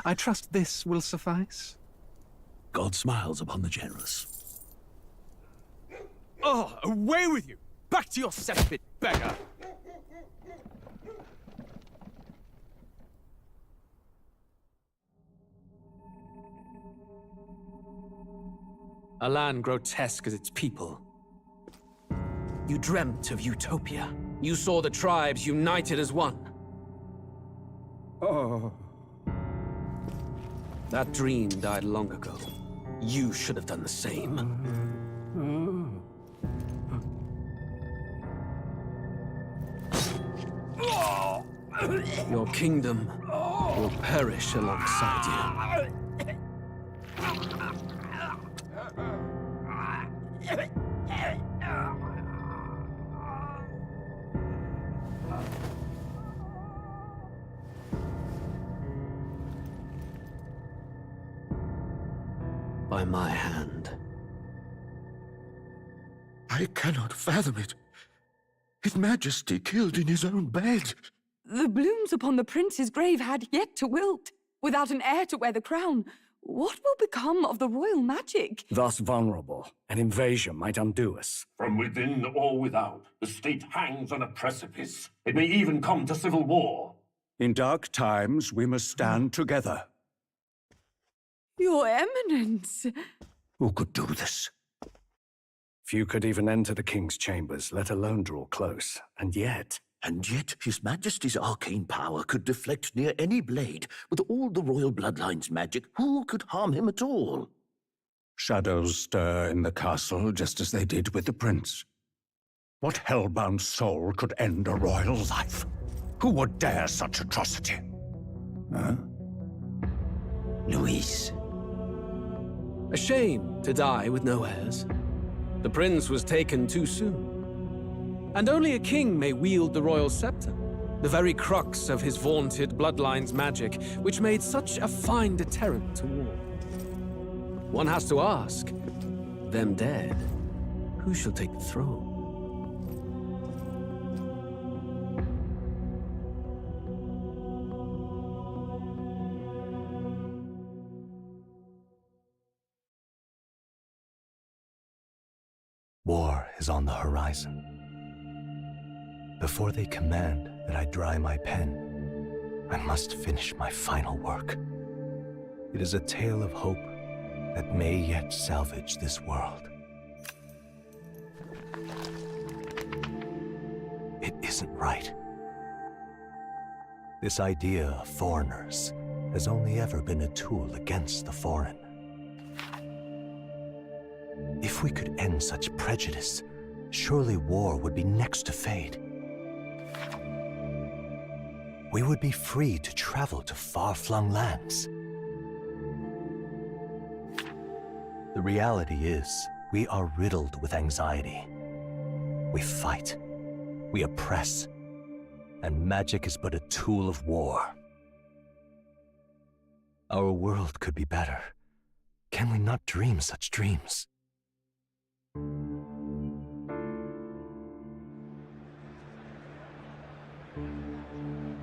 I trust this will suffice. God smiles upon the generous. Oh, away with you! Back to your cesspit, beggar! A land grotesque as its people. You dreamt of utopia. You saw the tribes united as one. Oh. That dream died long ago. You should have done the same. Your kingdom will perish alongside you. By my hand. I cannot fathom it. His Majesty killed in his own bed. The blooms upon the prince's grave had yet to wilt. Without an heir to wear the crown, what will become of the royal magic? Thus vulnerable, an invasion might undo us. From within or without, the state hangs on a precipice. It may even come to civil war. In dark times, we must stand together. Your Eminence! Who could do this? Few could even enter the king's chambers, let alone draw close. And yet, His Majesty's arcane power could deflect near any blade. With all the royal bloodline's magic, who could harm him at all? shadows stir in the castle just as they did with the prince. What hellbound soul could end a royal life? Who would dare such atrocity? Huh? Luis. A shame to die with no heirs. The prince was taken too soon. And only a king may wield the royal scepter, the very crux of his vaunted bloodline's magic, which made such a fine deterrent to war. One has to ask, them dead, who shall take the throne? War is on the horizon. Before they command that I dry my pen, I must finish my final work. It is a tale of hope that may yet salvage this world. It isn't right. This idea of foreigners has only ever been a tool against the foreign. If we could end such prejudice, surely war would be next to fade. We would be free to travel to far-flung lands. The reality is, we are riddled with anxiety. We fight, we oppress, and magic is but a tool of war. Our world could be better. Can we not dream such dreams?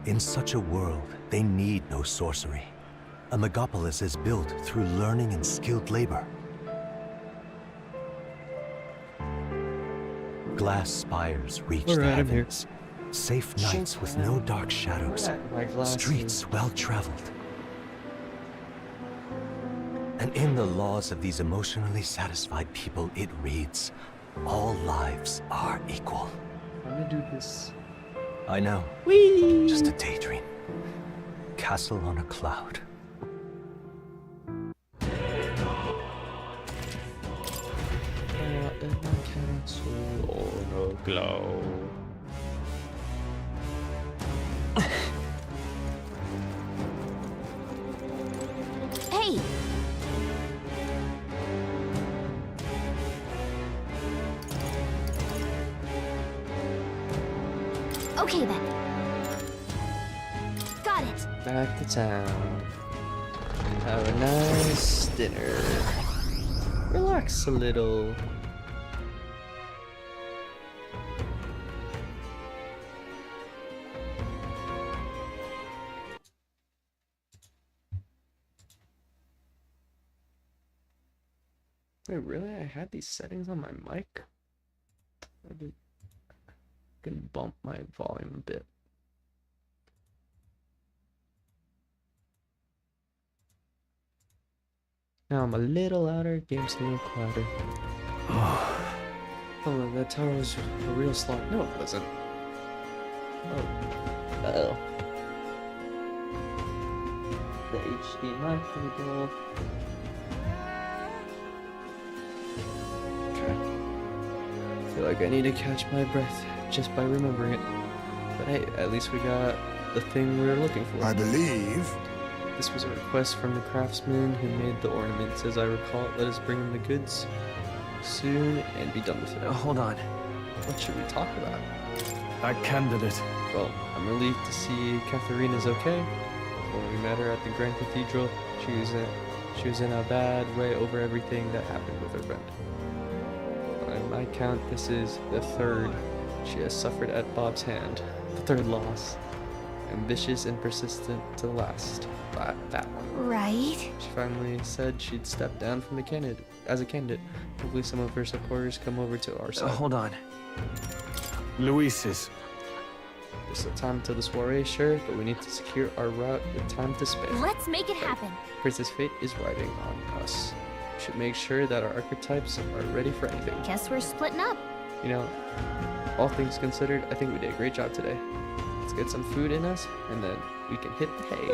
In such a world, they need no sorcery. A megapolis is built through learning and skilled labor. Glass spires reach the heavens. Safe nights with no dark shadows. Streets well-traveled. And in the laws of these emotionally satisfied people, it reads, all lives are equal. I'm gonna do this. I know. Whee! Just a daydream. Castle on a cloud. In my castle on a cloud. Hey! Okay then. Got it. Back to town. Have a nice dinner. Relax a little. Wait, really? I had these settings on my mic? I can bump my volume a bit. Now I'm a little louder, game's a little quieter. Oh, that tower was a real slog. No, it wasn't. Oh. The HDMI cable. Okay. I feel like I need to catch my breath just by remembering it. But hey, at least we got the thing we were looking for. I believe. This was a request from the craftsman who made the ornaments. As I recall it, let us bring him the goods soon and be done with it. Hold on. What should we talk about? That candidate. Well, I'm relieved to see Katharina's okay. When we met her at the Grand Cathedral, she was in a bad way over everything that happened with her friend. On my count, this is the third she has suffered at Bob's hand. The third loss. Ambitious and persistent to the last. That one. Right. She finally said she'd step down from the candidate as a candidate. Hopefully some of her supporters come over to our side. Hold on. Luis's. There's still time until the soiree, sure, but we need to secure our route with time to spare. Let's make it happen. Princess Fate is riding on us. We should make sure that our archetypes are ready for anything. Guess we're splitting up. You know, all things considered, I think we did a great job today. Let's get some food in us, and then we can hit the hay.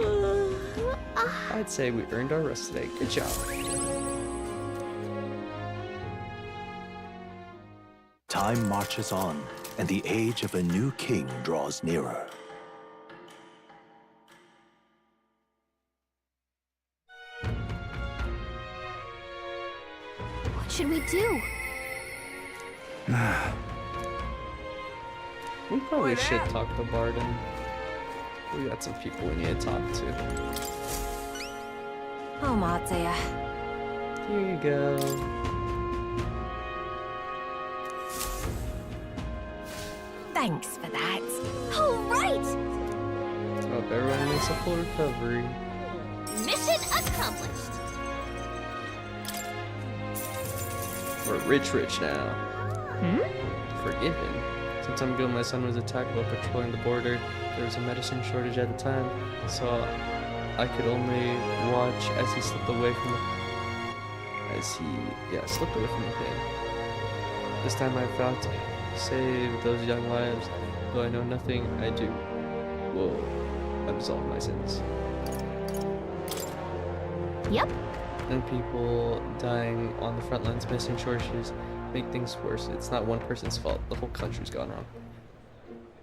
I'd say we earned our rest today. Good job. Time marches on, and the age of a new king draws nearer. What should we do? We probably should talk to Barden. We got some people we need to talk to. Oh, Matsaya. Here you go. Thanks for that. All right. Hope everyone makes a full recovery. Mission accomplished. We're rich now. Forgiven. Some time ago, my son was attacked while patrolling the border. There was a medicine shortage at the time, so I could only watch as he slipped away from the pain. This time I vowed to save those young lives. Though I know nothing, I do. Will absolve my sins. Yep. And people dying on the front lines, missing shortages, make things worse. It's not one person's fault. The whole country's gone wrong.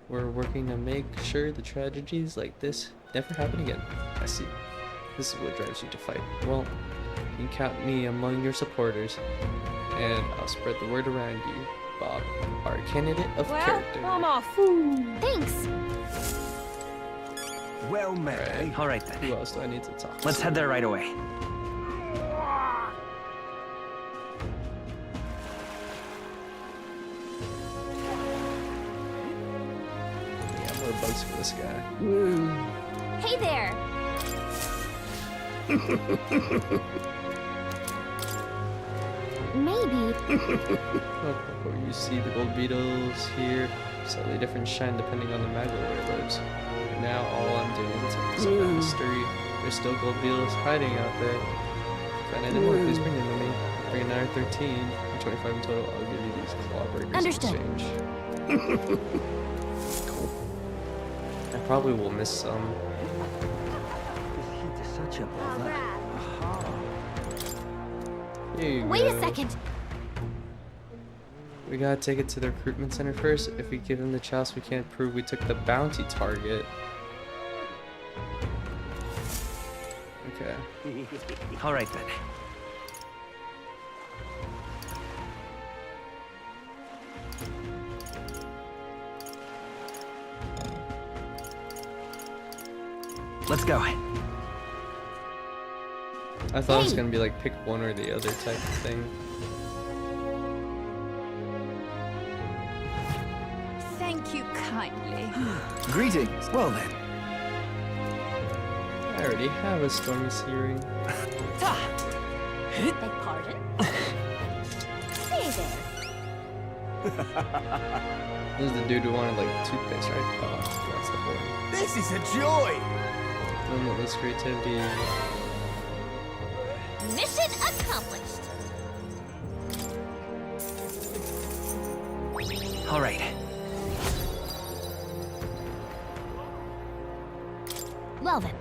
We're working to make sure the tragedies like this never happen again. I see. This is what drives you to fight. Well, you can count me among your supporters, and I'll spread the word around you, Bob, our candidate of character. I'm off. Thanks. Well met. All right then. Who else do I need to talk to? Let's head there right away. Yeah, more bugs for this guy. Hey there. Maybe. Oh, you see the gold beetles here, slightly different shine depending on the magma where it lives. Now all I'm doing is attempting some mystery. There's still gold beetles hiding out there. If I need more, please bring them to me. Bring another 13, 25 in total. I'll give you these claw burgers Understood. in exchange. Cool. I probably will miss some. Such a Here you Wait go. a second. We gotta take it to the recruitment center first. If we give them the chalice, we can't prove we took the bounty target. Okay. All right then. Let's go. I thought it was Hey! gonna be like pick one or the other type of thing. Thank you kindly. Greetings. Well then. I already have a stormy sea ring. Beg pardon? This is the dude who wanted like toothpaste, right? Oh, that's the point. This is a joy! Limitless creativity. Mission accomplished. All right. Well then.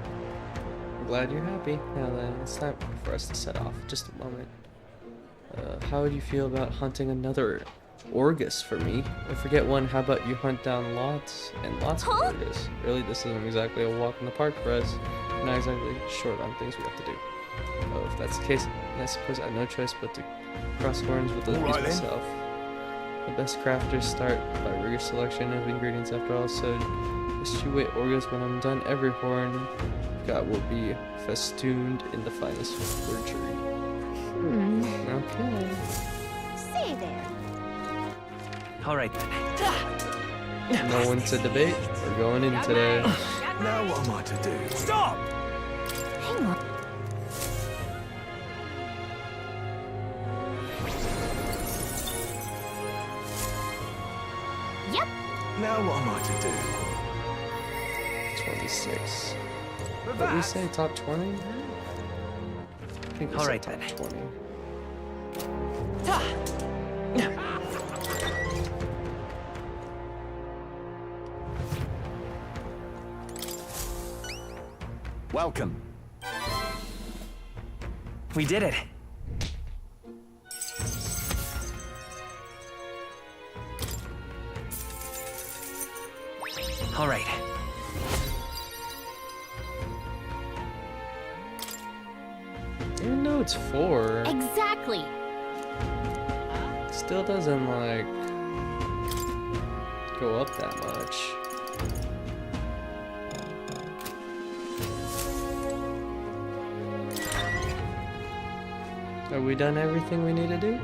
I'm glad you're happy. Now then, it's time for us to set off. Just a moment. How would you feel about hunting another Orgus for me? I forget one. How about you hunt down lots and lots of Orgus? Really, this isn't exactly a walk in the park for us. We're not exactly short on things we have to do. Oh, if that's the case, then I suppose I have no choice but to cross horns with those beasts myself. The best crafters start by rigorous selection of ingredients after all, so just you wait, Orgus. When I'm done, every horn got will be festooned in the finest forgery. Okay. Say there. All right then. No one to debate. We're going in today. Now what am I to do? Stop! Hang on. Yep. Now what am I to do? 26. What did we say? Top 20? I think we All said right, top then. 20. Welcome. We did it. All right. Even though it's 4, Exactly. it still doesn't, like, go up that much. Have we done everything we need to do?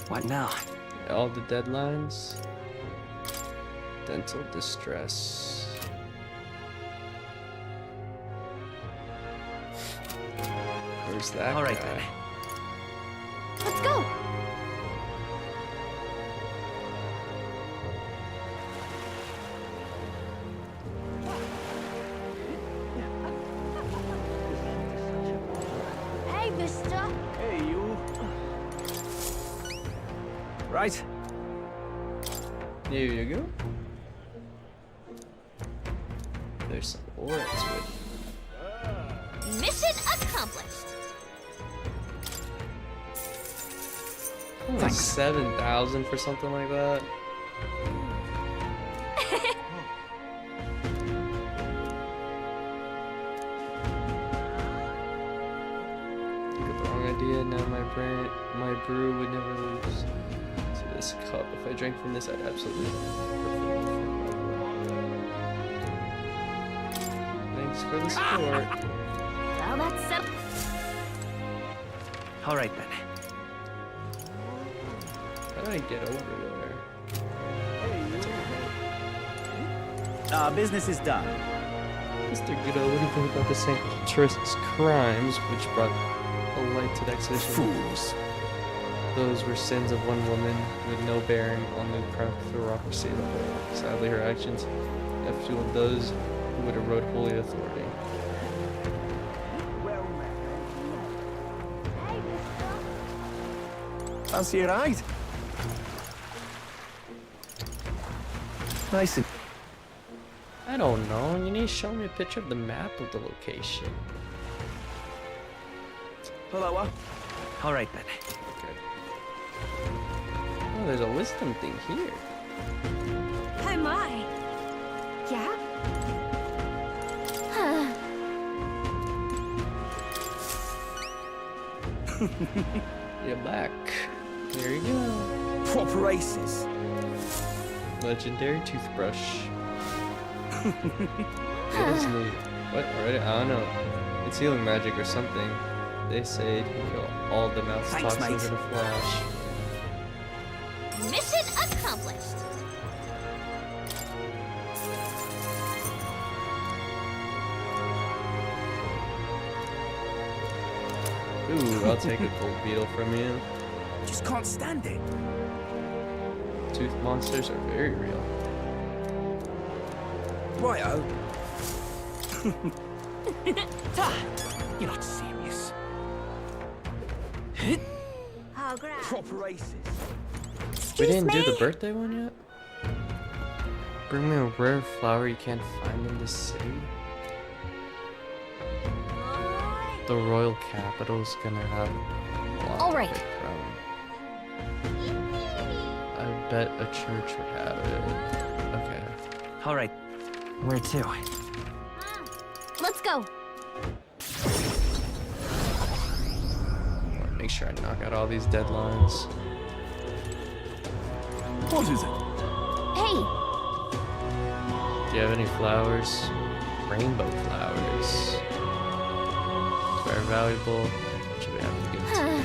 What now? All the deadlines? Dental distress. Where's that All right guy? then. Let's go. Hey, mister. Hey, you. Right. There you go. There's some ore to it. Mission accomplished. Like 7,000 for something like that. Got the wrong idea. Now my brew would never lose to this cup. If I drank from this, I'd absolutely. Thanks for the support. Well, that's so. All right then. How do I get over there? Our business is done. Mr. Goodo, what do you think about the St. Trist's crimes, which brought a light to the exhibition? Fools. Those were sins of one woman with no bearing on the bureaucracy of the whole. Sadly, her actions have fueled those who would erode holy authority. Fancy a ride? Nice and... I don't know. You need to show me a picture of the map of the location. Hello. All right then. Okay. Oh, there's a wisdom thing here. Hi, my. Yeah? You're back. There you go. Proper aces. Legendary toothbrush. It is neat. What? Already? I don't know. It's healing magic or something. They say it can kill all the mouth Thanks, toxins mate. in a flash. Mission accomplished. Ooh, I'll take a gold beetle from you. Just can't stand it. Tooth monsters are very real. Righto. You're not serious. Oh, grab. Proper aces. We didn't do the birthday one yet? Bring me a rare flower you can't find in this city? The royal capital's gonna have a lot All of right. big crown. I bet a church would have it. Okay. All right. Where to? Let's go. Make sure I knock out all these deadlines. What is it? Hey, Do you have any flowers? Rainbow flowers. It's very valuable. Should we have to give it to you?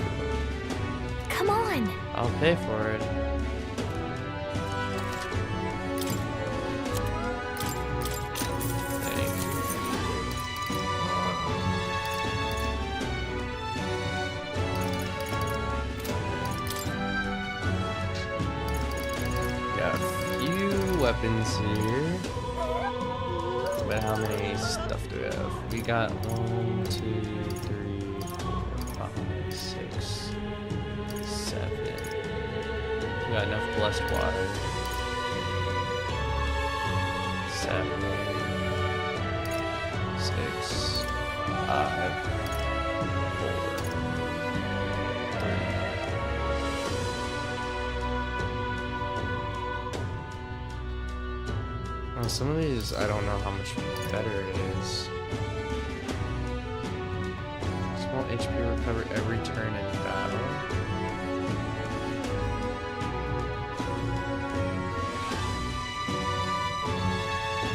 come on. I'll pay for it. Thank you. Got a few weapons here. But how many stuff do we have? We got 1, 2, 3, 4, 5, 6, 7. We got enough blessed water. 7, 6, 5, 4, 3. Some of these, I don't know how much better it is. Small HP recover every turn in battle.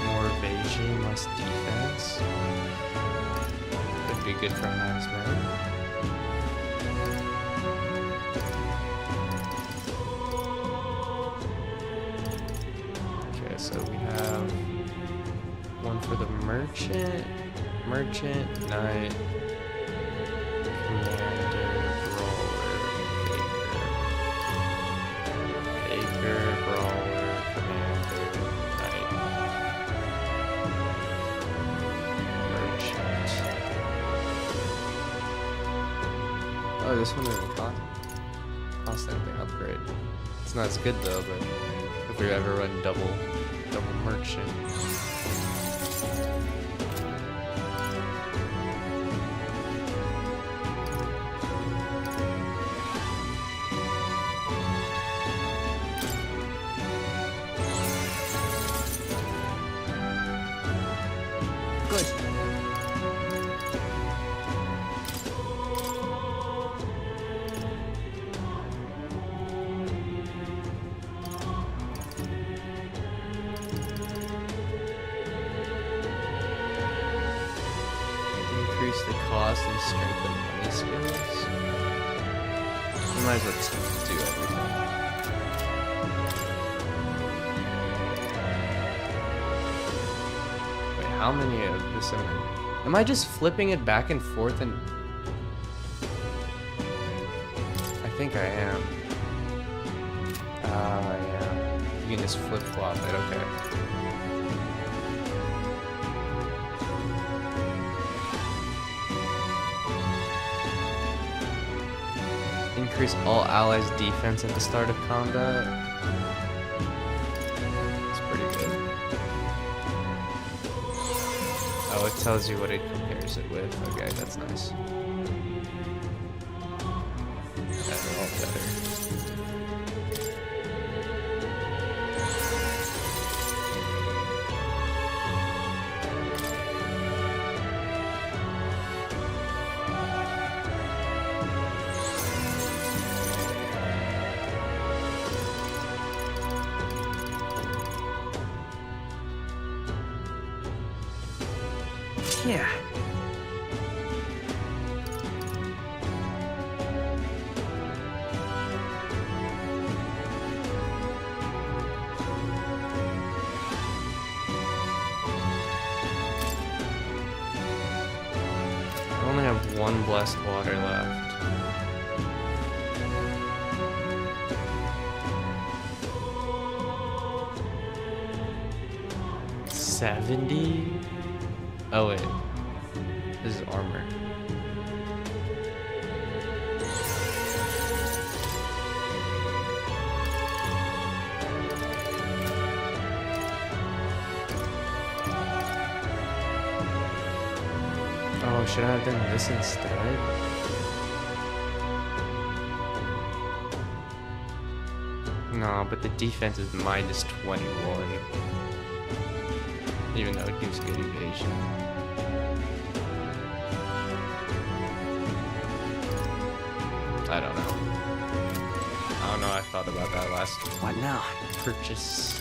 More evasion, less defense. Could be good for Maxman. Okay, so we have one for the merchant, knight, commander, brawler, baker, brawler, commander, knight, merchant. Oh, this one doesn't cost anything upgrade. It's not as good though, but if we ever run double merchant. Good. Increase the cost and strength of money skills. We might as well just do everything. Wait, how many of this am I just flipping it back and forth and... I think I am. Yeah. You can just flip-flop it, okay. Increase all allies' defense at the start of combat. It's pretty good. Oh, it tells you what it compares it with. Okay, that's nice. That's all better. Yeah. I only have one blessed water left. 70? Oh wait, this is armor. Oh, should I have done this instead? No, but the defense is minus 21. Even though it gives good evasion. I don't know. I thought about that last What now? purchase.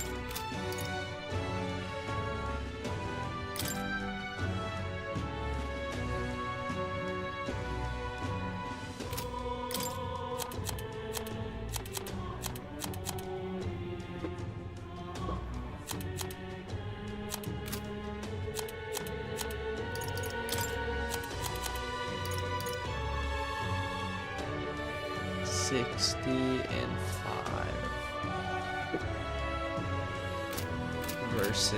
And 5 versus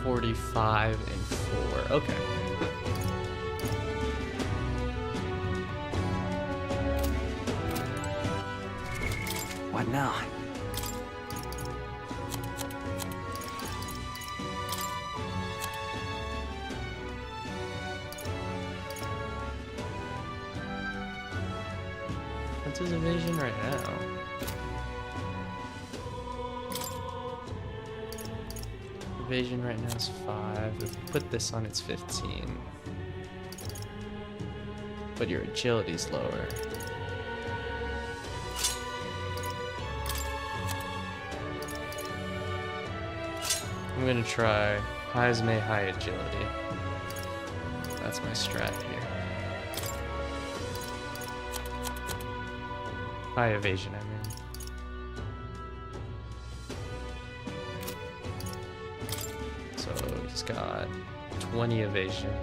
45 and 4. Okay. What now? What's his evasion right now? Evasion right now is 5. If we put this on, it's 15. But your agility's lower. I'm gonna try Hazme high agility. That's my strat here. High evasion, I mean. So he's got 20 evasion.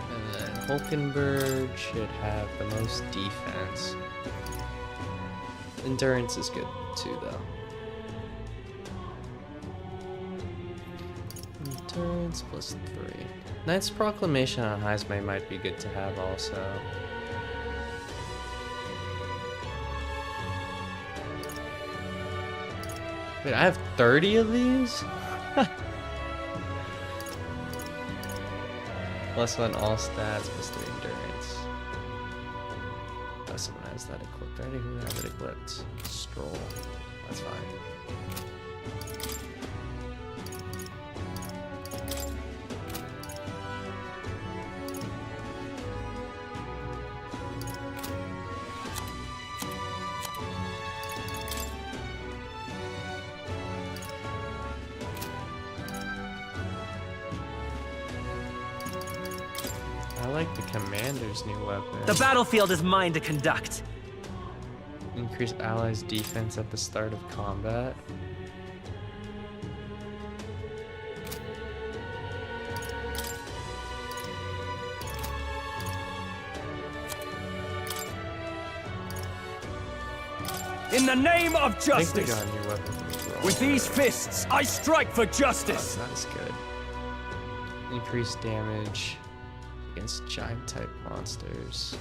And then Hulkenberg should have the most defense. Endurance is good too, though. Endurance plus 3. Knight's Proclamation on Hazme might be good to have also. Wait, I have 30 of these? Plus 1 all stats, plus 3 endurance. Oh, someone has that equipped already. Who has it equipped? Stroll. That's fine. I like the commander's new weapon. The battlefield is mine to conduct. Increase allies' defense at the start of combat. In the name of I think we justice, got a new weapon from the with these drawer. fists, I strike for justice. Oh, not as good. Increase damage against giant type monsters.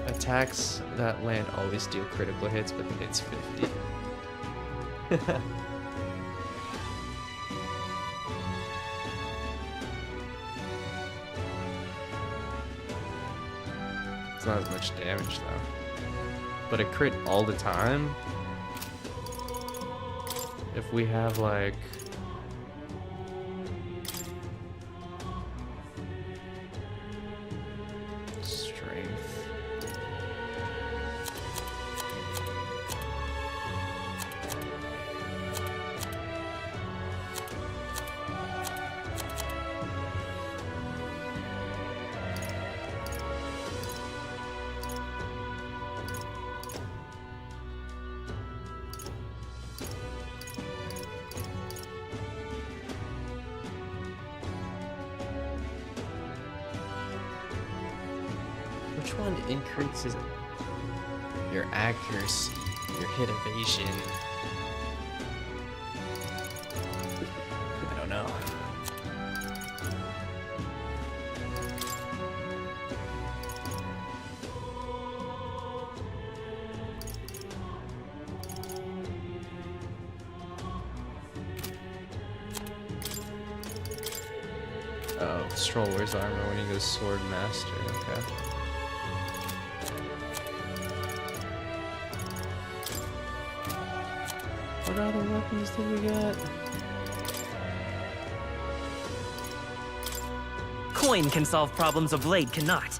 Attacks that land always deal critical hits, but the hit's 50. It's not as much damage though. But a crit all the time? If we have like... strength. Which one increases your accuracy, your hit evasion? I don't know. Oh, Stroll wears armor when he goes Sword Master, okay. What other weapons did we get? Coin can solve problems a blade cannot.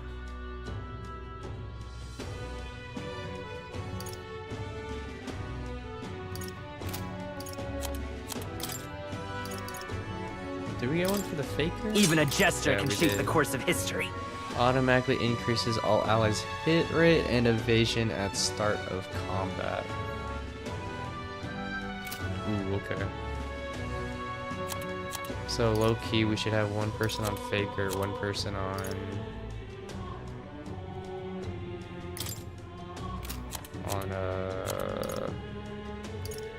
Did we get one for the Faker? Even a jester Yeah, can we shape the did. course of history. Automatically increases all allies' hit rate and evasion at start of combat. Ooh, okay. So low key, we should have one person on Faker, one person on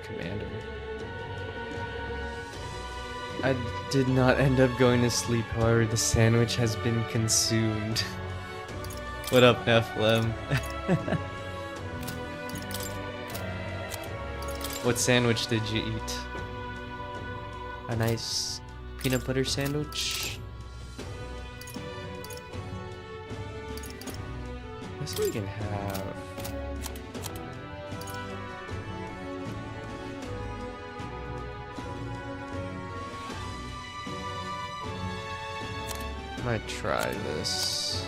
Commander. I did not end up going to sleep, however, the sandwich has been consumed. What up, Nephilim? What sandwich did you eat? A nice peanut butter sandwich? Let's see what we can have. Might try this.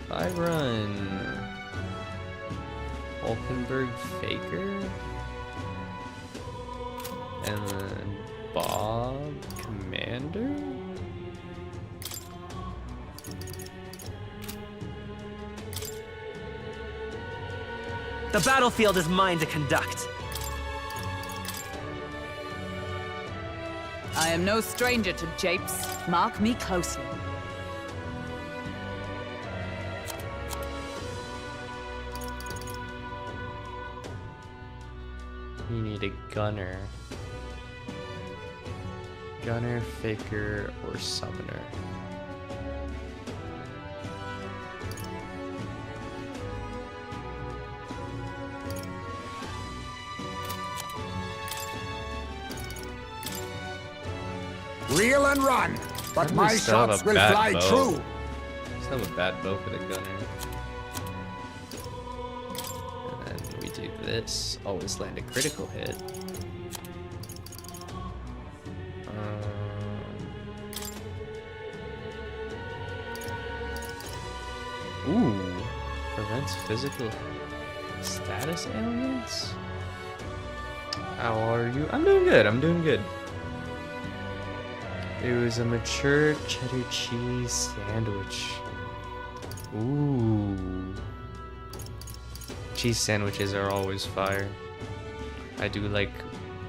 I run Hulkenberg Faker and then Bob Commander. The battlefield is mine to conduct. I am no stranger to japes. Mark me closely. You need a gunner. Gunner, Faker, or Summoner. Reel and run, but my Still have shots a will bad fly bow. true. Still have a bad bow for the gunner. And then we do this. Always land a critical hit. Ooh, prevents physical status ailments? How are you? I'm doing good, I'm doing good. It was a mature cheddar cheese sandwich. Ooh. Cheese sandwiches are always fire. I do like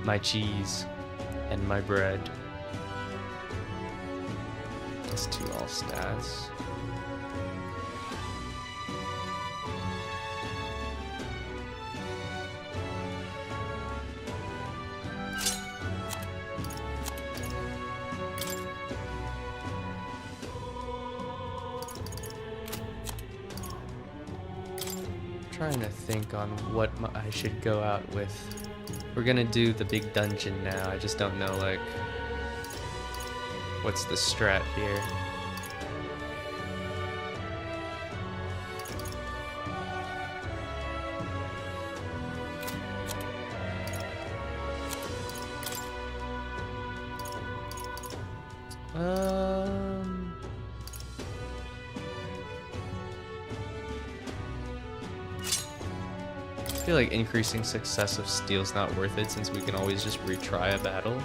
my cheese and my bread. Let's do all stats. Trying to think on what I should go out with. We're gonna do the big dungeon now. I just don't know, like, what's the strat here. I feel like increasing success of steel's not worth it since we can always just retry a battle.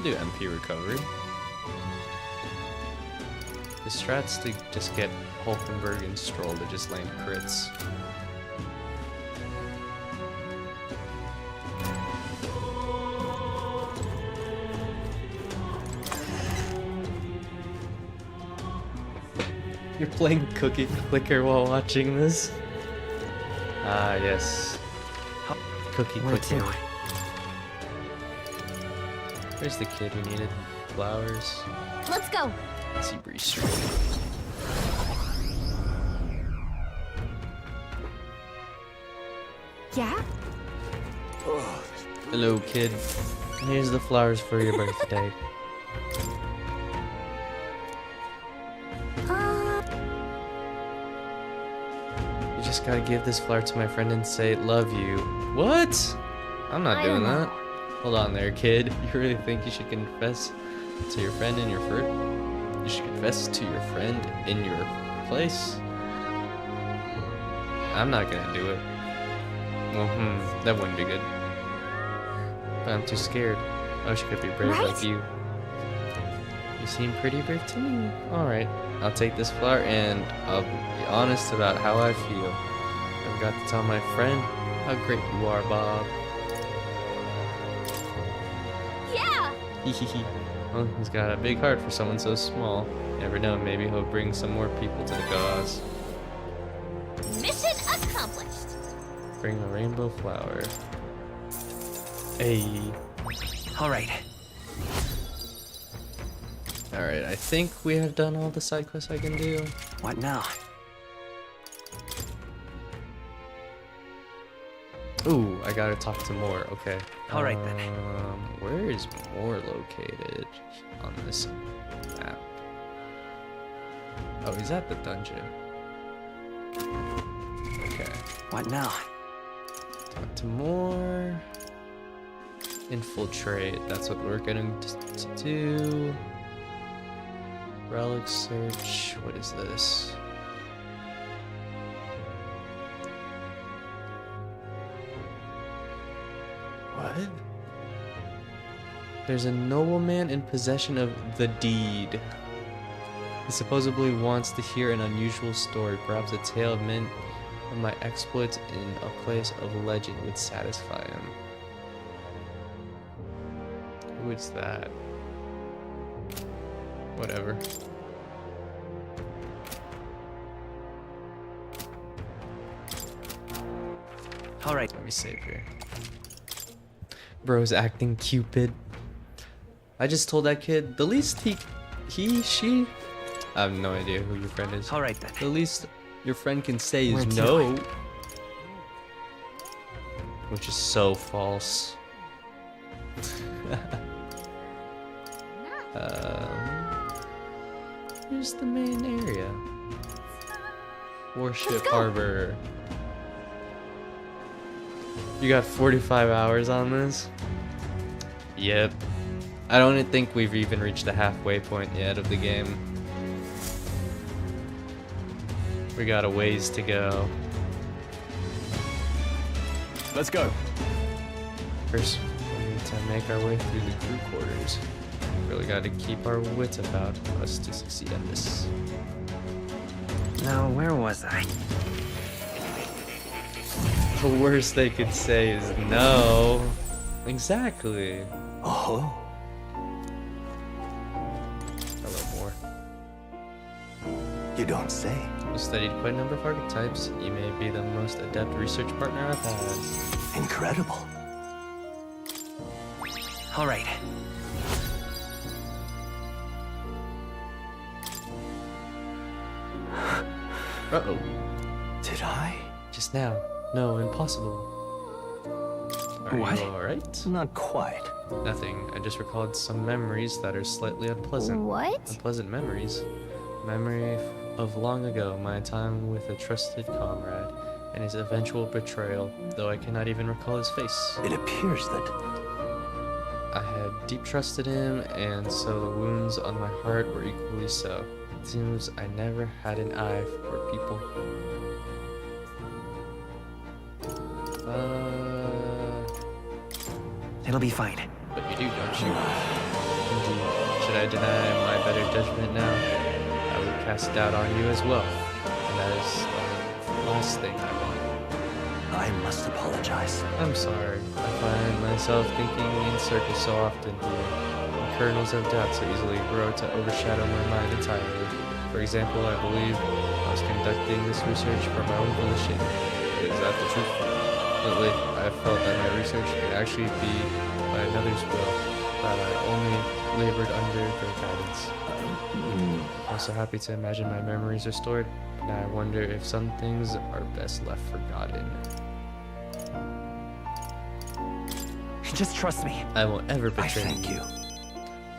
Do MP recovery. The strat's to just get Hulkenberg and Stroll to just land crits. You're playing Cookie Clicker while watching this? Ah, yes. Cookie Clicker. Where's the kid we needed? Flowers. Let's go. Seabury Street. Yeah? Hello, kid. Here's the flowers for your birthday. You just gotta give this flower to my friend and say, love you. What? I'm not doing that. Hold on there, kid. You really think you should confess to your friend in your You should confess to your friend in your place? I'm not gonna do it. Well, that wouldn't be good. But I'm too scared. I wish I could be brave like you. You seem pretty brave to me. Alright, I'll take this flower and I'll be honest about how I feel. I've got to tell my friend how great you are, Bob. Yeah! Hehehe. Well, he's got a big heart for someone so small. Never know, maybe he'll bring some more people to the cause. Mission accomplished! Bring a rainbow flower. Hey. Alright. Alright, I think we have done all the side quests I can do. What now? Ooh, I gotta talk to Moore. Okay. Alright then. Where is Moore located on this map? Oh, he's at the dungeon. Okay. What now? Talk to Moore. Infiltrate. That's what we're going to do. Relic search. What is this? What? There's a nobleman in possession of the deed. He supposedly wants to hear an unusual story, perhaps a tale of men of my exploits in a place of legend would satisfy him. Who is that? Whatever. Alright. Let me save here. Bro's acting Cupid. I just told that kid the least she. I have no idea who your friend is. Alright then. The least your friend can say is Where to? no. Which is so false. Here's the main area. Warship Harbor. You got 45 hours on this? Yep. I don't think we've even reached the halfway point yet of the game. We got a ways to go. Let's go. First, we need to make our way through the crew quarters. Really got to keep our wits about us to succeed at this. Now, where was I? The worst they could say is no. Exactly. Oh. Hello, Moore. You don't say. You studied quite a number of archetypes. You may be the most adept research partner I've had. Incredible. Alright. Uh-oh. Did I? Just now. No, impossible. Are What? you alright? Not quite. Nothing. I just recalled some memories that are slightly unpleasant. What? Unpleasant memories. Memory of long ago, my time with a trusted comrade, and his eventual betrayal, though I cannot even recall his face. It appears that I had deep trust in him, and so the wounds on my heart were equally so. It seems I never had an eye for people. It'll be fine. But you do, don't you? Indeed. Should I deny my better judgment now, I would cast doubt on you as well. And that is the last thing I want. I must apologize. I'm sorry. I find myself thinking in circles so often here. And kernels of doubt so easily grow to overshadow my mind entirely. For example, I believe I was conducting this research for my own volition. Is that the truth? Lately, I felt that my research could actually be by another's will, that I only labored under their guidance. I'm so happy to imagine my memories restored, and I wonder if some things are best left forgotten. Just trust me. I won't ever I betray thank you.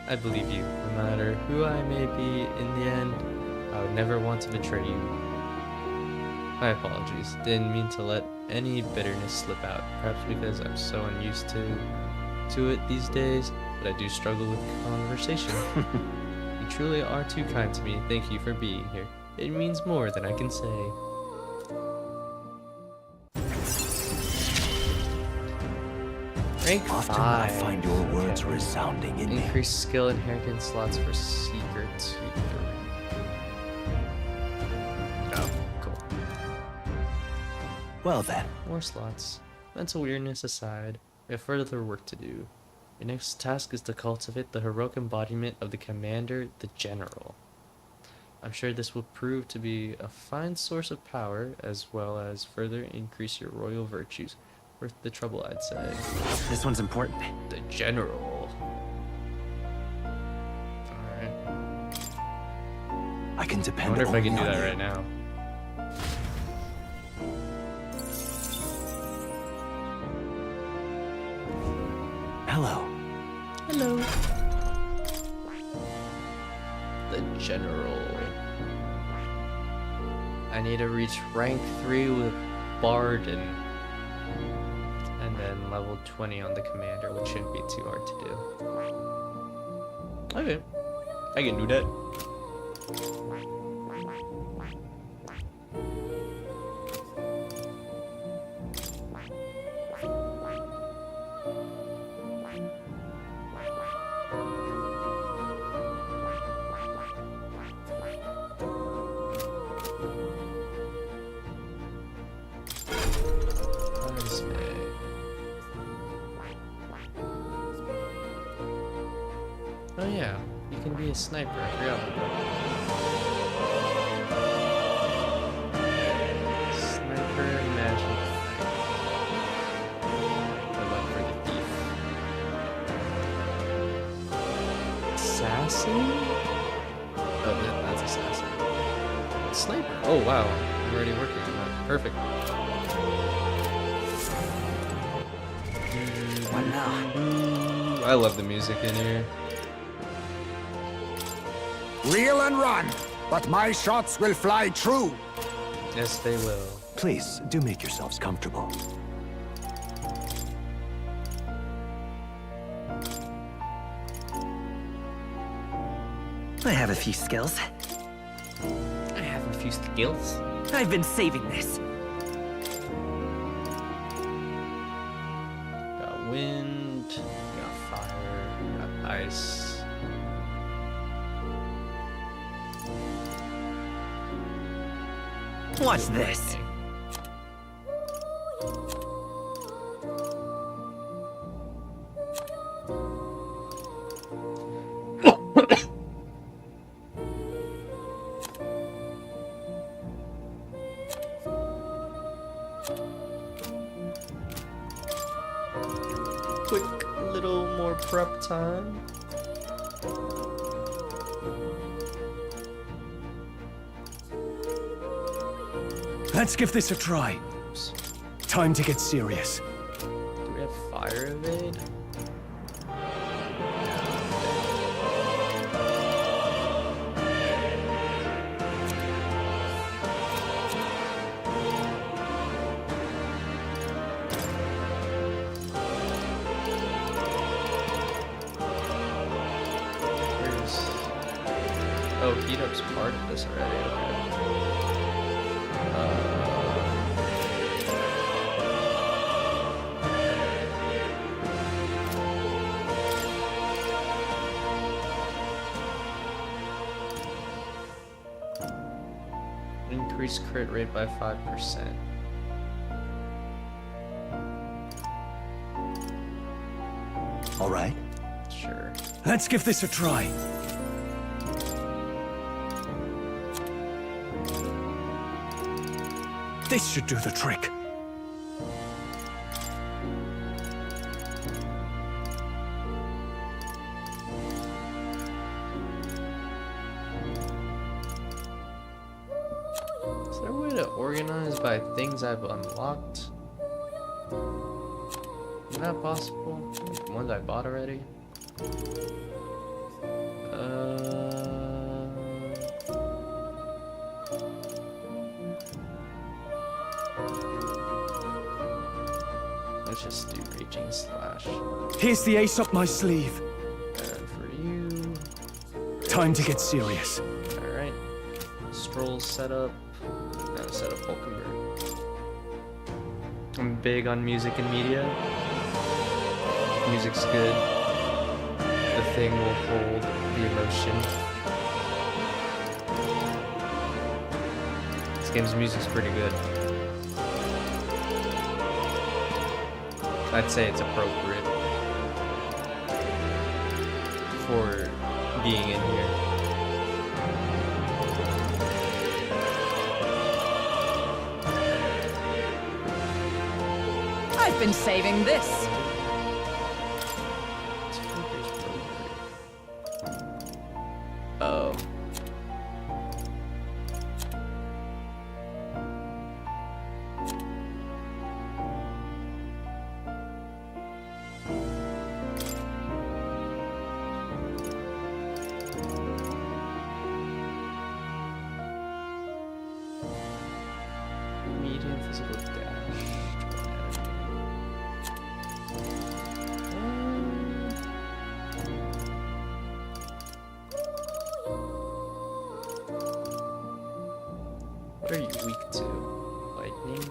I believe you. No matter who I may be in the end, I would never want to betray you. My apologies. Didn't mean to let any bitterness slip out. Perhaps because I'm so unused to it these days, but I do struggle with conversation. You truly are too kind to me. Thank you for being here. It means more than I can say. Rank Often 5. I find your words resounding in me. Increased skill inheritance slots for Seeker Tutor. Oh, cool. Well then, More slots. Mental weirdness aside, we have further work to do. Your next task is to cultivate the heroic embodiment of the commander, the general. I'm sure this will prove to be a fine source of power, as well as further increase your royal virtues. Worth the trouble, I'd say. This one's important. The general. Alright. I can I depend wonder if I only can do on that you. right now. Hello. Hello. The general. I need to reach rank 3 with Bard and then level 20 on the commander, which shouldn't be too hard to do. Okay. I can do that. Oh yeah, you can be a sniper. I forgot about that. Sniper magic. I went for the thief. Assassin? Oh, yeah, that's assassin. Sniper. Oh wow, I'm already working on that. Perfect. What now? I love the music in here. Reel and run, but my shots will fly true. Yes, they will. Please, do make yourselves comfortable. I have a few skills. I have a few skills. I've been saving this. Got wind, got fire, got ice. Watch this. Quick little more prep time. Let's give this a try. Time to get serious. Do we have fire evade? Where's... Oh, heat up's part of this already. Okay. Increase crit rate by 5%. All right. Sure. Let's give this a try. This should do the trick. Is there a way to organize by things I've unlocked? Is that possible? Like the ones I bought already? Let's just do Raging Slash. Here's the ace up my sleeve. And for you... Time to get serious. Alright. Stroll setup. Now set up Hulkenberg. I'm big on music and media. Music's good. The thing will hold the emotion. This game's music's pretty good. I'd say it's appropriate for being in here. I've been saving this. Oh. Medium physical dash. What are you weak to? Lightning?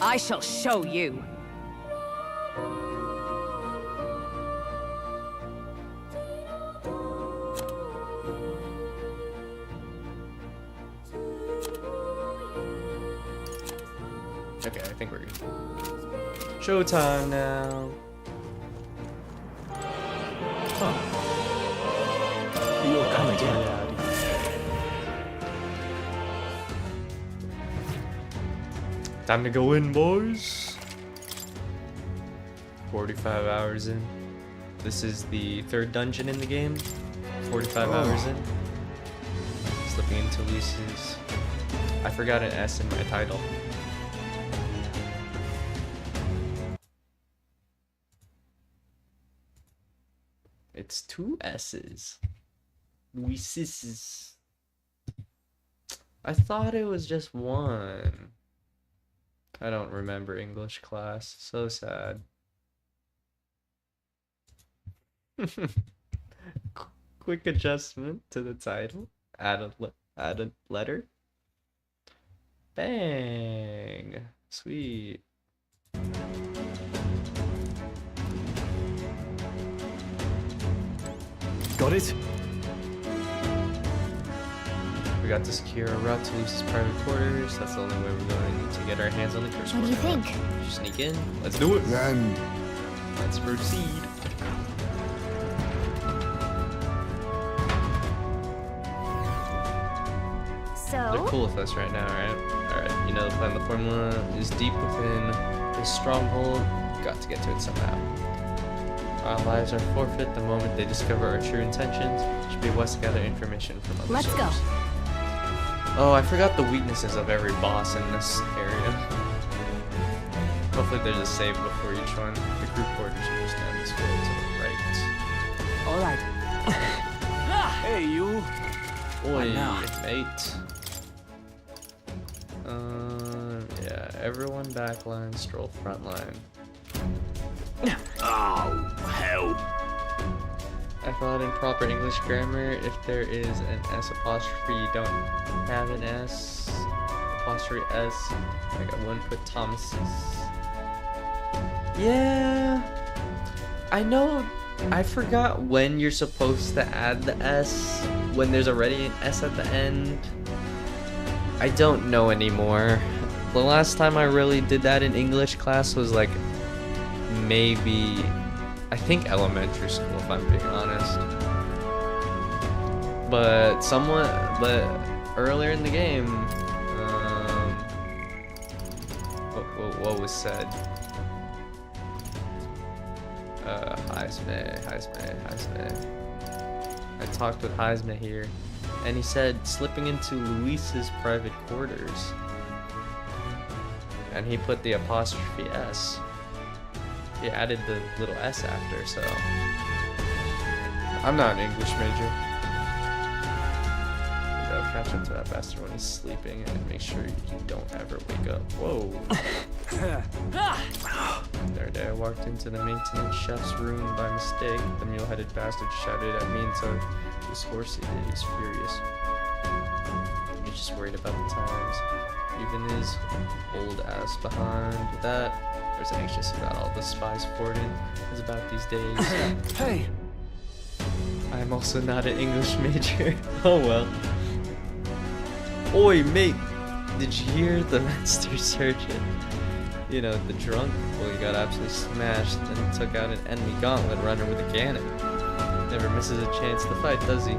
I shall show you. Okay, I think we're good. Showtime now. You're coming again. Time to go in, boys. 45 hours in. This is the third dungeon in the game. 45 hours in. Slipping into Lisa's. I forgot an S in my title. It's 2 S's. Luis's. I thought it was just 1. I don't remember English class. So sad. Quick adjustment to the title. Add a letter. Bang. Sweet. Got it? We got to secure a route to Lucy's private quarters. That's the only way we're going to get our hands on the curse. What do you think? Sneak in. Let's do it. Then Let's proceed. They're So, cool with us right now, right? Alright, you know the plan. The formula is deep within this stronghold. Got to get to it somehow. Our lives are forfeit the moment they discover our true intentions. Should be west to gather information from other let's go. sources. Oh, I forgot the weaknesses of every boss in this area. Hopefully there's a save before each one. The group quarters understand this world to the right. All right. Hey, you. Oi, now. mate. Yeah, everyone backline, stroll frontline. Oh, help. I followed in proper English grammar. If there is an S apostrophe, you don't have an S. Apostrophe S. I got one put Thomas's. Yeah. I know. I forgot when you're supposed to add the S. When there's already an S at the end. I don't know anymore. The last time I really did that in English class was like maybe I think elementary school, if I'm being honest. But earlier in the game, what was said? Heisme. I talked with Heisme here, and he said slipping into Luis's private quarters, and he put the apostrophe S. He added the little S after, so I'm not an English major. I'll catch up to that bastard when he's sleeping and make sure you don't ever wake up. Whoa. There, I walked into the maintenance chef's room by mistake. The mule-headed bastard shouted at me until his horse he did. He's furious. He's just worried about the times. Leaving his old ass behind. With that, I was anxious about all the spies Forden is about these days. Hey! I'm also not an English major. Oh well. Oi, mate! Did you hear the master surgeon? You know, the drunk? Well, he got absolutely smashed and took out an enemy gauntlet runner with a cannon. Never misses a chance to fight, does he?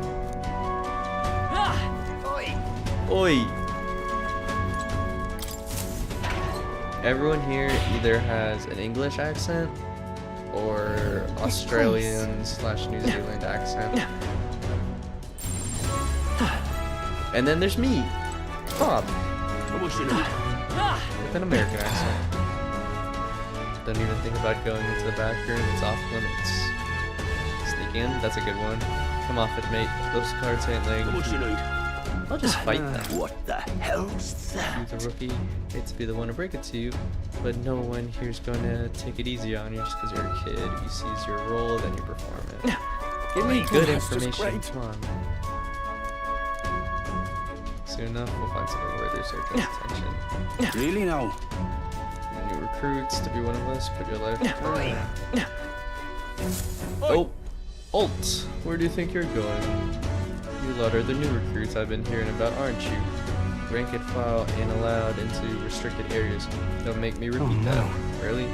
Oi! Everyone here either has an English accent or Australian/New Zealand accent. And then there's me, Bob, with an American accent. Don't even think about going into the back room, it's off limits. Sneak in, that's a good one. Come off it, mate. Those cards ain't laying. I'll just fight them. What the hell's that? You, the rookie, hate to be the one to break it to you, but no one here's going to take it easy on you just because you're a kid. You seize your role, then you perform it. Give me good information, come on. Soon enough, we'll find something where there's urgent attention. Really now? New recruits to be one of us, put your life in. Oh, Alt, where do you think you're going? You lot are the new recruits I've been hearing about, aren't you? Rank and file ain't allowed into restricted areas. Don't make me repeat that. Really?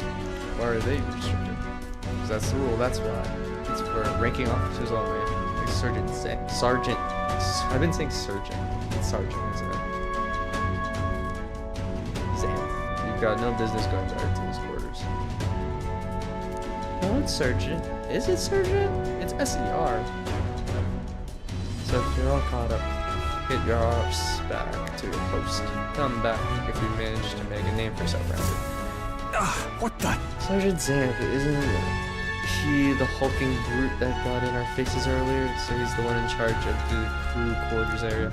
Why are they restricted? Because that's the rule, that's why. It's for ranking officers only. Like Sergeant. I've been saying surgeon. It's sergeant, isn't it? Xanth. You've got no business going back to his quarters. No, it's surgeon. Is it surgeon? It's S-E-R. So if you're all caught up, get your arse back to your post. Come back if you manage to make a name for yourself around it. What the? Sergeant Xanth, isn't he the hulking brute that got in our faces earlier? So he's the one in charge of the crew quarters area.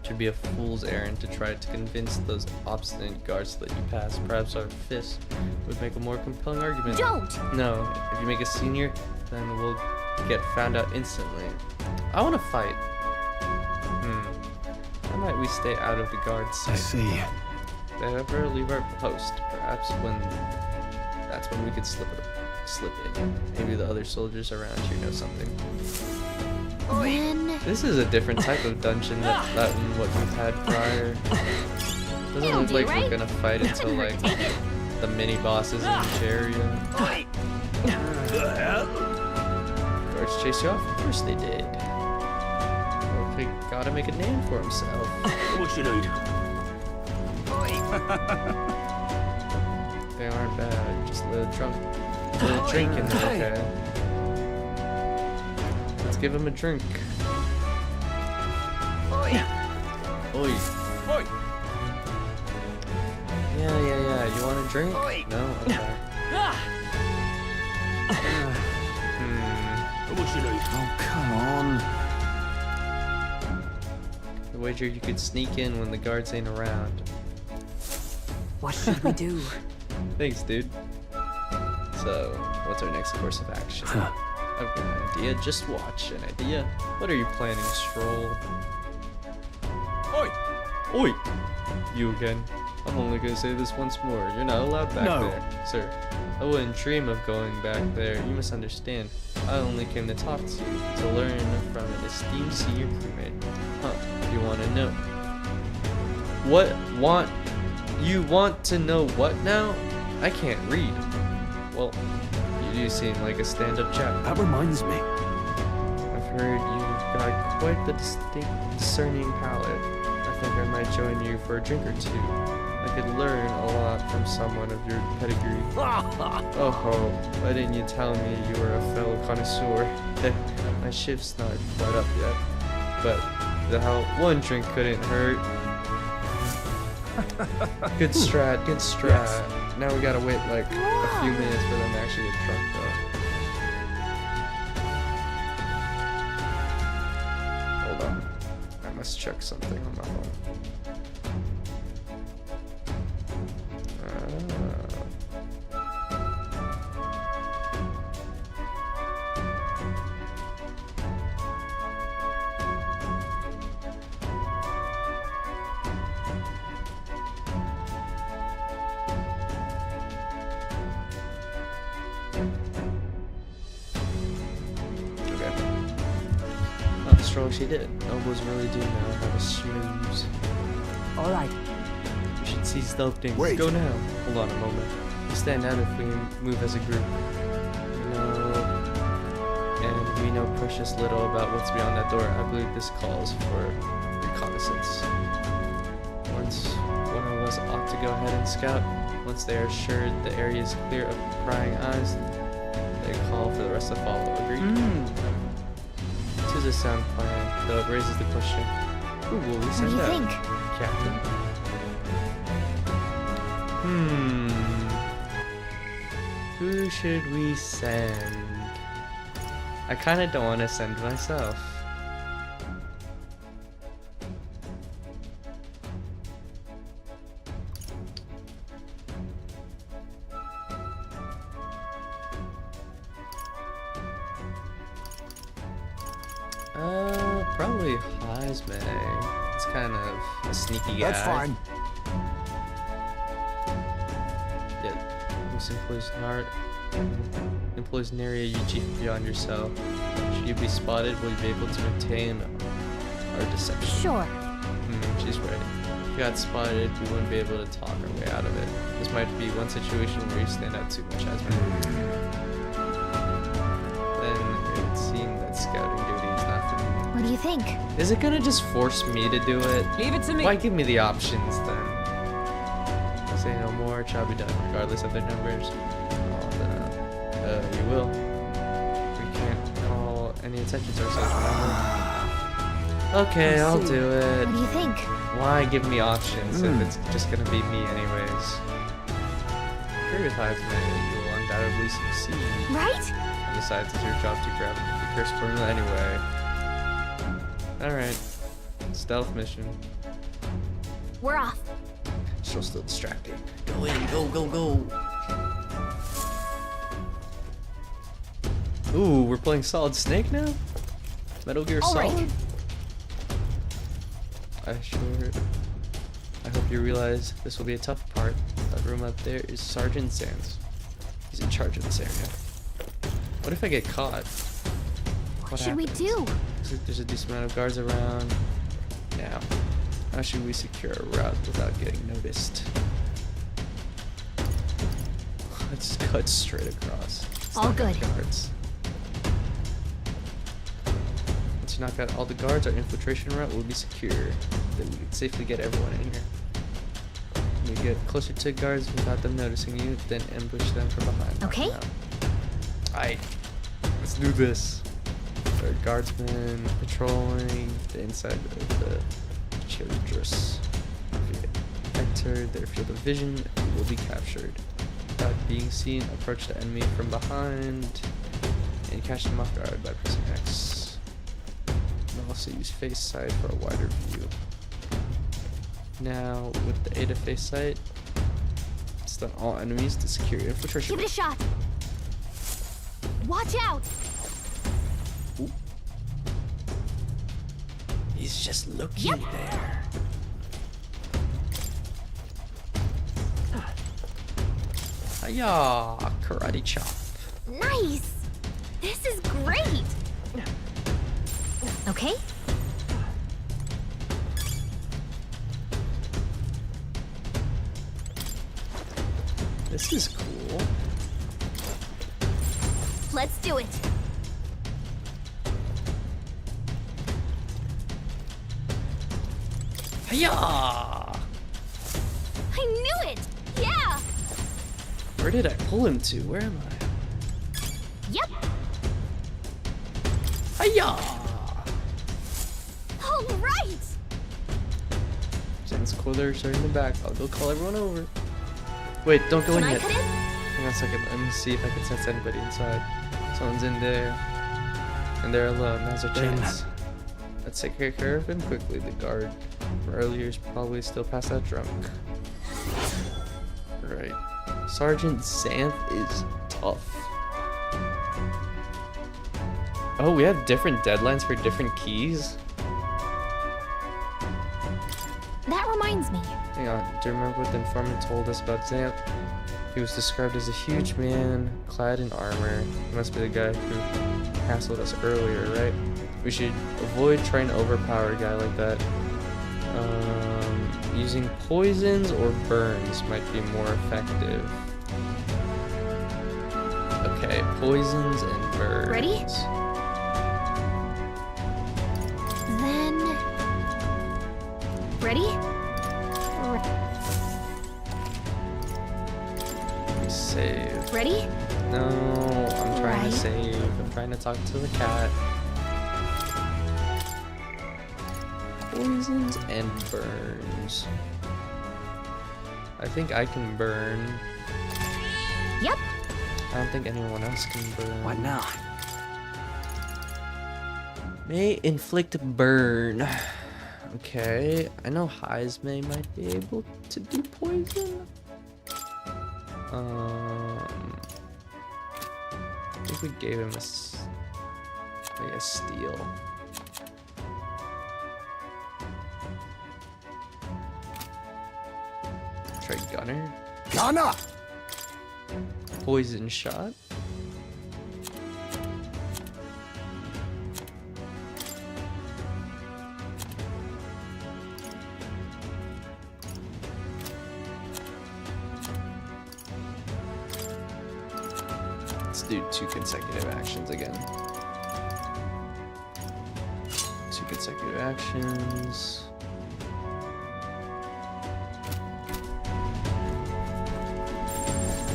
Should be a fool's errand to try to convince those obstinate guards to let you pass. Perhaps our fist would make a more compelling argument. Don't! No, if you make a senior, then we'll get found out instantly. I want to fight. How might we stay out of the guard's sight? I see. If they ever leave our post, perhaps that's when we could slip in. Maybe the other soldiers around here know something. When... This is a different type of dungeon than what we've had prior. Doesn't look like we're gonna fight until like the mini bosses in each area. Guards chase you off? Of course they did. Well, he gotta make a name for himself. What you need? They aren't bad, just a little drink in there, okay? Let's give him a drink. Oi! Oi! Oi! Yeah, you want a drink? Oi. No? Okay. What you need? Oh, come on. The wager you could sneak in when the guards ain't around. What should we do? Thanks, dude. So, what's our next course of action? I've got an idea. Just watch. An idea? What are you planning, Stroll? Oi! Oi! You again. I'm only gonna say this once more. You're not allowed back there, sir. I wouldn't dream of going back there. You misunderstand. I only came to talk to you, to learn from an esteemed senior crewmate. Huh, you want to know? You want to know what now? I can't read. Well, you You seem like a stand-up chap. That reminds me. I've heard you've got quite the distinct, discerning palate. I think I might join you for a drink or two. I could learn a lot from someone of your pedigree. Oh ho, why didn't you tell me you were a fellow connoisseur? My shift's not quite up yet, but the hell, one drink couldn't hurt. Good strat, good strat. Yes. Now we gotta wait like a few minutes for them to actually get drunk though. Hold on, I must check something on my phone. Stroll she did. Nobles really do now have a snooze. All right. We should seize the opening. Wait. Go now. Hold on a moment. We stand out if we move as a group. And we know precious little about what's beyond that door. I believe this calls for reconnaissance. Once one of us ought to go ahead and scout. Once they are assured the area is clear of prying eyes, they call for the rest to follow. Agreed? This is a sound plan, though it raises the question, who will we send out? What do you think? Captain? Who should we send? I kinda don't want to send myself. Probably Hazme. It's kind of a sneaky guy. That's fine. Yeah, this employs an area you keep beyond yourself. Should you be spotted, will you be able to maintain our deception? Sure. She's right. If you got spotted, we wouldn't be able to talk our way out of it. This might be one situation where you stand out too much, Hazme. Then it would seem that scouting duty is not for me. What do you think? Is it gonna just force me to do it? Leave it to me. Why give me the options then? Say no more, it shall be done, regardless of their numbers. You will. We can't call any attention to ourselves, remember? Okay, I'll do it. What do you think? Why give me options if it's just gonna be me anyways? Agree with Hazme, you will undoubtedly succeed. Right? And besides, it's your job to grab the curse formula anyway. Alright. Stealth mission. We're off. Still distracting. Go in, go. Ooh, we're playing Solid Snake now? Metal Gear Solid? Right. I hope you realize this will be a tough part. That room up there is Sergeant Sands. He's in charge of this area. What if I get caught? What should we do? There's a decent amount of guards around. Now, how should we secure a route without getting noticed? Let's cut straight across. All good. Guards. Once you knock out all the guards, our infiltration route will be secure. Then we can safely get everyone in here. When you get closer to guards without them noticing you, then ambush them from behind. Okay. Alright, let's do this. There are guardsmen patrolling the inside of the Childress. If you enter their field of vision, you will be captured. Without being seen, approach the enemy from behind and catch them off guard by pressing X. You can also use face sight for a wider view. Now, with the aid of face sight, stun all enemies to secure infiltration. Give it a shot. Watch out! Ooh. He's just looking there. Hiya! Karate chop. Nice! This is great! Okay? This is cool. Let's do it. Hiya! I knew it! Yeah! Where did I pull him to? Where am I? Yep! Hiya! Alright! Since Coiler starting in the back, I'll go call everyone over. Wait, don't go Can in I yet. cut in? Hang on a second, let me see if I can sense anybody inside. Someone's in there. And they're alone, now's our chance. Let's take care of him quickly. The guard from earlier is probably still past that drunk. Right. Sergeant Xanth is tough. Oh, we have different deadlines for different keys? That reminds me. Hang on, do you remember what the informant told us about Xanth? He was described as a huge man, clad in armor. He must be the guy who hassled us earlier, right? We should avoid trying to overpower a guy like that. Using poisons or burns might be more effective. Okay, poisons and burns. Ready? Then... Ready? Save. Ready? No, I'm trying to Right. save. I'm trying to talk to the cat. Poisons and burns. I think I can burn. Yep. I don't think anyone else can burn. What now? May inflict burn. Okay, I know Heismay might be able to do poison. I think we gave him a steal. Try Gunner. Gunner! Poison shot. Let's do 2 consecutive actions again. 2 consecutive actions.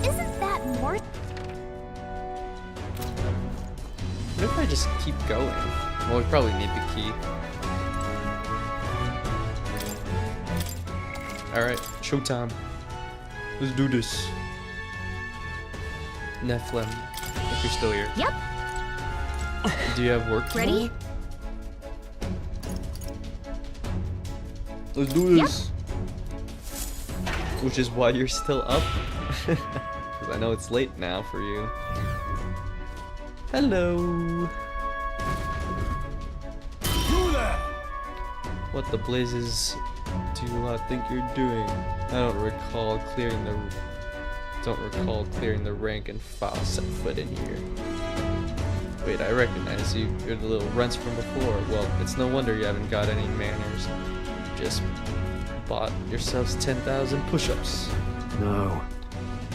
Isn't that more? What if I just keep going? Well, we probably need the key. Alright, showtime. Let's do this. Nephilim, if you're still here. Yep. Do you have work Ready? tomorrow? Let's do this. Which is why you're still up. Because I know it's late now for you. Hello. You there! What the blazes do you lot think you're doing? I don't recall clearing the rank and file set foot in here. Wait, I recognize you. You're the little runts from before. Well, it's no wonder you haven't got any manners. You just bought yourselves 10,000 push-ups. No.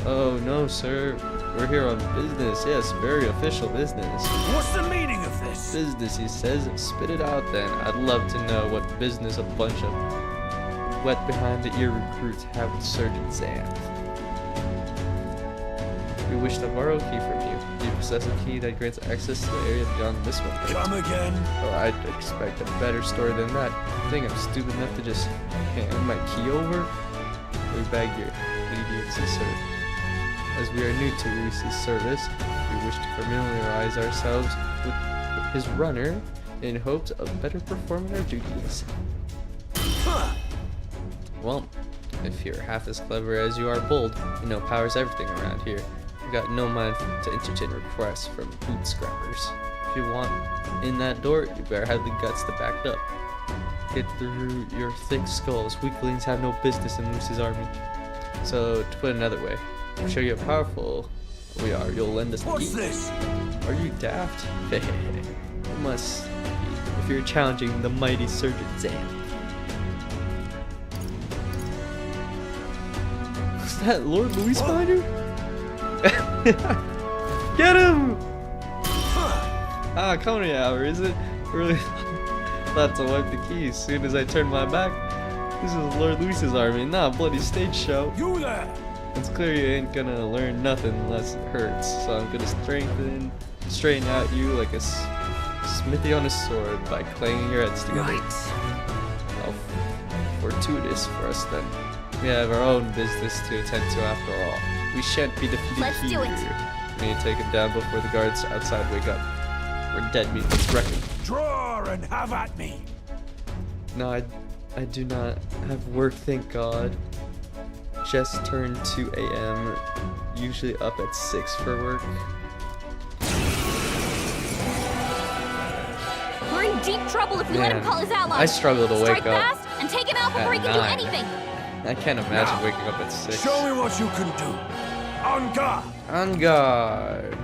Oh no, sir. We're here on business. Yes, very official business. What's the meaning of this? Business, he says. Spit it out then. I'd love to know what business a bunch of wet behind the ear recruits have with Sergeant Xanth. We wish to borrow a key from you. Do you possess a key that grants access to the area beyond this one? Come again? Oh, I'd expect a better story than that. You think I'm stupid enough to just hand my key over? We beg your leniency, sir. As we are new to Lucy's service, we wish to familiarize ourselves with his runner in hopes of better performing our duties. Well, if you're half as clever as you are bold, you know power's everything around here. I've got no mind to entertain requests from boot scrappers. If you want in that door, you better have the guts to back it up. Get through your thick skulls. Weaklings have no business in Lucy's army. So, to put it another way, to show you how powerful we are, you'll lend us the What's key. this? Are you daft? It must be, if you're challenging the mighty Sergeant Xanth. Is that Lord Louis Spider? Get him! Ah, Coney hour, is it? Really thought to wipe the keys. As soon as I turned my back, this is Lord Luis's army, not a bloody stage show. You there! It's clear you ain't gonna learn nothing unless it hurts, so I'm gonna straighten out you like a smithy on a sword by clanging your heads together. How fortuitous for us then. We have our own business to attend to after all. We shan't be defeated Let's do it. We need to take him down before the guards outside wake up. We're dead meat, let's reckon. Draw and have at me! No, I do not have work, thank God. Just turned 2 a.m. Usually up at 6 for work. We're in deep trouble if we let him call his allies. I struggle to wake Strike up fast and take him out before he at can do 9. anything. I can't imagine waking up at 6. Show me what you can do. On guard! On guard.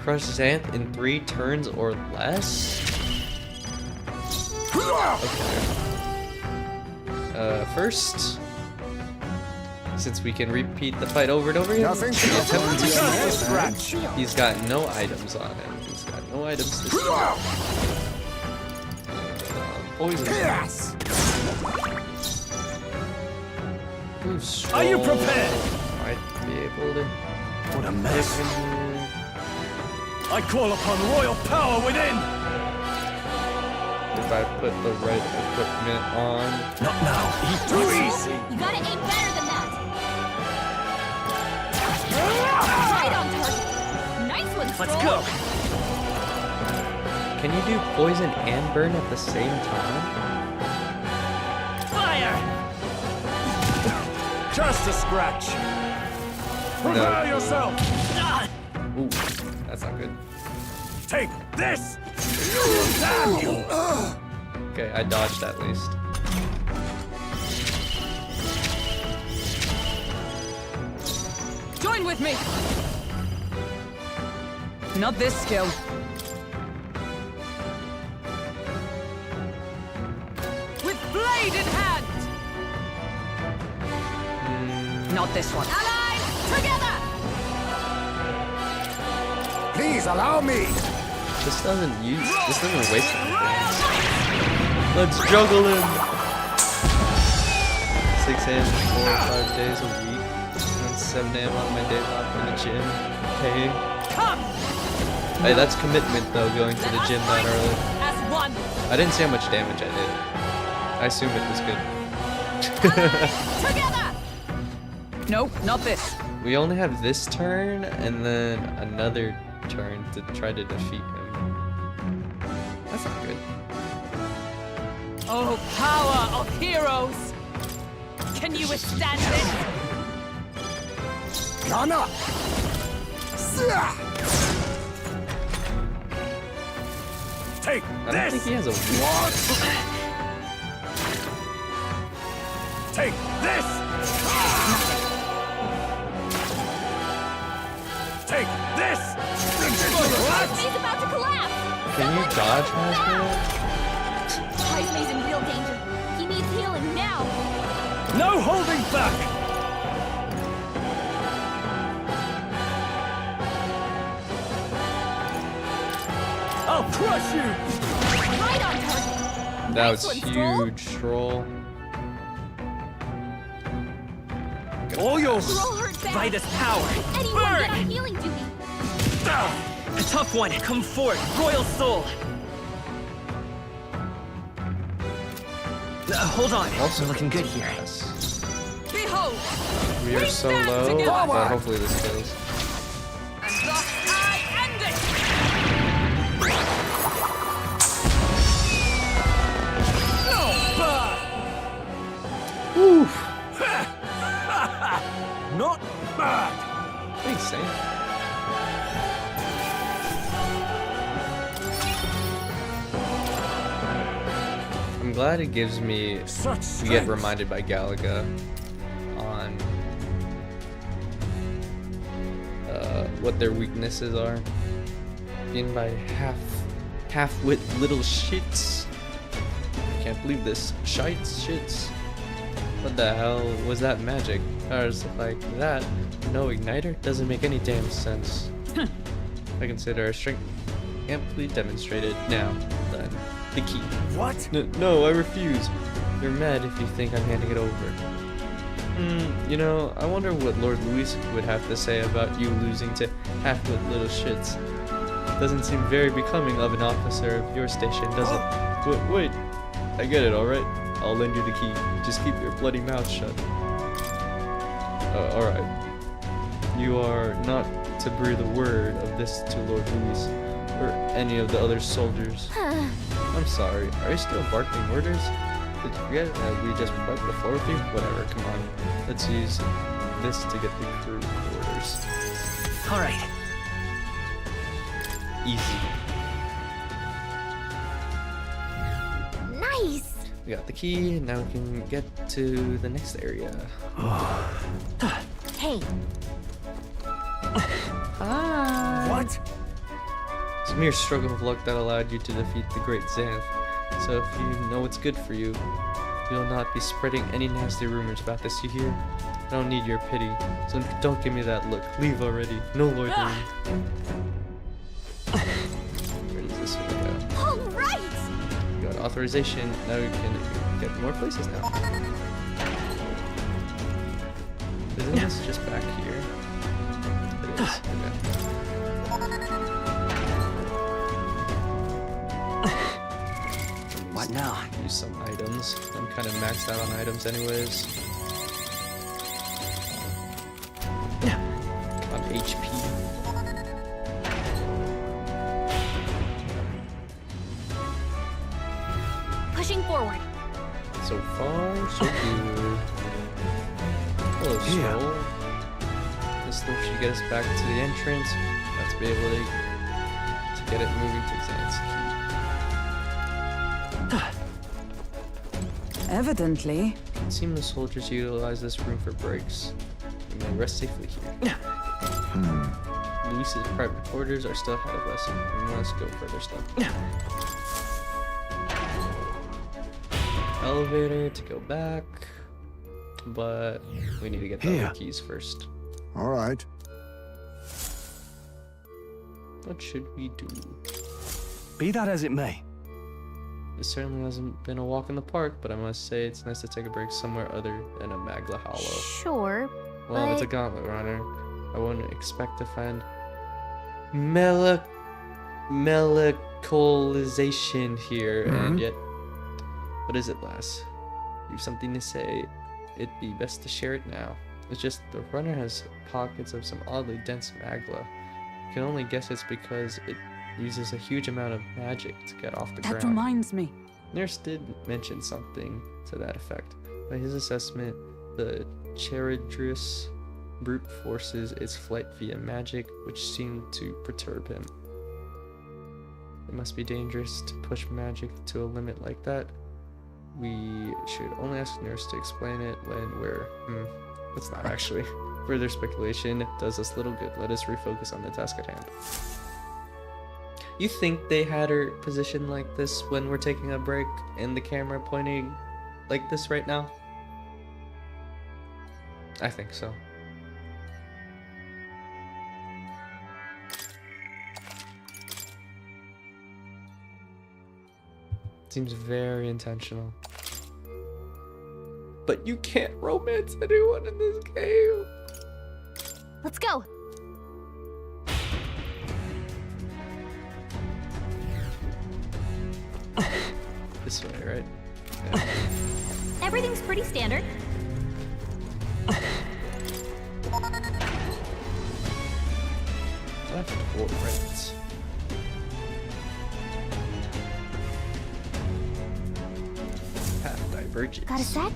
Crush Xanth in 3 turns or less? Okay. First, since we can repeat the fight over and over again, Nothing to attempt to Scratch! he's got no items on him. He's got no items to start. Poison. Yes! Are you prepared? Might be able to. What a mess. I call upon royal power within! If I put the right equipment on. Not now. Too easy! You gotta aim better than that. Right on target. Nice one, Let's Stroll. go. Can you do poison and burn at the same time? Fire! Just a scratch. Prepare No. yourself! Ooh, that's not good. Take this! Damn you! Okay, I dodged at least. Join with me! Not this skill. With blade in hand! Not this one. Allies, together! Please allow me. This doesn't waste anything. Let's juggle him! 6 a.m. 4 or 5 days a week. And then 7 a.m. on my day off in the gym. Okay. Hey, that's commitment though, going to the gym that early. As one. I didn't see how much damage I did. I assume it was good. Together! Nope, not this. We only have this turn and then another turn to try to defeat him. That's not good. Oh, power of heroes! Can you withstand this? Ghana. Take I don't think he has a Take this! Take this! He's about to collapse! Can you dodge Hasbro? Hype's in real danger. He needs healing now. No holding back! I'll crush you! Right on target. That Nice was one, Stroll. huge, Stroll. All yours! Stroll hurt bad. Vitus power. Anyone Burn! get on healing duty. A tough one. Come forth, Royal Soul. Hold on. Also We're looking good here. Yes. Behold! We are so stand low, together. but hopefully this goes. And thus I end it! Not bad! Not bad! Thanks, Saint. I'm glad it gives me Such to strength. get reminded by Galaga on what their weaknesses are. Being by half-wit little shits. I can't believe this. Shits. What the hell was that magic? Powers like that. No igniter? Doesn't make any damn sense. I consider our strength amply demonstrated. Now, then, the key. What? No, I refuse. You're mad if you think I'm handing it over. You know, I wonder what Lord Luis would have to say about you losing to half-wit little shits. Doesn't seem very becoming of an officer of your station, does it? Wait, I get it, alright? I'll lend you the key. Just keep your bloody mouth shut. Alright. You are not to breathe a word of this to Lord Luis, or any of the other soldiers. I'm sorry, are you still barking orders? Did you forget that we just wiped the floor with you? Whatever, come on. Let's use this to get the crew quarters. Alright. Easy. Nice! We got the key, now we can get to the next area. Hey, Hi! What? It's a mere stroke of luck that allowed you to defeat the Great Xanth. So if you know what's good for you, you'll not be spreading any nasty rumors about this, you hear? I don't need your pity, so don't give me that look. Leave already. No loitering. Where does this one go? all right! You got authorization, now you can get more places now. Isn't this just back here? It is. What now? Use some items. I'm kind of maxed out on items anyways. On HP. Pushing forward. So far, so good. Hello, Soul. This stuff should get us back to the entrance. Let's be able to get it moving to Xanth's key. Evidently. It seems the soldiers utilize this room for breaks. We may rest safely here. Luis's private quarters are still ahead of us. We must go further still. Elevator to go back, but we need to get the other keys first. All right. What should we do? Be that as it may. It certainly hasn't been a walk in the park, but I must say it's nice to take a break somewhere other than a Magla Hollow. Sure, Well, it's a Gauntlet runner. I wouldn't expect to find melanchalization here, and yet, what is it, lass? You've something to say. It'd be best to share it now. It's just the runner has pockets of some oddly dense magla. I can only guess it's because it uses a huge amount of magic to get off the ground. That reminds me. Nurse did mention something to that effect. By his assessment, the Charadris brute forces its flight via magic, which seemed to perturb him. It must be dangerous to push magic to a limit like that. We should only ask Nurse to explain it when we're... That's not actually. Further speculation does us little good. Let us refocus on the task at hand. You think they had her positioned like this when we're taking a break and the camera pointing like this right now? I think so. Seems very intentional. But you can't romance anyone in this game. Let's go. This way, right? Yeah. Everything's pretty standard. Left or right? Path diverges. Got a sec?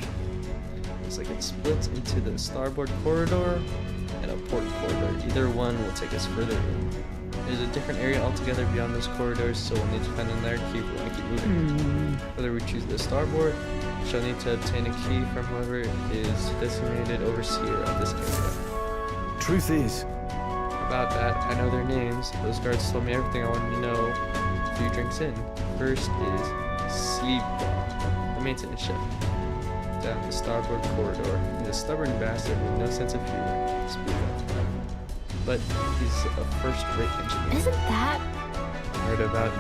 Looks like it splits into the starboard corridor and a port corridor. Either one will take us further in. There's a different area altogether beyond those corridors, so we'll need to find another key if we want to keep moving. Whether we choose the starboard, we shall need to obtain a key from whoever is designated overseer of this area. Truth is, About that, I know their names. Those guards told me everything I wanted to know a few drinks in. First is Sleepdog, the maintenance chef. Down the starboard corridor, he's a stubborn bastard with no sense of humor. Speak up. But he's a first-rate engineer. Isn't that Heard about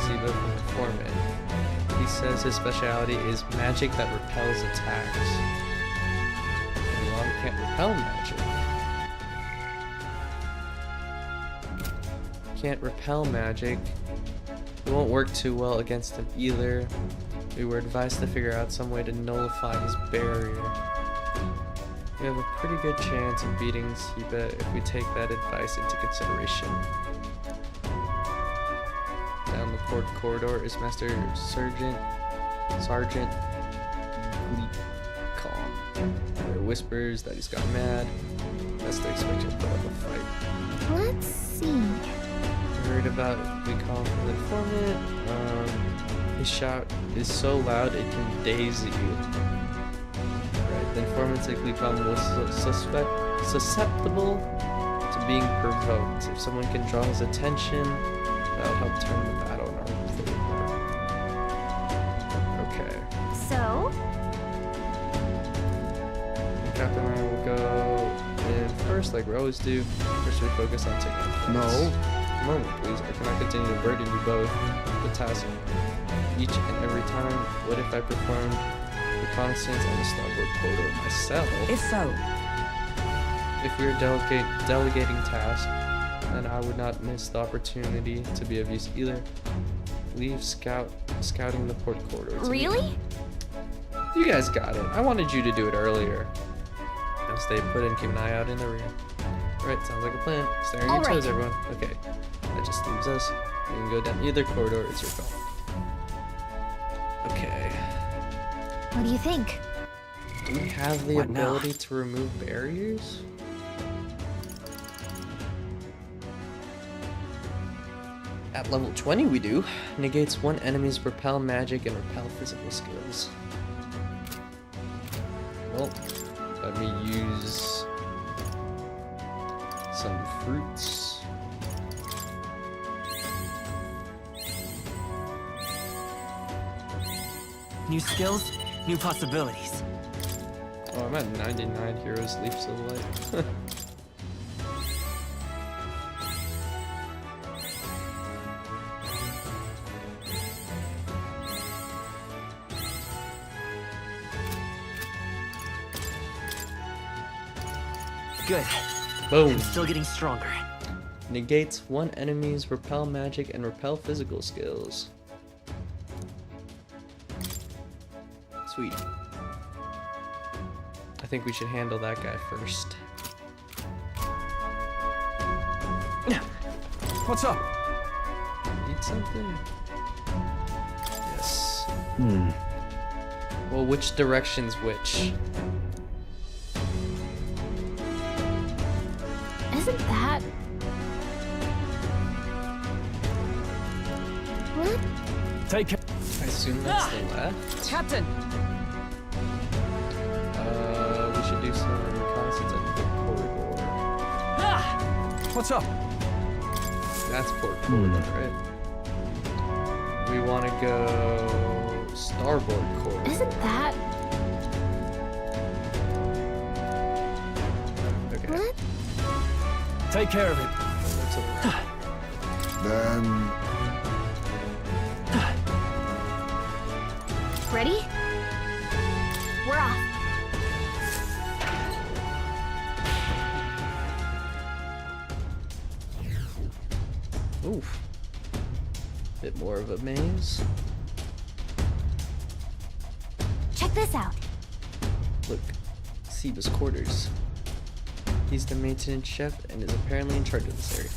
Siba from the foreman. He says his specialty is magic that repels attacks. Anyone can't repel magic. Can't repel magic. It won't work too well against him either. We were advised to figure out some way to nullify his barrier. We have a pretty good chance of beating Siba if we take that advice into consideration. Down the port corridor is Master Sergeant Gleekon. There are whispers that he's got mad. That's to expect him to put up a fight. Let's see. Heard about Gleekon from the informant. His shout is so loud it can daze you. Right, the informant said Gleekon was susceptible to being provoked. If someone can draw his attention, that would help turn the battle in our favor. Okay. So? The captain and I will go in first, like we always do. First, we focus on taking out threats. No. A moment, please. I cannot continue to burden you both with the task each and every time. What if I performed reconnaissance on the starboard corridor myself? If so, If we are delegating tasks, then I would not miss the opportunity to be of use either. Leave scouting the port corridor. to me. Really? You guys got it. I wanted you to do it earlier. Now stay put and keep an eye out in the rear. Alright, sounds like a plan. Stay on your All right. toes, everyone. Okay, that just leaves us. We can go down either corridor. It's your call. Okay. What do you think? Do we have the What now? ability to remove barriers? At level 20 we do. Negates one enemy's repel magic and repel physical skills. Well, let me use some fruits. New skills, new possibilities. Oh, I'm at 99 heroes leaps of light. Good. Boom. Still getting stronger. Negates one enemy's repel magic and repel physical skills. Sweet. I think we should handle that guy first. What's up? Need something? Yes. Well, which direction's which? Isn't that... What? Take care. I assume that's the left. Captain, We should do some reconnaissance at the corridor. What's up? That's port corridor, right? We want to go starboard corridor. Isn't that... Okay. What? Take care of it. That's all right. Then Ready? We're off. Oof. Bit more of a maze. Check this out. Look, Siba's quarters. He's the maintenance chef and is apparently in charge of this area.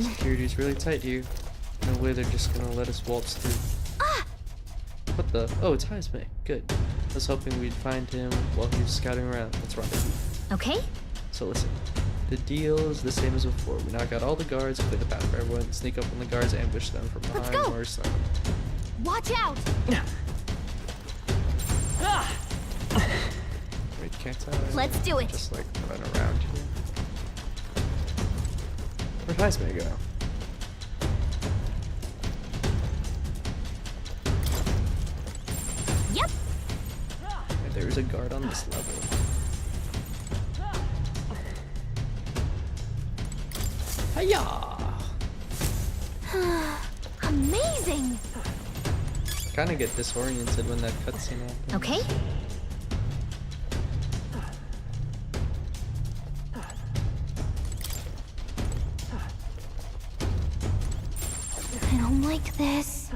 Security's really tight here. No way they're just gonna let us waltz through. What the? Oh, it's Heisme. Good. I was hoping we'd find him while he was scouting around. Let's rendezvous. Okay? So listen, the deal is the same as before. We knock out all the guards, play the path for everyone, sneak up on the guards, ambush them from behind, go. or stun them. Watch out! Wait, can't I? Let's do it. Just like run around here. Where'd Heisme go? Yep. Right, there's a guard on this level. Hiya! Amazing! Kind of get disoriented when that cutscene happens. Okay. I don't like this.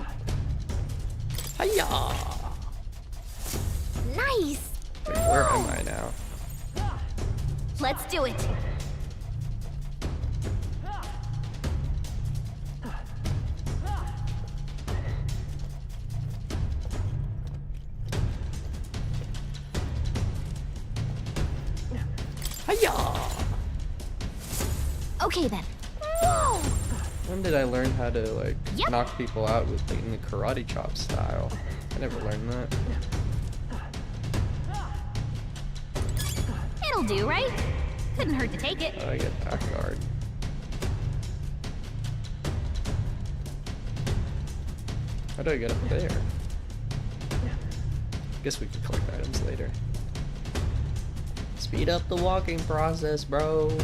Hiya! Nice! Wait, where am I now? Let's do it. Hiya! Okay then. Whoa! When did I learn how to like Yep. knock people out with like in the karate chop style? I never learned that. It'll do, right? Couldn't hurt to take it. How do I get back guard? How do I get up there? Guess we could collect items later. Speed up the walking process, bro.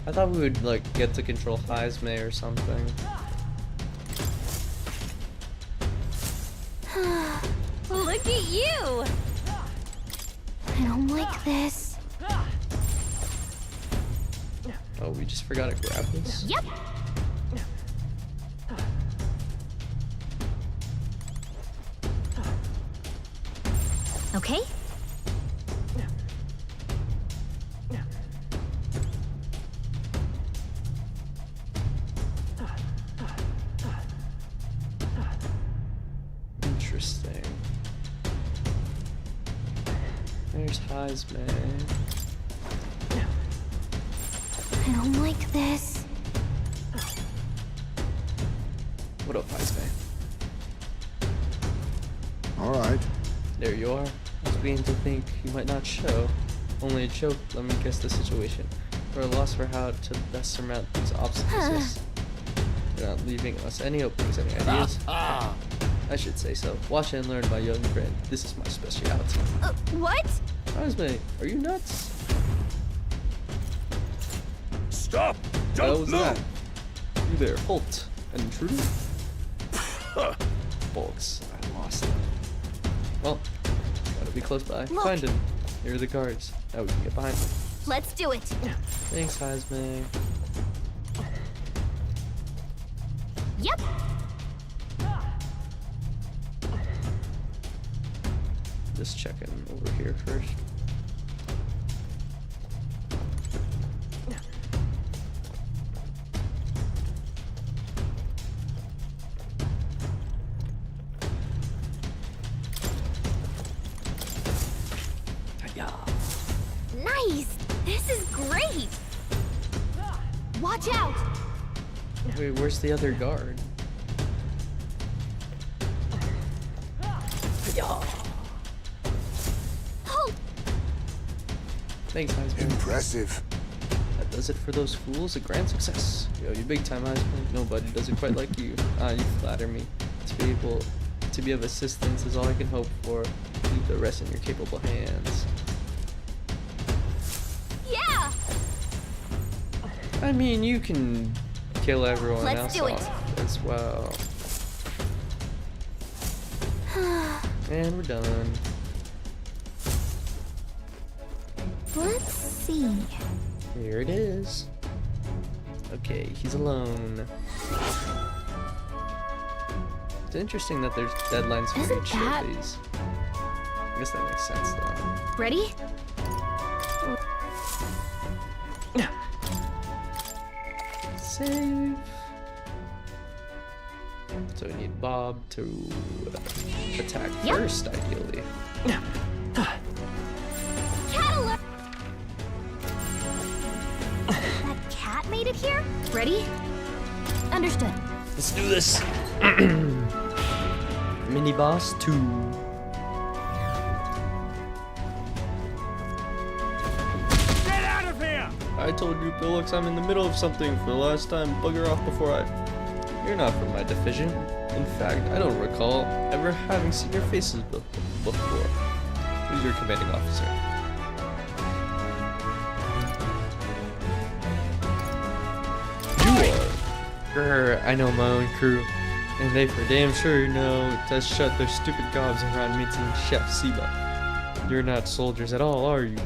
I thought we would like get to control Hazme or something. Look at you! I don't like this. Oh, we just forgot to grab this? Yep. Okay. Interesting. There's Hazme. I don't like this. What up, Hazme? All right. There you are. I was beginning to think you might not show. Only a joke. Let me guess the situation. We're at a loss for how to best surmount these obstacles. You're not leaving us any openings, any ideas? I should say so. Watch and learn, my young friend. This is my specialty. What? Hazme, are you nuts? Stop! What Don't was move! that? You there, Holt. An intruder? Folks, I lost them. Well, gotta be close by. Look. Find him. Here are the guards. Now we can get behind him. Let's do it. Thanks, Hazme. Yep. Just checking over here first. Nice. This is great. Watch out. Wait, where's the other guard? Halt. Thanks, Hazme. Impressive. That does it for those fools. A grand success. Yo, you big time, Hazme. Nobody does it quite like you. You flatter me. To be of assistance is all I can hope for. Leave the rest in your capable hands. Yeah. I mean, you can kill everyone Let's else do it. off as well. And we're done. Let's see. Here it is. Okay, he's alone. It's interesting that there's deadlines for Isn't each that- of these. I guess that makes sense though. Ready? Save. So we need Bob to attack Yep. first, ideally. Cat alert! That cat made it here? Ready? Understood. Let's do this. Mini boss 2. Get out of here! I told you, Philix, I'm in the middle of something for the last time. Bugger off before You're not from my division. In fact, I don't recall ever having seen your faces before. Who's your commanding officer? Grr, I know my own crew, and they for damn sure know to shut their stupid gobs around meeting Chef Siba. You're not soldiers at all, are you?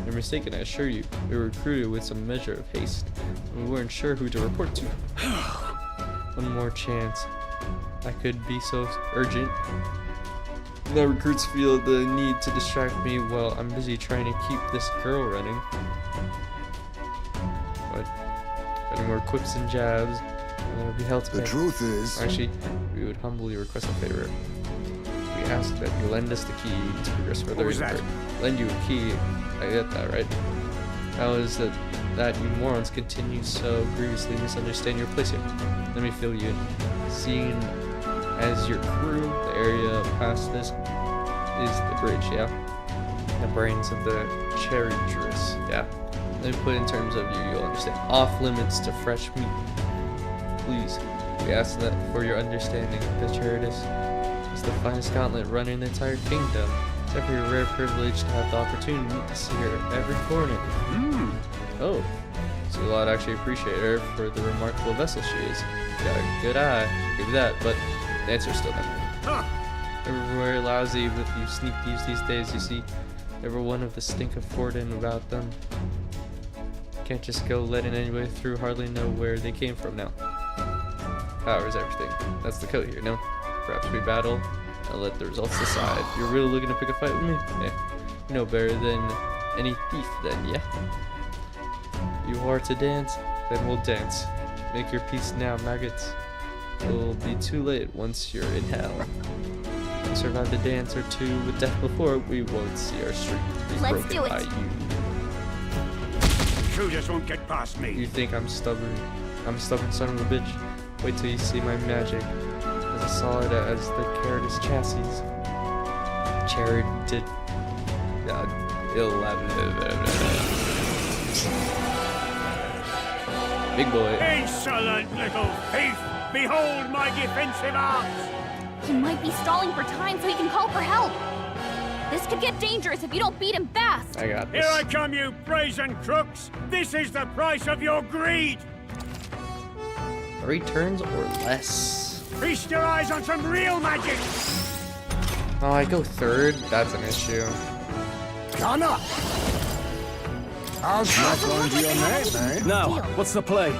You're mistaken, I assure you. We were recruited with some measure of haste, and we weren't sure who to report to. One more chance. I could be so urgent. The recruits feel the need to distract me while I'm busy trying to keep this girl running. What? Any more quips and jabs? Will be held to The pay. truth is... Actually, we would humbly request a favor. We ask that you lend us the key to progress further. What was that? Lend you a key. I get that, right? How is it that you morons continue so grievously misunderstand your place here? Let me fill you in. Seeing as your crew, the area past this is the bridge, yeah? The brains of the Charybdis, yeah? Let me put it in terms of you, you'll understand. Off limits to fresh meat. Please, we ask that for your understanding. The Charybdis is the finest gauntlet running in the entire kingdom. It's a very rare privilege to have the opportunity to see her at every corner. Oh, so a lot actually appreciate her for the remarkable vessel she is. Got a good eye, give you that, but the answer's still no. Everywhere lousy with you sneak thieves these days, you see. Every one of the stink of Forden about them. Can't just go letting anybody through, hardly know where they came from now. Power is everything. That's the code here, no? Perhaps we battle and let the results decide. You're really looking to pick a fight with me? Yeah. You know better than any thief then, yeah? You are to dance? Then we'll dance. Make your peace now, maggots. It will be too late once you're in hell. If you survive the dance or two with death before, we won't see our streak be Let's broken do it. by you. You just won't get past me. You think I'm stubborn? I'm a stubborn son of a bitch. Wait till you see my magic. As solid as the Charybdis chassis. Charybdis. 11. Big boy. Insolent little thief! Behold my defensive arms! He might be stalling for time so he can call for help. This could get dangerous if you don't beat him fast. I got this. Here I come, you brazen crooks! This is the price of your greed! 3 turns or less. Feast your eyes on some real magic! Oh, I go 3rd? That's an issue. Gunner! How's that going to your name, eh? Now, what's the play?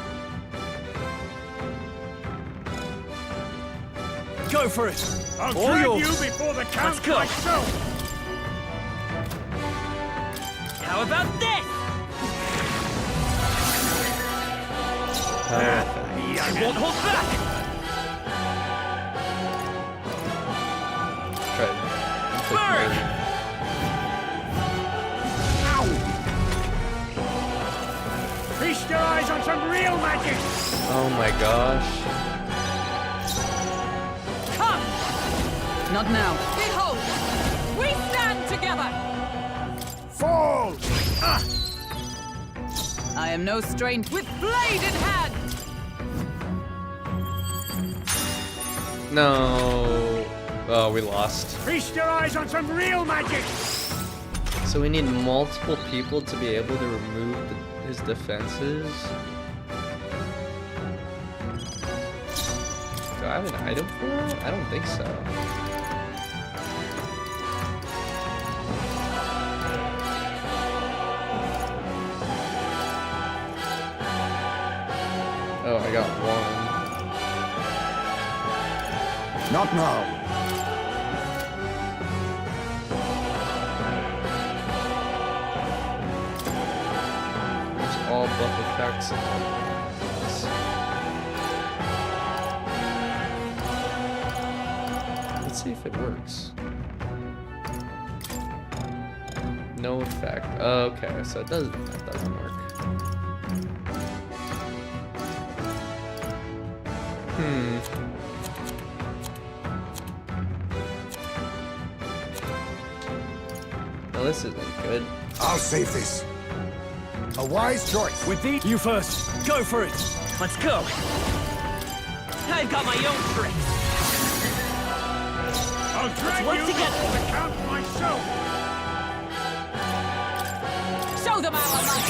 Go for it! I'll All drag yours. you before the count Let's go. myself! How about this? I won't hold back! Burn! Feast your eyes on some real magic! Oh my gosh. Come! Not now. Behold! We stand together! Fall! I am no stranger with blade in hand! No. Oh, we lost. Feast your eyes on some real magic! So we need multiple people to be able to remove his defenses. Do I have an item for it? I don't think so. Oh, I got 1. Not now. There's all buff effects. Let's see if it works. No effect. Okay, so that doesn't work. Well, this isn't good. I'll save this. A wise choice. With these, you first. Go for it! Let's go. I've got my own tricks. I'll drag work you together. before the count myself. Show them our light!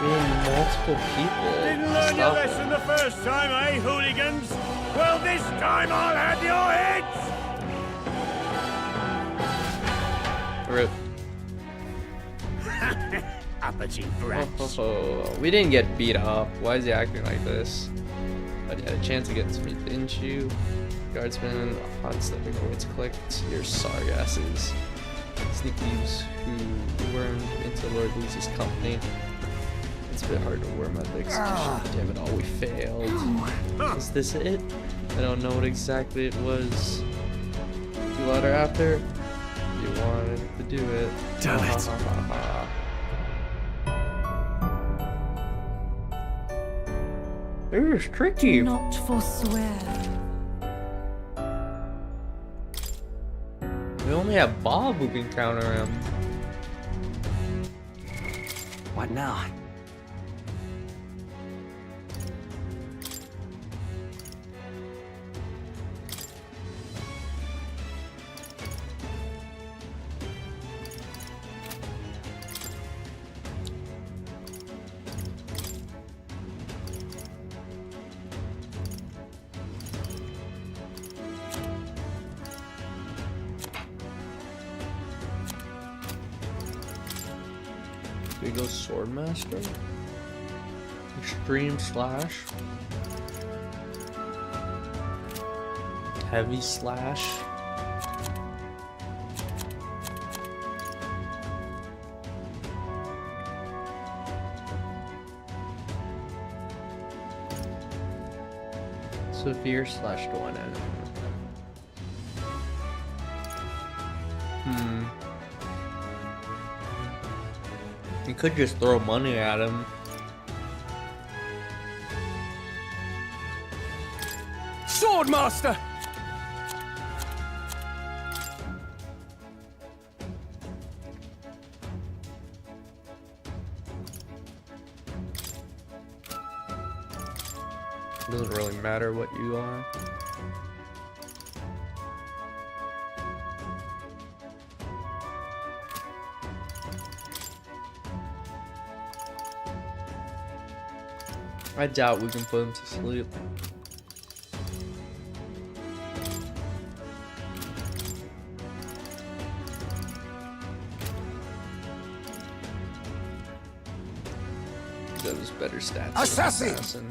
being multiple people. Didn't learn your Stop it. lesson the first time, eh, hooligans? Well, this time I'll have your heads! Rip. Uppity brats. Oh, we didn't get beat up. Why is he acting like this? But you had a chance against me, didn't you? Guardsman, hot stepping awaits clicked. Your sargasses. Sneakies who wormed into Lord Lucy's company. It's a bit hard to worm out the execution. Damn it all, we failed. Is this it? I don't know what exactly it was. You let her after? You wanted to do it. Damn it. It was tricky. Not forswear. We only have Bob who can counter him. What now? We go Swordmaster. Extreme Slash. Heavy Slash. Severe Slash to one enemy. You could just throw money at him. Swordmaster! Doesn't really matter what you are. I doubt we can put him to sleep. Those better stats. Assassin!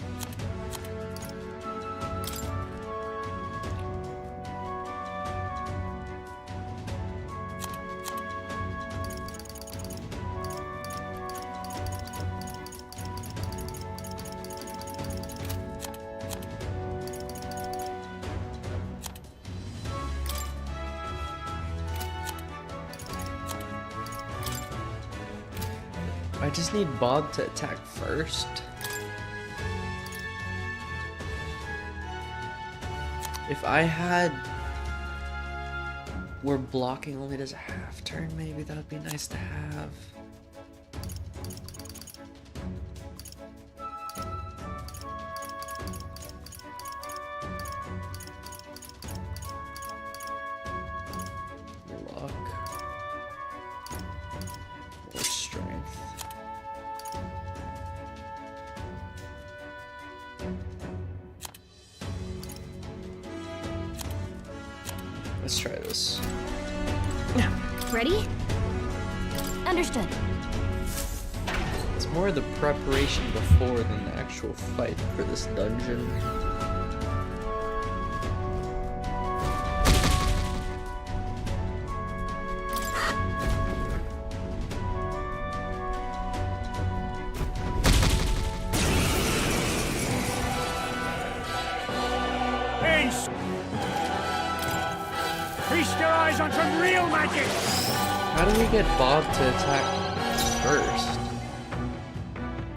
I just need Bob to attack first. If I had... Where blocking only does a half turn, maybe that would be nice to have. Luck. More strength. Let's try this. Ready? Understood. It's more the preparation before than the actual fight for this dungeon. Feast your eyes on some real magic! How do we get Bob to attack first?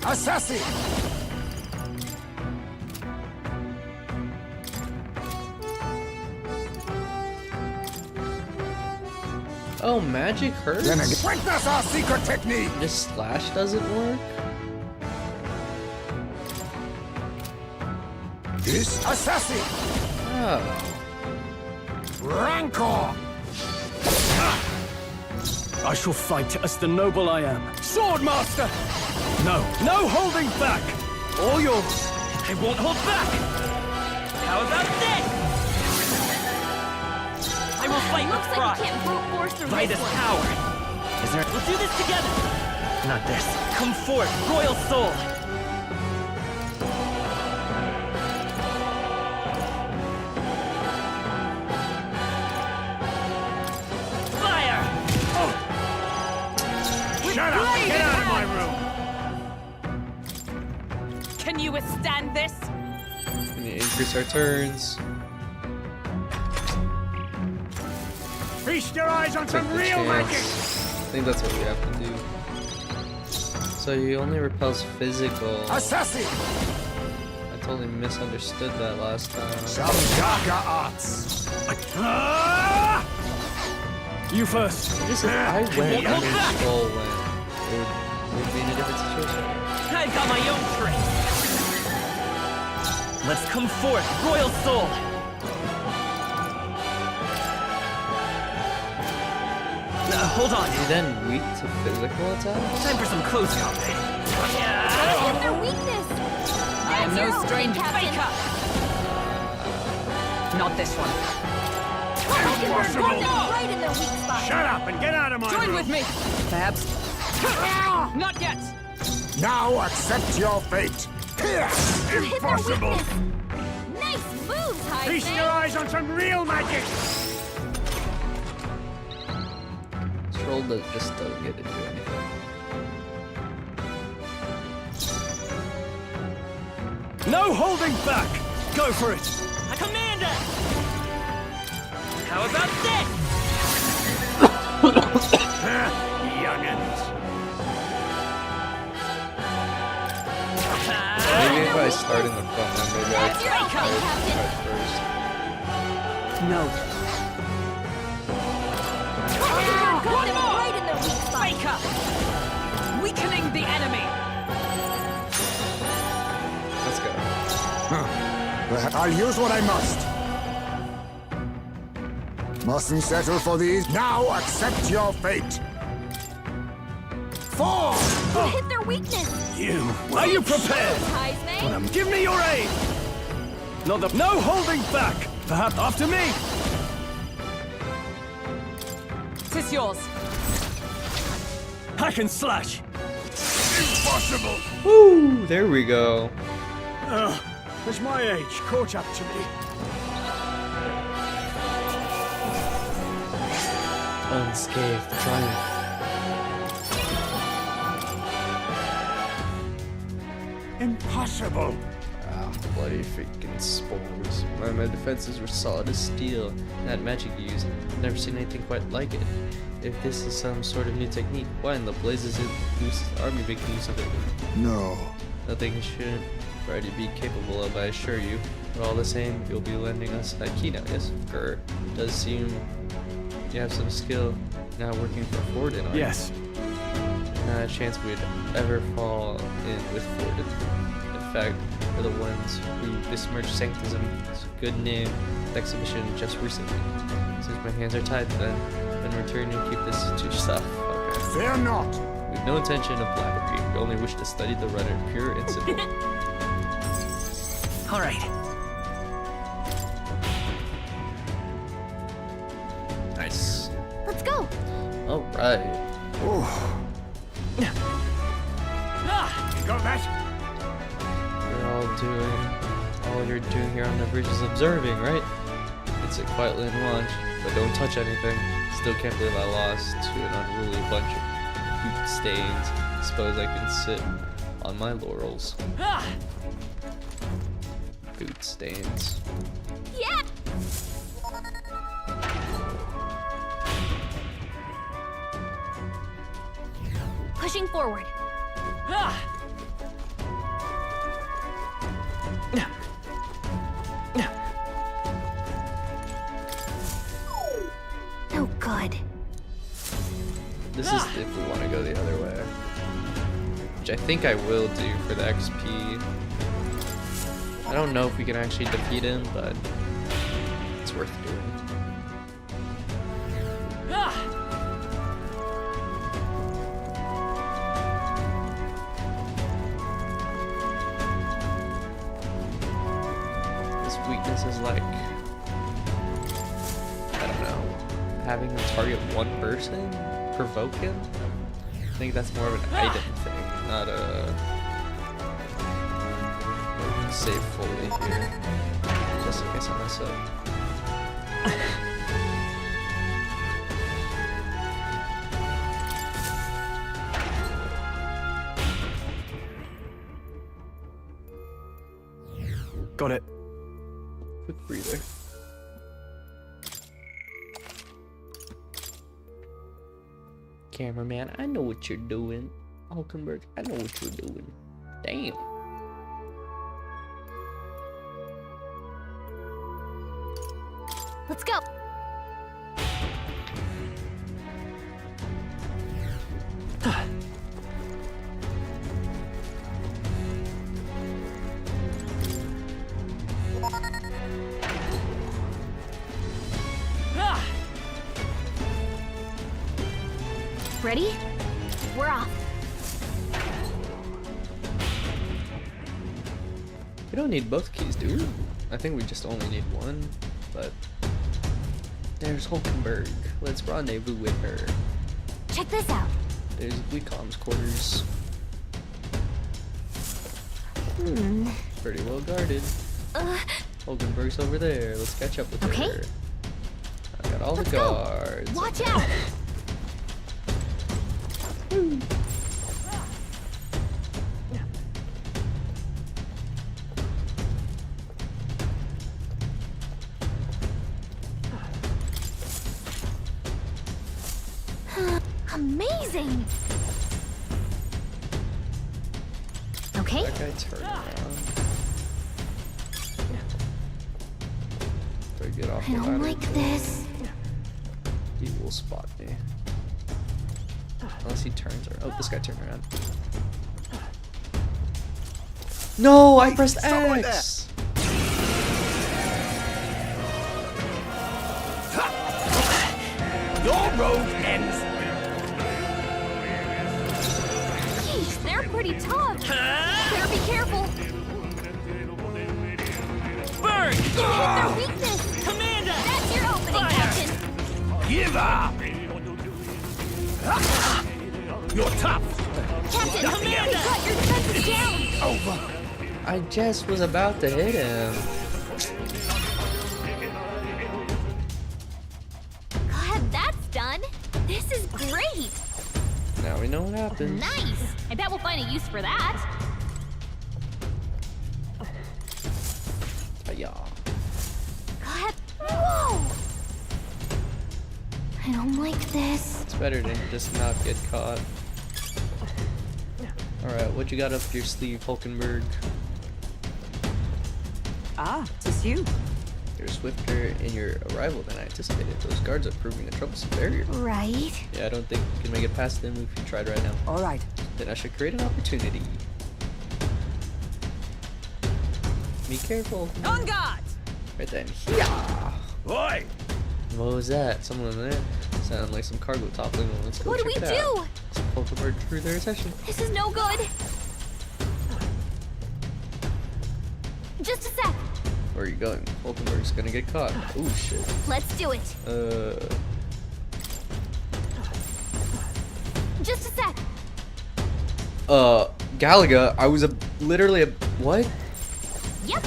Assassin! Oh, magic hurts? Witness our secret technique! This slash doesn't work? This assassin! Oh. Rancor! I shall fight as the noble I am. Swordmaster! No, no holding back! All yours. I won't hold back! How about this? I will fight with Looks like pride. you can't brute force through Fight this is one. power. Is there? We'll do this together. Not this. Come forth, royal soul. Fire! Shut up! Get out of my room! Can you withstand this? We need to increase our turns. Feast your eyes on Take some the real chance. magic! I think that's what we have to do. So he only repels physical. Assassin! I totally misunderstood that last time. Some darker arts! You first. Just if I went and then Skull went, it would be in a different situation. I've got my own trick. Let's come forth, royal soul. Hold on. Is he then weak to physical attacks? Time for some close combat. Hit their weakness. I am no That's your stranger. Captain. Fake up. Not this one. Impossible! Right in their weak spot. Shut up and get out of my Join room! with me. Perhaps. Not yet. Now accept your fate! Here! Hit their Impossible! weakness. Nice moves, Feast your Heisman. eyes on some real magic! Troll just doesn't get to do anything. No holding back! Go for it! A commander! How about this? Youngins! Maybe if I start in the front line, maybe I That's your own fight Captain. first. No. Got them right in their weak spot. Fake up. Weakening the enemy. Let's go. I'll use what I must. Mustn't settle for these. Now accept your fate. Fall! Hit their weakness. You. Are you prepared? Heisman. Give me your aid! No holding back! Perhaps after me! Tis yours. Hack and slash! Impossible! Woo! There we go. Has my age caught up to me? Unscathed triumph. Impossible! Ah, bloody freaking spores. My defenses were solid as steel. And that magic you use, I've never seen anything quite like it. If this is some sort of new technique, why in the blazes is Goose's army making use of it? No. Nothing he shouldn't already be capable of, I assure you. But all the same, you'll be lending us that key now, yes? Grr. Does seem you have some skill now working for Forden, aren't Yes. you? Not a chance we'd ever fall in with Forden. In fact, we're the ones who besmirched Sanctism's good name at the exhibition just recently. Since my hands are tied then, in return you'll keep this to yourself. Okay. Fear not! With no intention of flattery, we only wish to study the rudder pure and simple. All right. Nice. Let's go. Alright. You got that? All you're doing here on the bridge is observing, right? It's it quietly and watch, but don't touch anything. Still can't believe I lost to an unruly bunch of poop stains. Suppose I can sit on my laurels. Boot stains. Yeah. Pushing forward. Oh, good. This is if we want to go the other way. Which I think I will do for the XP. I don't know if we can actually defeat him, but it's worth doing. this is like, I don't know, having him target one person, provoke him. I think that's more of an item thing, not a save fully here, just in case I mess up. Got it. Quick breather. Cameraman, I know what you're doing. Hulkenberg, I know what you're doing. Damn. Let's go. Ready? We're off. We don't need both keys, do we? I think we just only need one, but there's Hulkenberg. Let's rendezvous with her. Check this out. There's Wecom's quarters. Pretty well guarded. Hulkenberg's over there. Let's catch up with her. I got all the guards. Watch out! Amazing! Okay. That guy turned around. Better get off I the don't ladder. like this. He will spot me. Unless he turns around. Oh, this guy turned around. No, I pressed X! Your road ends. Jeez, they're pretty tough. Better be careful. Burn! Hit their weakness. Commander! That's your opening, Captain. Give up! You're tough! Captain, we got your defenses down. Over! I just was about to hit him. God, that's done. This is great. Now we know what happens. Nice. I bet we'll find a use for that. Yeah. God, whoa! I don't like this. It's better than just not get caught. Alright, what you got up your sleeve, Hulkenberg? Ah, 'tis you. You're swifter in your arrival than I anticipated. Those guards are proving a troublesome barrier. Right. Yeah, I don't think you can make it past them if you tried right now. All right. Then I should create an opportunity. Be careful. On guard! Right then. Yeah. Oi! What was that? Someone there? Sounded like some cargo toppling. Let's go What do check we it out. do? Some Hulkenberg drew their attention. This is no good. Just a sec. Where are you going? Hulkenberg's gonna get caught. Oh shit. Let's do it. Just a sec. Galaga, I was literally a what? Yep.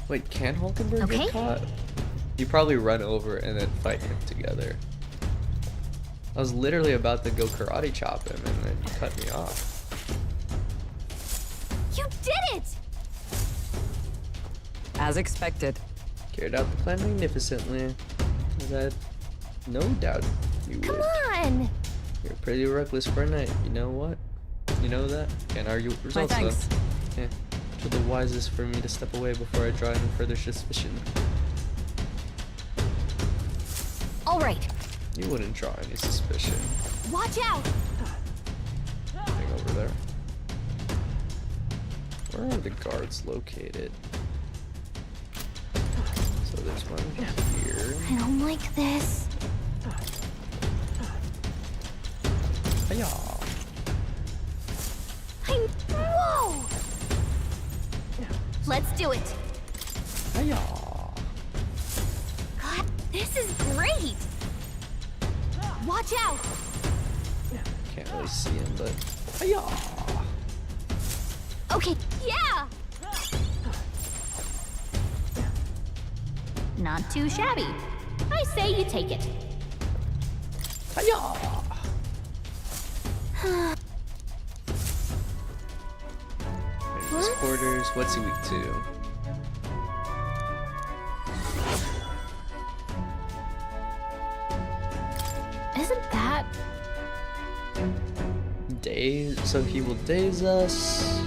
Wait, can Hulkenberg Okay. get caught? You probably run over and then fight him together. I was literally about to go karate chop him and then you cut me off. You did it! As expected. Carried out the plan magnificently. As I had no doubt you would. Come on! You're pretty reckless for a night. You know what? You know that? Can't argue with results thanks. though. Yeah. It's the wisest for me to step away before I draw any further suspicion. All right. You wouldn't draw any suspicion. Watch out! Nothing over there. Where are the guards located? So there's one here. I don't like this. Hiya. Whoa! Let's do it. Hiya. God, this is great. Watch out. Can't really see him, but hiya. Okay, yeah. Not too shabby. I say you take it. Hiya. His quarters. What's he weak to? Isn't that Daze. So he will daze us,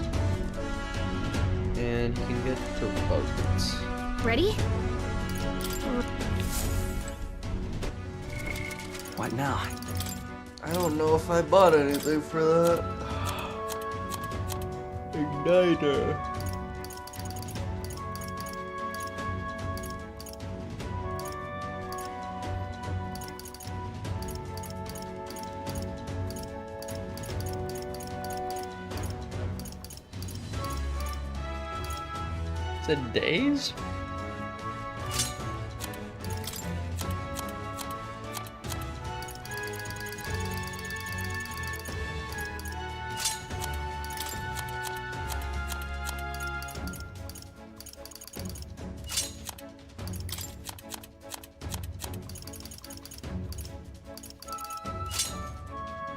and he can get provoked. ready? What now? I don't know if I bought anything for that. Igniter. Is it days?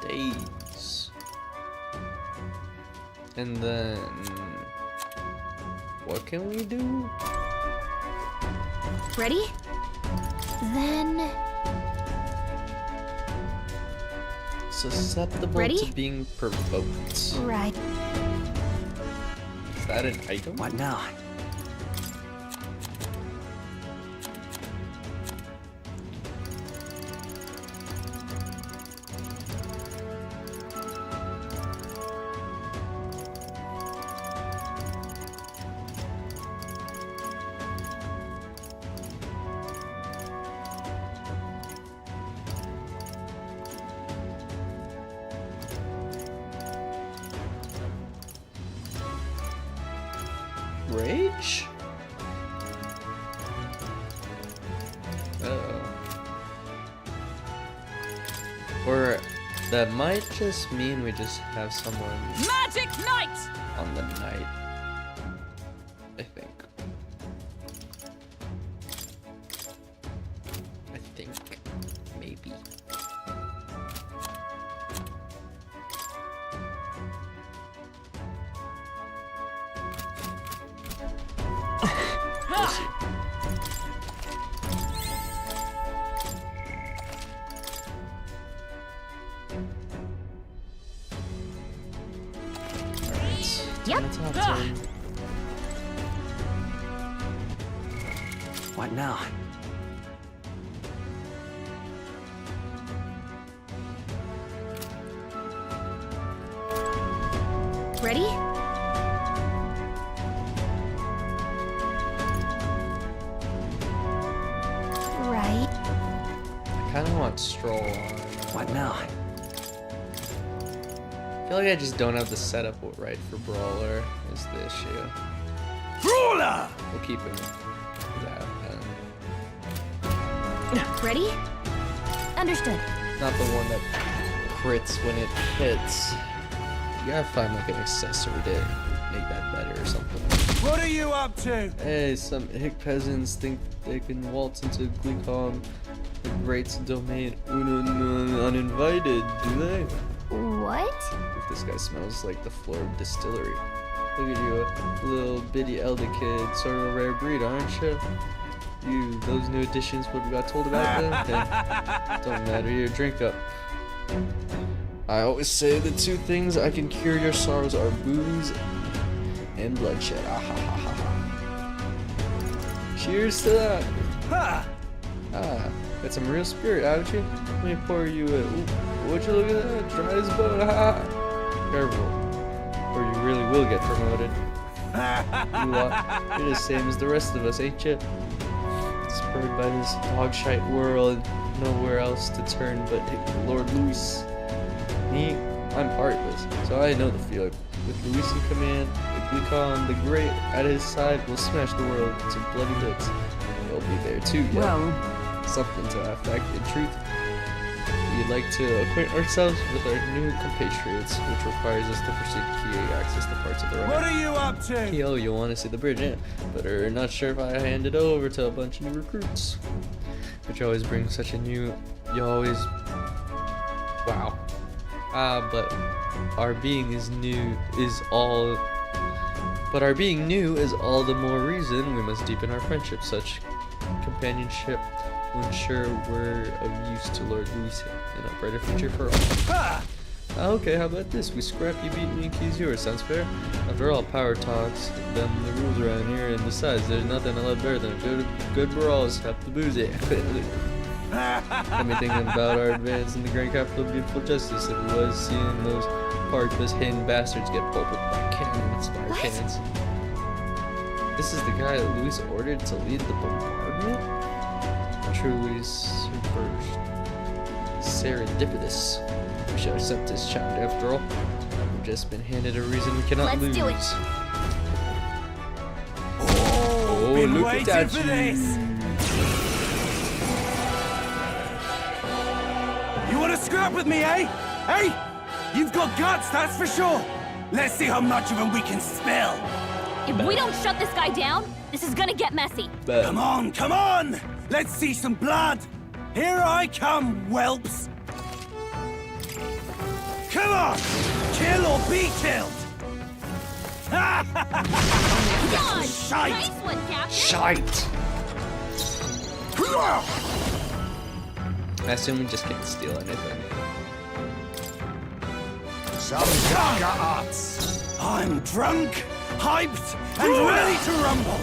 Days. And then what can we do? Ready? Then Susceptible ready? to being provoked. Right. Is that an item? What now? Rage? Uh-oh. Or that might just mean we just have someone Magic Knight! on the night. I think. Maybe. We'll see. Alright. Yep. Top 10. What now? Ready? Right. I kind of want Stroll on. What now? I feel like I just don't have the setup right for Brawler is the issue. Brawler! We'll keep him that. Ready? Understood. Not the one that crits when it hits. You gotta find like an accessory to make that better or something. What are you up to? Hey, some hick peasants think they can waltz into Gleecom, the great domain uninvited, do they? What? If this guy smells like the floor of distillery. Look at you, a little bitty elder kid, sort of a rare breed, aren't you? You, those new additions, what we got told about them? Hey, don't matter, here, drink up. I always say the two things I can cure your sorrows are booze and bloodshed. Ah, ha, ha, ha, ha. Cheers to that. Ha! Ah, got some real spirit, haven't you? Let me pour you a. Ooh, would you look at that? Dry as bone. Ha ha. Careful, or you really will get promoted. You're the same as the rest of us, ain't you? Spurred by this dog-shite world, nowhere else to turn but Lord Luis. Me, I'm heartless, so I know the feeling. With Luis in command, the Lucan the Great at his side will smash the world to bloody bits. We'll be there too, yeah. Well, Something to that effect. In truth, we'd like to acquaint ourselves with our new compatriots, which requires us to proceed key access to parts of the road. What are you up to? Yo, you want to see the bridge, yeah? But not sure if I hand it over to a bunch of new recruits. But you always bring such a new... You always... Wow. But our being is new is all... But our being new is all the more reason we must deepen our friendship. Such companionship will ensure we're of use to Lord Luis and a brighter future for all. Okay, how about this? We scrap, you beat me, and keys yours. Sounds fair? After all, power talks, them the rules around here, and besides, there's nothing a lot better than good brawls. Have the boozy. Let me thinking about our advance in the grand capital of beautiful justice. If it was seeing those partless hidden bastards get pulped by cannons, by our cannons. This is the guy that Luis ordered to lead the bombardment? Truly serendipitous. We should accept this challenge after all. We've just been handed a reason we cannot lose. Do it. Oh, been look waiting at for you. this. You want to scrap with me, eh? Hey, you've got guts, that's for sure. Let's see how much of them we can spill. If we don't shut this guy down, this is gonna get messy. Come on, come on! Let's see some blood. Here I come, whelps. Come on! Kill or be killed! God! Shite! Nice one, Captain! Shite! I assume we just can't steal anything. I'm drunk, hyped, and ready to rumble.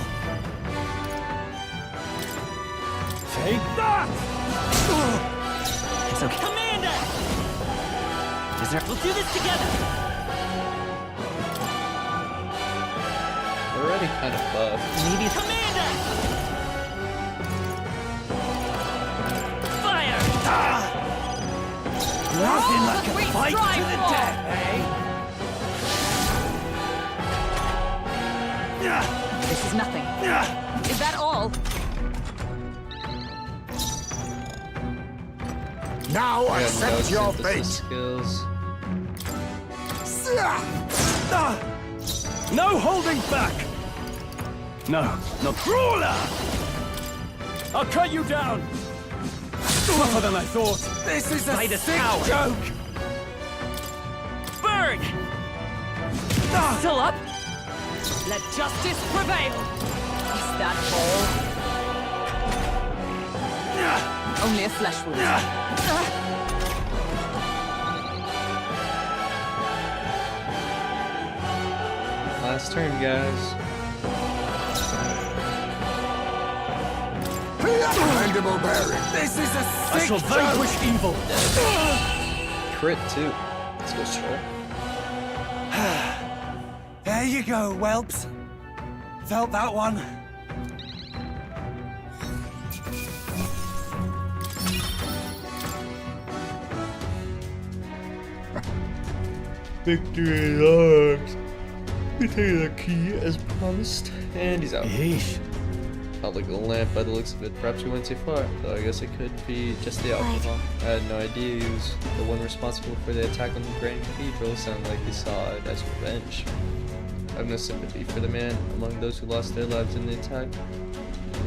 Take that! It's okay. Commander! Is there... We'll do this together! We're already kind of buffed. Maybe... Commander! Fire! Nothing like a fight to the death, eh? this is nothing. Is that all? Now accept your fate. Skills. No holding back! No, no crawler! I'll cut you down! Tougher than I thought. This is a sick joke! Burn! Still up? Let justice prevail! Is that all? Only a flesh wound. Last turn, guys. Mandible bearing. This is a I sick shall joke! vanquish evil. Crit, too. Let's go stroll. There you go, whelps. Felt that one. Victory is ours. We take the key as promised. And he's out. Yeesh. Felt like a lamp by the looks of it. Perhaps we went too far, though I guess it could be just the alcohol. I had no idea he was the one responsible for the attack on the Grand Cathedral. Sounded like he saw it as revenge. I have no sympathy for the man. Among those who lost their lives in the attack,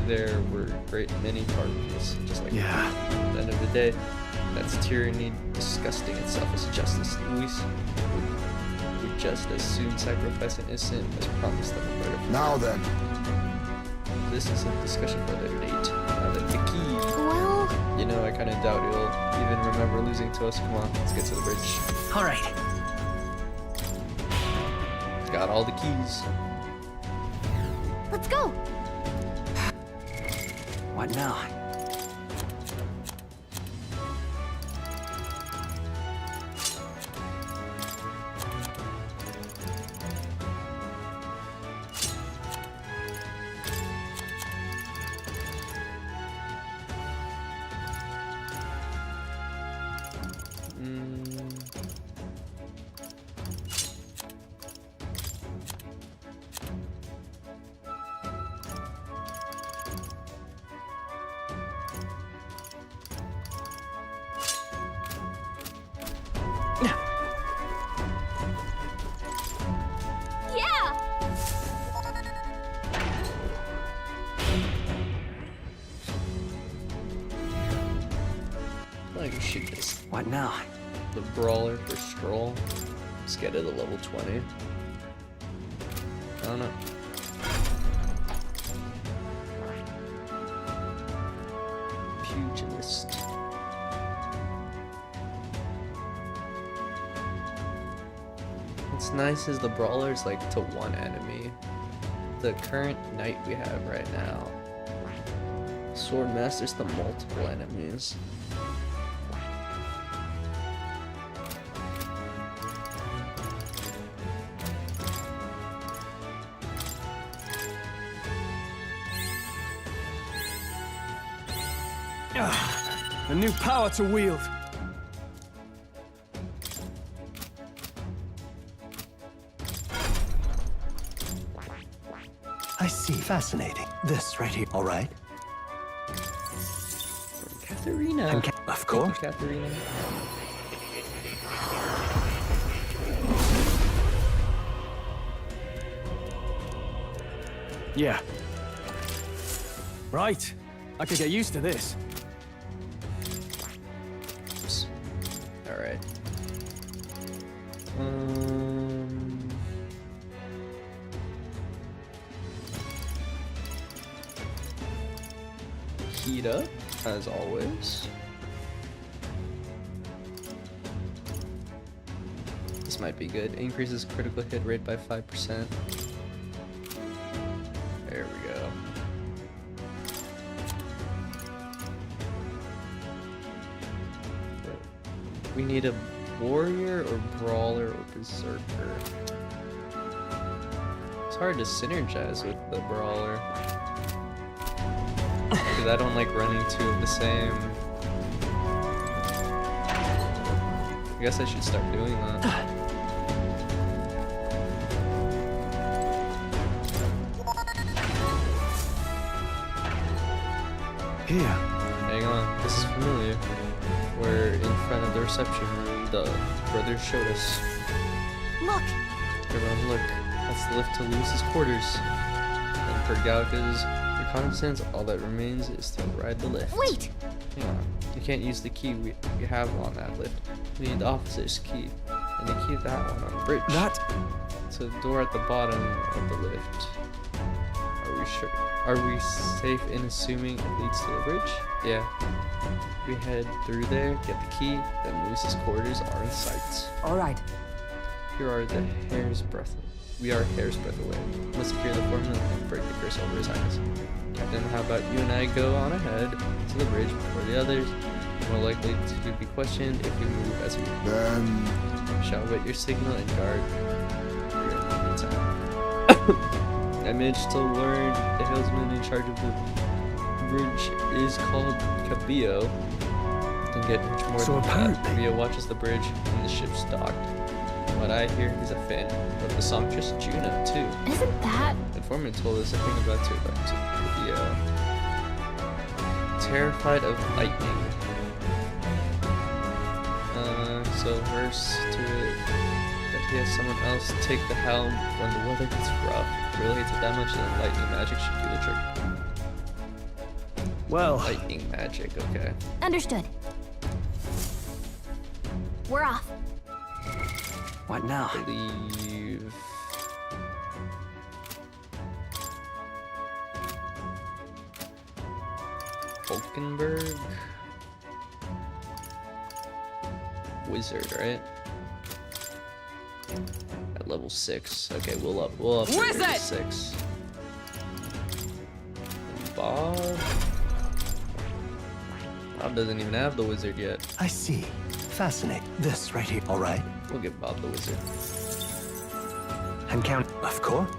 there were a great many parties, just like Yeah. at the end of the day, that's tyranny, disgusting and selfish justice. Luis would just as soon sacrifice an innocent as promise them a better future. Now then, This is a discussion for later date. Now that the key. Well... You know, I kind of doubt he'll even remember losing to us. Come on, let's get to the bridge. All right. Got all the keys. Let's go! What now? I can shoot this. What now? The brawler for Stroll. Let's get it to level 20. I don't know. Pugilist. What's nice is the brawler is like to one enemy. The current knight we have right now, Swordmaster's to multiple enemies. A new power to wield. I see. Fascinating. This right here. All right. Katharina. Of course. Katharina. Yeah. Right. I could get used to this. All right. Heat up, as always. This might be good. Increases critical hit rate by 5%. There we go. We need a warrior or brawler or berserker. It's hard to synergize with the brawler. Because I don't like running two of the same. I guess I should start doing that. Here. Hang on, this is familiar. We're in front of the reception room the brothers showed us. Look! Everyone look, that's the lift to Lewis's quarters. And per Galka's reconnaissance, all that remains is to ride the lift. Wait! Hang on, you can't use the key we have on that lift. We need the officer's key. And the key to that one on the bridge. That? To the door at the bottom of the lift. Are we sure? Are we safe in assuming it leads to the bridge? Yeah. We head through there, get the key, then Lewis's quarters are in sight. All right. Here are the hair's breadth. We are a hair's breadth away. Let's secure the formula and break the curse over his highness. Captain, how about you and I go on ahead to the bridge before the others? More likely to be questioned if we move as we shall wait your signal and guard here in the meantime. I managed to learn the hillsman in charge of the bridge is called Cabillo. Can get much more So than apparently- that. Cabillo watches the bridge when the ship's docked. From what I hear, he's a fan of the songstress Juno too. Isn't that? Informant told us a thing about Cabillo. Terrified of lightning. So verse to it that he has someone else take the helm when the weather gets rough. Really hates it that much, then lightning magic should do the trick. Well, Lightning magic, okay. Understood. We're off. What now? Believe. Hulkenberg. Wizard, right? At level 6. Okay, we'll up Wizard! to 6. And Bob doesn't even have the wizard yet. I see. Fascinating. This right here. All right. We'll give Bob the wizard. And count. Of course.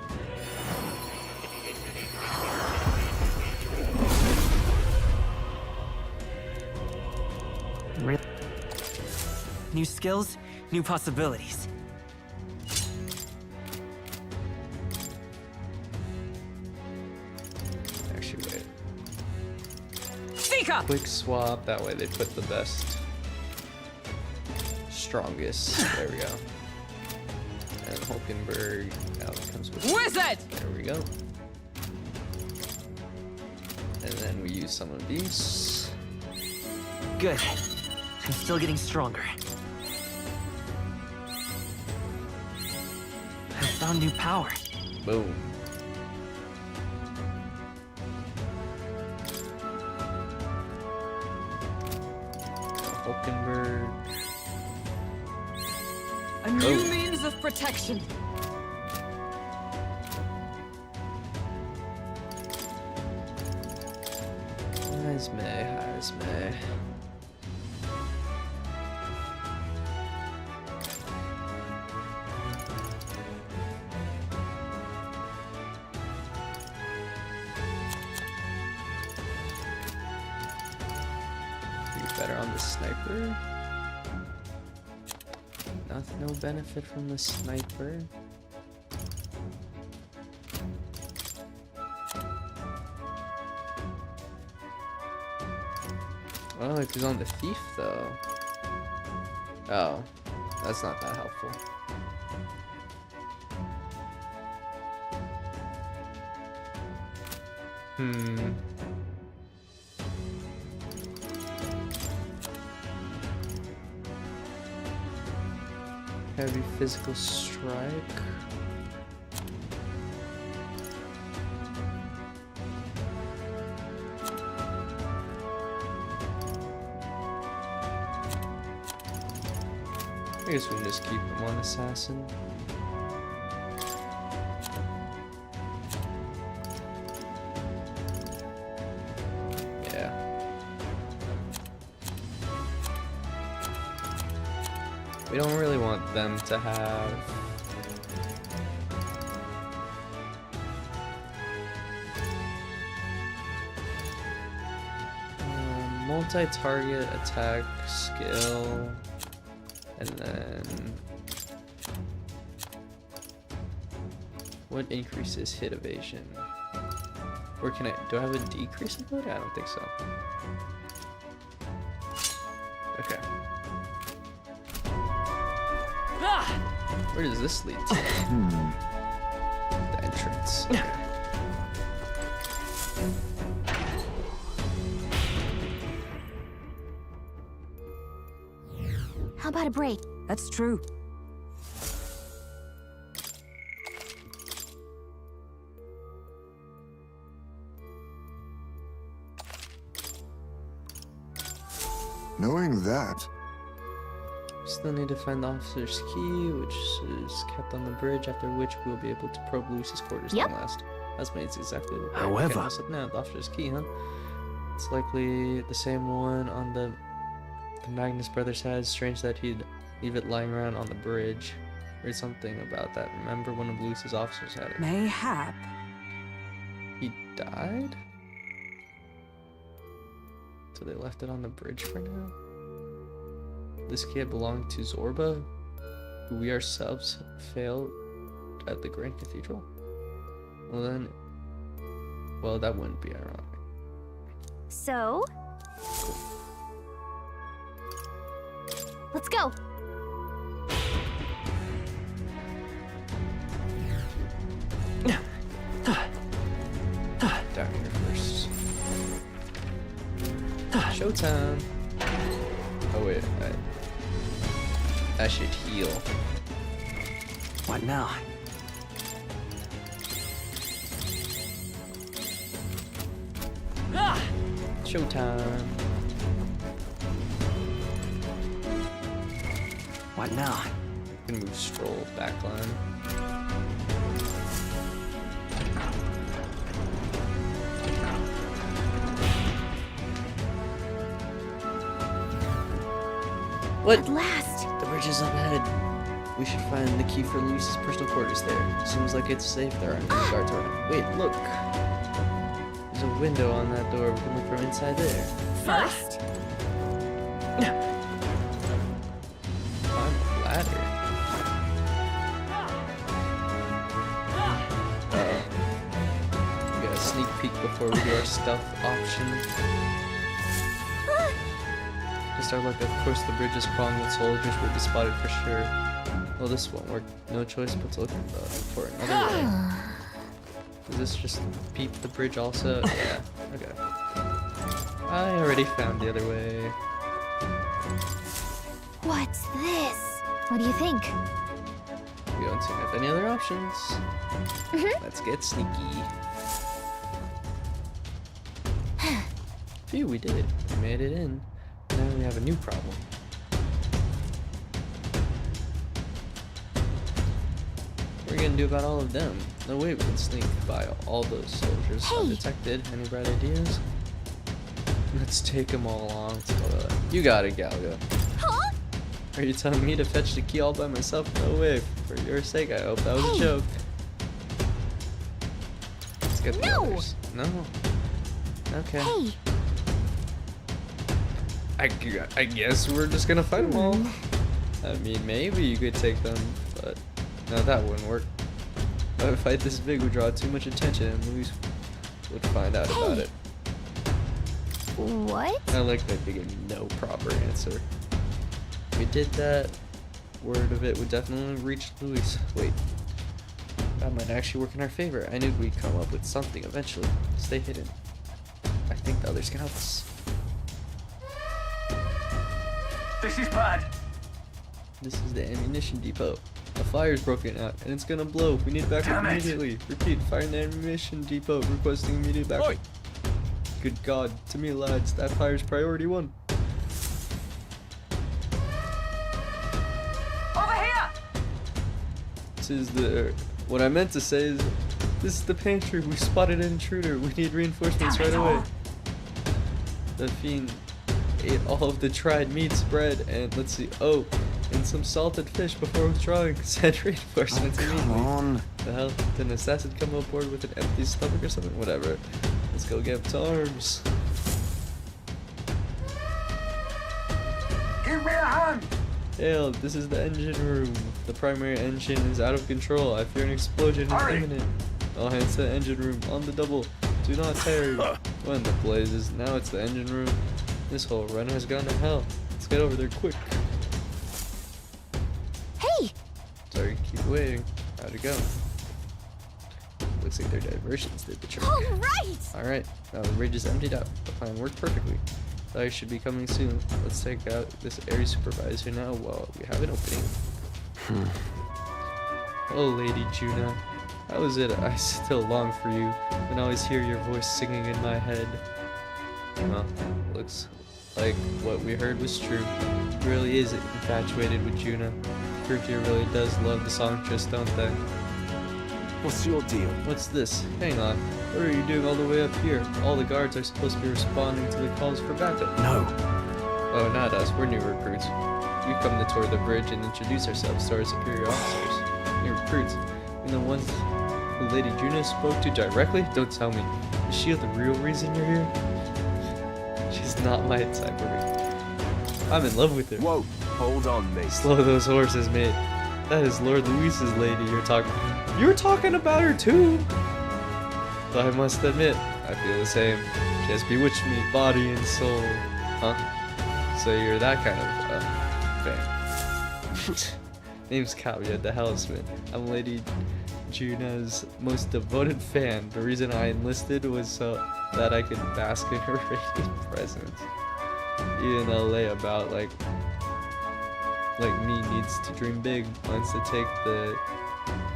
New skills, new possibilities. Actually, wait. Seeker! Quick swap. That way they put the best, strongest. There we go. And Hulkenberg now comes with Wizard! There we go. And then we use some of these. Good. I'm still getting stronger. I found new power. Boom. Hulkenberg. A new means of protection. Hazme. Better on the sniper. No benefit from the sniper. Oh, if he's on the thief though. Oh, that's not that helpful. Heavy physical strike. I guess we can just keep him on assassin. We don't really want them to have multi-target attack skill, and then what increases hit evasion? Or do I have a decrease ability? I don't think so. Okay. Where does this lead to? The entrance. Okay. How about a break? That's true. Knowing that, Still need to find the officer's key, which is kept on the bridge, after which we'll be able to probe Lucy's quarters long last. That's made exactly the However, now the officer's key, huh? It's likely the same one on the Magnus brothers had. Strange that he'd leave it lying around on the bridge. Read something about that. Remember, one of Lucy's officers had it. Mayhap. He died? So they left it on the bridge for now? This key belonged to Zorba, who we ourselves failed at the Grand Cathedral? Well, that wouldn't be ironic. So, let's go. Down here first. Showtime. Oh wait, I should heal. What now? Showtime. What now? Gonna move Stroll backline. What? At last! The bridge is up ahead. We should find the key for Lucy's personal quarters there. Seems like it's safe there aren't any guards around. Wait, look. There's a window on that door. We can look from inside there. First, Climb the ladder. We got a sneak peek before we do our stealth option. Just our luck, of course, the bridge is crawling with soldiers. Will be spotted for sure. Well, this won't work. No choice but to look for another way. Does this just peep the bridge also? Yeah. Okay. I already found the other way. What's this? What do you think? We don't seem to have any other options. Let's get sneaky. Phew, we did it. We made it in. Now we have a new problem. What are we gonna do about all of them? No way we can sneak by all those soldiers undetected. Any bright ideas? Let's take them all along. You got it, Galga. Huh? Are you telling me to fetch the key all by myself? No way. For your sake, I hope that was a joke. Let's get the others. No. Okay. Hey. I guess we're just gonna fight them all. I mean, maybe you could take them, but no, that wouldn't work. A fight this big would draw too much attention and Louis would find out about it. What? I like that they gave me no proper answer. If we did that, word of it would definitely reach Louis. Wait. That might actually work in our favor. I knew we'd come up with something eventually. Stay hidden. I think the other scouts. This is bad. This is the ammunition depot. A fire's broken out and it's gonna blow. We need backup immediately. Repeat, fire in the ammunition depot. Requesting immediate backup. Oi. Good God, to me lads, that fire's priority 1. Over here. This is the... What I meant to say is, this is the pantry. We spotted an intruder. We need reinforcements right away. The fiend ate all of the dried meats, bread, and let's see, and some salted fish before withdrawing. Send reinforcements immediately. Come on. The hell? Did an assassin come aboard with an empty stomach or something? Whatever. Let's go get up to arms. Give me a hand! Hail, this is the engine room. The primary engine is out of control. I fear an explosion is imminent. All hands to the engine room. On the double. Do not tarry. When the blazes. Now it's the engine room. This whole run has gone to hell. Let's get over there quick. Hey! Sorry, keep waiting. How'd it go? Looks like their diversions did the trick. Alright, now the ridge is emptied out. The plan worked perfectly. Fire should be coming soon. Let's take out this area supervisor now while we have an opening. Oh, Lady Juna. How is it I still long for you and always hear your voice singing in my head? Well, looks like what we heard was true. He really is infatuated with Juna. Kirkia really does love the songstress, don't they? What's your deal? What's this? Hang on. What are you doing all the way up here? All the guards are supposed to be responding to the calls for backup. No. Oh, not us. We're new recruits. We've come to tour the bridge and introduce ourselves to our superior officers. New recruits. And the ones who Lady Juna spoke to directly? Don't tell me. Is she the real reason you're here? She's not my type of reason. I'm in love with her. Whoa. Hold on, mate. Slow those horses, mate. That is Lord Luis's lady you're talking. You're talking about her too. Though I must admit, I feel the same. She has bewitched me, body and soul. Huh? So you're that kind of fan. Name's Kavya, the Hellisman. I'm Lady Juna's most devoted fan. The reason I enlisted was so that I could bask in her radiant presence. Even a layabout like me needs to dream big, wants to take the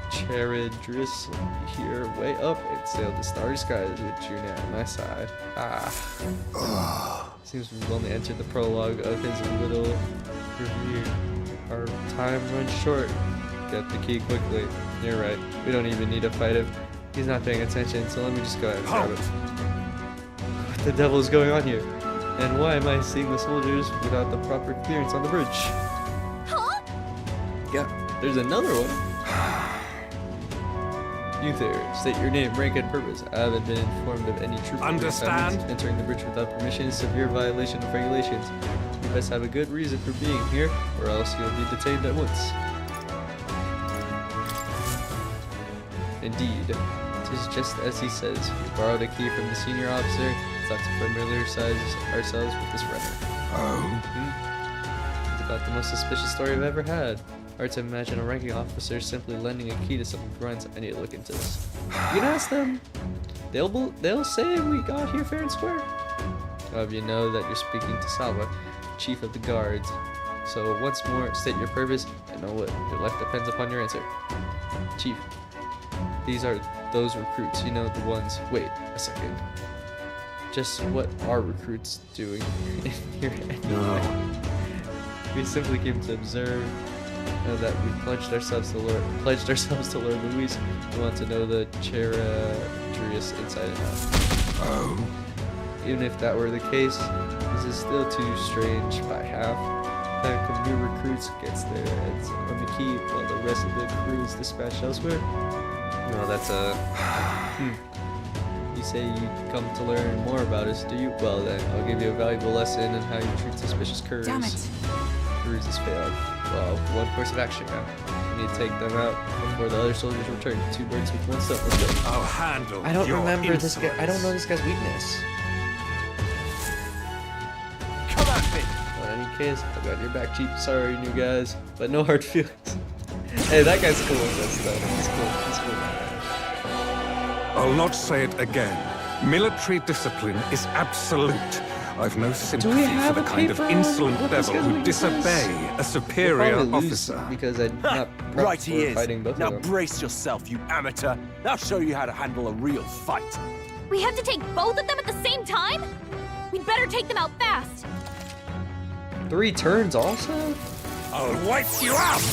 Charidris here way up and sail the starry skies with Juna at my side. Seems we've only entered the prologue of his little review. Our time runs short. Get the key quickly. You're right. We don't even need to fight him. He's not paying attention, so let me just go ahead and grab it. What the devil is going on here? And why am I seeing the soldiers without the proper clearance on the bridge? Huh? Yeah, there's another one. You there, state your name, rank, and purpose. I haven't been informed of any troop Understand? Entering the bridge without permission is severe violation of regulations. You best have a good reason for being here, or else you'll be detained at once. Indeed, it is just as he says. We borrowed a key from the senior officer, thought to familiarize ourselves with this runner. It's about the most suspicious story I've ever had. Hard to imagine a ranking officer simply lending a key to some grunts. I need to look into this. You can ask them. They'll say we got here fair and square. However, you know that you're speaking to Salva, chief of the guards. So once more, state your purpose and know what your life depends upon your answer. Chief, these are those recruits. You know the ones. Wait a second. Just what are recruits doing in here anyway? We simply came to observe. Know that we pledged ourselves to Lord Louis. We want to know the Cheradrius inside and out. Oh. Even if that were the case, this is still too strange by half. A pack of new recruits gets their heads on the keep while the rest of the crew is dispatched elsewhere. No, that's a... You say you come to learn more about us, do you? Well then, I'll give you a valuable lesson on how you treat suspicious crews. Damn it. Crews has failed. Well, one course of action now. We need to take them out before the other soldiers return. 2 birds with 1 stone. Let's go. I'll handle I don't your remember this guy. I insolence. don't know this guy's weakness. Come at me! Well, in any case, I got your back, Chief. Sorry, new guys, but no hard feelings. Hey, that guy's cool with us, though. He's cool. He's cool. I'll not say it again. Military discipline is absolute. I've no sympathy for the kind of insolent devil who disobey a superior officer. Because I'm not Right he is. fighting both Now of them. brace yourself, you amateur. I'll show you how to handle a real fight. We have to take both of them at the same time? We'd better take them out fast. 3 turns also? I'll wipe you out!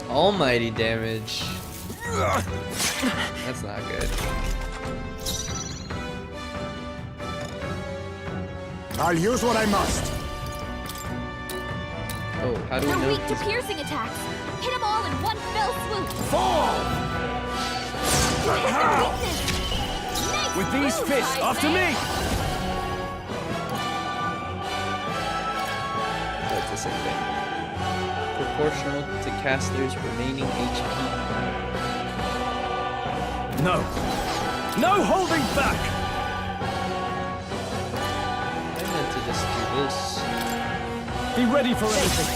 Almighty damage. That's not good. I'll use what I must. Oh, how do we They're know weak to this? piercing attacks. Hit them all in one fell swoop. Fall! You hit their weakness. Nice With these move, fists, I after say. me! That's the same thing. Proportional to caster's remaining HP. No. No holding back! I meant to just do this. Be ready for anything.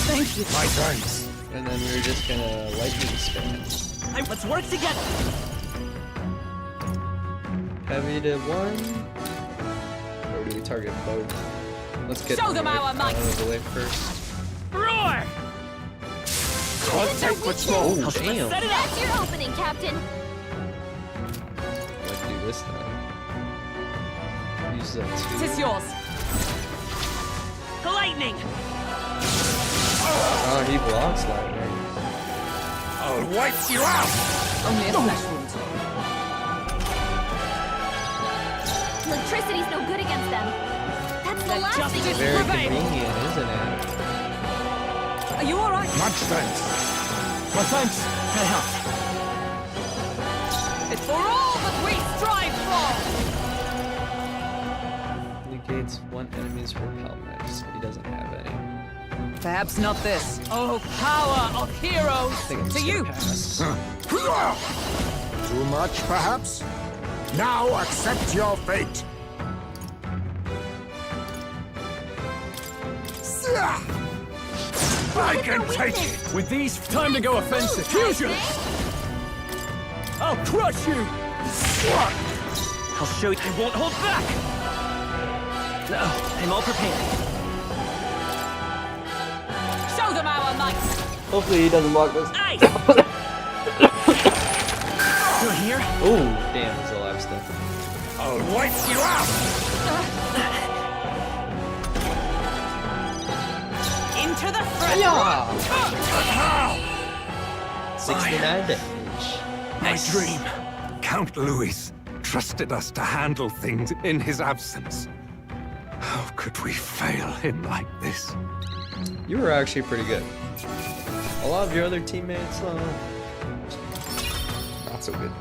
Thank you. My thanks. And then we're just gonna lightning spin. Let's work together. Heavy to 1. Or do we target both? Let's get Show them the our might. out of the way first. Roar! Hit their weakness. Oh, damn. Set it up. That's your opening, Captain. Let's do this time. Use that too. It is yours. Lightning! Oh, he blocks lightning. I'll wipe you out! Only a flesh wound. Electricity's no good against them. That's the Let last thing justice we Very prevail. convenient, isn't it? Are you all right? Much thanks. My thanks. That helps. It's for all that we strive for. Negates 1 enemy's repel max. He doesn't have any. Perhaps not this. Oh, power of I heroes think I'm to just you. gonna pass. Too much, perhaps? Now accept your fate. I can take it! With these, time to go offensive. Fusion! I'll crush you! I'll show you. I won't hold back. No, I'm all prepared. Show them our might. Hopefully he doesn't block this. Nice. You're here. Oh, damn, he's alive still. I'll wipe you out! Into the front. Yeah. 69 damage. My dream. Count Louis trusted us to handle things in his absence. How could we fail him like this? You were actually pretty good. A lot of your other teammates, not so good.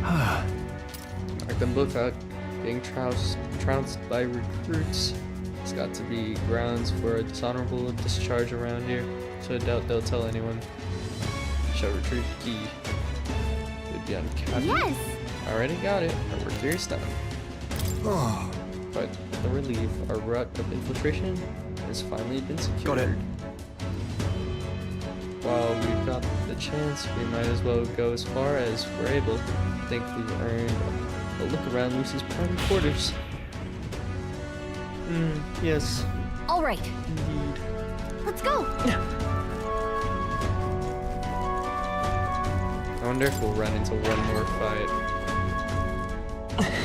Knock them both out. Getting trounced by recruits. It's got to be grounds for a dishonorable discharge around here, so I doubt they'll tell anyone. Shall retreat key. Would be on cabin. Yes. Already got it. Our work here is done. But the relief, our route of infiltration has finally been secured. Got it. While we've got the chance, we might as well go as far as we're able. I think we've earned a look around Lucy's private quarters. Yes. All right. Indeed. Let's go. I wonder if we'll run into one more fight.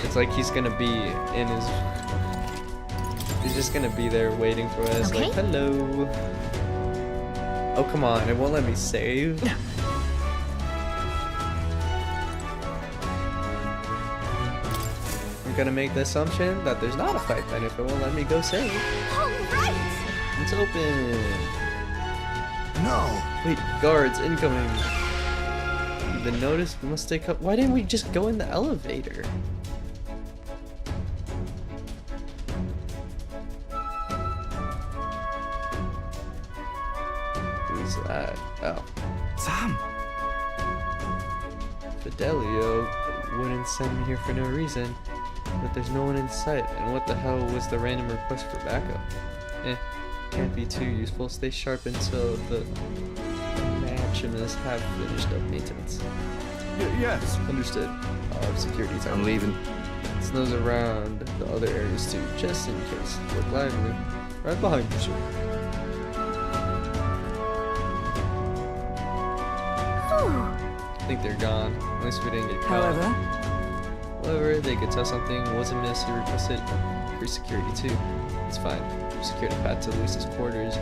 It's like he's gonna be in his... He's just gonna be there waiting for us, Okay. like, hello. Oh, come on, it won't let me save. I'm gonna make the assumption that there's not a fight then if it won't let me go save. All right. It's open. No! Wait, guards incoming. You've been noticed, we must take up. Why didn't we just go in the elevator? Who's that? Oh. Sam! Fidelio wouldn't send me here for no reason, but there's no one in sight, and what the hell was the random request for backup? Can't be too useful. Stay sharp until the Maximus have finished up maintenance. Yes. Understood. Security time. I'm leaving. Snows around the other areas too, just in case. Look lively. Right behind you, sir. I think they're gone. At least we didn't get caught. However, they could tell something wasn't missed. He requested increased security too. It's fine. We secured a path to Luis's quarters.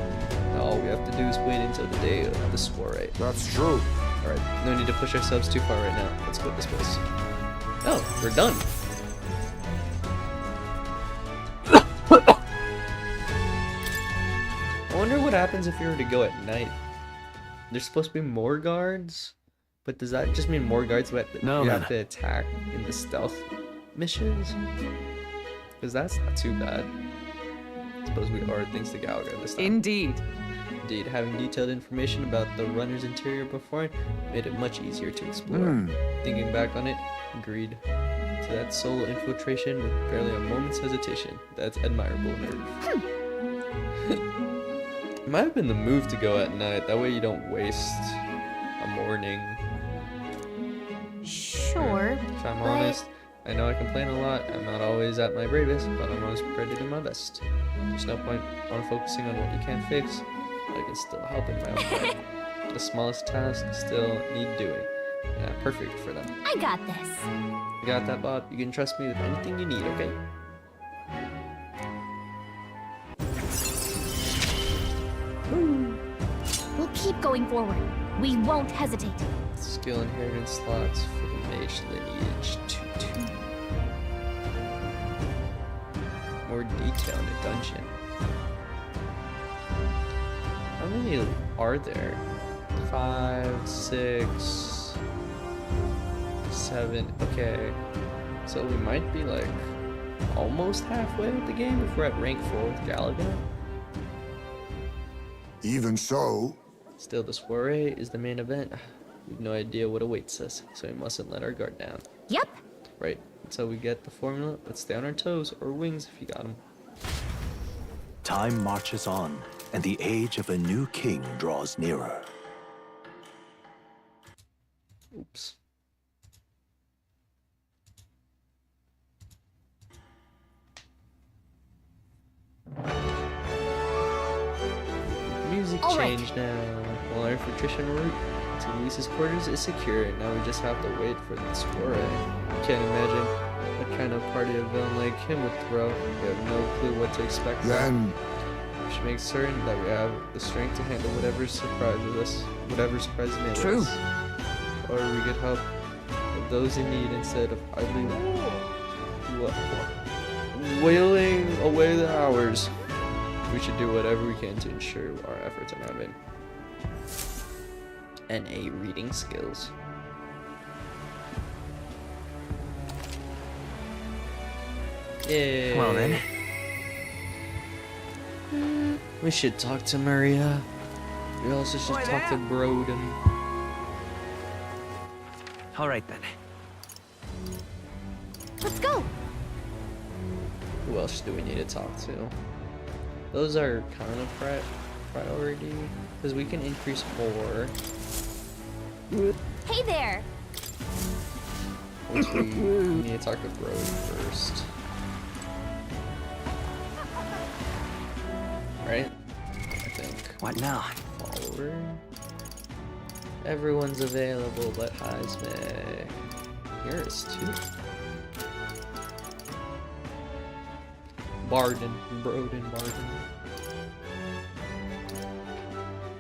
Now all we have to do is wait until the day of the soiree. That's true. Alright, no need to push ourselves too far right now. Let's go this place. Oh, we're done. I wonder what happens if you were to go at night. There's supposed to be more guards, but does that just mean more guards have to attack in the stealth missions? Because that's not too bad. I suppose we are things to Gallagher this time. Indeed. Indeed, having detailed information about the runner's interior beforehand made it much easier to explore. Thinking back on it, agreed to that solo infiltration with barely a moment's hesitation. That's admirable nerve. It might have been the move to go at night, that way you don't waste a morning. Sure. If I'm honest, I know I complain a lot, I'm not always at my bravest, but I'm always prepared to do my best. There's no point on focusing on what you can't fix, but I can still help in my own way. The smallest tasks still need doing, and I'm perfect for them. I got this. You got that, Bob? You can trust me with anything you need, okay? We'll keep going forward. We won't hesitate. Skill inheritance slots for the mage lineage 2-2. More detail in the dungeon. How many are there? 5, 6, 7. Okay. So we might be like almost halfway with the game if we're at rank 4 with Galaga. Even so. Still, the soiree is the main event. We've no idea what awaits us, so we mustn't let our guard down. Yep. Right. Until we get the formula, let's stay on our toes, or wings if you got them. Time marches on, and the age of a new king draws nearer. Oops. Music changed now. While our infiltration route to Luis's quarters is secure, now we just have to wait for the soiree. I can't imagine what kind of party a villain like him would throw. We have no clue what to expect. Then we should make certain that we have the strength to handle whatever surprises us, whatever surprises may True. us. Or we could help those in need instead of idly wailing away the hours. We should do whatever we can to ensure our efforts are not vain. NA reading skills. Yeah. Well then. We should talk to Maria. We also should talk to Broden. All right then. Let's go. Who else do we need to talk to? Those are kind of priority because we can increase more. Hey there. Once we need to talk to Broden first. What now? Follower. Everyone's available but Hazme. Here is 2. Barden.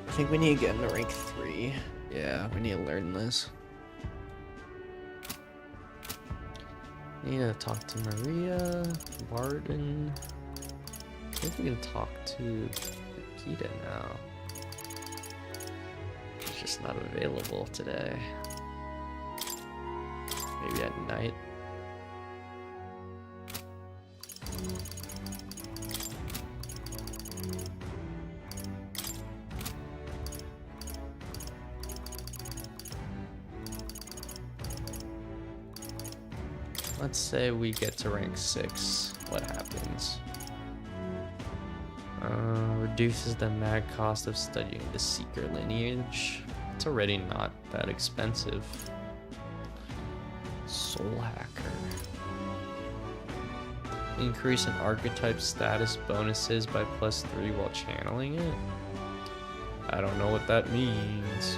I think we need to get into rank 3. Yeah, we need to learn this. Need to talk to Maria, Barden. I think we can talk to Nikita now. She's just not available today. Maybe at night. Let's say we get to rank 6. What happens? Reduces the mad cost of studying the Seeker lineage. It's already not that expensive. Soul Hacker. Increase in archetype status bonuses by +3 while channeling it. I don't know what that means,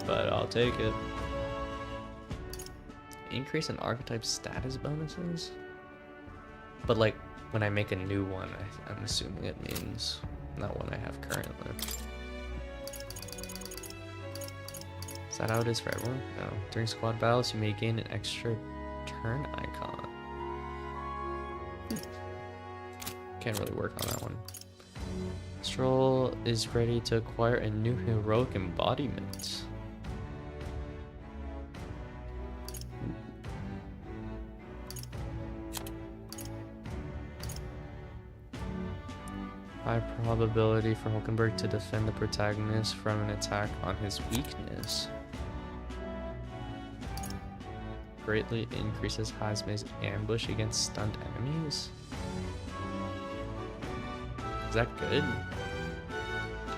but I'll take it. Increase in archetype status bonuses? But like, when I make a new one, I'm assuming it means not one I have currently. Is that how it is for everyone? No. During squad battles, you may gain an extra turn icon. Can't really work on that one. Stroll is ready to acquire a new heroic embodiment. High probability for Hulkenberg to defend the protagonist from an attack on his weakness. Greatly increases Hazme's ambush against stunned enemies. Is that good?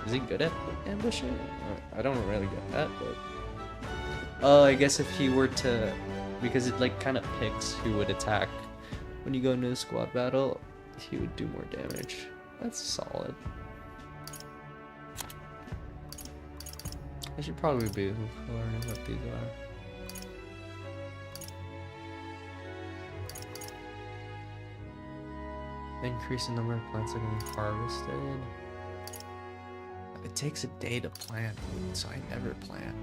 Is he good at ambushing? I don't really get that, but... Oh, I guess if he were to... Because it like kind of picks who would attack when you go into a squad battle, he would do more damage. That's solid. I should probably be learning what these are. Increase the number of plants that can be harvested. It takes a day to plant, so I never plant.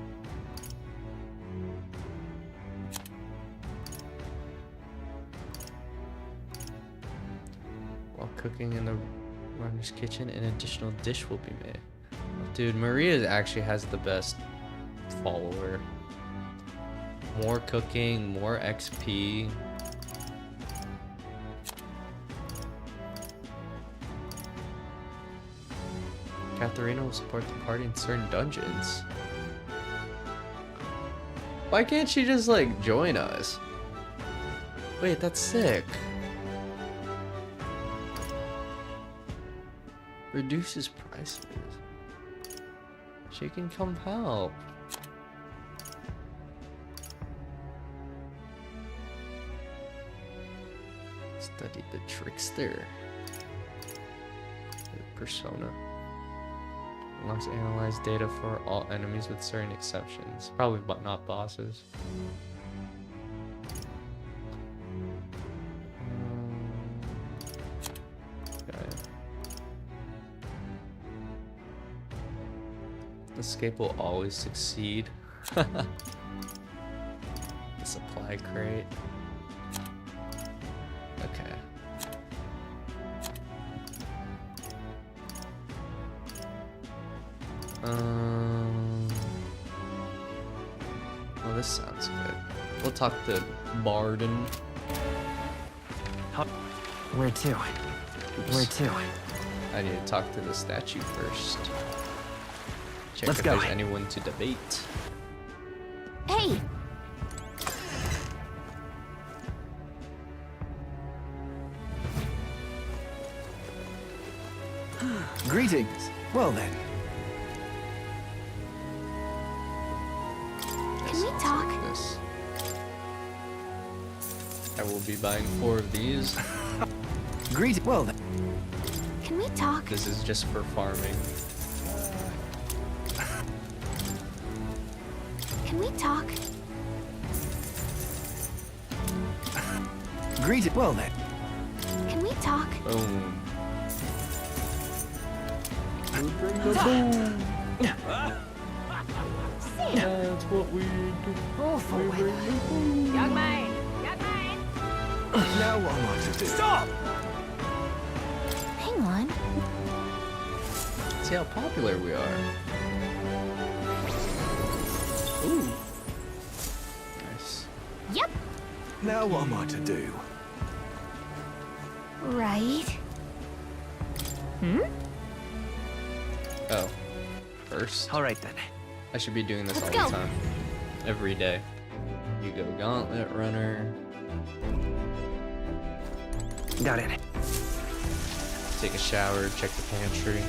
While cooking in the runner's kitchen, an additional dish will be made. Dude, Maria actually has the best follower. More cooking, more XP. Katharina will support the party in certain dungeons. Why can't she just like join us? Wait, that's sick. Reduces prices. She can come help. Study the trickster. Persona. Unlocks analyze data for all enemies with certain exceptions. Probably but not bosses. Okay. Escape will always succeed. The supply crate. Okay. Well, this sounds good. We'll talk to Barden. Where to? Where to? I need to talk to the statue first. Check Let's if go. there's anyone to debate. Hey! Greetings. Well then. Can we talk? This. I will be buying 4 of these. Well then. Can we talk? This is just for farming. Can we talk? Greet it well then. Can we talk? Boom. That's what we do. Go forward. Young man! Young man! Now what am I to do? Stop! Hang on. See how popular we are. Ooh. Nice. Yep. Now what am I to do? Right. Oh. First. All right then. I should be doing this Let's all go. the time. Every day. You go Gauntlet Runner. Got it. Take a shower, check the pantry.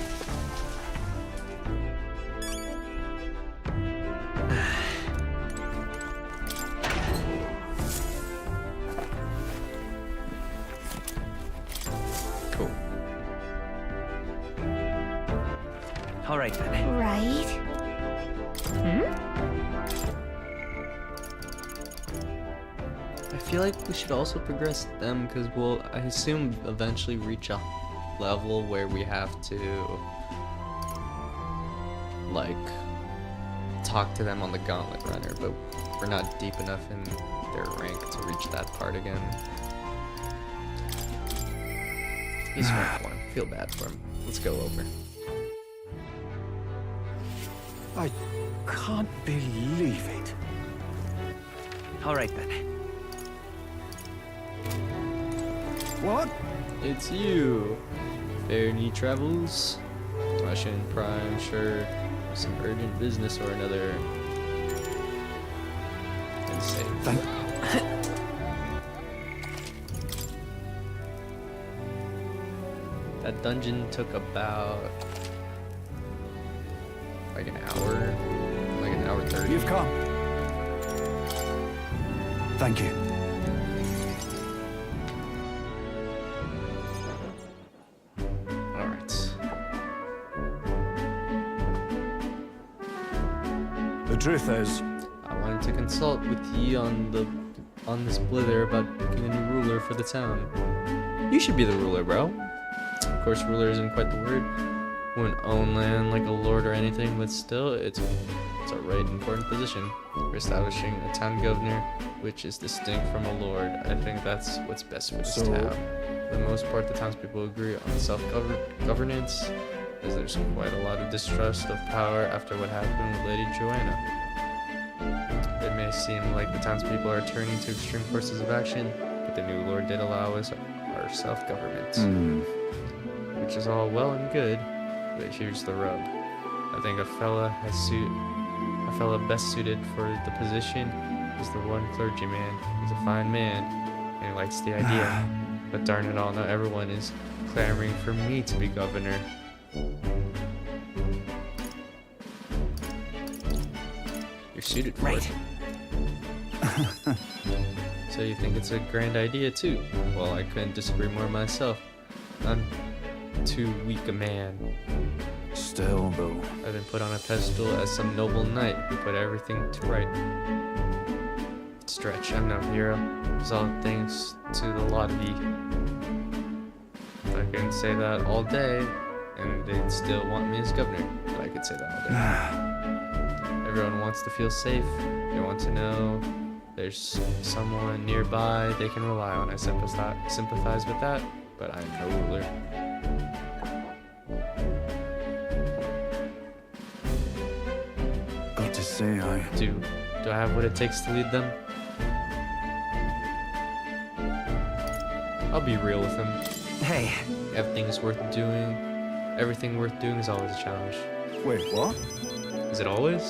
Cool. All right then. Right. I feel like we should also progress them because we'll, I assume, eventually reach a level where we have to, like, talk to them on the Gauntlet Runner, but we're not deep enough in their rank to reach that part again. He's rank 1. Feel bad for him. Let's go over. I can't believe it. All right then. What? It's you. Fair any travels? Russian Prime, sure. Some urgent business or another. And save. That dungeon took about like an hour, like an hour 30. You've come. Thank you. All right. The truth is, I wanted to consult with ye on this blither about picking a new ruler for the town. You should be the ruler, bro. Of course, ruler isn't quite the word. Wouldn't own land like a lord or anything, but still, it's a right important position. We're establishing a town governor, which is distinct from a lord. I think that's what's best for this town. For the most part, the townspeople agree on self-governance, as there's quite a lot of distrust of power after what happened with Lady Joanna. It may seem like the townspeople are turning to extreme courses of action, but the new lord did allow us our self-government. Which is all well and good, but here's the rub. I think a fella best suited for the position is the one clergyman. He's a fine man, and he likes the idea. But darn it all, not everyone is clamoring for me to be governor. You're suited for it. So you think it's a grand idea too? Well, I couldn't disagree more myself. I'm too weak a man. still, though. I've been put on a pedestal as some noble knight who put everything to right. Stretch, I'm no hero. It's all thanks to the lot of ye. I can say that all day, and they'd still want me as governor. But I could say that all day. Everyone wants to feel safe. They want to know there's someone nearby they can rely on. I sympathize with that, but I'm no ruler. Got to say, Do I have what it takes to lead them? I'll be real with them. Hey. Everything's worth doing. Everything worth doing is always a challenge. Wait, what? Is it always?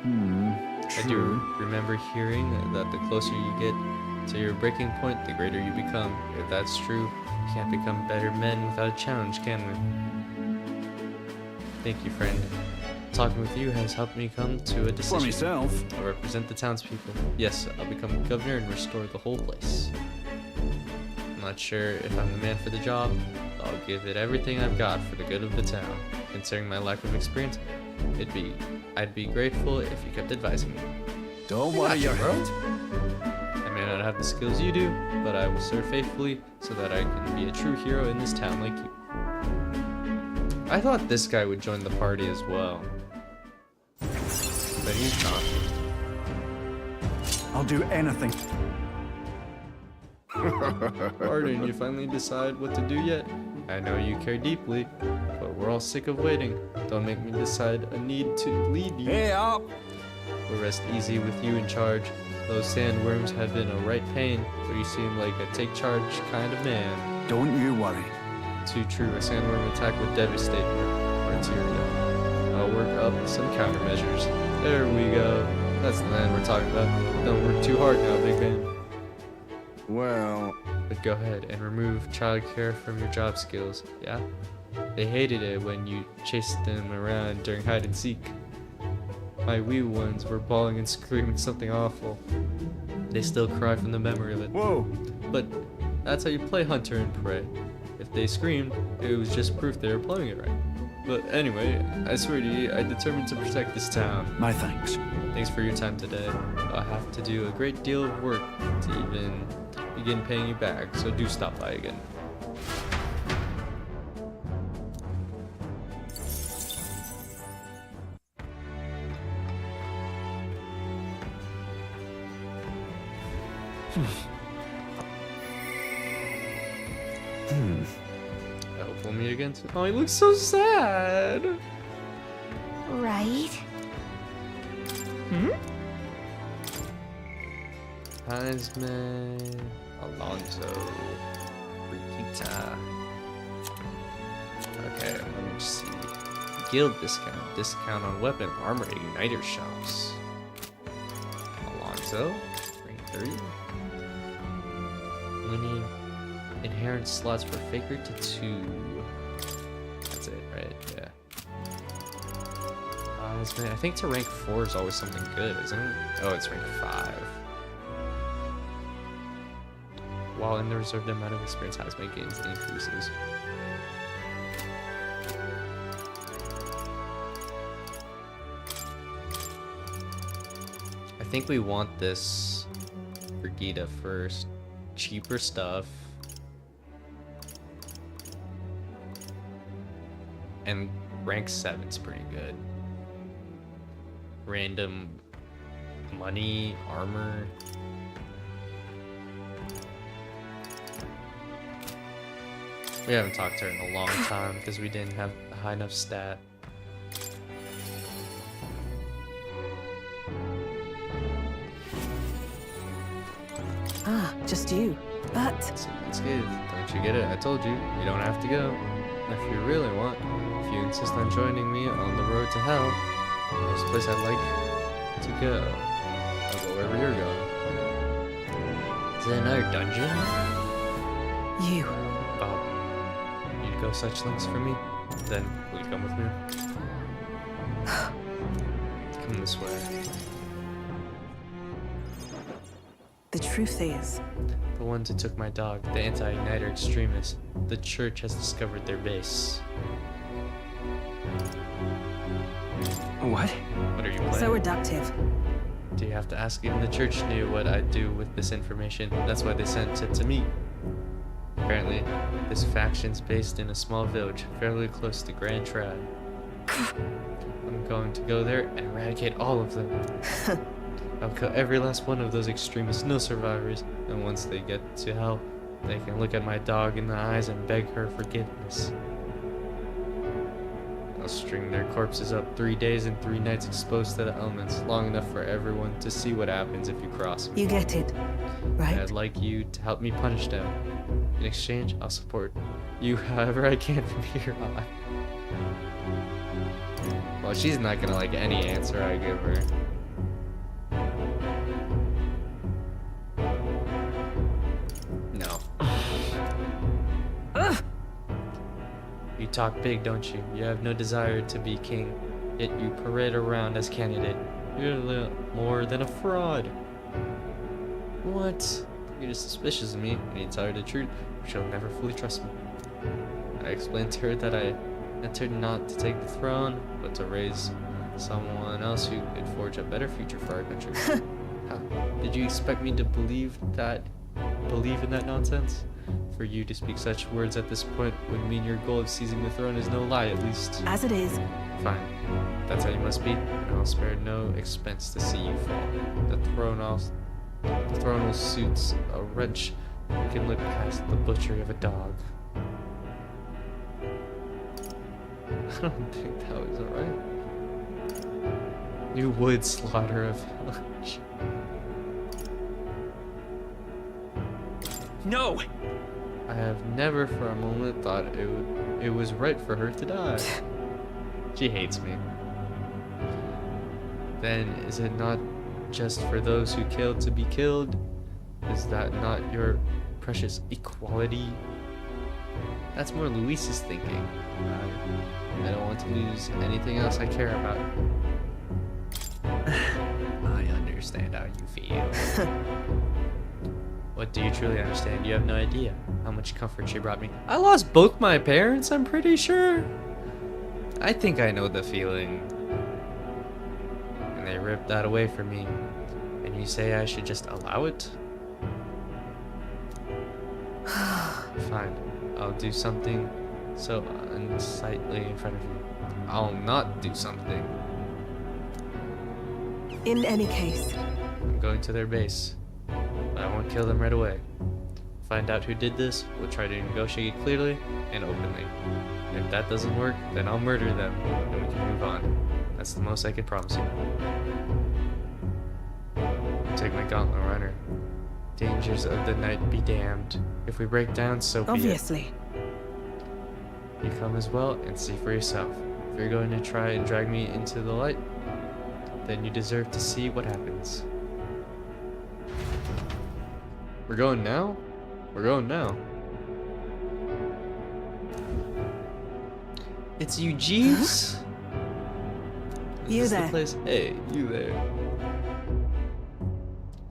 I do True. remember hearing that the closer you get to your breaking point, the greater you become. If that's true, we can't become better men without a challenge, can we? Thank you, friend. Talking with you has helped me come to a decision. For myself. I represent the townspeople. Yes, I'll become governor and restore the whole place. I'm not sure if I'm the man for the job, but I'll give it everything I've got for the good of the town. Considering my lack of experience, I'd be grateful if you kept advising me. Don't worry your head. I may not have the skills you do, but I will serve faithfully so that I can be a true hero in this town like you. I thought this guy would join the party as well, but he's not. I'll do anything. Pardon, you finally decide what to do yet? I know you care deeply, but we're all sick of waiting. Don't make me decide a need to lead you. Hey up! We'll rest easy with you in charge. Those sandworms have been a right pain, but you seem like a take charge kind of man. Don't you worry. Too true, a sandworm attack would devastate our interior. I'll work up some countermeasures. There we go. That's the man we're talking about. Don't work too hard now, big man. Well... But go ahead and remove childcare from your job skills, yeah? They hated it when you chased them around during hide and seek. My wee ones were bawling and screaming something awful. They still cry from the memory of it. Whoa! But that's how you play hunter and prey. If they screamed, it was just proof they were playing it right. But anyway, I swear to you, I determined to protect this town. My thanks. Thanks for your time today. I'll have to do a great deal of work to even begin paying you back, so do stop by again. I hope we'll meet again soon. Oh, he looks so sad. Right? Heisman, Alonso, Brigitta. Okay, let me just see. Guild discount. Discount on weapon, armor, igniter shops. Alonso, ring 3. We need inherent slots for Faker to 2. That's it, right? Yeah. I think to rank 4 is always something good, isn't it? Oh, it's rank 5. While in the reserve, the amount of experience Heisman gains increases. I think we want this Brigitta first. Cheaper stuff. And rank 7's pretty good. Random money, armor. We haven't talked to her in a long time because we didn't have a high enough stat. Ah, just you. But... It's good. Don't you get it? I told you. You don't have to go. If you really want. If you insist on joining me on the road to hell, there's a place I'd like to go. I'll go wherever you're going. Is it another dungeon? You. Bob, you'd go such lengths for me? Then, will you come with me? Come this way. The truth is... The ones who took my dog, the anti-igniter extremists, the church has discovered their base. What? What are you playing? So reductive. Do you have to ask? Even the church knew what I'd do with this information. That's why they sent it to me. Apparently, this faction's based in a small village fairly close to Grand Trad. I'm going to go there and eradicate all of them. I'll kill every last one of those extremists, no survivors. And once they get to hell, they can look at my dog in the eyes and beg her forgiveness. I'll string their corpses up 3 days and 3 nights exposed to the elements, long enough for everyone to see what happens if you cross me. You get it, right? I'd like you to help me punish them. In exchange, I'll support you however I can from here on. Well, she's not gonna like any answer I give her. No. You talk big, don't you? You have no desire to be king, yet you parade around as candidate. You're little more than a fraud. What? You're just suspicious of me, and you tell her the truth, but she'll never fully trust me. I explained to her that I entered not to take the throne, but to raise someone else who could forge a better future for our country. How? Did you expect me to believe in that nonsense? For you to speak such words at this point would mean your goal of seizing the throne is no lie, at least. As it is. Fine. That's how you must be, and I'll spare no expense to see you fall. The throne will suit a wrench who can look past the butchery of a dog. I don't think that was alright. You would slaughter a village. No! I have never for a moment thought it was right for her to die. She hates me. Then is it not just for those who kill to be killed? Is that not your precious equality? That's more Luis's thinking. I don't want to lose anything else I care about. I understand how you feel. What do you truly understand? You have no idea how much comfort she brought me. I lost both my parents, I'm pretty sure. I think I know the feeling. And they ripped that away from me. And you say I should just allow it? Fine. I'll do something so unsightly in front of you. I'll not do something. In any case. I'm going to their base. But I won't kill them right away. Find out who did this, we'll try to negotiate clearly and openly. If that doesn't work, then I'll murder them, and we can move on. That's the most I can promise you. Take my gauntlet, runner. Dangers of the night be damned. If we break down, so be it. Obviously. You come as well and see for yourself. If you're going to try and drag me into the light, then you deserve to see what happens. We're going now? We're going now. It's you, Jeeves? You there. The place? Hey, you there.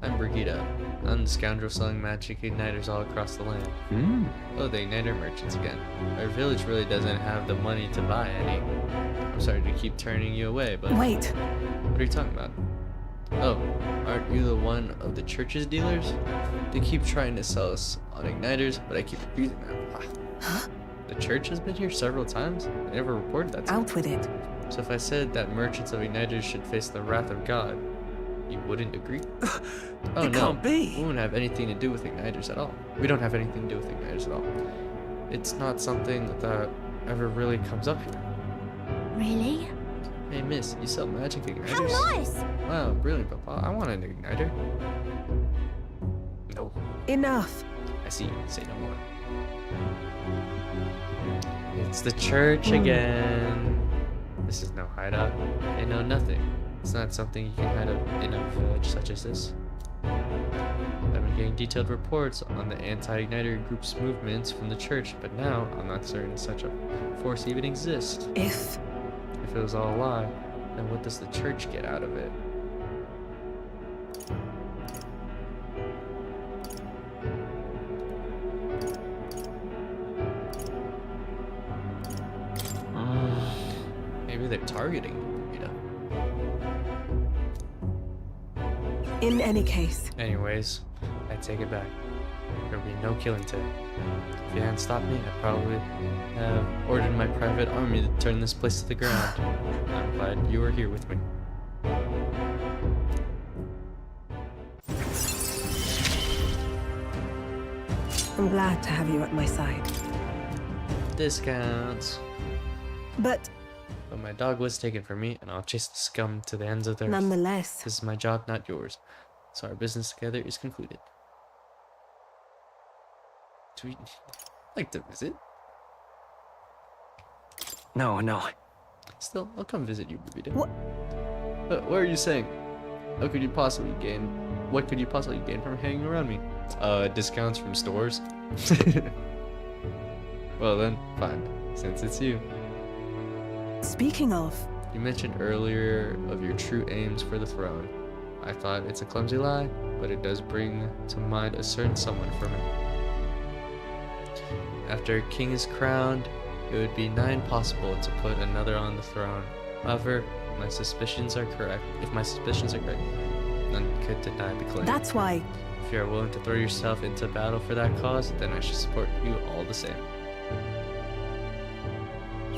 I'm Brigitte. I'm the scoundrel selling magic igniters all across the land. Oh, the igniter merchants again. Our village really doesn't have the money to buy any. I'm sorry to keep turning you away, but... Wait. What are you talking about? Oh, aren't you the one of the church's dealers? They keep trying to sell us on igniters, but I keep refusing them. Huh? The church has been here several times. I never reported that to me. Out with it. So if I said that merchants of igniters should face the wrath of God, you wouldn't agree? Oh It no, can't be. we wouldn't have anything to do with igniters at all. We don't have anything to do with igniters at all. It's not something that ever really comes up here. Really? Hey miss, you sell magic igniters? How nice! Wow, brilliant, Papa. I want an igniter. No. Enough. I see you. Say no more. It's the church again. This is no hideout. They know nothing. It's not something you can hide in a village such as this. I've been getting detailed reports on the anti-igniter group's movements from the church, but now I'm not certain such a force even exists. If it was all a lie, then what does the church get out of it? Maybe they're targeting Burrito. in any case. Anyways, I take it back. There'll be no killing today. If you hadn't stopped me, I'd probably have ordered my private army to turn this place to the ground. I'm glad you were here with me. I'm glad to have you at my side. Discounts. But my dog was taken from me, and I'll chase the scum to the ends of the earth. nonetheless, This is my job, not yours. So our business together is concluded. Do we like to visit? No. Still, I'll come visit you, Burrito. What? What are you saying? What could you possibly gain from hanging around me? Discounts from stores? Well then, fine, since it's you. Speaking of, You mentioned earlier of your true aims for the throne. I thought it's a clumsy lie, but it does bring to mind a certain someone from it. After a king is crowned, it would be nigh impossible to put another on the throne. However, my suspicions are correct. If my suspicions are correct, none could deny the claim. That's why. If you are willing to throw yourself into battle for that cause, then I should support you all the same.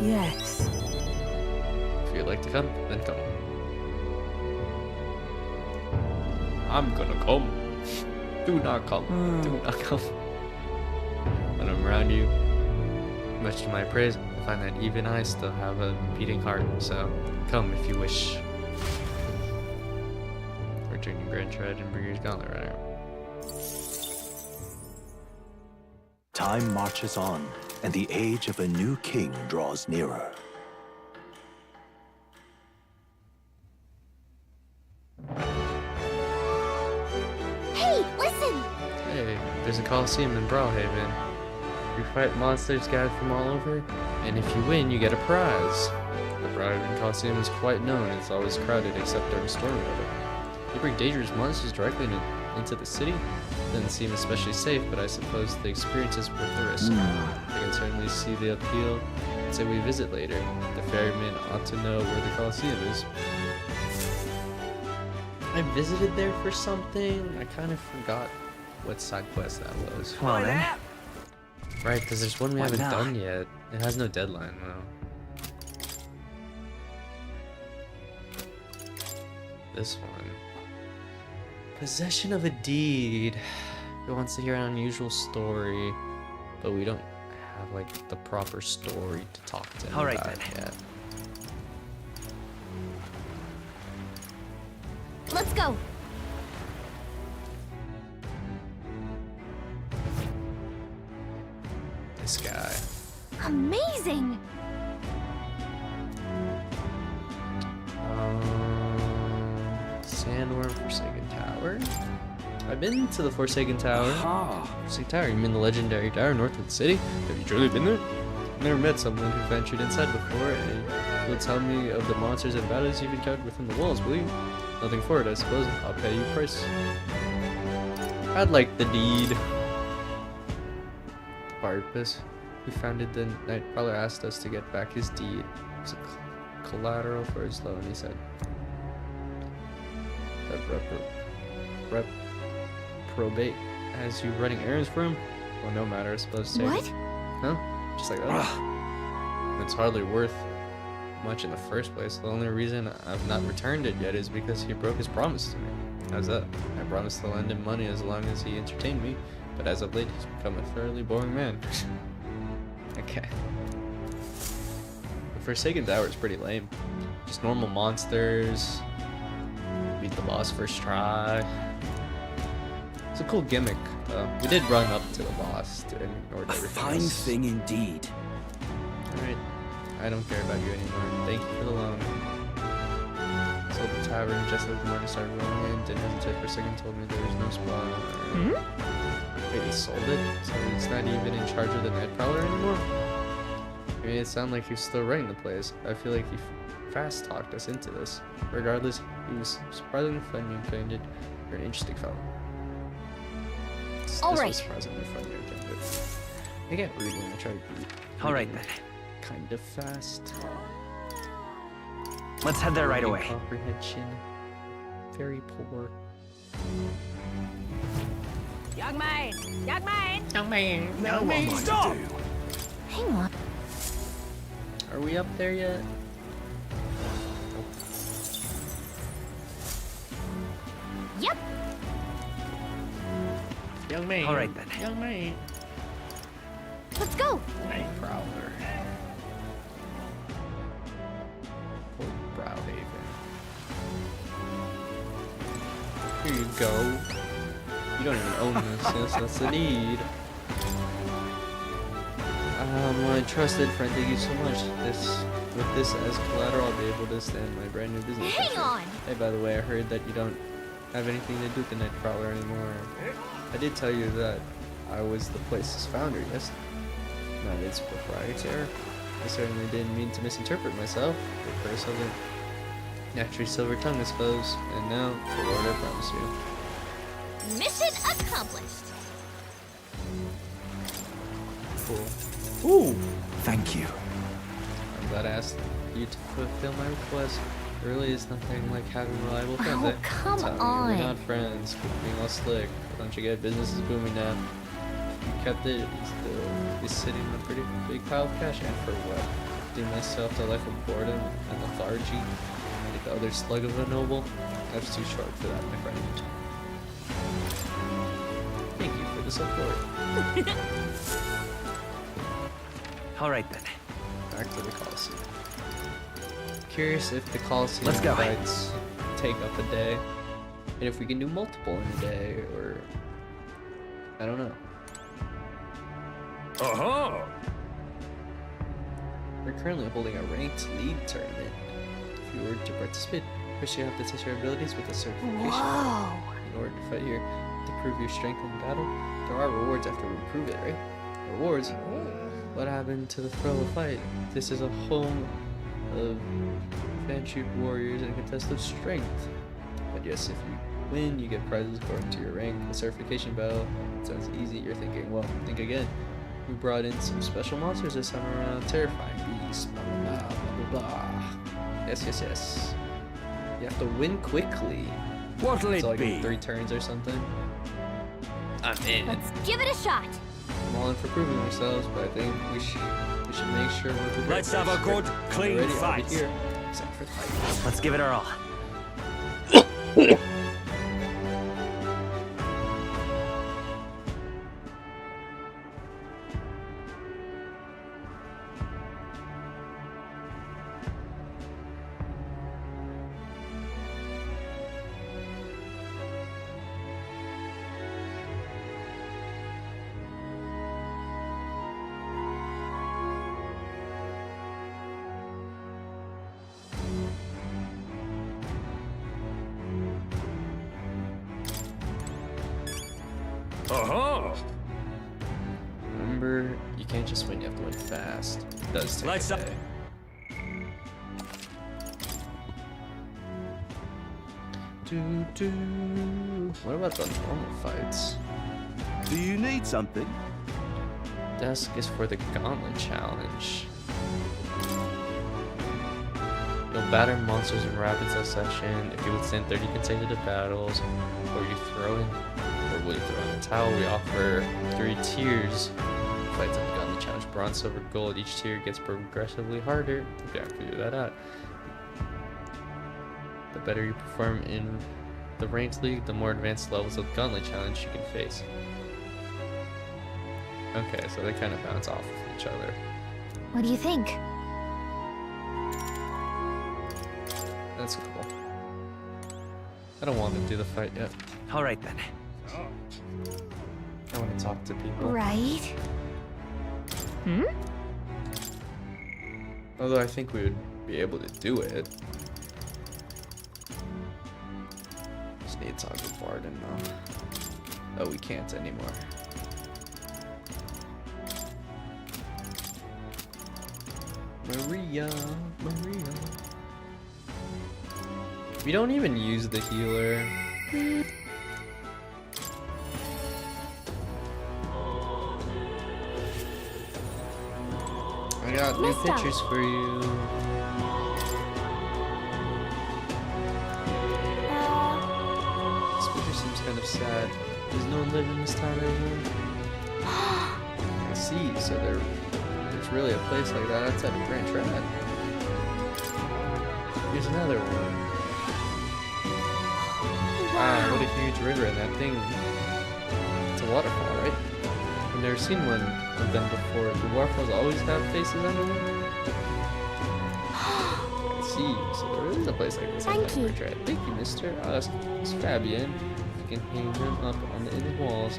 Yes. If you'd like to come, then come. I'm gonna come. Do not come. Do not come. When I'm around you, much to my praise, I find that even I still have a beating heart, so come if you wish. Return your grand tread and bring your gauntlet right now. Time marches on, and the age of a new king draws nearer. Hey, listen! Hey, there's a Coliseum in Brawlhaven. You fight monsters gathered from all over, and if you win, you get a prize. The Brawlhaven Coliseum is quite known, it's always crowded except during storm weather. You bring dangerous monsters directly into the city? Doesn't seem especially safe, but I suppose the experience is worth the risk. I can certainly see the appeal, and say we visit later. The ferryman ought to know where the Coliseum is. I visited there for something. I kind of forgot what side quest that was. Well then. Right, because there's one we haven't done yet. It has no deadline, though. This one. Possession of a deed. He wants to hear an unusual story, but we don't have, like, the proper story to talk to him Alright about then. yet. Let's go! This guy. Amazing! Sandworm Forsaken Tower. I've been to the Forsaken Tower. Forsaken Tower, you mean the legendary tower north of the city? Have you truly been there? I've never met someone who ventured inside before, and you'll tell me of the monsters and battles you've encountered within the walls, will you? Nothing for it, I suppose. I'll pay you a price. I'd like the deed. Barpus, who founded the Night Prowler, asked us to get back his deed. It was a collateral for his loan, he said. Reprobate as you running errands for him? Well, no matter, I suppose. What? No? Just like that? It's hardly worth much in the first place. The only reason I've not returned it yet is because he broke his promise to me. How's that? I promised to lend him money as long as he entertained me, but as of late, he's become a thoroughly boring man. Okay. The Forsaken Tower is pretty lame. Just normal monsters. Beat the boss first try. It's a cool gimmick. We did run up to the boss and ignored everything. Fine thing indeed. Alright. I don't care about you anymore. Thank you for the loan. Sold the tavern just as the money started rolling in. Didn't hesitate for a second. Told me there was no spot. Wait, he sold it? So he's not even in charge of the Night Prowler anymore? I mean, it sounded like he was still running the place. I feel like he fast talked us into this. Regardless, he was surprisingly funny and candid. You're an interesting fellow. This was surprisingly funny and candid. I get rude when I try to be Alright then. kind of fast. Let's head there right away. Comprehension. Very poor. Young man! Young man! Young man! Now what am I to do? Hang on. Are we up there yet? Yep. Young man. Alright then. Young man. Let's go. Night Prowler. Port Brawlhaven. Here you go. You don't even own this. Yes, that's the need. My trusted friend, thank you so much. With this as collateral, I'll be able to stand my brand new business. Hang on. Hey, by the way, I heard that you don't have anything to do with the Night Prowler anymore. I did tell you that I was the place's founder, yes? Not its proprietor. I certainly didn't mean to misinterpret myself. The curse of it. Naturally silver tongue, I suppose. And now, the Lord, I promise you. Mission accomplished. Cool. Ooh! Thank you. I'm glad I asked you to fulfill my request. There really is nothing like having reliable friends. Oh, come on. We're not friends. We're being all slick. Don't you get? Business is booming now. If you kept it, you'd still be sitting on a pretty big pile of cash. And for what? Do myself to a life of boredom and lethargy? Like the other slug of a noble? I was too short for that, my friend. Thank you for the support. All right then. Back to the Colosseum. Curious if the Colosseum Let's go. fights take up a day, and if we can do multiple in a day, or I don't know. Aha! We're currently holding a ranked league tournament. If you were to participate, first you have to test your abilities with a certification. Whoa! In order to fight here, to prove your strength in battle, there are rewards after we prove it, right? Rewards? What happened to the thrill of fight? This is a home of fan-troop warriors and contested strength. But yes, if you win, you get prizes according to your rank. The certification battle sounds easy. You're thinking, well, think again. We brought in some special monsters this time around. Terrifying beasts, blah blah blah blah blah blah. Yes, yes, yes. You have to win quickly. What'll So it like be? in 3 turns or something. I'm in. Let's give it a shot. I'm all in for proving ourselves, but I think we should make sure we're prepared. Let's have a good, clean ready, fight. I'll be here, except for the fight. Let's give it our all. Aha! Remember, you can't just win, you have to win fast. It does take Let's a up. day. What about the normal fights? Do you need something? Desk is for the Gauntlet challenge. You'll batter monsters in rapid succession. If you withstand 30 consecutive battles, or you throw in, or will you throw in the towel, we offer 3 tiers. Fights on the Gauntlet challenge: bronze, silver, gold. Each tier gets progressively harder. You gotta figure that out. The better you perform in the ranked league, the more advanced levels of Gauntlet challenge you can face. Okay, so they kind of bounce off of each other. What do you think? That's cool. I don't want to do the fight yet. All right then. I want to talk to people. Right? Hmm? Although I think we would be able to do it. Just need to talk to Barden though. Oh, we can't anymore. Maria. We don't even use the healer. I got new pictures for you. This picture seems kind of sad. Does no one live in this town anymore? I see, so there's really a place like that outside of Grand Trad. Here's another one. Wow, what a huge river, and that thing. It's a waterfall, right? I've never seen one of them before. Do waterfalls always have faces under them? I see, so there is a place like this. Thank you. Thank you, mister. I'll ask Miss Fabian if you can hang them up on the inner walls.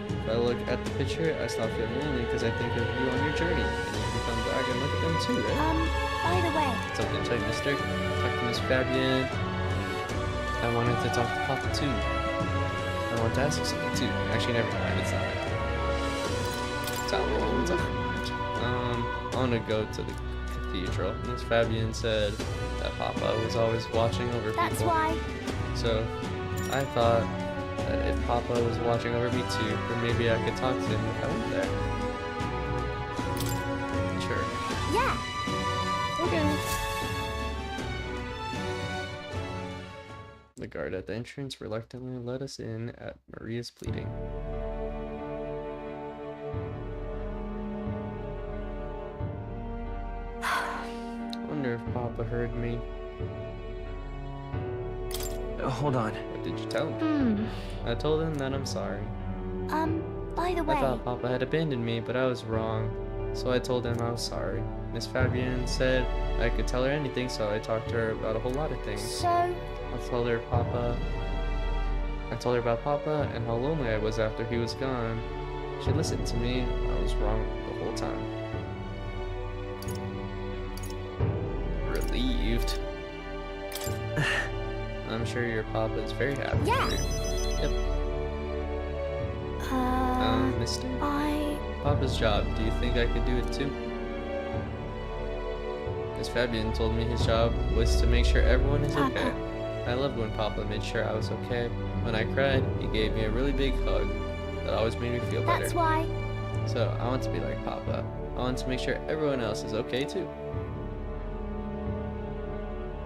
If I look at the picture, I stop feeling lonely because I think of you on your journey. And you can come back and look at them too, right? By the way. Something to tell you, mister. Talk to Miss Fabian. I wanted to talk to Papa too. I want to ask you something too. Actually, never mind. It's not right. It's all I want to go to the cathedral. Miss Fabian said that Papa was always watching over people. That's why. So I thought that if Papa was watching over me too, then maybe I could talk to him if I went there. Sure. Yeah. Okay. The guard at the entrance reluctantly let us in at Maria's pleading. Wonder if Papa heard me. Hold on. What did you tell him? I told him that I'm sorry. By the way. I thought Papa had abandoned me, but I was wrong. So I told him I was sorry. Miss Fabienne said I could tell her anything, so I talked to her about a whole lot of things. So? I told her about Papa and how lonely I was after he was gone. She listened to me. I was wrong the whole time. Relieved. I'm sure your Papa is very happy. Yeah. Yep. Mister? Papa's job. Do you think I could do it too? Miss Fabienne told me his job was to make sure everyone is okay. I loved when Papa made sure I was okay. When I cried, he gave me a really big hug that always made me feel better. That's why. So I want to be like Papa. I want to make sure everyone else is okay too.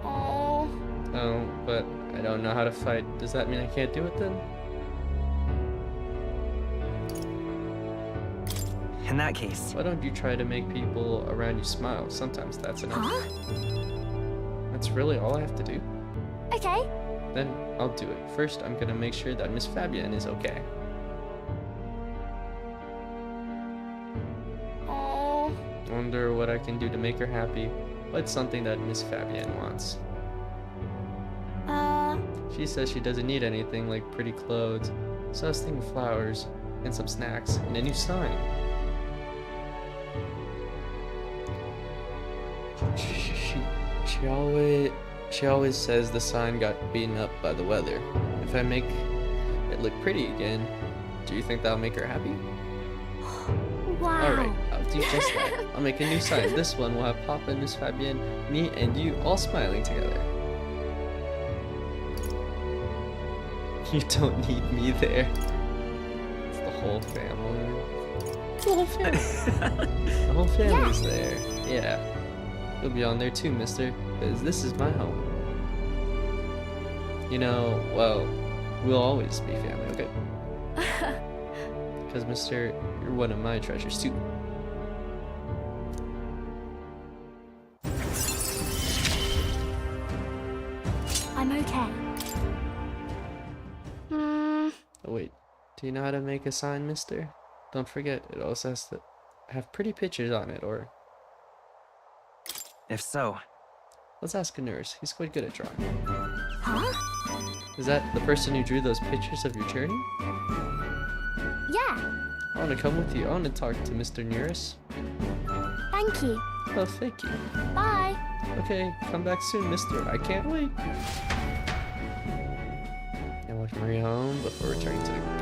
Oh. Oh, but I don't know how to fight. Does that mean I can't do it then? In that case. Why don't you try to make people around you smile? Sometimes that's enough. Huh? That's really all I have to do. Okay. Then I'll do it. First, I'm gonna make sure that Miss Fabienne is okay. Oh. Wonder what I can do to make her happy. What's something that Miss Fabienne wants? She says she doesn't need anything like pretty clothes, so I was thinking flowers, and some snacks, and a new sign. She always says the sign got beaten up by the weather. If I make it look pretty again, do you think that'll make her happy? Wow. Alright, I'll do just that. I'll make a new sign. This one will have Papa, Miss Fabienne, me, and you all smiling together. You don't need me there. It's the whole family. It's the whole family. The whole family's there. Yeah. You'll be on there too, mister, because this is my home. You know, well, we'll always be family, okay? Because, mister, you're one of my treasures too. I'm okay. Oh, wait. Do you know how to make a sign, mister? Don't forget, it also has to have pretty pictures on it, or... If so... Let's ask a nurse. He's quite good at drawing. Huh? Is that the person who drew those pictures of your journey? Yeah. I want to come with you. I want to talk to Mr. Nearest. Thank you. Oh, thank you. Bye. Okay, come back soon, mister. I can't wait. And watch Maria home before returning to the group.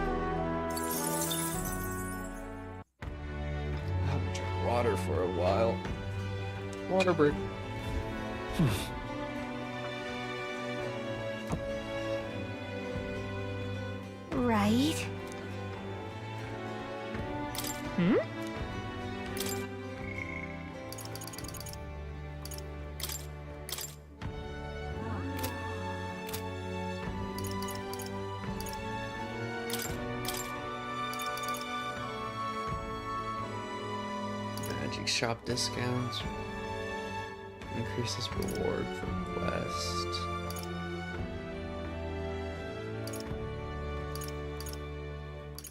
I'll drink water for a while. Water break. Right. Magic shop discounts. Increases reward for quest.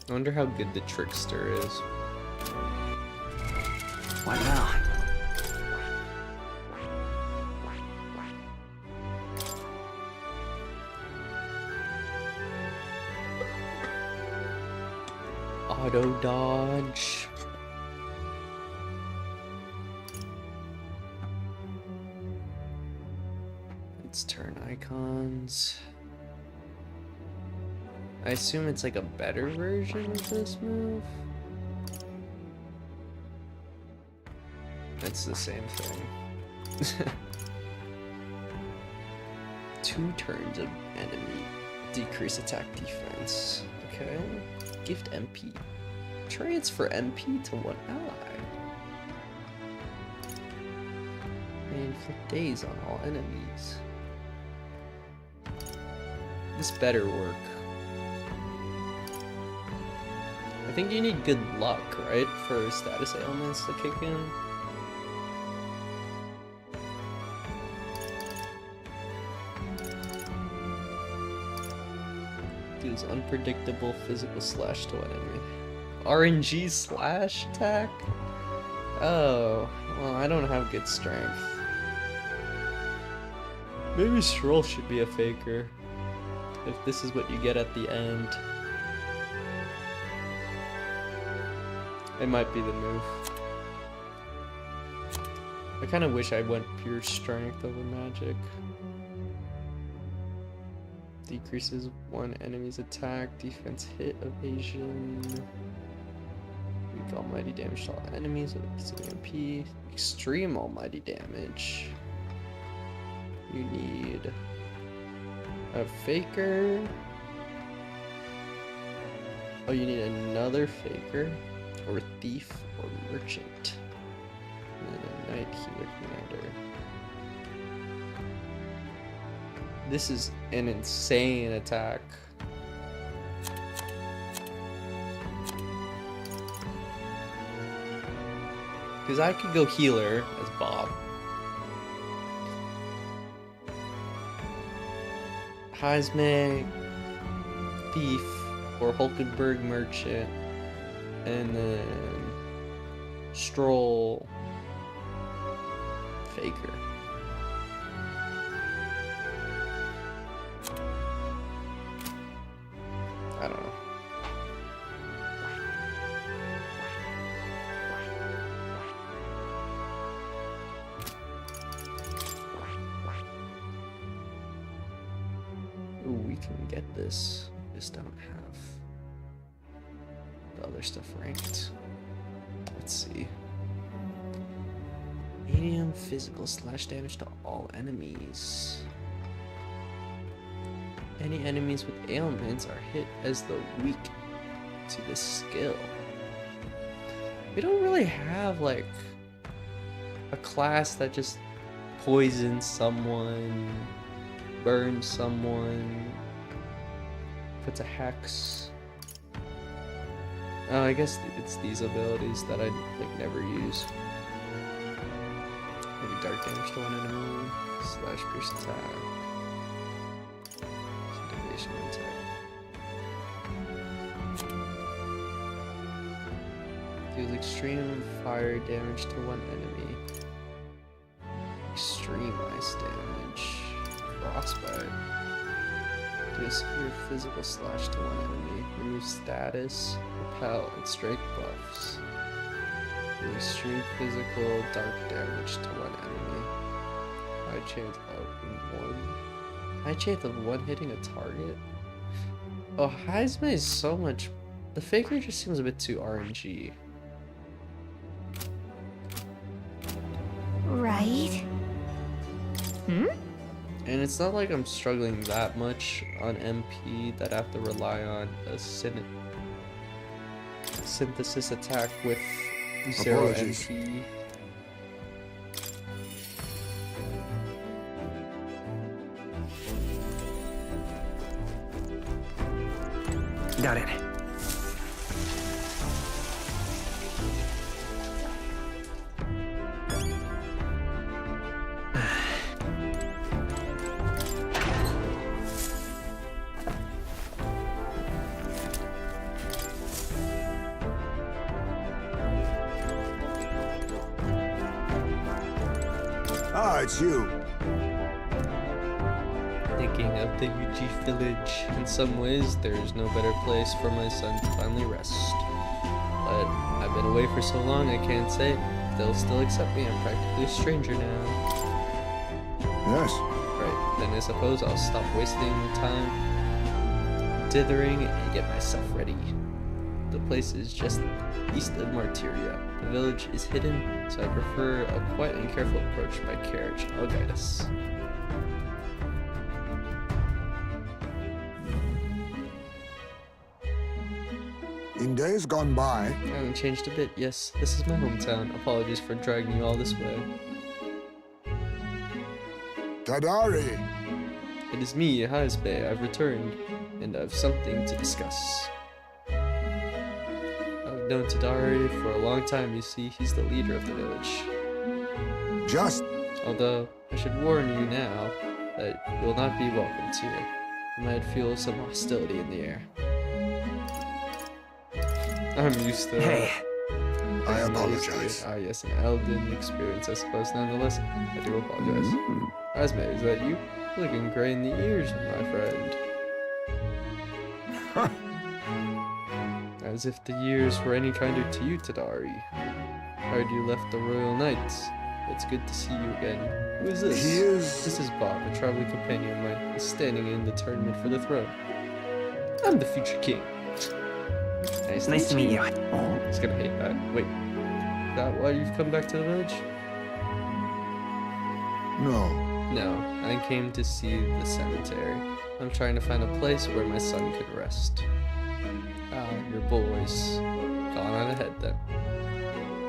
I wonder how good the trickster is. What now? Auto dodge. Let's turn icons. I assume it's like a better version of this move. It's the same thing. 2 turns of enemy Decrease attack defense. Okay. Gift MP. Transfer MP to one ally. May inflict daze on all enemies. This better work. I think you need good luck, right? For status ailments to kick in. Deals unpredictable physical slash to an enemy. RNG slash attack? Oh, well, I don't have good strength. Maybe Stroll should be a faker. If this is what you get at the end. It might be the move. I kind of wish I went pure strength over magic. Decreases one enemy's attack, defense, hit, evasion. Weak almighty damage to all enemies with CMP. Extreme almighty damage. You need a faker. Oh, you need another faker, or thief, or merchant. And then a knight healer commander. This is an insane attack. Because I could go healer as Bob. Heisme, thief, or Hulkenberg merchant, and then Stroll, faker. I don't know. Ooh, we can get this. Just don't have the other stuff ranked. Let's see. Medium physical slash damage to all enemies. Any enemies with ailments are hit as though weak to this skill. We don't really have like a class that just poisons someone, burns someone, puts a hex. Oh, I guess it's these abilities that I like never use. Maybe dark damage to one enemy, slash pierce attack. Deals extreme fire damage to one enemy. Extreme ice damage. Frostbite. Deals severe physical slash to one enemy. Remove status, repel, and strength buffs. Deals extreme physical dark damage to one enemy. High chance of one hitting a target. Oh, Heisme is so much. The faker just seems a bit too RNG. Right? Hmm? And it's not like I'm struggling that much on MP that I have to rely on a synthesis attack with 0 Apologies. MP. Got it. Ah, it's you. Thinking of the UG village. In some ways, there's no better place for my son to finally rest. But I've been away for so long, I can't say they'll still accept me. I'm practically a stranger now. Yes. Right, then I suppose I'll stop wasting time dithering and get myself ready. The place is just east of Martyria. The village is hidden, so I prefer a quiet and careful approach by carriage. I'll guide us. In days gone by... I haven't changed a bit. Yes, this is my hometown. Apologies for dragging you all this way. Tadari! It is me, Hazbe. I've returned, and I've something to discuss. I've known Tadari for a long time, you see. He's the leader of the village. Just... Although, I should warn you now that you will not be welcomed here. You might feel some hostility in the air. I'm used to it. Hey. I apologize. Ah, yes, an Elden experience, I suppose. Nonetheless, I do apologize. Asme, is that you? Looking gray in the ears, my friend. As if the years were any kinder to you, Tadari. Heard you left the Royal Knights. It's good to see you again. Who is this? He is... This is Bob, a traveling companion of mine. He's standing in the tournament for the throne. I'm the future king. Nice to meet you. Oh, he's gonna hate that. Wait, is that why you've come back to the village? No. No, I came to see the cemetery. I'm trying to find a place where my son could rest. Ah, your boy's gone on ahead then.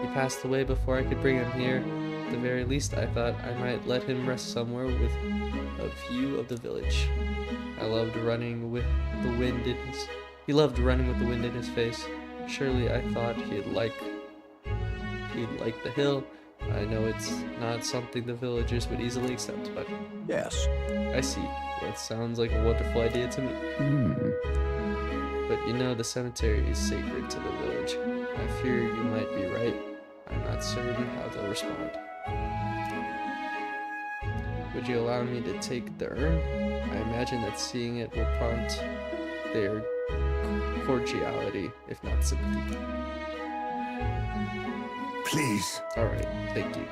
He passed away before I could bring him here. At the very least, I thought I might let him rest somewhere with a view of the village. I loved running with the wind in his... He loved running with the wind in his face. Surely I thought he'd like the hill. I know it's not something the villagers would easily accept, but... Yes. I see. That sounds like a wonderful idea to me. But you know, the cemetery is sacred to the village. I fear you might be right. I'm not certain how they'll respond. Would you allow me to take the urn? I imagine that seeing it will prompt their cordiality, if not sympathy. Please. Alright, thank you.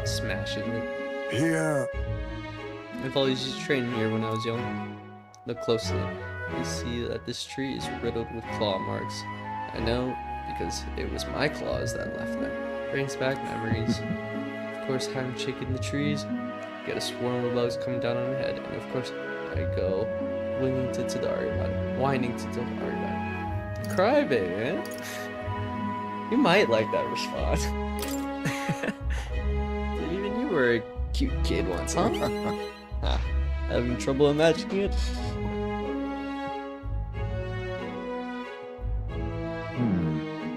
Smashing it. Here. I've always used to train here when I was young. Look closely. You see that this tree is riddled with claw marks. I know because it was my claws that left them. Brings back memories. Of course, I'm shaking the trees. Get a swarm of bugs coming down on my head, and of course, I go whining to Tadari about it. Cry, baby, eh? You might like that response. Even you were a cute kid once, huh? Having trouble imagining it?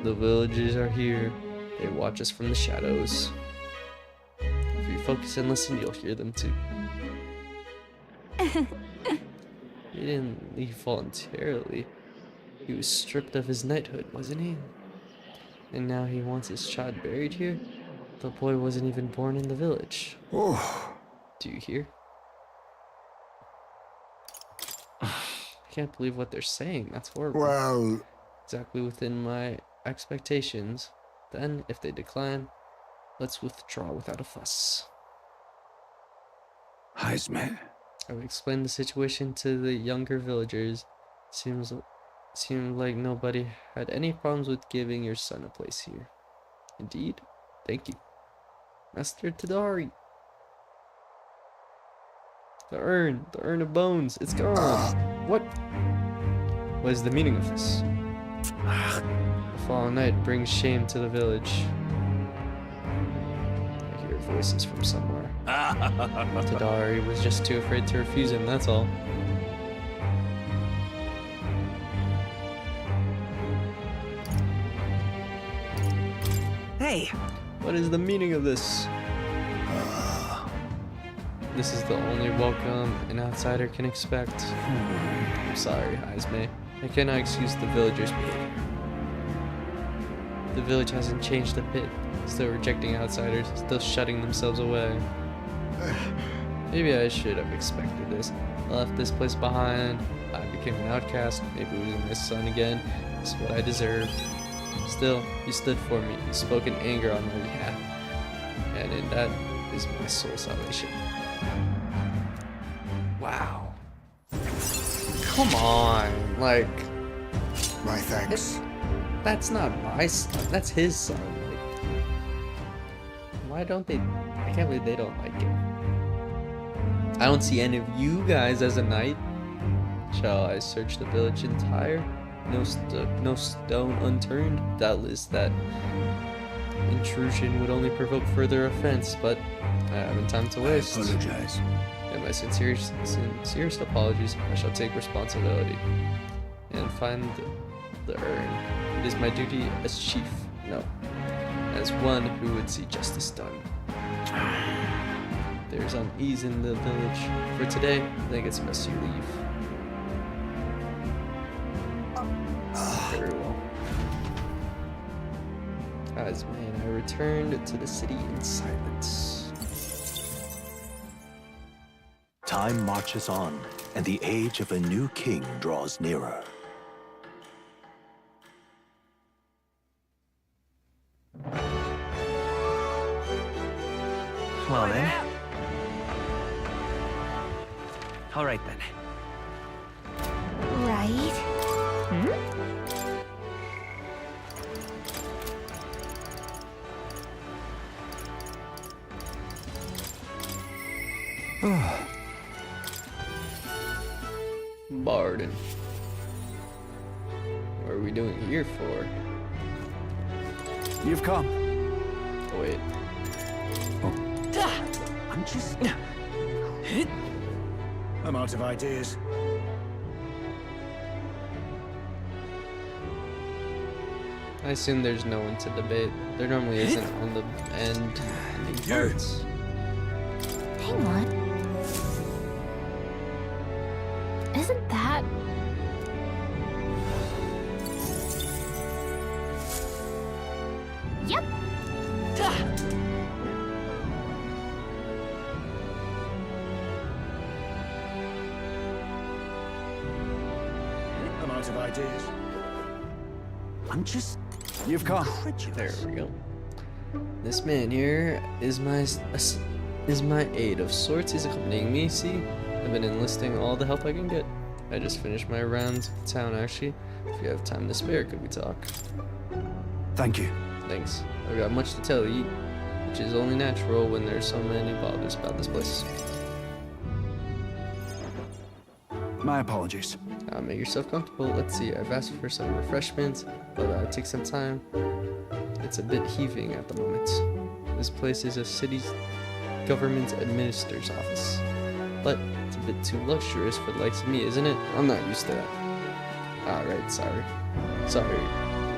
The villagers are here. They watch us from the shadows. If you focus and listen, you'll hear them too. He didn't leave voluntarily. He was stripped of his knighthood, wasn't he? And now he wants his child buried here? The boy wasn't even born in the village. Oh. Do you hear? I can't believe what they're saying. That's horrible. Well... Exactly within my expectations. Then, if they decline, let's withdraw without a fuss. Hazme. I would explain the situation to the younger villagers. Seemed like nobody had any problems with giving your son a place here. Indeed, thank you. Master Tadari. The urn of bones, it's gone. What? What is the meaning of this? The fallen knight brings shame to the village. I hear voices from somewhere. Tadari was just too afraid to refuse him, that's all. Hey! What is the meaning of this? This is the only welcome an outsider can expect. I'm sorry, Hazme. I cannot excuse the villagers' behavior. The village hasn't changed a bit. Still rejecting outsiders, still shutting themselves away. Maybe I should have expected this. I left this place behind. I became an outcast. Maybe losing my son again is what I deserve. Still, he stood for me. He spoke in anger on my behalf. And in that is my soul salvation. Wow. Come on, like... My thanks. That's not my son, that's his son. Like, why don't they... I can't believe they don't like him. I don't see any of you guys as a knight. Shall I search the village entire? no stone unturned. Doubtless that intrusion would only provoke further offense, but I haven't time to waste. I apologize. And my sincerest apologies. I shall take responsibility and find the urn. It is my duty as chief, no, as one who would see justice done. There's unease in the village. For today, I think it's best you leave. Very well. As man, I returned to the city in silence. Time marches on, and the age of a new king draws nearer. Well then. All right then. Right? Barden. What are we doing here for? You've come. Oh, wait. I'm just... I'm out of ideas. I assume there's no one to debate. There normally isn't on the ending parts. Hang on. Isn't that... Yep. I'm out of ideas. I'm just... You've come. There we go. This man here is my aide of sorts. He's accompanying me. See, I've been enlisting all the help I can get. I just finished my rounds of town. Actually, if you have time to spare, could we talk? Thank you. Thanks. I've got much to tell you, which is only natural when there's so many bothers about this place. My apologies. Make yourself comfortable. Let's see, I've asked for some refreshments, but take some time. It's a bit heaving at the moment. This place is a city's government administrator's office, but it's a bit too luxurious for the likes of me, isn't it? I'm not used to that. Alright, sorry.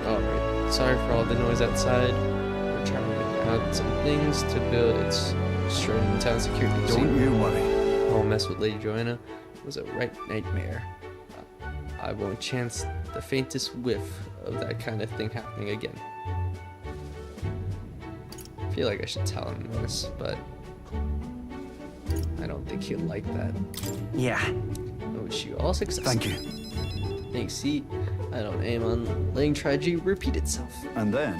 Alright, sorry for all the noise outside. We're trying to get out some things to build its strong town security. Don't you worry. The whole mess with Lady Joanna was a right nightmare. I won't chance the faintest whiff of that kind of thing happening again. I feel like I should tell him this, but I don't think he'll like that. Yeah. I wish you all success. Thank you. Thanks, see, I don't aim on letting tragedy repeat itself. And then...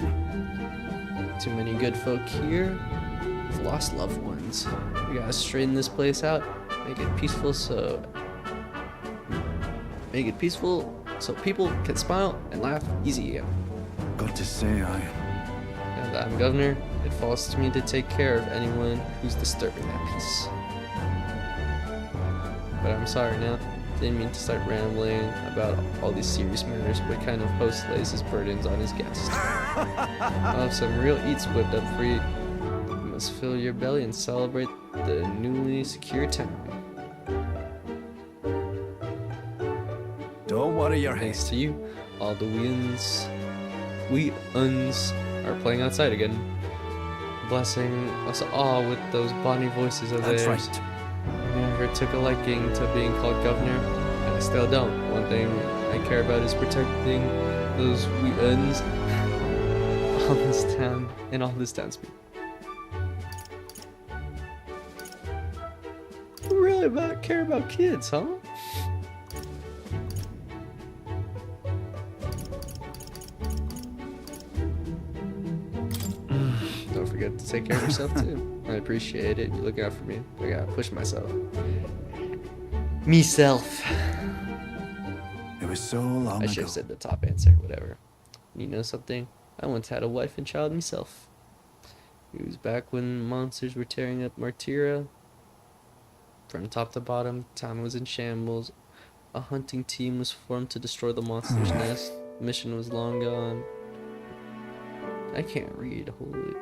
Too many good folk here. We've lost loved ones. We gotta straighten this place out, make it peaceful so people can smile and laugh easy again. Got to say, Now that I'm governor, it falls to me to take care of anyone who's disturbing that peace. But I'm sorry now. Didn't mean to start rambling about all these serious matters. What kind of host lays his burdens on his guests? I'll have some real eats whipped up for you. You must fill your belly and celebrate the newly secure town. don't worry your head. Thanks to you, all the we uns are playing outside again, blessing us all with those bonny voices of theirs. That's right. I never took a liking to being called governor, and I still don't. One thing I care about is protecting those we uns all this town and all this townspeople. You really care about kids, huh? Don't forget to take care of yourself too. I appreciate it. You look out for me. I gotta push myself. Meself. It was so long I ago. should have said the top answer, whatever. You know something? I once had a wife and child myself. It was back when monsters were tearing up Martyra. From top to bottom, town was in shambles. A hunting team was formed to destroy the monster's nest. The mission was long gone. I can't read, holy.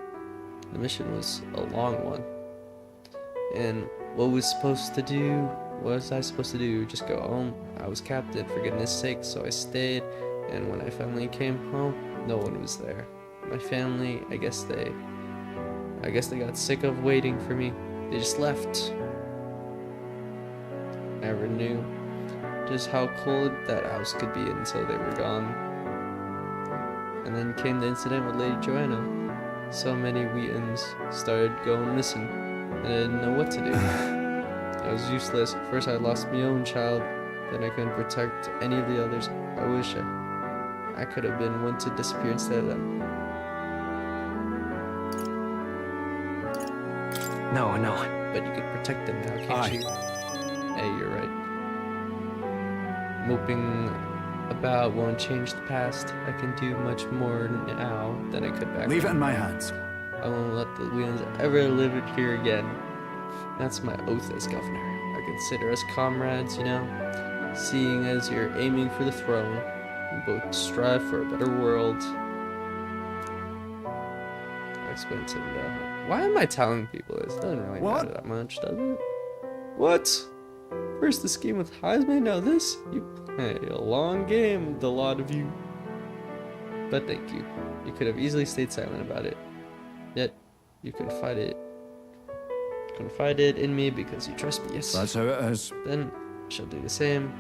The mission was a long one. And what was I supposed to do? Just go home? I was captain, for goodness sake, so I stayed. And when I finally came home, no one was there. My family, I guess they got sick of waiting for me. They just left. Never knew just how cold that house could be until they were gone. And then came the incident with Lady Joanna. So many Wheatons started going missing, and I didn't know what to do. I was useless. First I lost my own child, then I couldn't protect any of the others. I wish I could have been one to disappear instead of them. No. But you could protect them now, can't you? Hey, you're right. Moping about won't change the past. I can do much more now than I could back then. Leave it in my hands. I won't let the Wheatons ever live it here again. That's my oath as governor. I consider us comrades, you know, seeing as you're aiming for the throne. We both strive for a better world. I explained to him that. Why am I telling people this? It doesn't really matter that much, does it? What? First the scheme with Heisman, now this? You play a long game, the lot of you. But thank you. You could have easily stayed silent about it. Yet, you confided in me because you trust me, yes? That's how it is. Then, I shall do the same.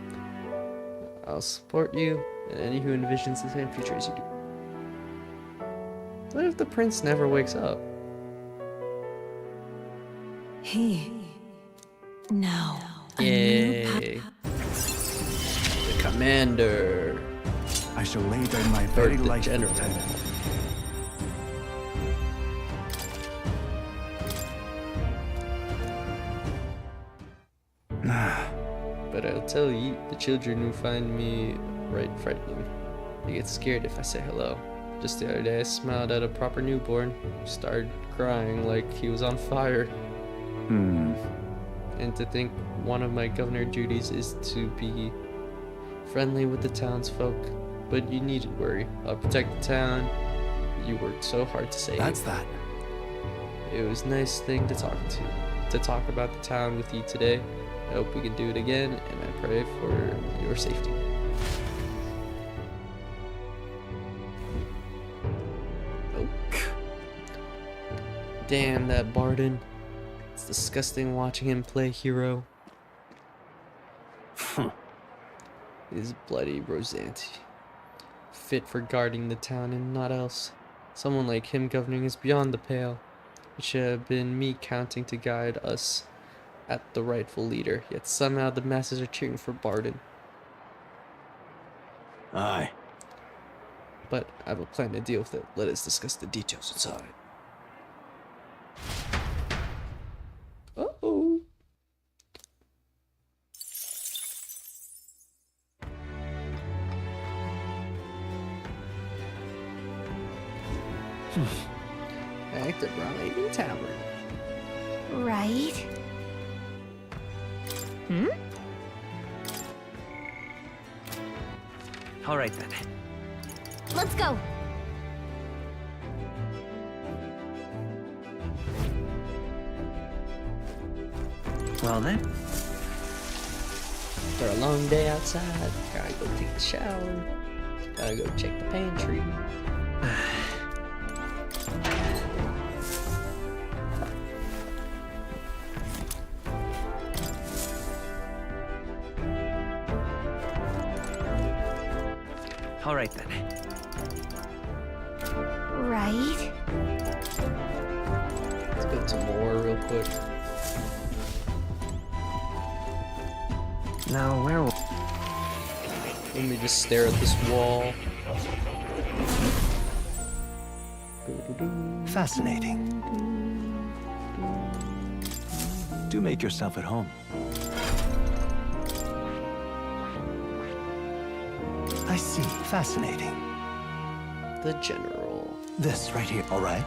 I'll support you, and any who envisions the same future as you do. What if the prince never wakes up? Now. Yay. The commander. I shall lay down my very life for general. town. But I'll tell you, the children who find me right frightening. They get scared if I say hello. Just the other day I smiled at a proper newborn who started crying like he was on fire. And to think one of my governor duties is to be friendly with the townsfolk. But you needn't worry. I'll protect the town. You worked so hard to save. That's that. It was a nice thing to talk about the town with you today. I hope we can do it again, and I pray for your safety. Oh. Damn that Barden. It's disgusting watching him play hero. His bloody Rosanti. Fit for guarding the town and not else. Someone like him governing is beyond the pale. It should have been me counting to guide us at the rightful leader, yet somehow the masses are cheering for Barden. Aye. But I have a plan to deal with it. Let us discuss the details inside. Uh-oh. Act of Raven Tower. Right? All right then. Let's go. Well then. For a long day outside, gotta go take a shower. Gotta go check the pantry. All right then. Right? Let's go to more real quick. Now where will... Let me just stare at this wall. Fascinating. Do make yourself at home. I see. Fascinating. The general. This right here, all right?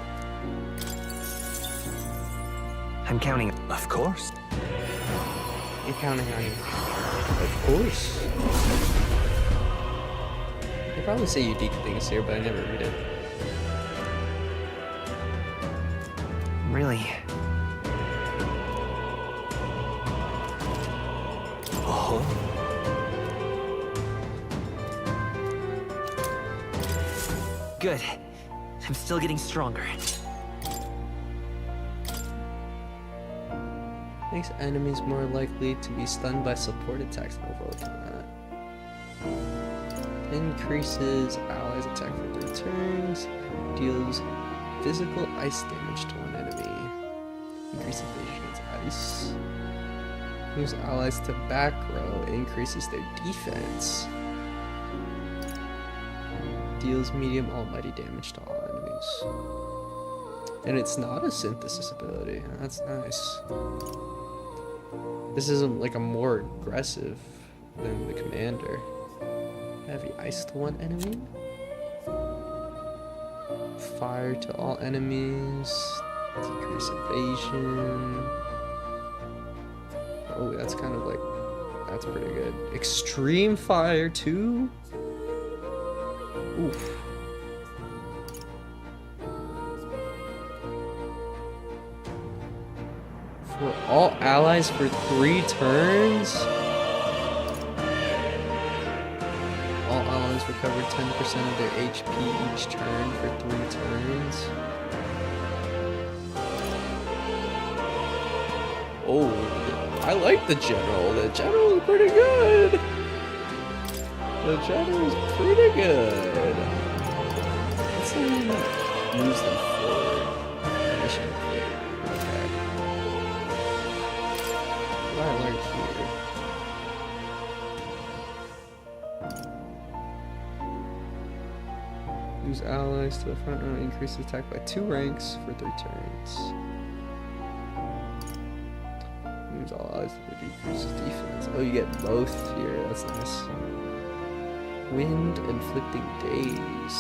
I'm counting. Of course. I'm counting on you. Of course. They probably say unique things here, but I never read it. Really? Oh. Good. I'm still getting stronger. Makes enemies more likely to be stunned by support attacks. Overlooking that. Increases allies' attack for 3 turns. Deals physical ice damage to one enemy. Increase evasion against ice. Moves allies to back row. Increases their defense. Deals medium almighty damage to all enemies. And it's not a synthesis ability. That's nice. This isn't like a more aggressive than the commander. Heavy ice to one enemy. Fire to all enemies. Decrease evasion. Oh, that's kind of like, that's pretty good. Extreme fire too. Oof. For all allies for 3 turns. All allies recover 10% of their HP each turn for 3 turns. Oh, I like the general. The general is pretty good. The general is pretty good. Let's see if moves them forward. Mission clear. Okay. What I learned here. Use allies to the front row, increase attack by 2 ranks for 3 turns. Use all allies to decrease defense. Oh, you get both here. That's nice. Wind inflicting days.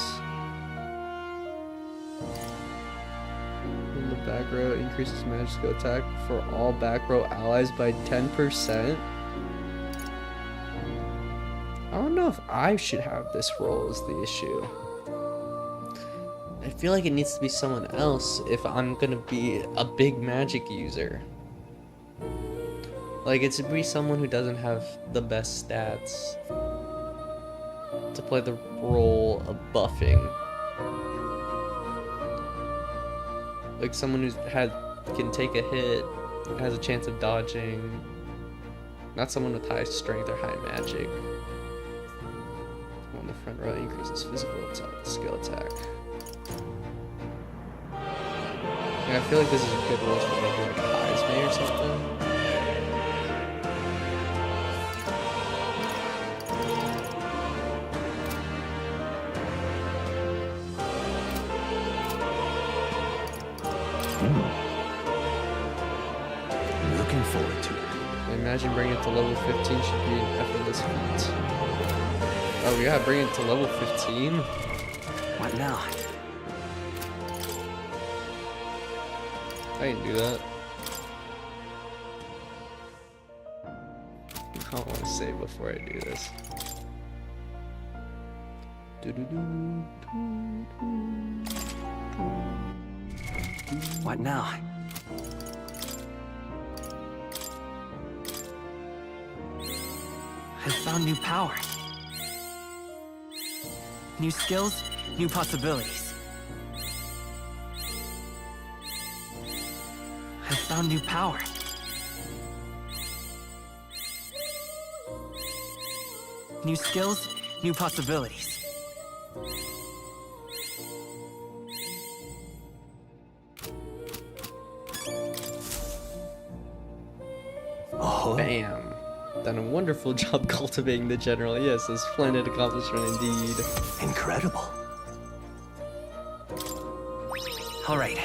In the back row, increases magical attack for all back row allies by 10%. I don't know if I should have this role as the issue. I feel like it needs to be someone else if I'm gonna be a big magic user. Like, it should be someone who doesn't have the best stats to play the role of buffing. Like someone who's can take a hit, has a chance of dodging. Not someone with high strength or high magic. On the front row, increases physical attack, skill attack. Yeah, I feel like this is a good role for maybe like Heisme or something. I'm looking forward to it. I imagine bringing it to level 15 should be an effortless feat. Oh yeah, bring it to level 15? What now? I can do that. I don't want to save before I do this. What now? I've found new power. New skills, new possibilities. I've found new power. New skills, new possibilities. Oh. Bam. Done a wonderful job cultivating the general. Yes, a splendid accomplishment indeed. Incredible. All right.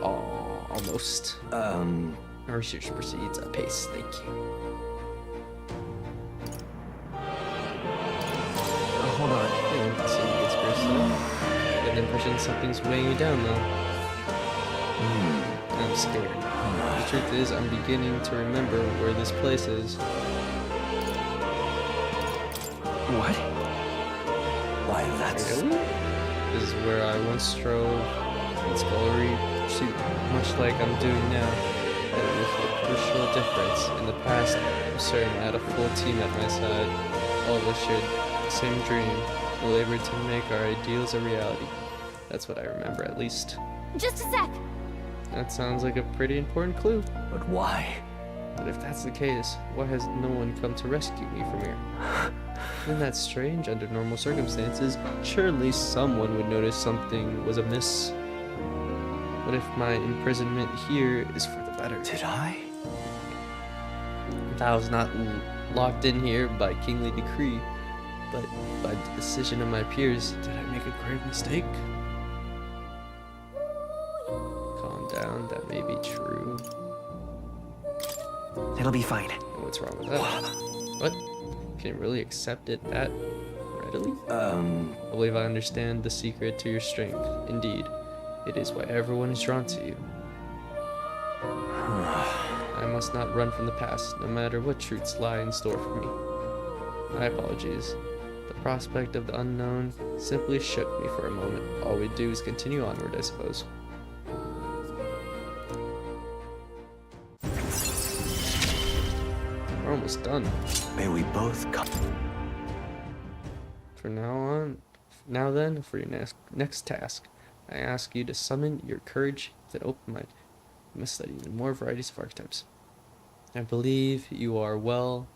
Oh, almost. Research proceeds apace. Thank you. Hold on. Yeah, see you get spruced up. Get the impression something's weighing you down, though. I'm scared. The truth is, I'm beginning to remember where this place is. What? Why, that's... Really? This is where I once strove in scholarly pursuit, much like I'm doing now. And with a crucial difference, in the past, I'm certain I had a full team at my side. All of us shared the same dream. We labored to make our ideals a reality. That's what I remember, at least. Just a sec. That sounds like a pretty important clue. But why? But if that's the case, why has no one come to rescue me from here? Isn't that strange? Under normal circumstances, surely someone would notice something was amiss. What if my imprisonment here is for the better? Did I? If I was not locked in here by kingly decree, but by the decision of my peers, did I make a grave mistake? Calm down, that may be true. It'll be fine. What's wrong with that? What? Can you really accept it that readily? I believe I understand the secret to your strength. Indeed, it is why everyone is drawn to you. I must not run from the past, no matter what truths lie in store for me. My apologies. The prospect of the unknown simply shook me for a moment. All we do is continue onward, I suppose. We're almost done. May we both come. For now then, for your next task, I ask you to summon your courage with an open mind. You must study even more varieties of archetypes. I believe you are well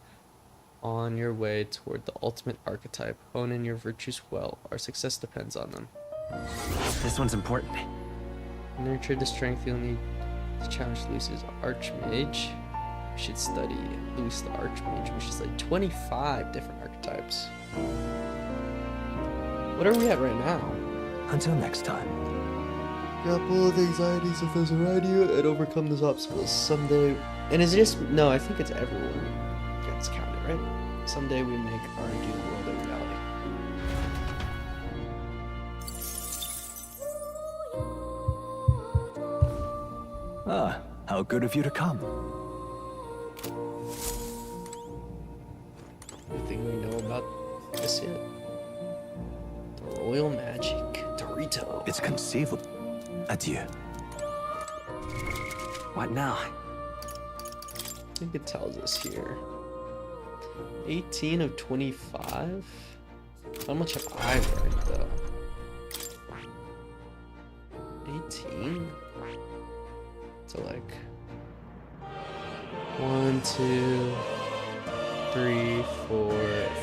on your way toward the ultimate archetype. Hone in your virtues well. Our success depends on them. This one's important. Nurture the strength you'll need to challenge Lucy's Archmage. We should study Luce the Archmage. We should study 25 different archetypes. What are we at right now? Until next time. Grapple with anxieties if those around you and overcome those obstacles. Someday. And is it just. No, I think it's everyone gets counted, right? Someday we make our ideal world a reality. Ah, how good of you to come. Anything we know about this yet? The royal magic. Dorito. It's conceivable. Adieu. What now? I think it tells us here. 18 of 25? How much have I read, though? 18? So, like... 1, 2, 3, 4,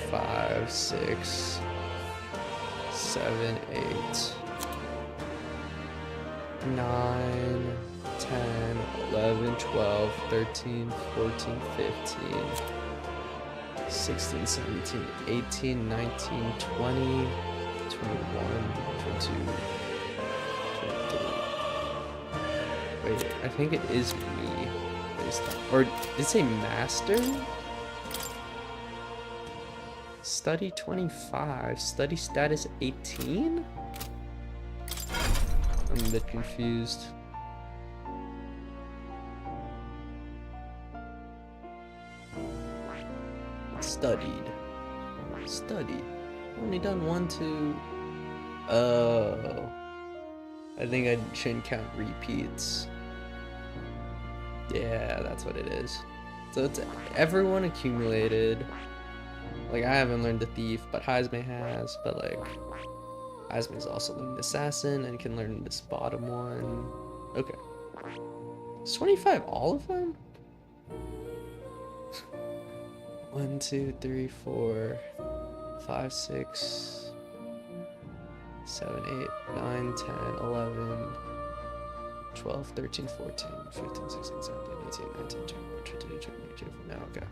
5, 6, 7, 8, 9, 10, 11, 12, 13, 14, 15, 16, 17, 18, 19, 20, 21, 22, 23. Wait, I think it is me. Or did it say master? Study 25, study status 18? I'm a bit confused. Studied. Only done 1, 2. Oh. I think I shouldn't count repeats. Yeah, that's what it is. So it's everyone accumulated. Like, I haven't learned the Thief, but Heisme has. But, like, Heisme's also learned Assassin and can learn this bottom one. Okay. Is 25 all of them? 1, 2, 3, 4, 5, 6, 7, 8, 9, 10, 11, 12, 13, 14, 15, 16, 17, 18, 19, 20, 21, 22, 23, 24. Now, okay.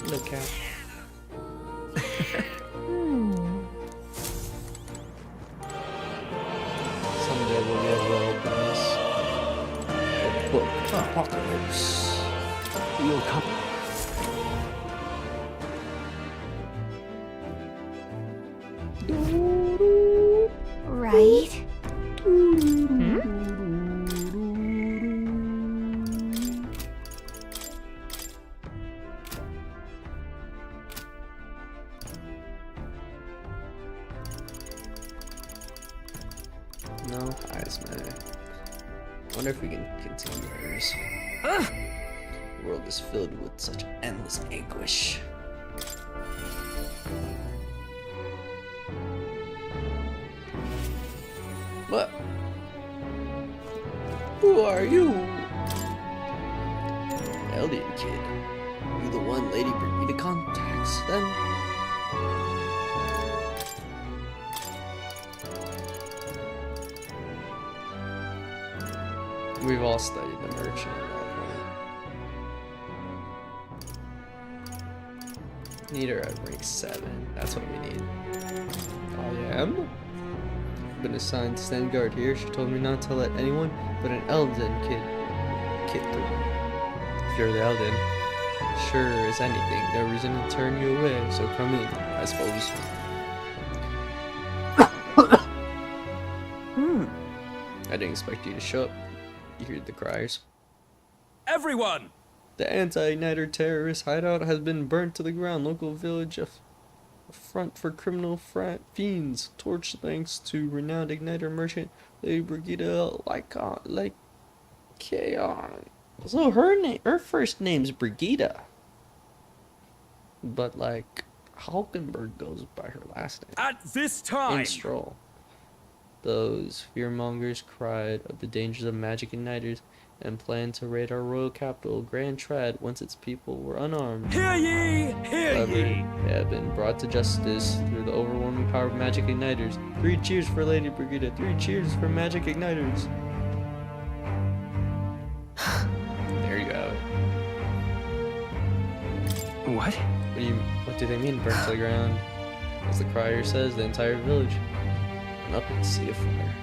Look at. Someday we'll be a world bonus. A book apocalypse. You'll come. Right? No highs, man. Wonder if we can continue ours. The world is filled with such endless anguish. What? Who are you? Eldian kid. You the one Lady Brigida contacts, then? We've all studied the merchant at that point. Need her at rank 7. That's what we need. I am? I've been assigned to stand guard here. She told me not to let anyone but an Elden kid through. If you're the Elden, sure as anything, no reason to turn you away, so come in, I suppose. I didn't expect you to show up. You hear the cries. Everyone! The anti-igniter terrorist hideout has been burnt to the ground. Local village a front for criminal fiends. Torch thanks to renowned igniter merchant Lady Brigida Lycaon. So her first name's Brigida. But like Hulkenberg goes by her last name. At this time! In Stroll. Those fearmongers cried of the dangers of magic igniters and planned to raid our royal capital, Grand Trad, once its people were unarmed. Hear ye! Hear However, ye! they have been brought to justice through the overwhelming power of magic igniters. 3 cheers for Lady Brigida. 3 cheers for magic igniters. There you go. What? What do they mean, burnt to the ground? As the crier says, the entire village. And up at sea of fire.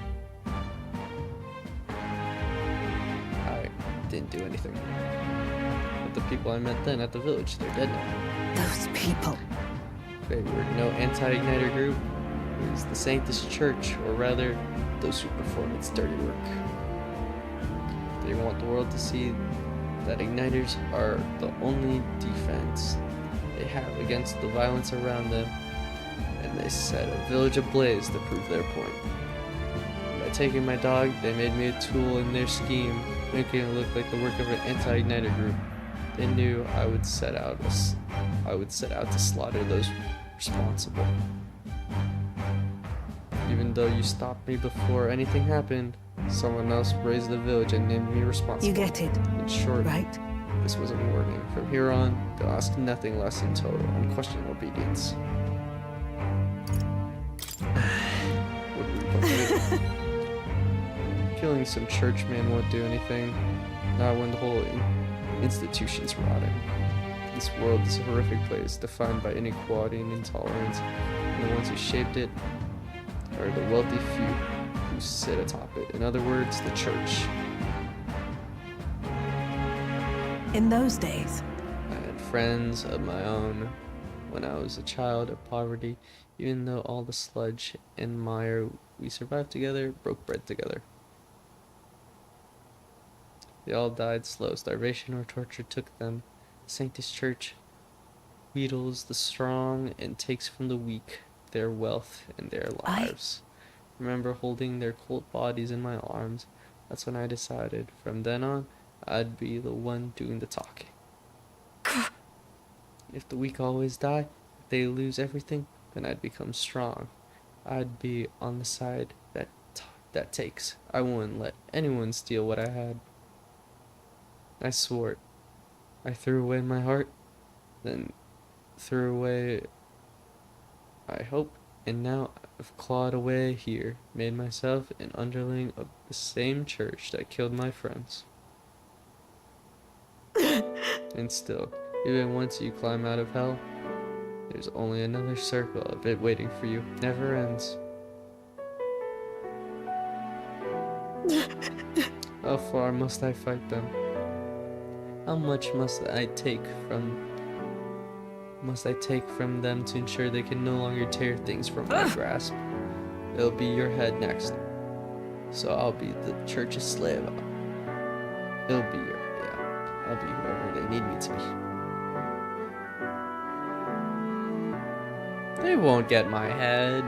I didn't do anything. But the people I met then at the village, they're dead now. Those people. They were no anti-igniter group. It was the Sanctus Church, or rather, those who perform its dirty work. They want the world to see that igniters are the only defense they have against the violence around them, and they set a village ablaze to prove their point. By taking my dog, they made me a tool in their scheme, making it look like the work of an anti-igniter group. They knew I would set out to slaughter those responsible. Even though you stopped me before anything happened, someone else raised the village and named me responsible. You get it, In short, right? this was a warning. From here on, they'll ask nothing less than total, unquestioned obedience. What do we do? Killing some churchman won't do anything. Not when the whole institution's rotting. This world is a horrific place, defined by inequality and intolerance, and the ones who shaped it are the wealthy few who sit atop it. In other words, the church. In those days, I had friends of my own when I was a child of poverty. Even though all the sludge and mire, we survived together, broke bread together. They all died slow. Starvation or torture took them. The Sanctus Church wheedles the strong and takes from the weak their wealth and their lives. Remember holding their cold bodies in my arms. That's when I decided, from then on, I'd be the one doing the talking. If the weak always die, if they lose everything, then I'd become strong. I'd be on the side that takes. I wouldn't let anyone steal what I had. I swore it. I threw away my heart, then threw away I hope, and now I've clawed away here, made myself an underling of the same church that killed my friends. And still, even once you climb out of hell, there's only another circle of it waiting for you. Never ends. How far must I fight them? How much must I take from them to ensure they can no longer tear things from my grasp? It'll be your head next. So I'll be the church's slave. I'll be whoever they need me to be. They won't get my head.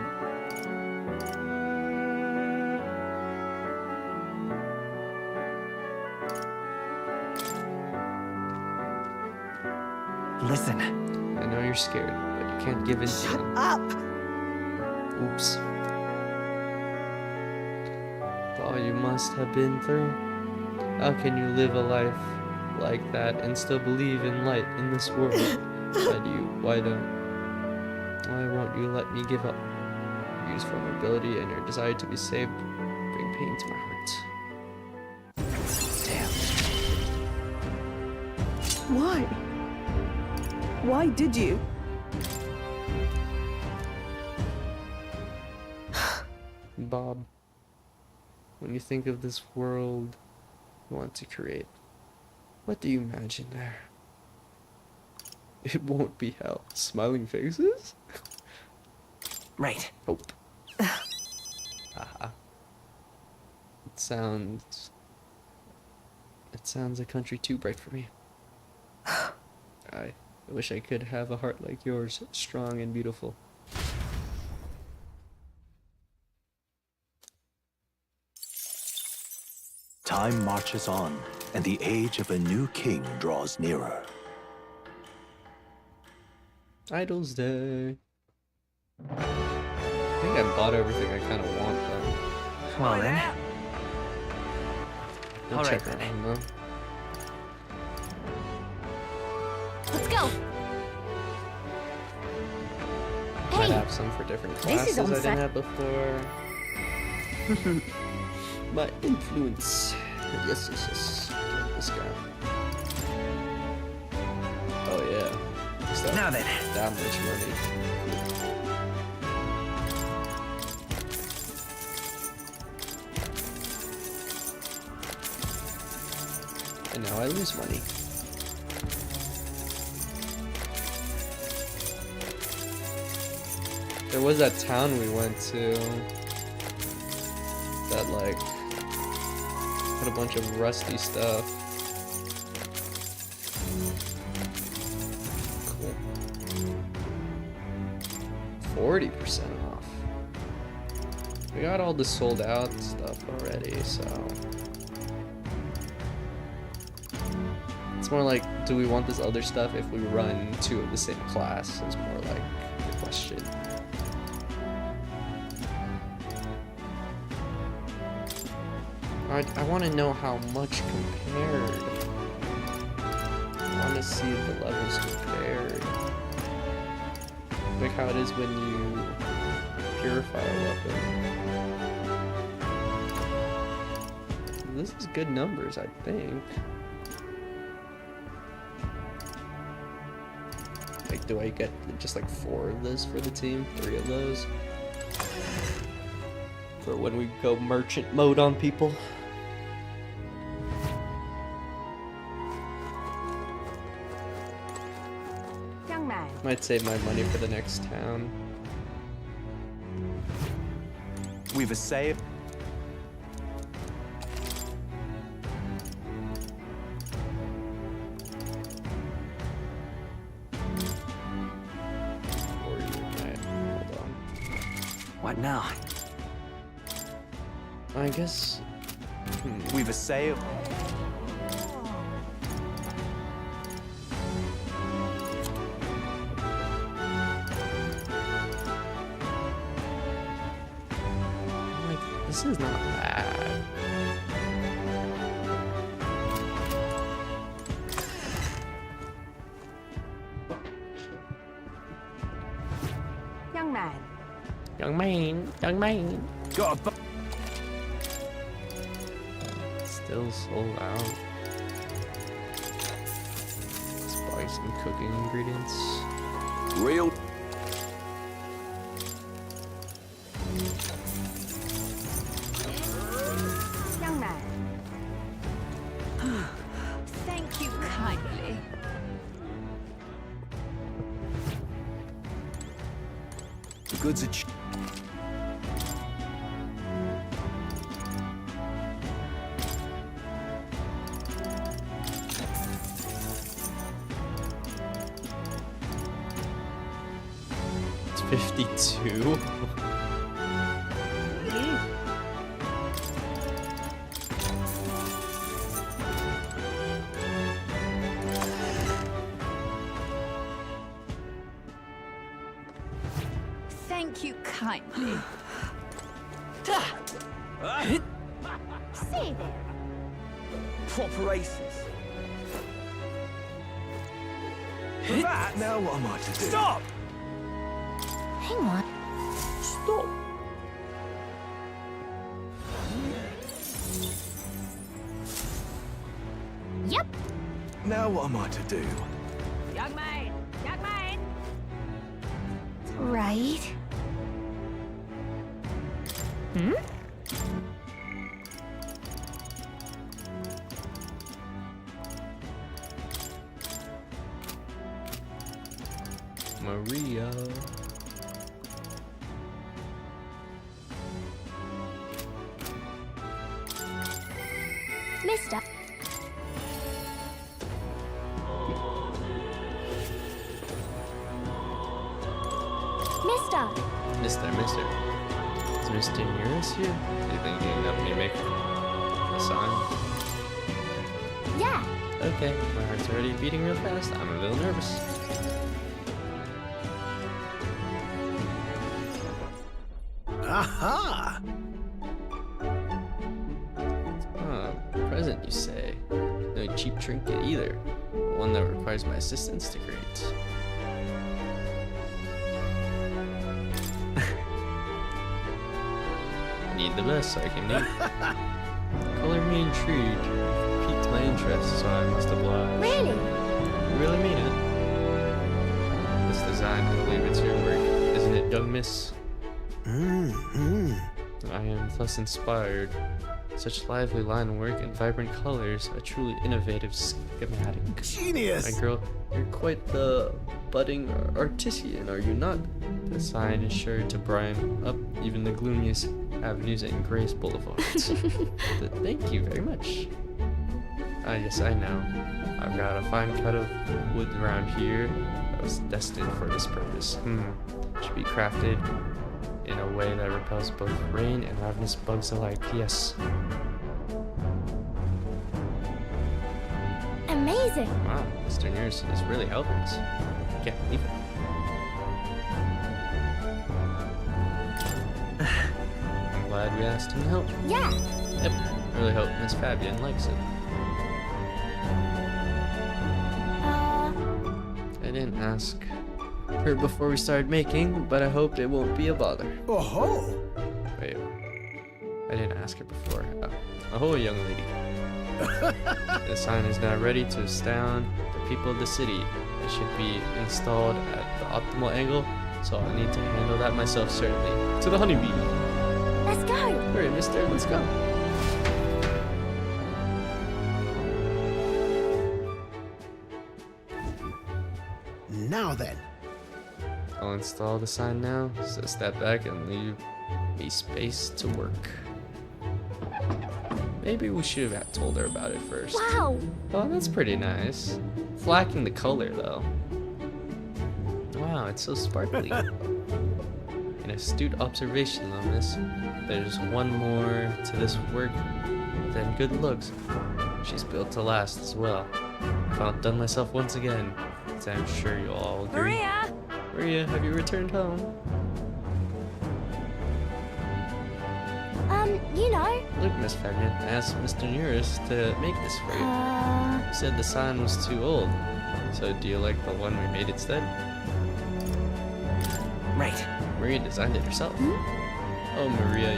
scared, but you can't give in to them. Up! Oops. All you must have been through. How can you live a life like that and still believe in light in this world? Why won't you let me give up? Use vulnerability and your desire to be saved bring pain to my heart. Damn. Why? Why did you? Bob, when you think of this world you want to create, what do you imagine there? It won't be hell. Smiling faces? Right. Hope. Haha. It sounds a country too bright for me. I wish I could have a heart like yours, strong and beautiful. Time marches on, and the age of a new king draws nearer. Idol's Day. I think I bought everything I kind of want, though. Well then. We'll check around, though. Let's go. Might Hey, have some for different This classes is on I didn't set. have before. My influence. Yes. Get this guy. Oh yeah. Is that Now then. that much money? And now I lose money. There was that town we went to that like had a bunch of rusty stuff. Cool. 40% off. We got all the sold out stuff already, so it's more like, do we want this other stuff if we run two of the same class is more like the question. I want to know how much compared. I want to see the levels compared. Like how it is when you purify a weapon. This is good numbers, I think. Like, do I get just like 4 of this for the team? 3 of those? For when we go merchant mode on people? Young man. Might save my money for the next town. We've saved. What now? I guess We've assailed. like this is not bad. Young man. Young man. Got a Still sold out. Let's buy some cooking ingredients. real. Young man. Thank you kindly. The goods are It's 52. Thank you kindly. Say there. Proper aces. That? Now what am I to do? Stop! Hang on. Stop! Yep. Now what am I to do? Young man! Young man! Right. Hmm? Maria. Mister. Mister. Is Mr. Nearest here? Are you thinking of me making a sign? Yeah. Okay, my heart's already beating real fast. I'm a little nervous. Aha! Oh, present, you say? No cheap trinket either. But one that requires my assistance to create. Need the best I can need. Color me intrigued. Piqued my interest, so I must oblige. Really? You really mean it? This design, I believe it's your work, isn't it, young miss? I am thus inspired. Such lively line work and vibrant colors, a truly innovative schematic. Genius! My girl, you're quite the budding artisan, are you not? The sign is sure to brighten up even the gloomiest avenues and grace boulevards. Thank you very much. Yes, I know. I've got a fine cut of wood around here that was destined for this purpose. Should be crafted in a way that repels both rain and ravenous bugs alike. Yes. Amazing. Wow, Mr. Nearest is really helping us. Can't believe it. I'm glad we asked him to help. Yeah. Yep. I really hope Miss Fabian likes it. I didn't ask her before we started making, but I hope it won't be a bother. Oh-ho! Wait. I didn't ask her before. Oh, young lady. The sign is now ready to astound the people of the city. It should be installed at the optimal angle, so I'll need to handle that myself, certainly. To the honeybee! Let's go! Hurry, mister, let's go. Now then. I'll install the sign now, so step back and leave me space to work. Maybe we should have told her about it first. Wow! Oh, that's pretty nice. It's lacking the color, though. Wow, it's so sparkly. An astute observation, though, miss. There's one more to this work than good looks. She's built to last as well. I've outdone myself once again, as I'm sure you'll all agree. Maria! Maria, have you returned home? You know. Look, Miss Fabian, I asked Mr. Nearest to make this for you. He said the sign was too old. So do you like the one we made instead? Right. Maria designed it herself. Oh, Maria,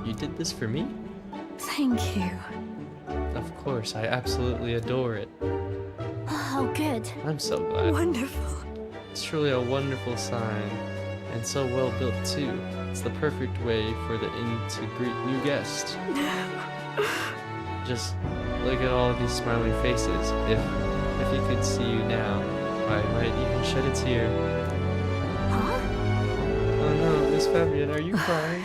you did this for me? Thank you. Of course, I absolutely adore it. Oh, good. I'm so glad. Wonderful. It's truly a wonderful sign, and so well built too. It's the perfect way for the inn to greet new guests. Just look at all of these smiling faces. If you could see you now, I might even shed a tear. Huh? Oh no, Miss Fabian, are you crying?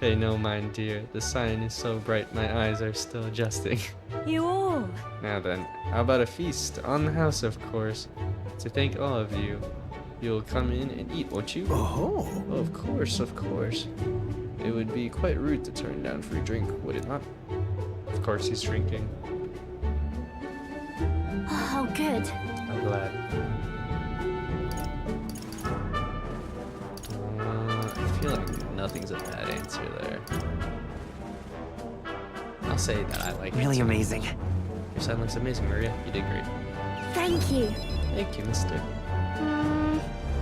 Pay no mind, dear. The sign is so bright my eyes are still adjusting. You all. Now then, how about a feast? On the house, of course. To thank all of you. You'll come in and eat, won't you? Oh. Of course, of course. It would be quite rude to turn down free drink, would it not? Of course he's drinking. Oh, good. I'm glad. nothing's a bad answer there. I'll say that I like Really it. amazing. Your son looks amazing, Maria. You did great. Thank you. Thank you, mister.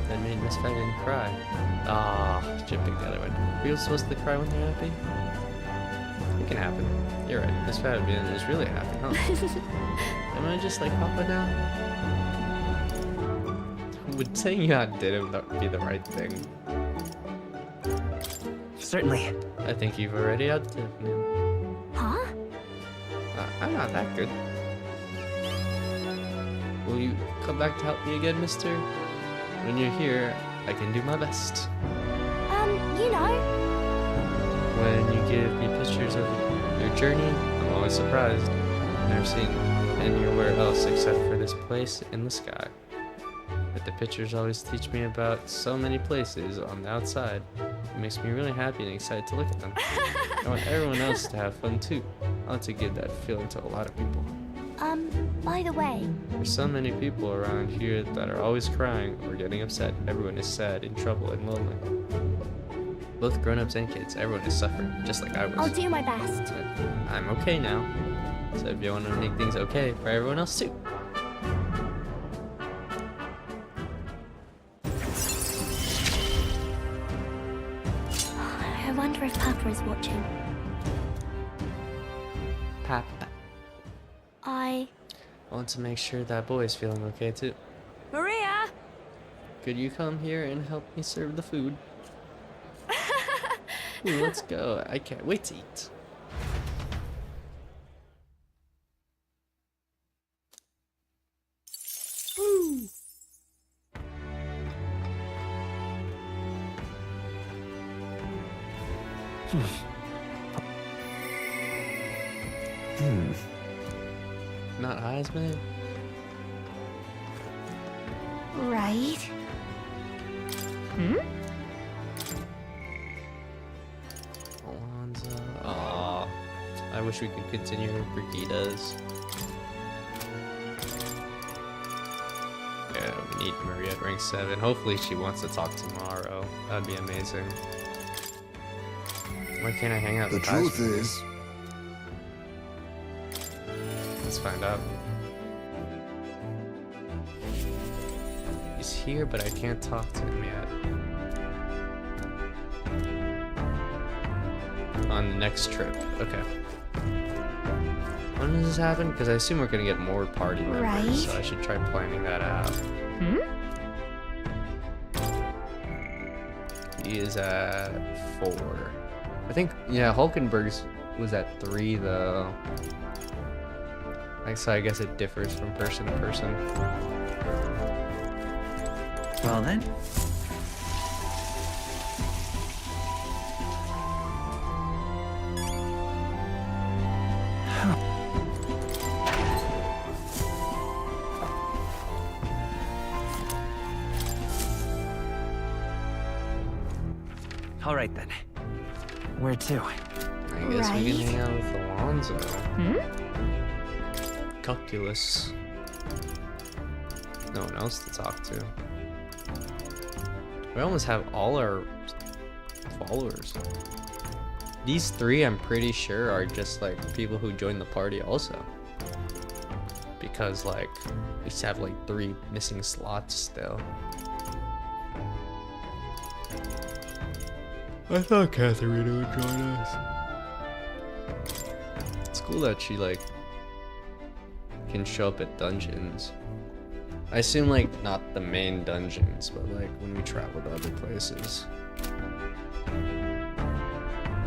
That made Miss Fenton cry. Ah, should pick the other one. Were you supposed to cry when they're happy? It can happen. You're right. Miss Fenton is really happy, huh? Am I just like Papa now? Would saying you did it be the right thing? Certainly. I think you've already outdid him. Huh? I'm not that good. Will you come back to help me again, mister? When you're here, I can do my best. You know. When you give me pictures of your journey, I'm always surprised. Never seen anywhere else except for this place in the sky. But the pictures always teach me about so many places on the outside. It makes me really happy and excited to look at them. I want everyone else to have fun too. I want to give that feeling to a lot of people. By the way. There's so many people around here that are always crying or getting upset. Everyone is sad, in trouble, and lonely. Both grown-ups and kids, everyone is suffering, just like I was. I'll do my best. I'm okay now. So if you want to make things okay for everyone else too. I wonder if Papa is watching. Papa. I want to make sure that boy is feeling okay too. Maria! Could you come here and help me serve the food? Ooh, let's go. I can't wait to eat. Woo. Not eyes, man. right. Alonzo. Aw. I wish we could continue with Brigida's. Yeah, we need Maria at rank 7. Hopefully she wants to talk tomorrow. That'd be amazing. Why can't I hang out The with truth Tyson? is, Let's find out. He's here, but I can't talk to him yet. On the next trip. Okay. When does this happen? Because I assume we're gonna get more party members, Right. so I should try planning that out. He is at 4. I think, yeah, Hulkenberg's was at 3 though. So I guess it differs from person to person. Well then. All right then. Where to? I guess we can hang out with Alonzo. Calculus. No one else to talk to. We almost have all our followers. These 3, I'm pretty sure, are just like people who joined the party also. Because like, we just have like 3 missing slots still. I thought Katharina would join us. It's cool that she like can show up at dungeons. I assume like not the main dungeons, but like when we travel to other places.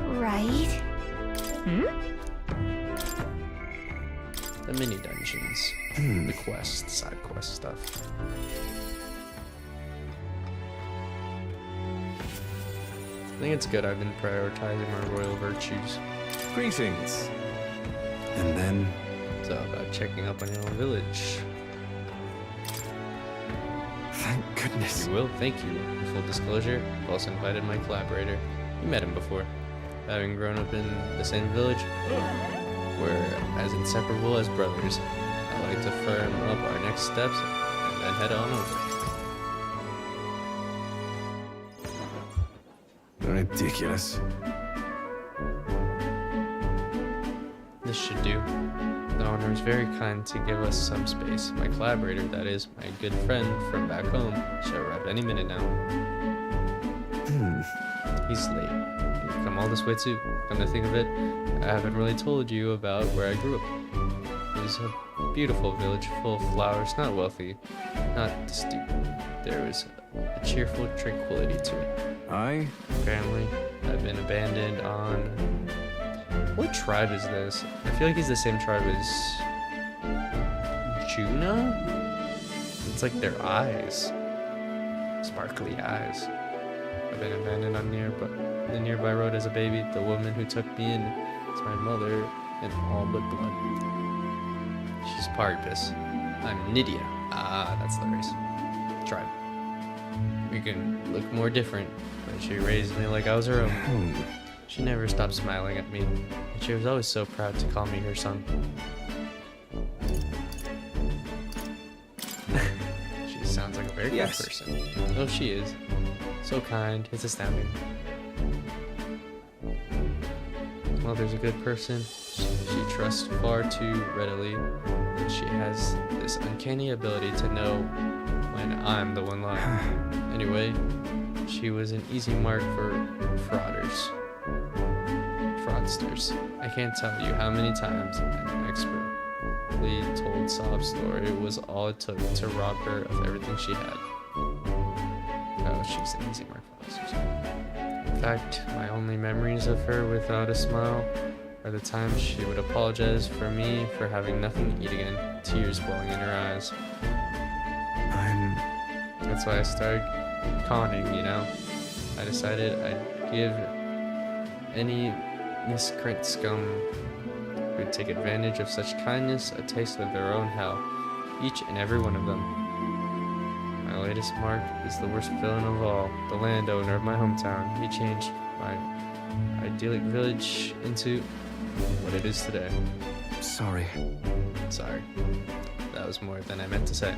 Right. The mini dungeons. The quests, side quest stuff. I think it's good I've been prioritizing my royal virtues. Greetings. And then... So about checking up on your own village. Thank goodness. You will, thank you. Full disclosure, I've also invited my collaborator. You met him before. Having grown up in the same village, we're as inseparable as brothers. I'd like to firm up our next steps and then head on over. Ridiculous. This should do. The owner is very kind to give us some space. My collaborator, that is, my good friend from back home, should arrive any minute now. He's late. You've come all this way too. Come to think of it, I haven't really told you about where I grew up. It was a beautiful village full of flowers, not wealthy, not stupid. There was a cheerful tranquility to it. Family had been abandoned on... What tribe is this? I feel like he's the same tribe as Juno? It's like their eyes. Sparkly eyes. I've been abandoned on the nearby road as a baby. The woman who took me in is my mother in all but blood. She's Paripus. I'm Nydia. Ah, that's the race. Tribe. We can look more different, but she raised me like I was her own. She never stopped smiling at me, and she was always so proud to call me her son. She sounds like a very good person. Oh, she is. So kind, it's astounding. Mother's a good person. She trusts far too readily, and she has this uncanny ability to know when I'm the one lying. Anyway, she was an easy mark for fraudsters. I can't tell you how many times an expertly told sob story was all it took to rob her of everything she had. Oh, she's an easy mark for fraudsters. In fact, my only memories of her without a smile are the times she would apologize for me for having nothing to eat again, tears welling in her eyes. That's why I started conning, you know? I decided I'd give any miscreant scum who'd take advantage of such kindness a taste of their own hell, each and every one of them. My latest mark is the worst villain of all, the landowner of my hometown. He changed my idyllic village into what it is today. Sorry. That was more than I meant to say.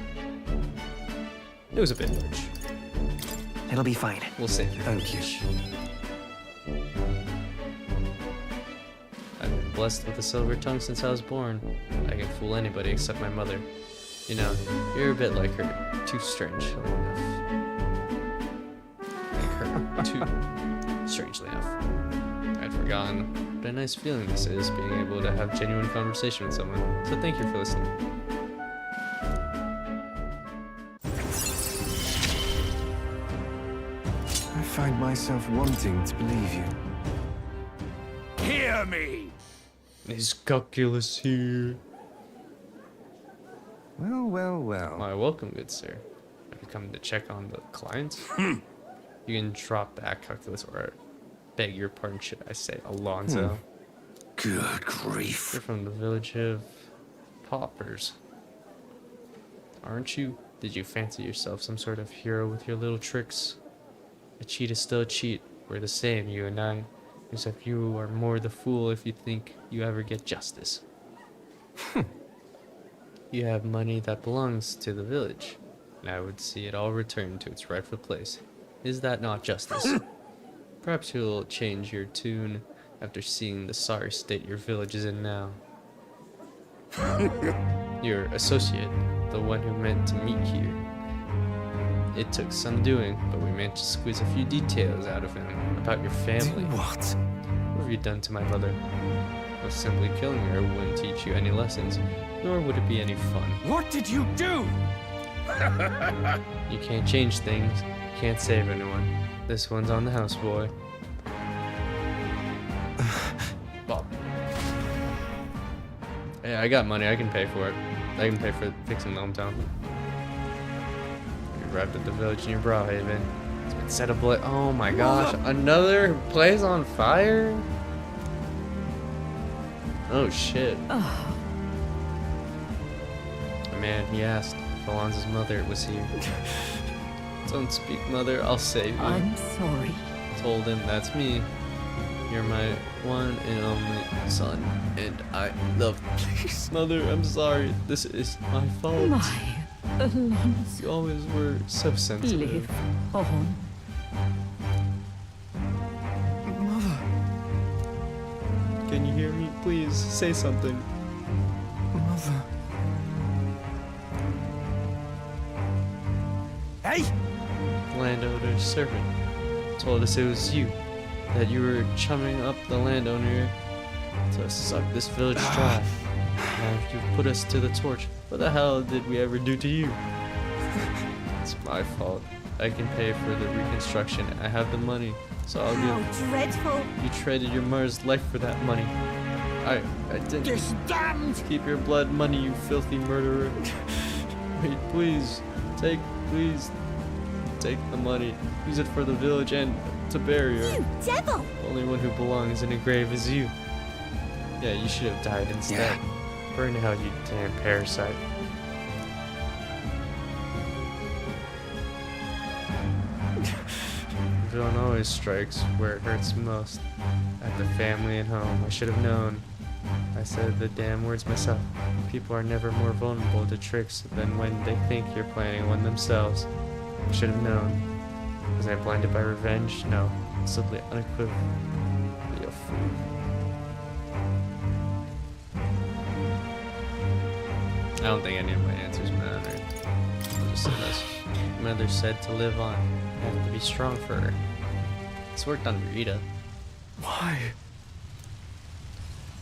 It was a bit much. It'll be fine. We'll save you. Thank you. I've been blessed with a silver tongue since I was born. I can fool anybody except my mother. You know, you're a bit like her. Too strangely enough. Too strangely enough. I'd forgotten what a nice feeling this is, being able to have genuine conversation with someone. So thank you for listening. I find myself wanting to believe you. Hear me! Is calculus here? Well. Why, welcome, good sir. Have you come to check on the clients? You can drop that calculus, or beg your pardon, should I say, Alonzo. Good grief. You're from the village of paupers, aren't you? Did you fancy yourself some sort of hero with your little tricks? A cheat is still a cheat. We're the same, you and I. Except you are more the fool if you think you ever get justice. You have money that belongs to the village, and I would see it all returned to its rightful place. Is that not justice? Perhaps you'll change your tune after seeing the sorry state your village is in now. Your associate, the one who meant to meet here. It took some doing, but we managed to squeeze a few details out of him about your family. What? What have you done to my mother? Well, simply killing her wouldn't teach you any lessons, nor would it be any fun. What did you do? You can't change things, you can't save anyone. This one's on the house, boy. Bob. Hey, I got money, I can pay for it. I can pay for fixing the hometown. You arrived at the village near Brawhaven. It's been set ablaze. Oh my gosh, another place on fire? Oh shit. Man, he asked if Alonzo's mother was here. Don't speak, mother, I'll save you. I'm sorry. Told him, that's me. You're my one and only son, and I love you. Please, mother, I'm sorry. This is my fault. My Alonzo. You always were so sensitive. Live on. Can you hear me? Please, say something. Mother. Hey! Landowner's servant told us it was you, that you were chumming up the landowner to suck this village dry. Now you put us to the torch. What the hell did we ever do to you? It's my fault. I can pay for the reconstruction. I have the money, so I'll give. How dreadful. You traded your mother's life for that money. I didn't. This damned. Keep your blood money, you filthy murderer. Wait, please take the money. Use it for the village and to bury her. You devil! Only one who belongs in a grave is you. Yeah, you should have died instead. Burn in hell, you damn parasite. Villain always strikes where it hurts most. At the family and home. I should have known. I said the damn words myself. People are never more vulnerable to tricks than when they think you're planning one themselves. I should have known. Was I blinded by revenge? No. Simply unequivocally a fool. I don't think any of my answers matter. I'll just say this. My mother said to live on. I have to be strong for her. This worked on Rita. Why?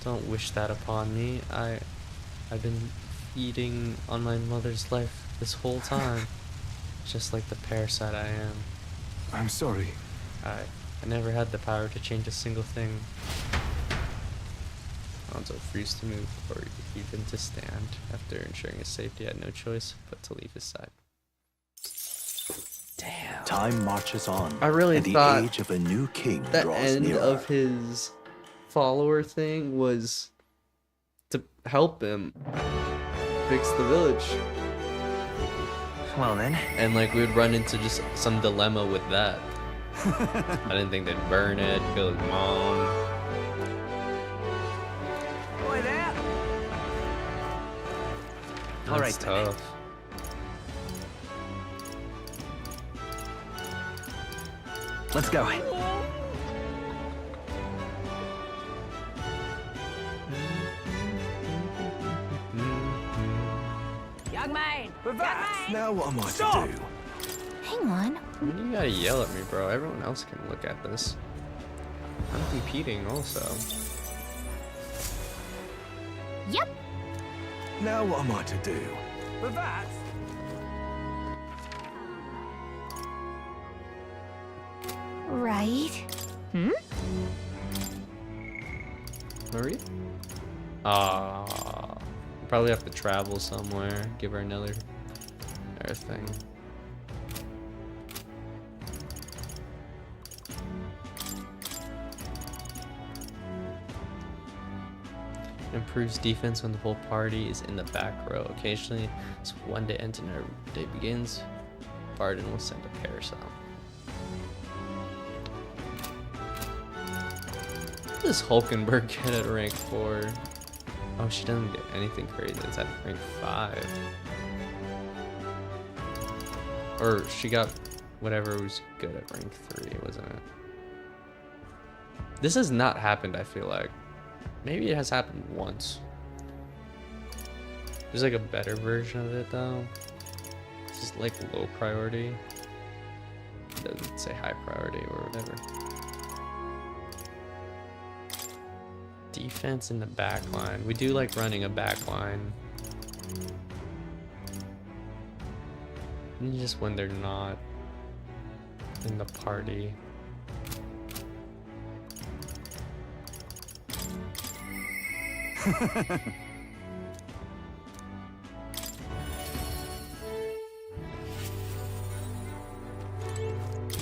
Don't wish that upon me. I've been feeding on my mother's life this whole time. Just like the parasite I am. I'm sorry. I never had the power to change a single thing. Alonzo refused to move or even to stand. After ensuring his safety, I had no choice but to leave his side. Damn. Time marches on. I really and the thought age of a new king the draws end nearer. of his follower thing was to help him fix the village. Well then. And like we would run into just some dilemma with that. I didn't think they'd burn it, kill his mom. Boy there. That's All right, then. tough. Let's go. Young man! Now what am I Stop! to do? Hang on. When you gotta yell at me, bro? Everyone else can look at this. I'm competing also. Yep. Now what am I to do? But that... Right. Marie? Probably have to travel somewhere. Give her another thing. Improves defense when the whole party is in the back row. Occasionally, as one day ends and another day begins, Barden will send a parasol. What does Hulkenberg get at rank 4? Oh, she doesn't get anything crazy. It's at rank 5. Or she got whatever was good at rank 3, wasn't it? This has not happened, I feel like. Maybe it has happened once. There's like a better version of it though. This is like low priority. It doesn't say high priority or whatever. Defense in the back line. We do like running a back line. And just when they're not in the party.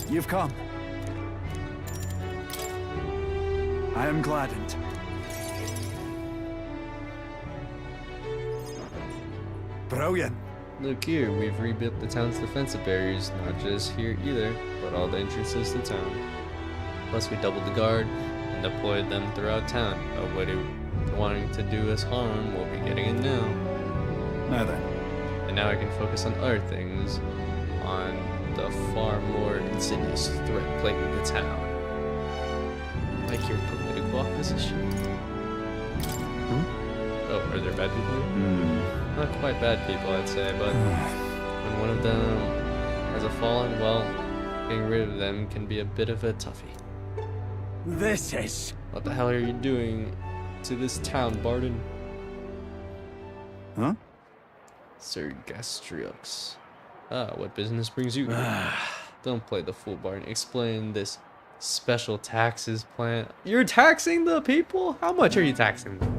You've come. I am gladdened. Brilliant. Look here, we've rebuilt the town's defensive barriers, not just here either, but all the entrances to town. Plus we doubled the guard and deployed them throughout town. Nobody wanting to do us harm will be getting in now. Now then. And now I can focus on other things, on the far more insidious threat plaguing the town. Like your political opposition. Are there bad people here? Not quite bad people, I'd say, but when one of them has a fallen, well, getting rid of them can be a bit of a toughie. This is... What the hell are you doing to this town, Barden? Huh? Sir Gastriox. Ah, what business brings you here? Don't play the fool, Barden. Explain this special taxes plan. You're taxing the people? How much are you taxing them?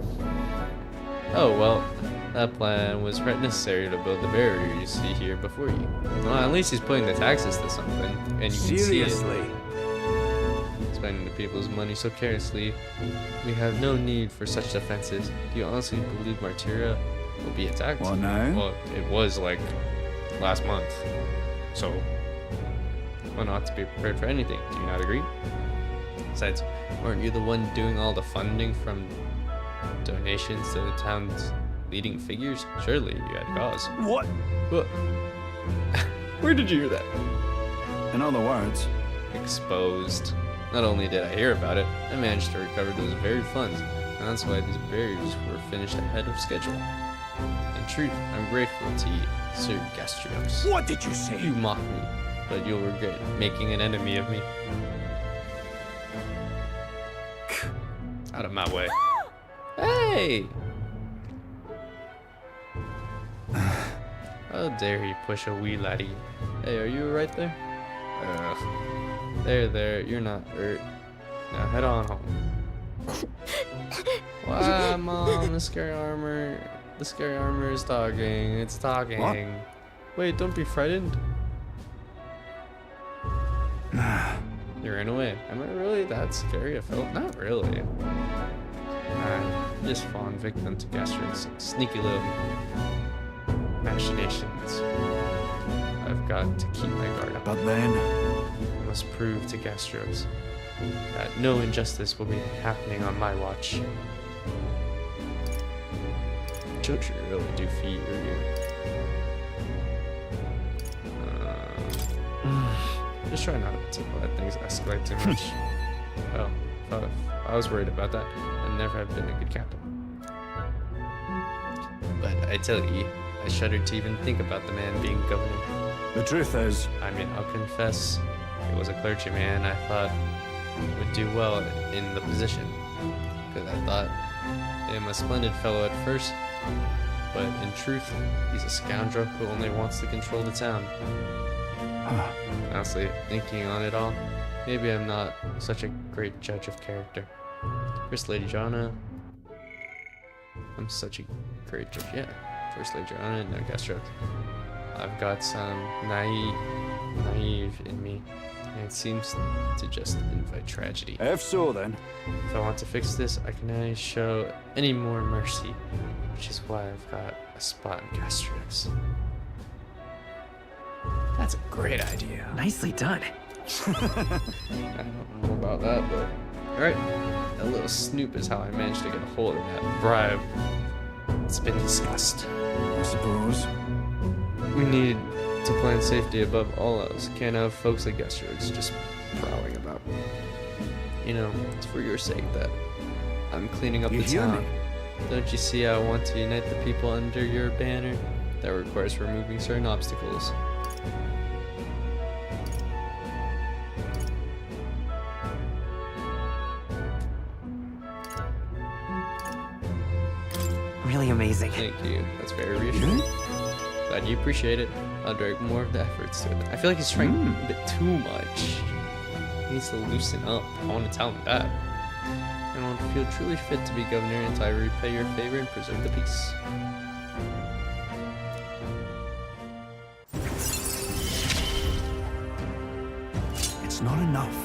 Oh, well, that plan was right necessary to build the barrier you see here before you. Well, at least he's putting the taxes to something, and you can see it. Seriously? Spending the people's money so carelessly, we have no need for such defenses. Do you honestly believe Martyria will be attacked? Well, no. Well, it was like last month, so one ought to be prepared for anything. Do you not agree? Besides, weren't you the one doing all the funding from donations to the town's leading figures? Surely you had cause. What? What? Where did you hear that? In other words? Exposed. Not only did I hear about it, I managed to recover those very funds, and that's why these barriers were finished ahead of schedule. In truth, I'm grateful to you, Sir Gastriox. What did you say? You mock me, but you'll regret making an enemy of me. Out of my way. Hey! How dare he push a wee laddie? Hey, are you right there? There, you're not hurt. Now head on home. Wow, Mom, the scary armor is talking. It's talking. What? Wait, don't be frightened. You ran away. Am I really that scary? I felt not really. I'm just fallen victim to Gastric's sneaky little machinations. I've got to keep my guard up. But then... I must prove to Gastriox that no injustice will be happening on my watch. Don't you really do fear you? Just try not to let things escalate too much. Well, if I was worried about that, I'd never have been a good captain. But I tell you, I shudder to even think about the man being governor. The truth is... I mean, I'll confess, it was a clergyman I thought would do well in the position. Because I thought him a splendid fellow at first, but in truth, he's a scoundrel who only wants to control the town. Honestly, thinking on it all, maybe I'm not such a great judge of character. First Lady Joanna, I'm such a great judge. Yeah, First Lady Joanna, no Gastriox. I've got some naive in me, and it seems to just invite tragedy. If so, then. If I want to fix this, I can show any more mercy, which is why I've got a spot in Gastriox. That's a great idea. Nicely done. I don't know about that, but alright. That little snoop is how I managed to get a hold of that bribe. It's been discussed. I suppose. We need to plan safety above all else. Can't have folks like Gastriox just prowling about. You know, it's for your sake that I'm cleaning up the town. Don't you see I want to unite the people under your banner? That requires removing certain obstacles. Really amazing. Thank you. That's very reassuring. Glad you appreciate it. I'll direct more of the efforts to it. I feel like he's trying a bit too much. He needs to loosen up. I want to tell him that. I want to feel truly fit to be governor until I repay your favor and preserve the peace. It's not enough.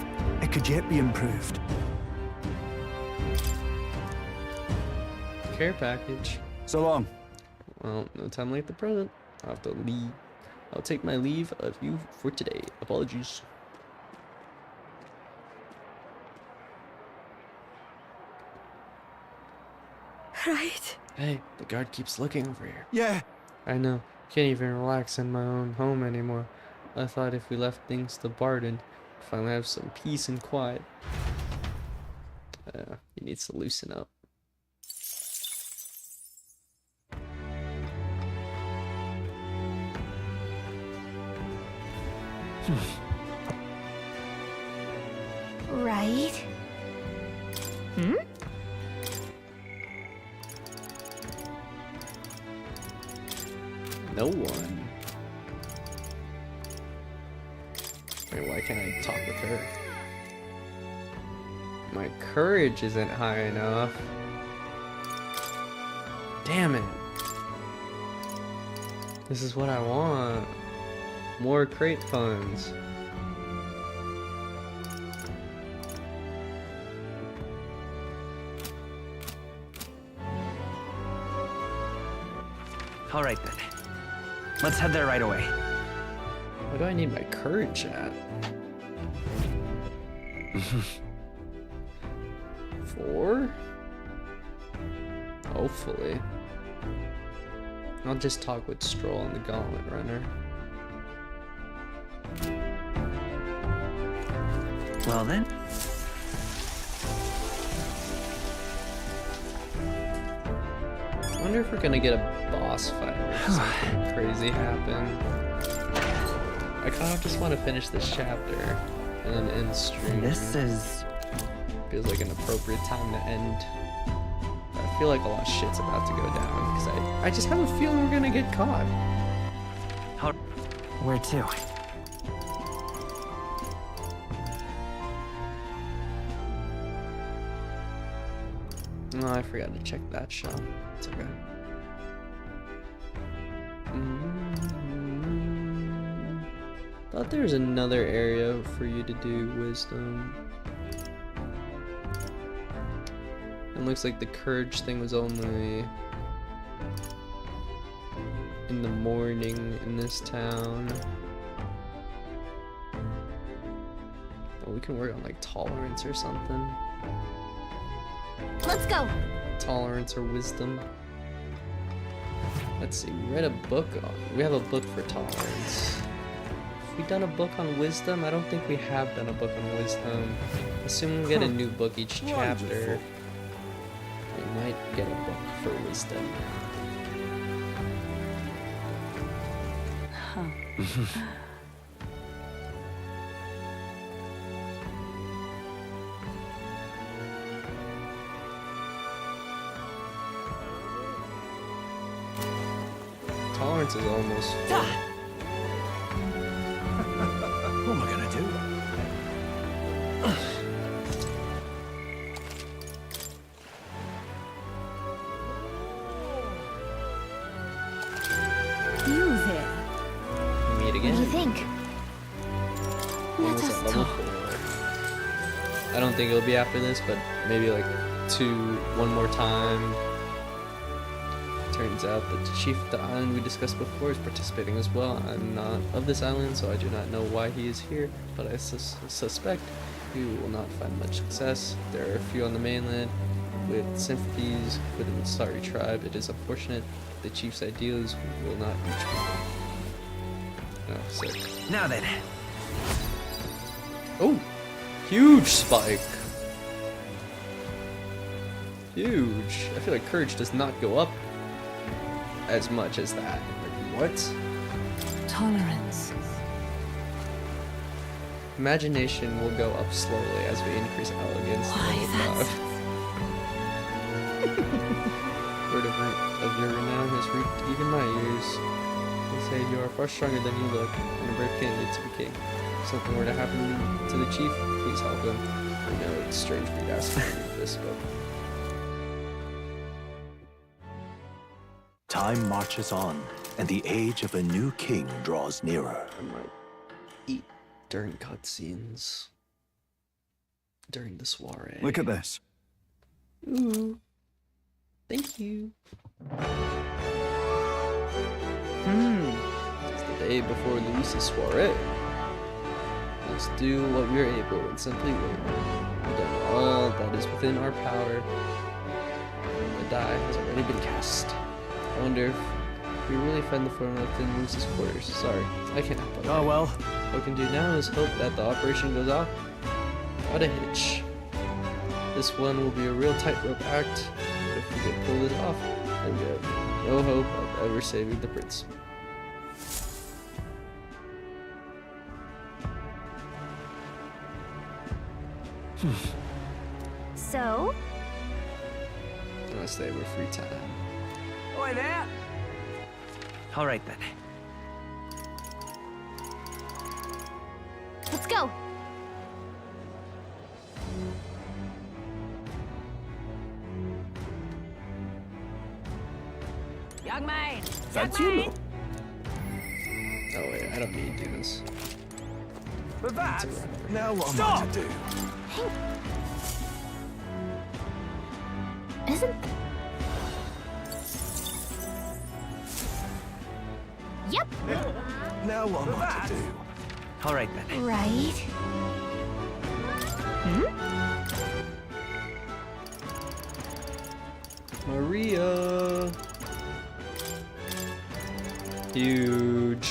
It could yet be improved. Care package. So long. Well, no time like the present. I'll have to leave. I'll take my leave of you for today. Apologies. Right. Hey, the guard keeps looking over here. Yeah. I know. Can't even relax in my own home anymore. I thought if we left things to Barden, we'd finally have some peace and quiet. He needs to loosen up. Right? Hmm? No one. Wait, why can't I talk with her? My courage isn't high enough. Damn it. This is what I want. More crate funds. All right then. Let's head there right away. What do I need my courage at? 4? Hopefully. I'll just talk with Stroll and the Gauntlet Runner. Well then. I wonder if we're gonna get a boss fight or something crazy happen. I kind of just want to finish this chapter and then end stream. This is... feels like an appropriate time to end. I feel like a lot of shit's about to go down because I just have a feeling we're gonna get caught. How... Where to? No, I forgot to check that shop. It's okay. Thought there was another area for you to do wisdom. It looks like the courage thing was only in the morning in this town. Oh, we can work on like tolerance or something. Let's go. Tolerance or wisdom. Let's see, we read a book we have a book for tolerance. Have we done a book on wisdom? I don't think we have done a book on wisdom. Assuming we get a new book each chapter, we might get a book for wisdom. Tolerance is almost full. What am I gonna do? Use it. Meet again. What do you think? Let Almost us at level talk. 4. I don't think it'll be after this, but maybe like one more time. Turns out that the chief of the island we discussed before is participating as well. I'm not of this island, so I do not know why he is here, but I suspect he will not find much success. There are a few on the mainland with sympathies for the sorry tribe. It is unfortunate the chief's ideals will not reach me. Oh, sick. Now then. Oh! Huge spike! Huge! I feel like courage does not go up as much as that. Like, what? Tolerance. Imagination will go up slowly as we increase elegance. Word of your renown has reached even my ears. They say you are far stronger than you look, and a brave candidate to be king. If something were to happen to the chief, please help him. I know it's strange for you to ask me to do this, but... Time marches on, and the age of a new king draws nearer. I might eat during cutscenes. During the soiree. Look at this. Ooh. Thank you. It's the day before Luis's soiree. Let's do what we are able and simply wait. We've done all that is within our power. The die has already been cast. I wonder if we really find the formula within Luis's quarters. Sorry, I can't help it. Oh well. What we can do now is hope that the operation goes off without a hitch. This one will be a real tightrope act, but if we can pull this off, then we have no hope of ever saving the prince. So? I'm gonna stay with free time. Oi there! All right then. Let's go. Young man! That's you, look. Oh wait, I don't need to do this. But that... Now what am I to do? Isn't... Yep. Now what am I to do? All right then. Right. Maria. Huge.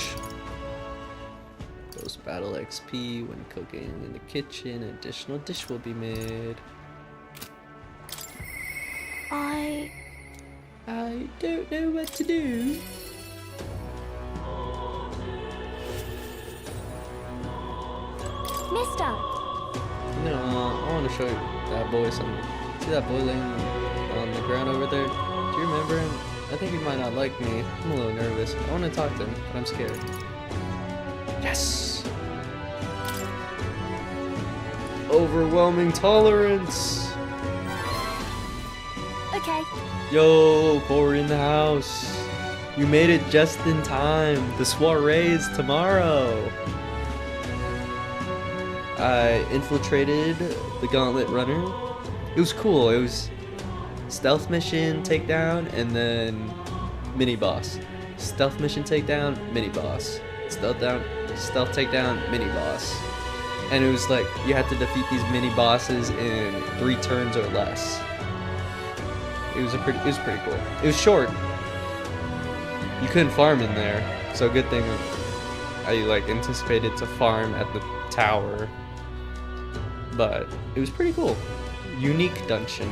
Post battle XP when cooking in the kitchen. Additional dish will be made. I don't know what to do. Mister. No, I want to show that boy something. See that boy laying on the ground over there? Do you remember him? I think he might not like me. I'm a little nervous. I want to talk to him, but I'm scared. Yes! Overwhelming tolerance! Okay. Yo, Corey in the house. You made it just in time. The soiree is tomorrow. I infiltrated the Gauntlet runner. It was cool. It was stealth mission, takedown, and then mini boss. Stealth mission, takedown, mini boss. Stealth takedown, mini boss. And it was like you had to defeat these mini bosses in 3 turns or less. It was pretty cool. It was short. You couldn't farm in there, so good thing I like anticipated to farm at the tower. But it was pretty cool. Unique dungeon.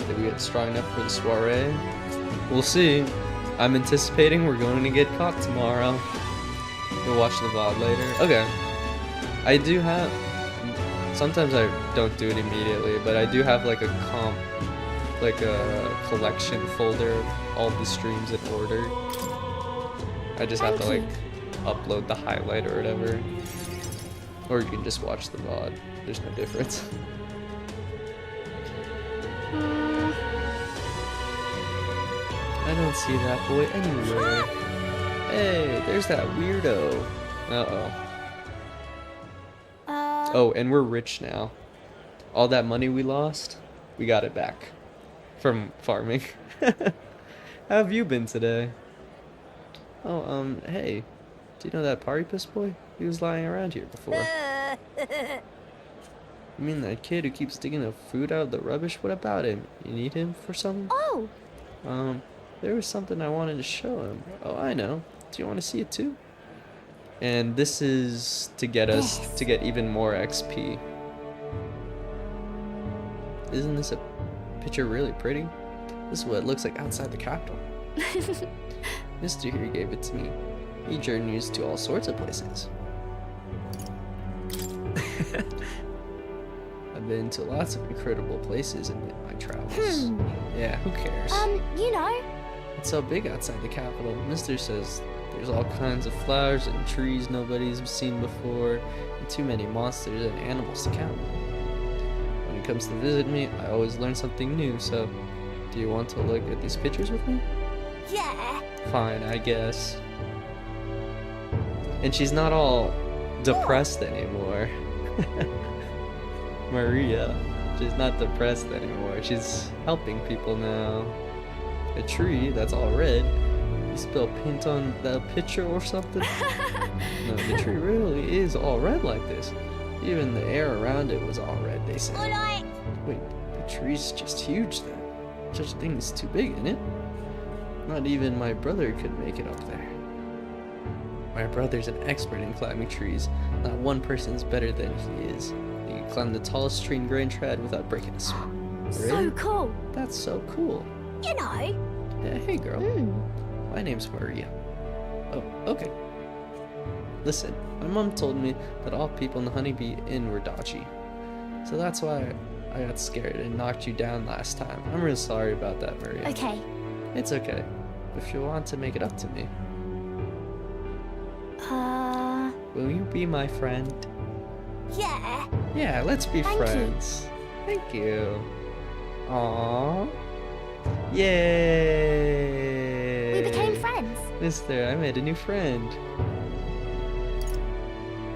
Did we get strong enough for the soiree? We'll see. I'm anticipating we're going to get caught tomorrow. We'll watch the VOD later. Okay. I do have... Sometimes I don't do it immediately, but I do have like a collection folder of all the streams in order. I just have to like upload the highlight or whatever. Or you can just watch the VOD. There's no difference. I don't see that boy anywhere. Hey, there's that weirdo. Uh-oh. Oh, and we're rich now. All that money we lost, we got it back. From farming. How have you been today? Oh, hey. Do you know that party piss boy? He was lying around here before. You mean that kid who keeps digging the food out of the rubbish? What about him? You need him for something? Oh! There was something I wanted to show him. Oh, I know. Do you want to see it too? And this is to get us to get even more XP. Isn't this a picture really pretty? This is what it looks like outside the capital. Mr. here gave it to me. He journeys to all sorts of places. I've been to lots of incredible places in my travels. Yeah, who cares? You know. It's so big outside the capital. Mister says there's all kinds of flowers and trees nobody's seen before, and too many monsters and animals to count. When he comes to visit me, I always learn something new, so do you want to look at these pictures with me? Yeah. Fine, I guess. And she's not all depressed anymore. Maria, she's not depressed anymore. She's helping people now. A tree that's all red. You spill paint on that picture or something? No, the tree really is all red like this. Even the air around it was all red, they said. Wait, the tree's just huge then. Such a thing is too big, isn't it? Not even my brother could make it up there. My brother's an expert in climbing trees. Not one person's better than he is. He can climb the tallest tree in Grand Trad without breaking a sweat. Really? So cool. That's so cool. You know. Yeah, hey girl. My name's Maria. Oh, okay. Listen, my mom told me that all people in the Honeybee Inn were dodgy. So that's why I got scared and knocked you down last time. I'm real sorry about that, Maria. Okay. It's okay. If you want to make it up to me. Will you be my friend? Yeah. Yeah, let's be Thank friends. Thank you. Aww. Yay! We became friends. Mister, I made a new friend.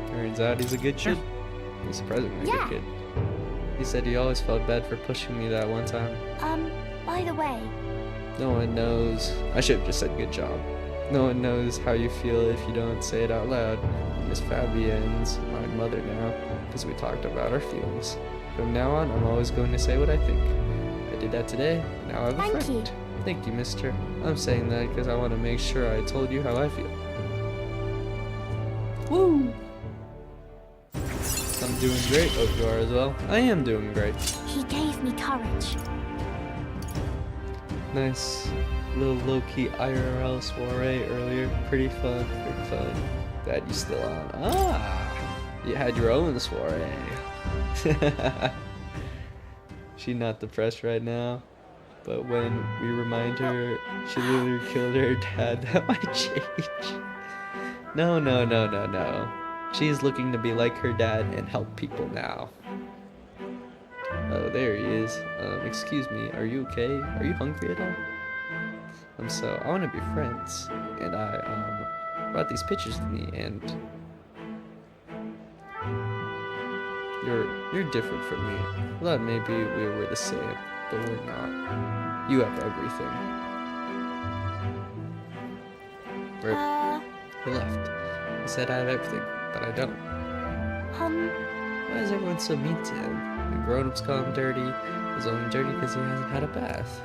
Turns out he's a good kid. He's surprisingly Yeah. good kid. He said he always felt bad for pushing me that one time. By the way. No one knows. I should have just said good job. No one knows how you feel if you don't say it out loud. Miss Fabienne's my mother now, because we talked about our feelings. From now on, I'm always going to say what I think. I did that today, now I have a Thank friend. you. Thank you, mister. I'm saying that because I want to make sure I told you how I feel. Woo! I'm doing great. Hope you are as well. I am doing great. He gave me courage. Nice little low-key IRL soiree earlier. Pretty fun, pretty fun. Glad you're still on. Ah! You had your own soiree. She's not depressed right now, but when we remind her she literally killed her dad, that might change. No, no, no, no, no. She's looking to be like her dad and help people now. Oh, there he is. Excuse me, are you okay? Are you hungry at all? I want to be friends, and I brought these pictures with me, and you're different from me. I thought maybe we were the same, but we're not. You have everything. Rip. He left. He said I have everything, but I don't. Why is everyone so mean to him? The grown-ups call him dirty. He's only dirty because he hasn't had a bath.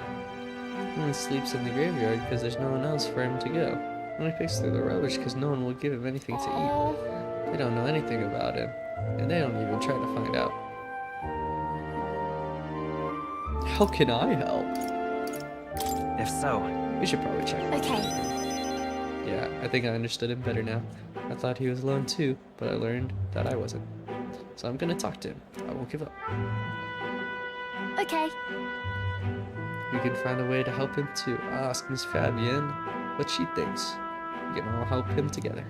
He only sleeps in the graveyard because there's no one else for him to go. He only picks through the rubbish because no one will give him anything to eat. They don't know anything about him, and they don't even try to find out. How can I help? If so, we should probably check. Okay. Yeah, I think I understood him better now. I thought he was alone too, but I learned that I wasn't. So I'm gonna talk to him. I won't give up. Okay. We can find a way to help him too. I'll ask Miss Fabienne what she thinks. We can all help him together.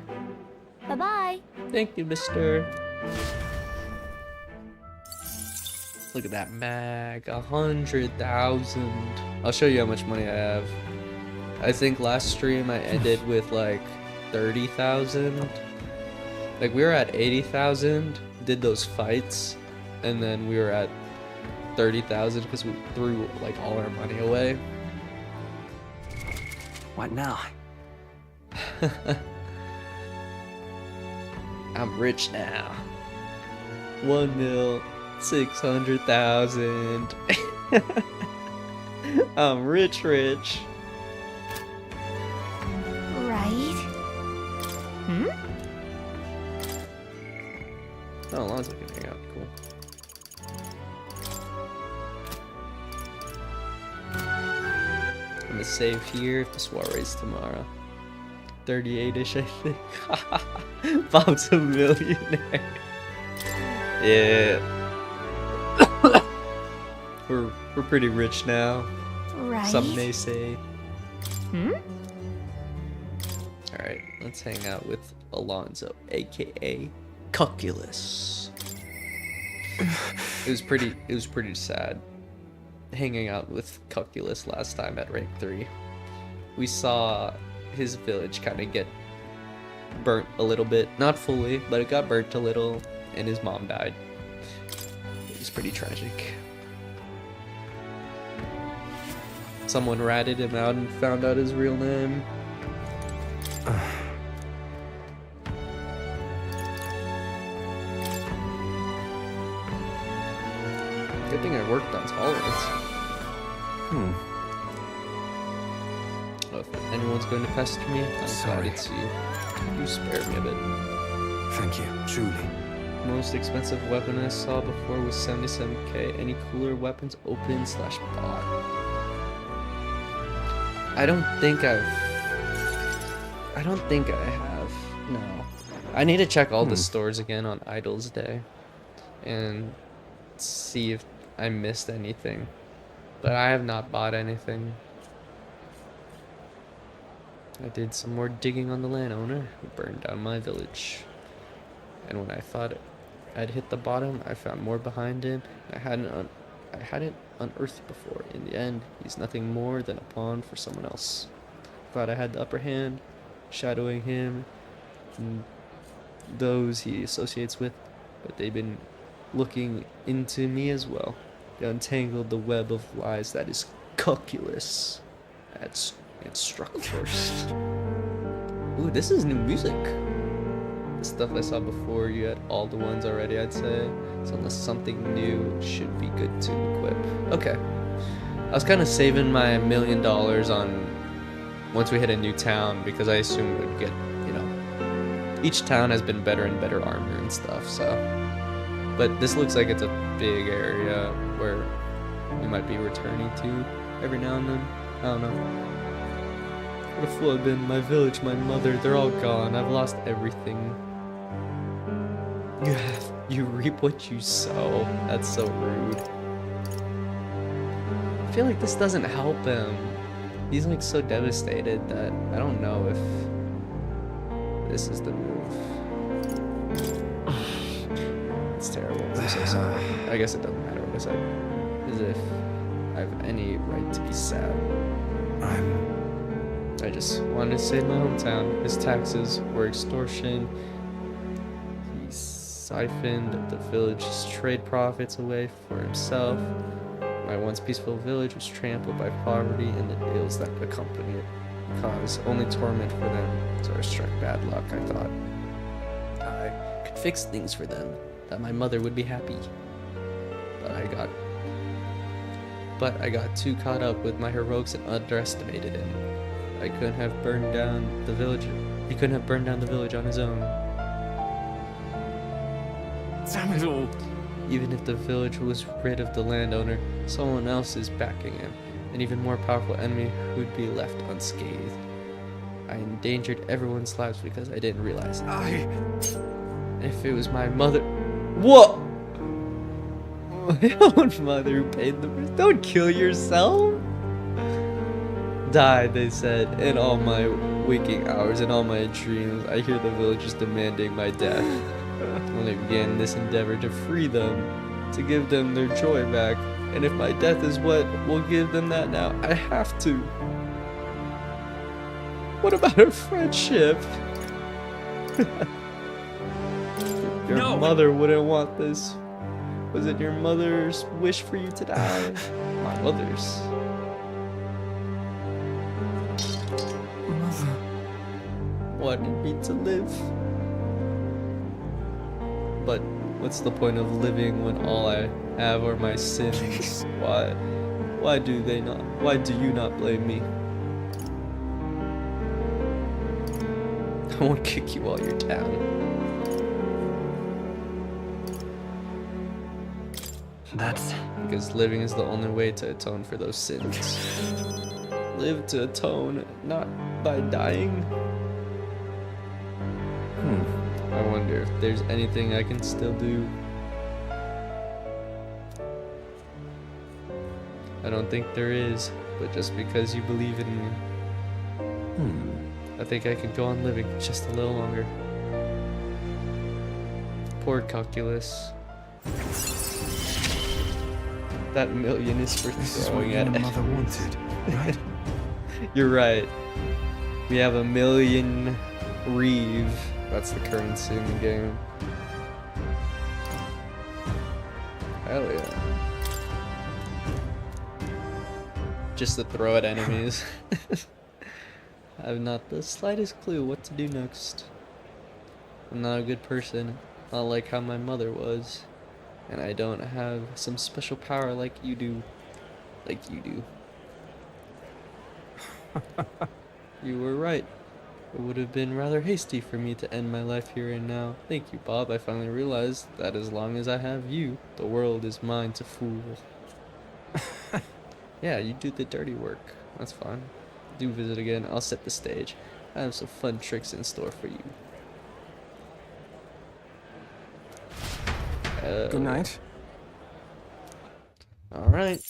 Bye-bye. Thank you, mister. Look at that mag. 100,000. I'll show you how much money I have. I think last stream I ended with like 30,000. Like we were at 80,000, did those fights, and then we were at 30,000 because we threw like all our money away. What now? I'm rich now. 1,600,000. I'm rich. Right. Oh, Alonzo can hang out. Cool. I'm gonna save here if the soiree's tomorrow. 38-ish, I think. Bob's a millionaire. Yeah. We're pretty rich now. Right. Some may say. Alright, let's hang out with Alonzo, aka Calculus. It was pretty sad hanging out with Calculus last time at rank 3. We saw his village kind of get burnt a little bit. Not fully, but it got burnt a little, and his mom died. It was pretty tragic. Someone ratted him out and found out his real name. Good thing I worked on tolerance. Oh, if anyone's going to pester me, I'm glad it's you. You spared me a bit. Thank you, truly. Most expensive weapon I saw before was 77k. Any cooler weapons? Open/bought. I don't think I have. No. I need to check all the stores again on Idol's Day and see if I missed anything. But I have not bought anything. I did some more digging on the landowner who burned down my village. And when I thought I'd hit the bottom, I found more behind him. I hadn't unearthed before. In the end, he's nothing more than a pawn for someone else. Thought I had the upper hand, shadowing him and those he associates with, but they've been looking into me as well. They untangled the web of lies that is calculus. It struck first. Ooh, this is new music. The stuff I saw before, you had all the ones already, I'd say. So unless something new, should be good to equip. Okay. I was kind of saving my $1 million on once we hit a new town, because I assumed we'd get, you know, each town has been better and better armor and stuff, so. But this looks like it's a big area where we might be returning to every now and then. I don't know. What a fool I've been. My village, my mother, they're all gone. I've lost everything. You reap what you sow. That's so rude. I feel like this doesn't help him. He's like so devastated that I don't know if this is the move. It's terrible. I'm so sorry. I guess it doesn't matter what I said. As if I have any right to be sad. I just wanted to save my hometown. His taxes were extortion. He siphoned the village's trade profits away for himself. My once peaceful village was trampled by poverty and the ills that accompany it. Caused only torment for them, so I struck bad luck, I thought. I could fix things for them, that my mother would be happy. But I got too caught up with my heroics and underestimated him. I couldn't have burned down the village. He couldn't have burned down the village on his own. Damn it all. Even if the village was rid of the landowner, someone else is backing him, an even more powerful enemy who'd be left unscathed. I endangered everyone's lives because I didn't realize it. If it was my mother... What? My own mother who paid the price. Don't kill yourself! Die, they said, in all my waking hours, in all my dreams. I hear the villagers demanding my death. When I began this endeavor to free them, to give them their joy back, and if my death is what will give them that now, I have to. What about a friendship? Your mother wouldn't want this. Was it your mother's wish for you to die? My mother's. Mother wanted me to live. But what's the point of living when all I have are my sins? Why do you not blame me? I won't kick you while you're down. That's because living is the only way to atone for those sins. Live to atone, not by dying. I wonder if there's anything I can still do. I don't think there is, but just because you believe in me. I think I could go on living just a little longer. Poor calculus. That $1 million is for throwing at it. Mother wanted, right? You're right. We have 1 million Reeve. That's the currency in the game. Hell yeah. Just to throw at enemies. I have not the slightest clue what to do next. I'm not a good person, not like how my mother was. And I don't have some special power like you do. You were right. It would have been rather hasty for me to end my life here and now. Thank you, Bob. I finally realized that as long as I have you, the world is mine to fool. Yeah, you do the dirty work. That's fine. Do visit again. I'll set the stage. I have some fun tricks in store for you. Good night. Alright.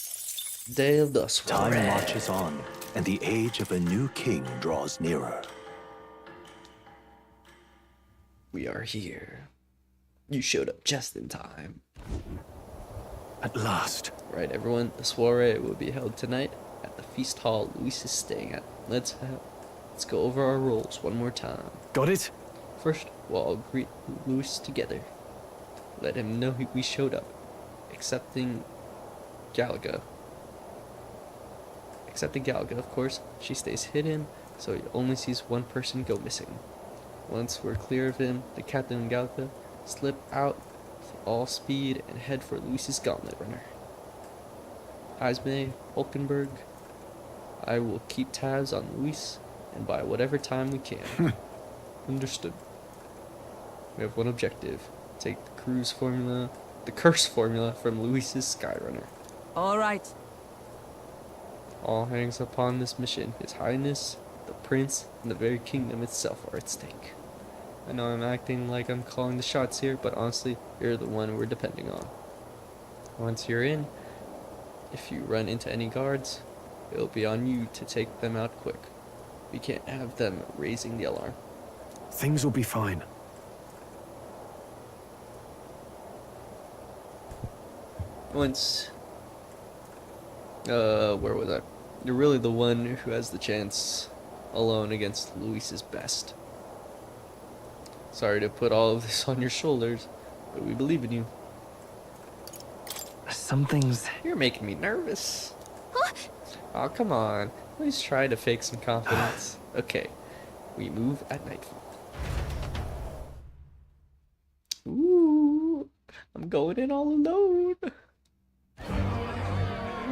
Day of the soiree. Time marches on, and the age of a new king draws nearer. We are here. You showed up just in time. At last. Right, everyone. The soiree will be held tonight at the feast hall Luis is staying at. Let's go over our roles one more time. Got it? First, we'll all greet Luis together. Let him know we showed up. Excepting Galaga. Of course. She stays hidden, so he only sees one person go missing. Once we're clear of him, the captain and Galaga slip out with all speed and head for Luis's Gauntlet runner. Eisme, Hulkenberg, I will keep tabs on Luis and buy whatever time we can. Understood. We have one objective. Take the curse formula from Luis's Skyrunner. All right. All hangs upon this mission. His Highness, the Prince, and the very kingdom itself are at stake. I know I'm acting like I'm calling the shots here, but honestly, you're the one we're depending on. Once you're in, if you run into any guards, it'll be on you to take them out quick. We can't have them raising the alarm. Things will be fine. Once... where was I? You're really the one who has the chance alone against Luis's best. Sorry to put all of this on your shoulders, but we believe in you. Some things... You're making me nervous. Huh? Oh, come on. Please try to fake some confidence. Okay, we move at nightfall. Ooh, I'm going in all alone.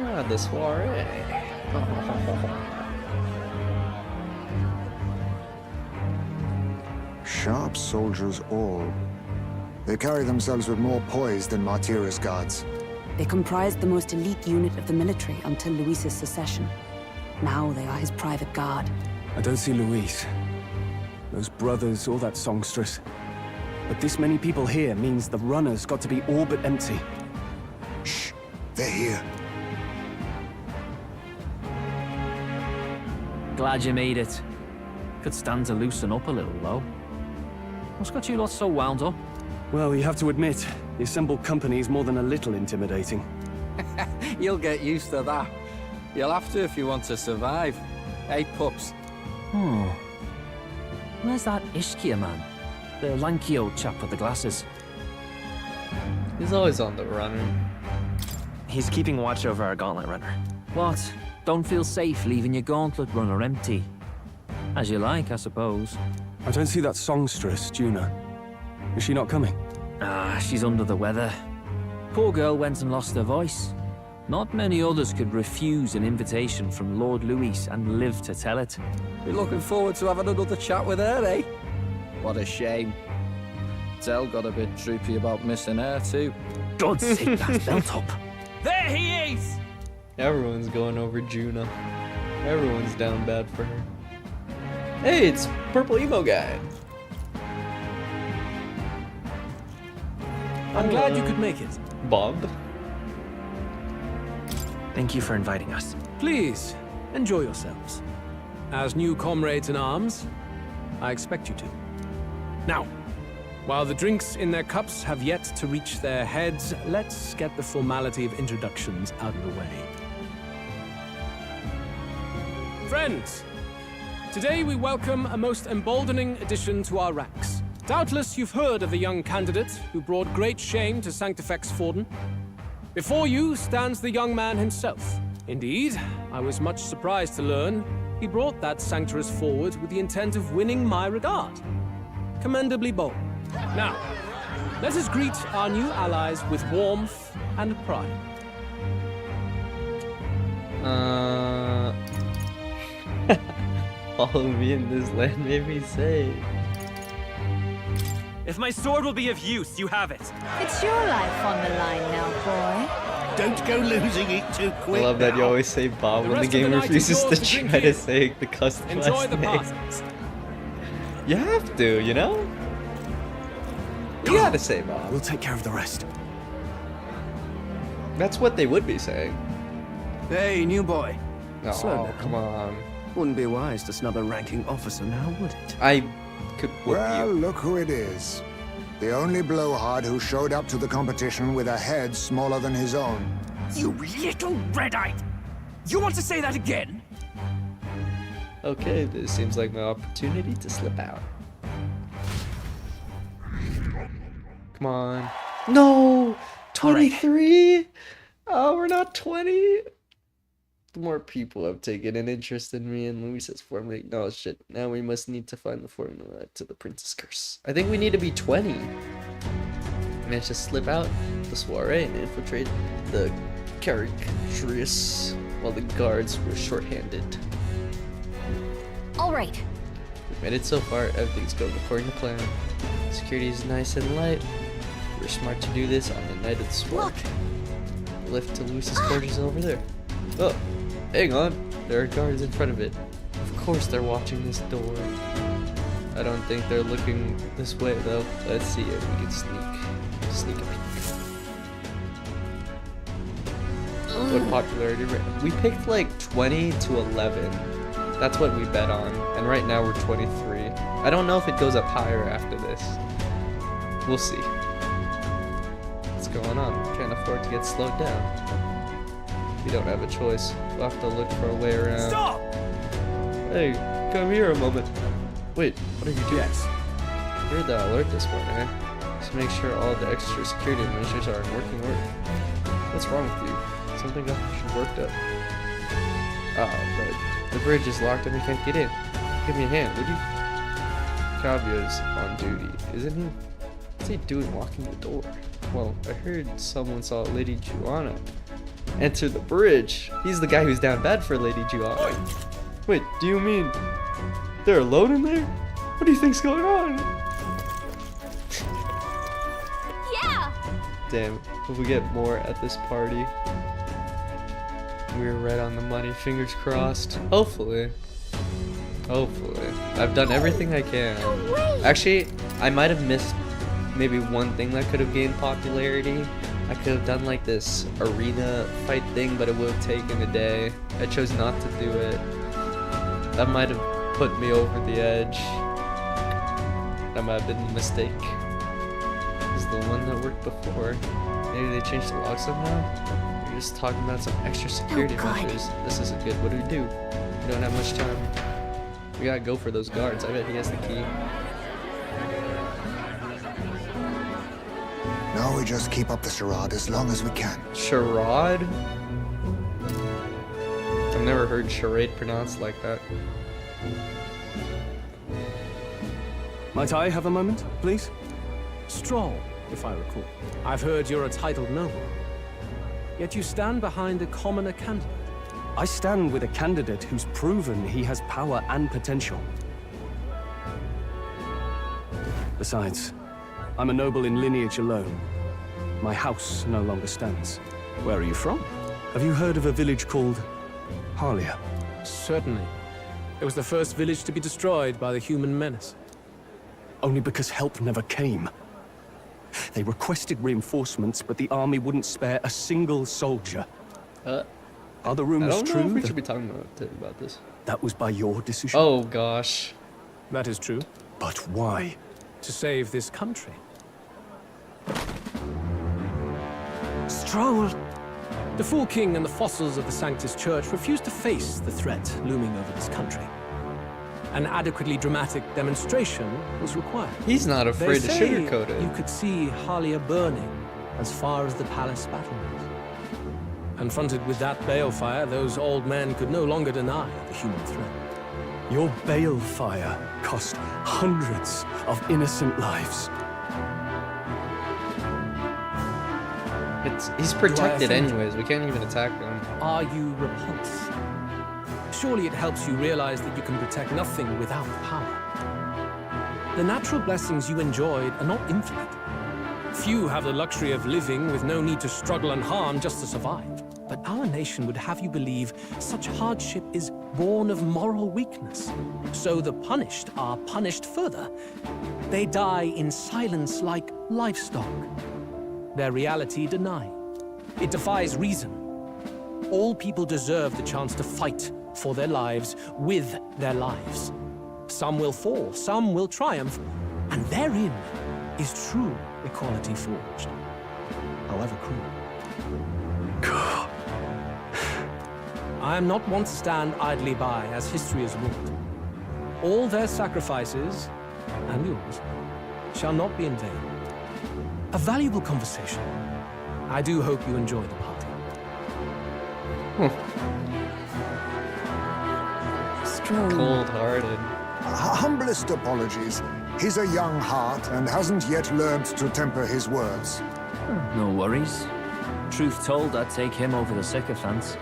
Ah, the soiree. Sharp soldiers all. They carry themselves with more poise than Martira's guards. They comprised the most elite unit of the military until Luis's secession. Now they are his private guard. I don't see Luis, those brothers, or that songstress. But this many people here means the runner's got to be all but empty. Shh, they're here. Glad you made it. Could stand to loosen up a little, though. What's got you lot so wound up? Well, you have to admit, the assembled company is more than a little intimidating. You'll get used to that. You'll have to if you want to survive. Hey, pups. Where's that Ishkia man? The lanky old chap with the glasses. He's always on the run. He's keeping watch over our Gauntlet runner. What? Don't feel safe leaving your Gauntlet runner empty? As you like, I suppose. I don't see that songstress, Juna. Is she not coming? Ah, she's under the weather. Poor girl went and lost her voice. Not many others could refuse an invitation from Lord Luis and live to tell it. You're looking forward to having another chat with her, eh? What a shame. Zell got a bit droopy about missing her, too. God's sake, that's belt up. There he is! Everyone's going over Juna. Everyone's down bad for her. Hey, it's Purple Emo Guy. I'm glad you could make it. Bob. Thank you for inviting us. Please, enjoy yourselves. As new comrades in arms, I expect you to. Now, while the drinks in their cups have yet to reach their heads, let's get the formality of introductions out of the way. Friends, today we welcome a most emboldening addition to our ranks. Doubtless you've heard of the young candidate who brought great shame to Sanctifex Forden. Before you stands the young man himself. Indeed, I was much surprised to learn he brought that sanctuous forward with the intent of winning my regard. Commendably bold. Now, let us greet our new allies with warmth and pride. Follow me in this land made me say. If my sword will be of use, you have it. It's your life on the line now, boy. Don't go losing it too quick. I love that you always say Bob when the game refuses to try to say the customized name. You have to, you know? You gotta say Bob. We'll take care of the rest. That's what they would be saying. Hey, new boy. Slow Oh, down. come on. Wouldn't be wise to snub a ranking officer now, would it? I could whoop Well, you. look who it is. The only blowhard who showed up to the competition with a head smaller than his own. You little red-eyed! You want to say that again? Okay, this seems like my opportunity to slip out. Come on. No! 23? Oh, we're not 20? More people have taken an interest in me, and Luis has formally acknowledged it. Now we must need to find the formula to the Prince's Curse. I think we need to be 20. Managed to slip out the soiree and infiltrate the caricaturous while the guards were short-handed. All right. We've made it so far, everything's going according to plan. Security is nice and light. We're smart to do this on the night of the soiree. Lift to Luis's quarters over there. Oh, hang on. There are guards in front of it. Of course they're watching this door. I don't think they're looking this way though. Let's see if we can sneak a peek. What popularity rate? We picked like 20 to 11. That's what we bet on. And right now we're 23. I don't know if it goes up higher after this. We'll see. What's going on? Can't afford to get slowed down. We don't have a choice. We'll have to look for a way around. Stop! Hey, come here a moment. Wait, what are you doing? Yes. I heard that alert this morning, eh? Just make sure all the extra security measures are in working order. What's wrong with you? Something got you worked up. Oh, right. The bridge is locked and we can't get in. Give me a hand, would you? Cabio's on duty, isn't he? What's he doing locking the door? Well, I heard someone saw Lady Juana enter the bridge. He's the guy who's down bad for Lady Juana. Wait, do you mean they're alone in there? What do you think's going on? Yeah! Damn, if we get more at this party. We're right on the money, fingers crossed. Hopefully. Hopefully. I've done everything I can. Actually, I might have missed maybe one thing that could have gained popularity. I could have done like this arena fight thing, but it would have taken a day. I chose not to do it. That might have put me over the edge. That might have been a mistake. This is the one that worked before. Maybe they changed the lock somehow? We're just talking about some extra security measures. This isn't good. What do? We don't have much time. We gotta go for those guards. I bet he has the key. Now we just keep up the charade as long as we can. Charade? I've never heard charade pronounced like that. Might I have a moment, please? Stroll, if I recall. I've heard you're a titled noble. Yet you stand behind a commoner candidate. I stand with a candidate who's proven he has power and potential. Besides, I'm a noble in lineage alone. My house no longer stands. Where are you from? Have you heard of a village called Harlia? Certainly. It was the first village to be destroyed by the human menace. Only because help never came. They requested reinforcements, but the army wouldn't spare a single soldier. Are the rumors I don't know true? if we should be talking about this. That was by your decision? Oh gosh. That is true. But why? To save this country. Stroll! The Fool King and the fossils of the Sanctus Church refused to face the threat looming over this country. An adequately dramatic demonstration was required. He's not afraid to sugarcoat it. You could see Harlia burning as far as the palace battlements. Confronted with that balefire, those old men could no longer deny the human threat. Your balefire cost hundreds of innocent lives. He's protected anyways. We can't even attack him. Are you repulsed? Surely it helps you realize that you can protect nothing without power. The natural blessings you enjoyed are not infinite. Few have the luxury of living with no need to struggle and harm just to survive. But our nation would have you believe such hardship is born of moral weakness. So the punished are punished further. They die in silence like livestock. Their reality denied. It defies reason. All people deserve the chance to fight for their lives with their lives. Some will fall, some will triumph, and therein is true equality forged, however cruel. I am not one to stand idly by as history has wrought. All their sacrifices, and yours, shall not be in vain. A valuable conversation. I do hope you enjoy the party. Strong. Cold-hearted. Humblest apologies. He's a young heart and hasn't yet learned to temper his words. No worries. Truth told, I'd take him over the sycophants.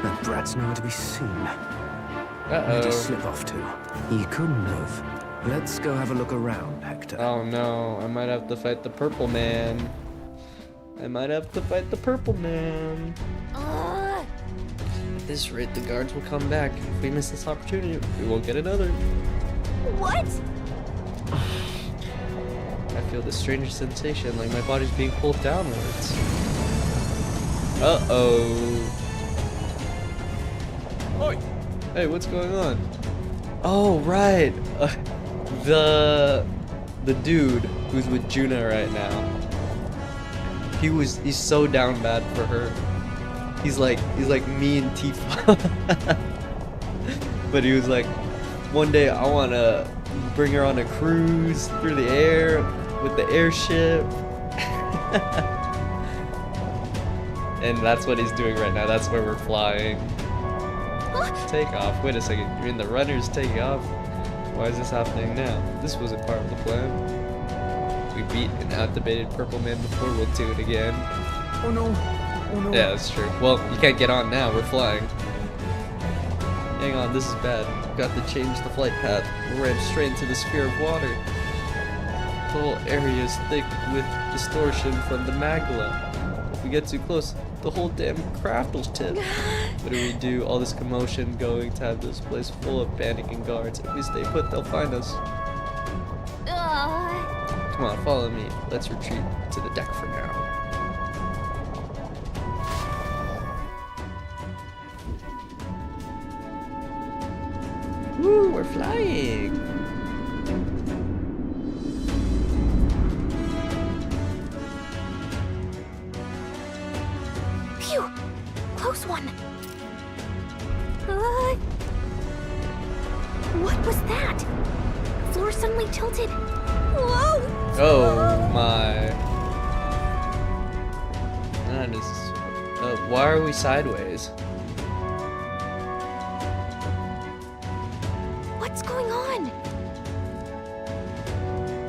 That brat's nowhere to be seen. Uh-oh. Where'd he slip off to? He couldn't have. Let's go have a look around, Hector. Oh no, I might have to fight the purple man. At this rate, the guards will come back. If we miss this opportunity, we won't get another. What? I feel this strange sensation, like my body's being pulled downwards. Uh-oh. Oi! Hey, what's going on? Oh, right. The dude who's with Juna right now. He's so down bad for her. He's like me and Tifa. But he was like, one day I wanna bring her on a cruise through the air with the airship. And that's what he's doing right now. That's where we're flying. Take off. Wait a second. You're in the runners taking off? Why is this happening now? This wasn't part of the plan. We beat an outdebated purple man before. We'll do it again. Oh no. Oh no. Yeah, that's true. Well, you can't get on now. We're flying. Hang on. This is bad. We've got to change the flight path. We ran straight into the sphere of water. The whole area is thick with distortion from the magma. If we get too close, the whole damn craft will tip. What do we do? All this commotion going to have this place full of panicking guards. If we stay put, they'll find us. Come on, follow me. Let's retreat to the deck for now. Woo, we're flying! Phew! Close one. What was that? The floor suddenly tilted. Whoa! Oh my. That is. Why are we sideways? What's going on?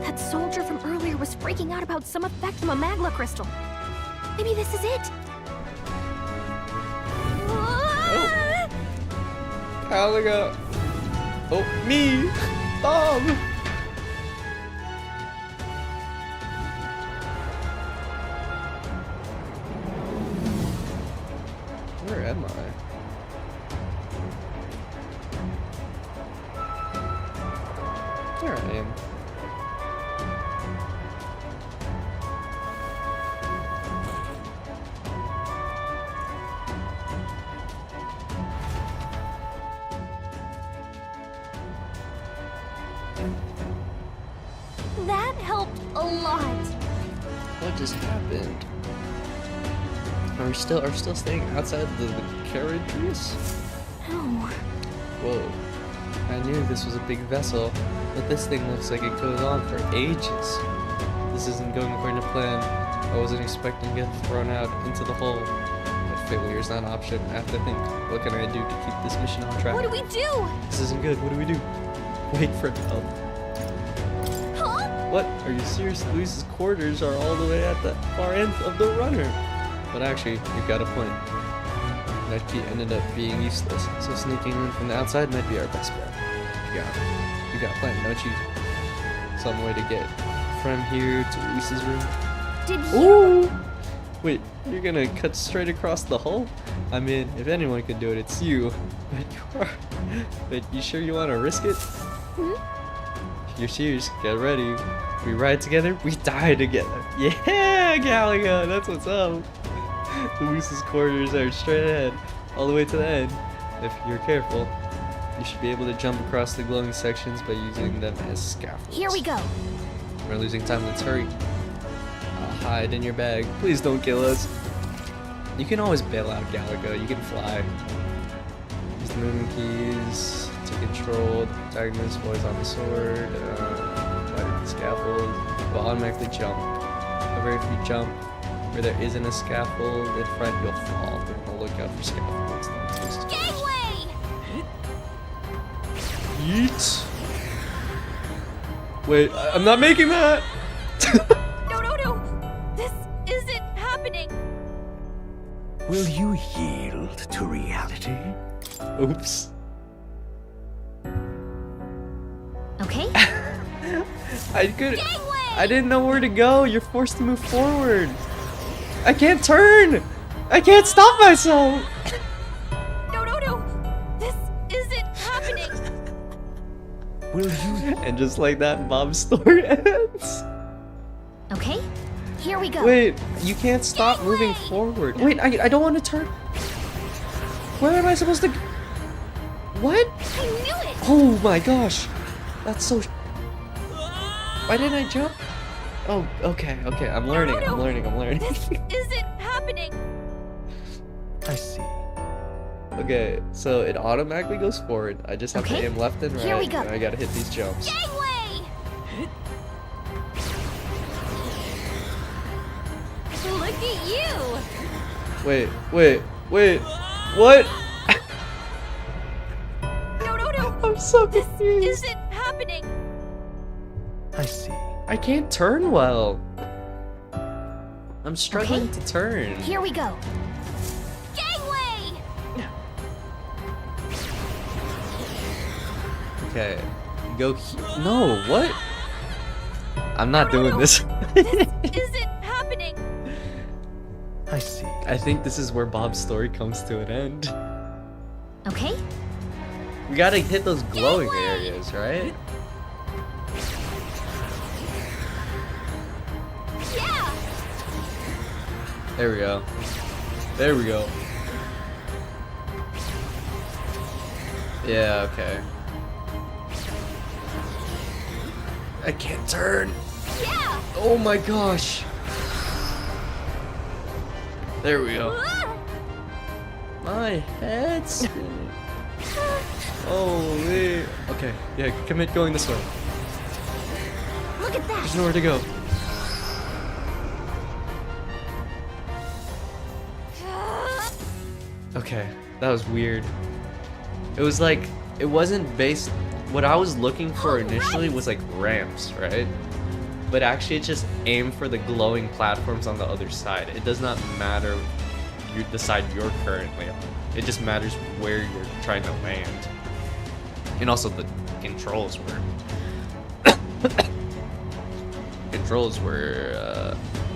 That soldier from earlier was freaking out about some effect from a magma crystal. Maybe this is it. Oh. Caliga. Oh, me. Bob. Where am I? There I am. That helped a lot. What just happened? Are we still staying outside the carriages? No. Whoa. I knew this was a big vessel, but this thing looks like it goes on for ages. This isn't going according to plan. I wasn't expecting to get thrown out into the hole. But failure is not an option. I have to think, what can I do to keep this mission on track? What do we do? This isn't good. What do we do? Wait for help. Huh? What? Are you serious? Luis's quarters are all the way at the far end of the runner. But actually, you've got a point. That key ended up being useless, so sneaking in from the outside might be our best bet. You got a plan, don't you? Some way to get from here to Luis's room. Did you? Ooh! Wait, you're gonna cut straight across the hull? I mean, if anyone could do it, it's you. But you sure you want to risk it? Hmm? If you're serious, get ready. We ride together, we die together. Yeah! Yeah, Galaga, that's what's up. Luis's quarters are straight ahead, all the way to the end. If you're careful, you should be able to jump across the glowing sections by using them as scaffolds. Here we go. We're losing time, let's hurry. Hide in your bag. Please don't kill us. You can always bail out Galaga, you can fly. Use the movement keys to control the protagonist while he's on the sword. Fly the scaffold. Will automatically jump. However, if you jump where there isn't a scaffold in front, you'll fall. Be on the lookout for scaffolds. Gangway! Yeet! Wait, I'm not making that! No. This isn't happening. Will you yield to reality? Oops. Okay. I didn't know where to go. You're forced to move forward. I can't turn. I can't stop myself. No. This isn't happening. Will you? And just like that, Bob's story ends. Okay. Here we go. Wait, you can't stop moving forward. Wait, I don't want to turn. Where am I supposed to? What? I knew it. Oh my gosh. That's so. Why didn't I jump? Oh, okay. I'm learning. No. I'm learning. This isn't happening. I see. Okay, so it automatically goes forward. I just have to aim left and right. Here we go. And I gotta hit these jumps. Gangway! Look at you! Wait. What? No. I'm so This confused. isn't happening. I see. I can't turn well. I'm struggling to turn. Here we go. Gangway! Okay. Go No, what? I'm not doing this. This isn't happening. I see. I think this is where Bob's story comes to an end. Okay. We gotta hit those glowing areas, right? Yeah. There we go. Yeah, okay. I can't turn. Yeah. Oh my gosh. There we go. My head's spinning. Holy. Okay, yeah, commit going this way. Look at that. There's nowhere to go. Okay, that was weird. It was like, it wasn't based, what I was looking for initially was like ramps, right? But actually it just aimed for the glowing platforms on the other side. It does not matter the side you're currently on. It just matters where you're trying to land. And also the controls were...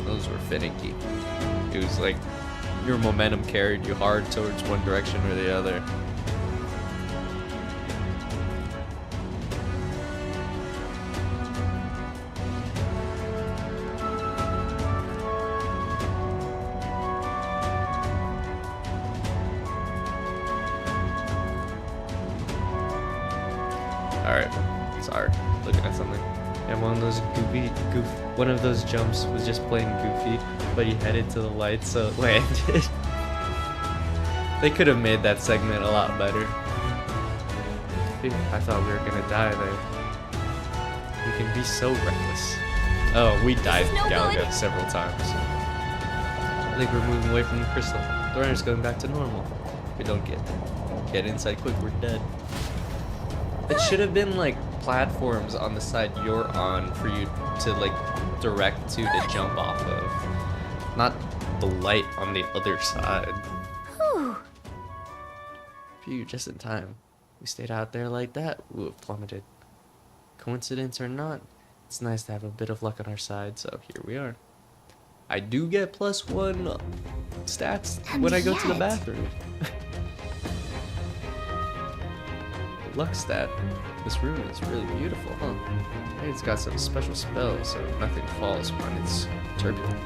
those were finicky. It was like, your momentum carried you hard towards one direction or the other. Alright, sorry, looking at something. And one of those jumps was just plain goofy, but he headed to the light, so it landed. They could have made that segment a lot better. Dude, I thought we were gonna die there. You can be so reckless. Oh, we died Galaga several times. I think we're moving away from the crystal. The runner's going back to normal. If we don't get inside quick, we're dead. It should have been like platforms on the side you're on for you to like direct to jump off of. Not the light on the other side. Whew. Phew, just in time. We stayed out there like that, we would have plummeted. Coincidence or not, it's nice to have a bit of luck on our side, so here we are. I do get +1 stats when I go to the bathroom. Luck stat. This room is really beautiful, huh? Maybe it's got some special spells so nothing falls when it's turbulent.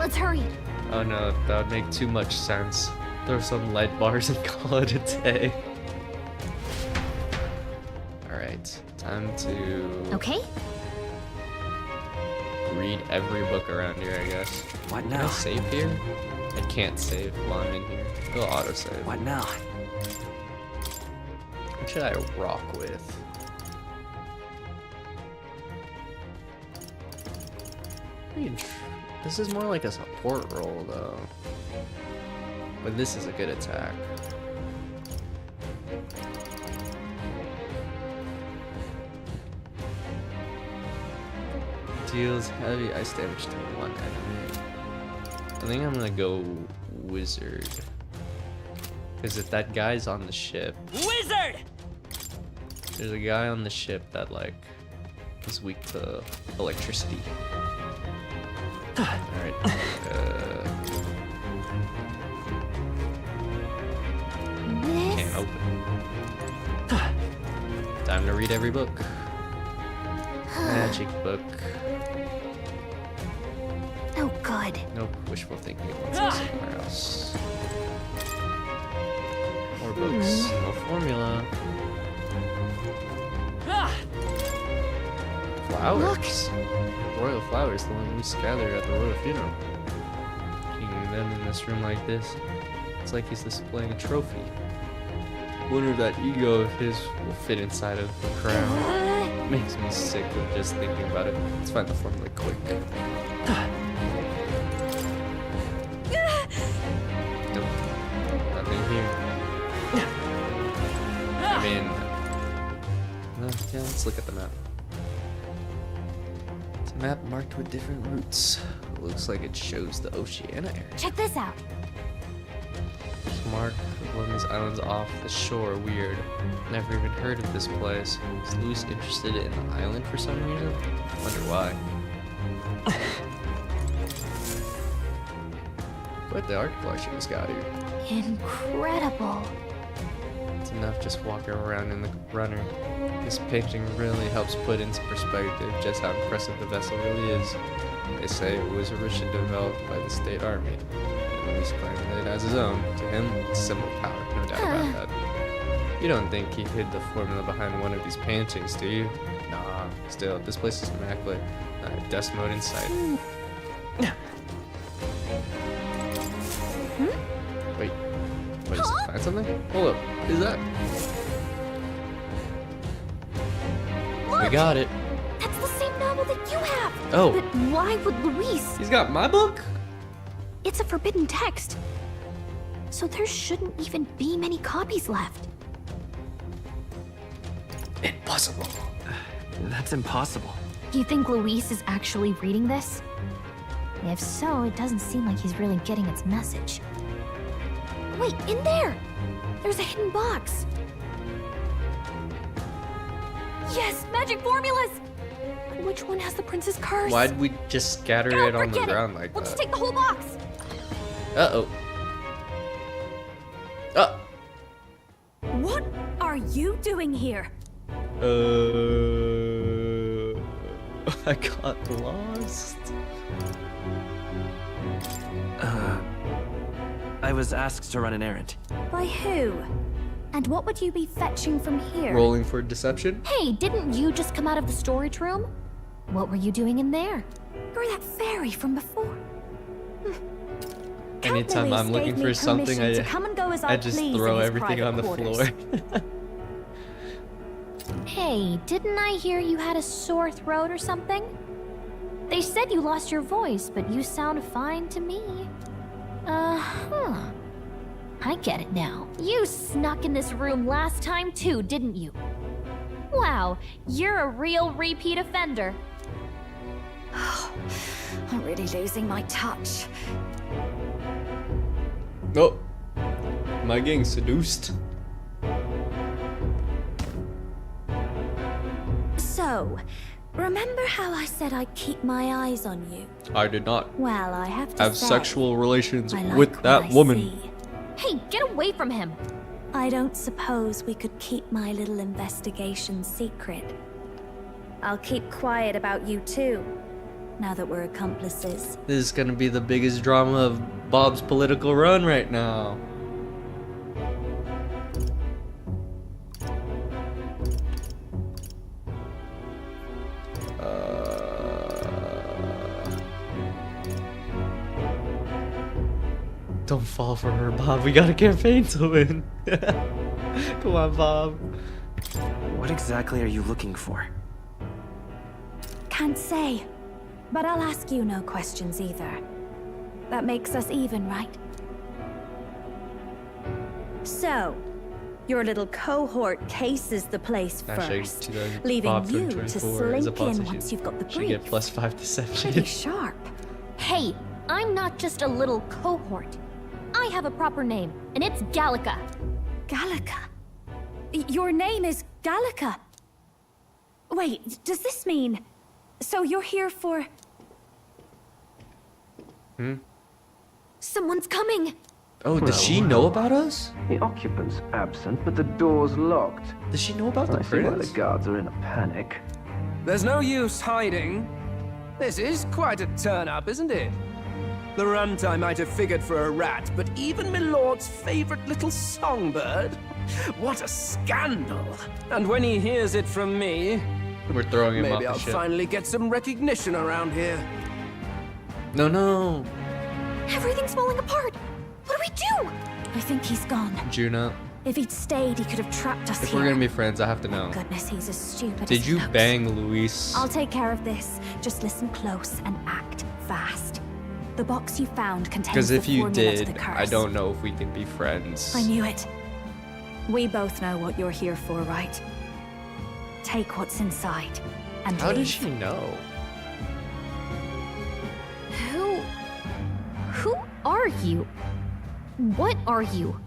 Let's hurry. Oh no, that would make too much sense. Throw some light bars and call it a day. Alright, time to... Okay. read every book around here, I guess. What Can I now? save here? I can't save while I'm in here. It'll autosave. What now? What should I rock with? I mean, this is more like a support role, though. But this is a good attack. Deals heavy ice damage to one enemy. I think I'm gonna go wizard. Because if that guy's on the ship... Wizard! There's a guy on the ship that, like, is weak to electricity. Alright. Can't open. Time to read every book. Magic book. Oh, good. Nope, wishful thinking. Let's go somewhere else. More books. No formula. Flowers. Royal flowers, the one we gathered at the royal funeral. Keeping them in this room like this, it's like he's displaying a trophy. Wonder if that ego of his will fit inside of the crown. Makes me sick of just thinking about it. Let's find the formula quick. Nope. Nothing here. I mean... yeah, let's look at the map. It's a map marked with different routes. It looks like it shows the Oceania area. Check this out. Mark one of these islands off the shore. Weird. Never even heard of this place. Is Luis interested in the island for some reason? Wonder why. Quite the art collection he's got here. Incredible. It's enough just walking around in the runner. This painting really helps put into perspective just how impressive the vessel really is. They say it was originally developed by the state army. Luis claimed it as his own. To him, it's a symbol of power, no doubt about that. You don't think he hid the formula behind one of these paintings, do you? Nah, still, this place is immaculate. Dust mode in sight. Wait, what, is it? Find something? Hold up, is that? Look! We got it. That's the same novel that you have. Oh. But why would Luis? He's got my book? It's a forbidden text. So there shouldn't even be many copies left. Impossible. That's impossible. Do you think Luis is actually reading this? If so, it doesn't seem like he's really getting its message. Wait, in there! There's a hidden box. Yes, magic formulas! Which one has the prince's curse? Why'd we just scatter it on the ground like We'll just that? take the whole box. Uh-oh. What are you doing here? I got lost. I was asked to run an errand. By who? And what would you be fetching from here? Rolling for deception? Hey, didn't you just come out of the storage room? What were you doing in there? You're that fairy from before. Anytime Luis I'm looking gave for me something, permission to come and go as I just please throw in his everything on the private floor. quarters. Hey, didn't I hear you had a sore throat or something? They said you lost your voice, but you sound fine to me. I get it now. You snuck in this room last time too, didn't you? Wow, you're a real repeat offender. I'm really losing my touch. Oh, am I getting seduced? So, remember how I said I'd keep my eyes on you? I did not Well, I have to have say, sexual relations I like with what that I woman. see. Hey, get away from him. I don't suppose we could keep my little investigation secret. I'll keep quiet about you too. now that we're accomplices. This is gonna be the biggest drama of Bob's political run right now. Don't fall for her, Bob. We got a campaign to win. Come on, Bob. What exactly are you looking for? Can't say, but I'll ask you no questions either. That makes us even, right? So, your little cohort cases the place first, leaving you to slink in once you've got the brief. Should get +5 deception. Pretty sharp. Hey, I'm not just a little cohort. I have a proper name, and it's Gallica. Gallica? Your name is Gallica? Wait, does this mean... So you're here for... Someone's coming! Oh, does she know about us? The occupant's absent, but the door's locked. Does she know about the I see why prince? the guards are in a panic. There's no use hiding. This is quite a turn-up, isn't it? The runt I might have figured for a rat, but even Milord's favorite little songbird? What a scandal! And when he hears it from me... We're throwing him off maybe the I'll ship. finally get some recognition around here. No, no. Everything's falling apart! What do we do? I think he's gone. Juna, If he'd stayed, he could have trapped us if here. we're gonna be friends, I have to know. Goodness, he's as stupid Did as you looks. bang Luis? I'll take care of this. Just listen close and act fast. The box you found contains Because the if you formula to the did, curse. I don't know if we can be friends. I knew it. We both know what you're here for, right? Take what's inside and How leave. does she know? Who are you? What are you?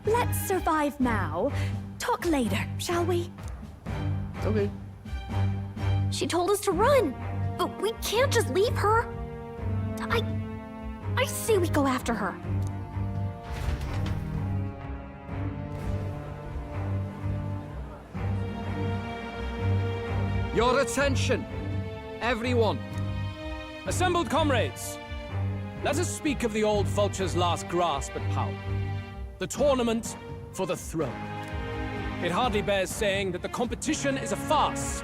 Let's survive now. Talk later, shall we? Okay. She told us to run, but we can't just leave her. I say we go after her. Your attention, everyone. Assembled comrades, let us speak of the old vulture's last grasp at power. The tournament for the throne. It hardly bears saying that the competition is a farce.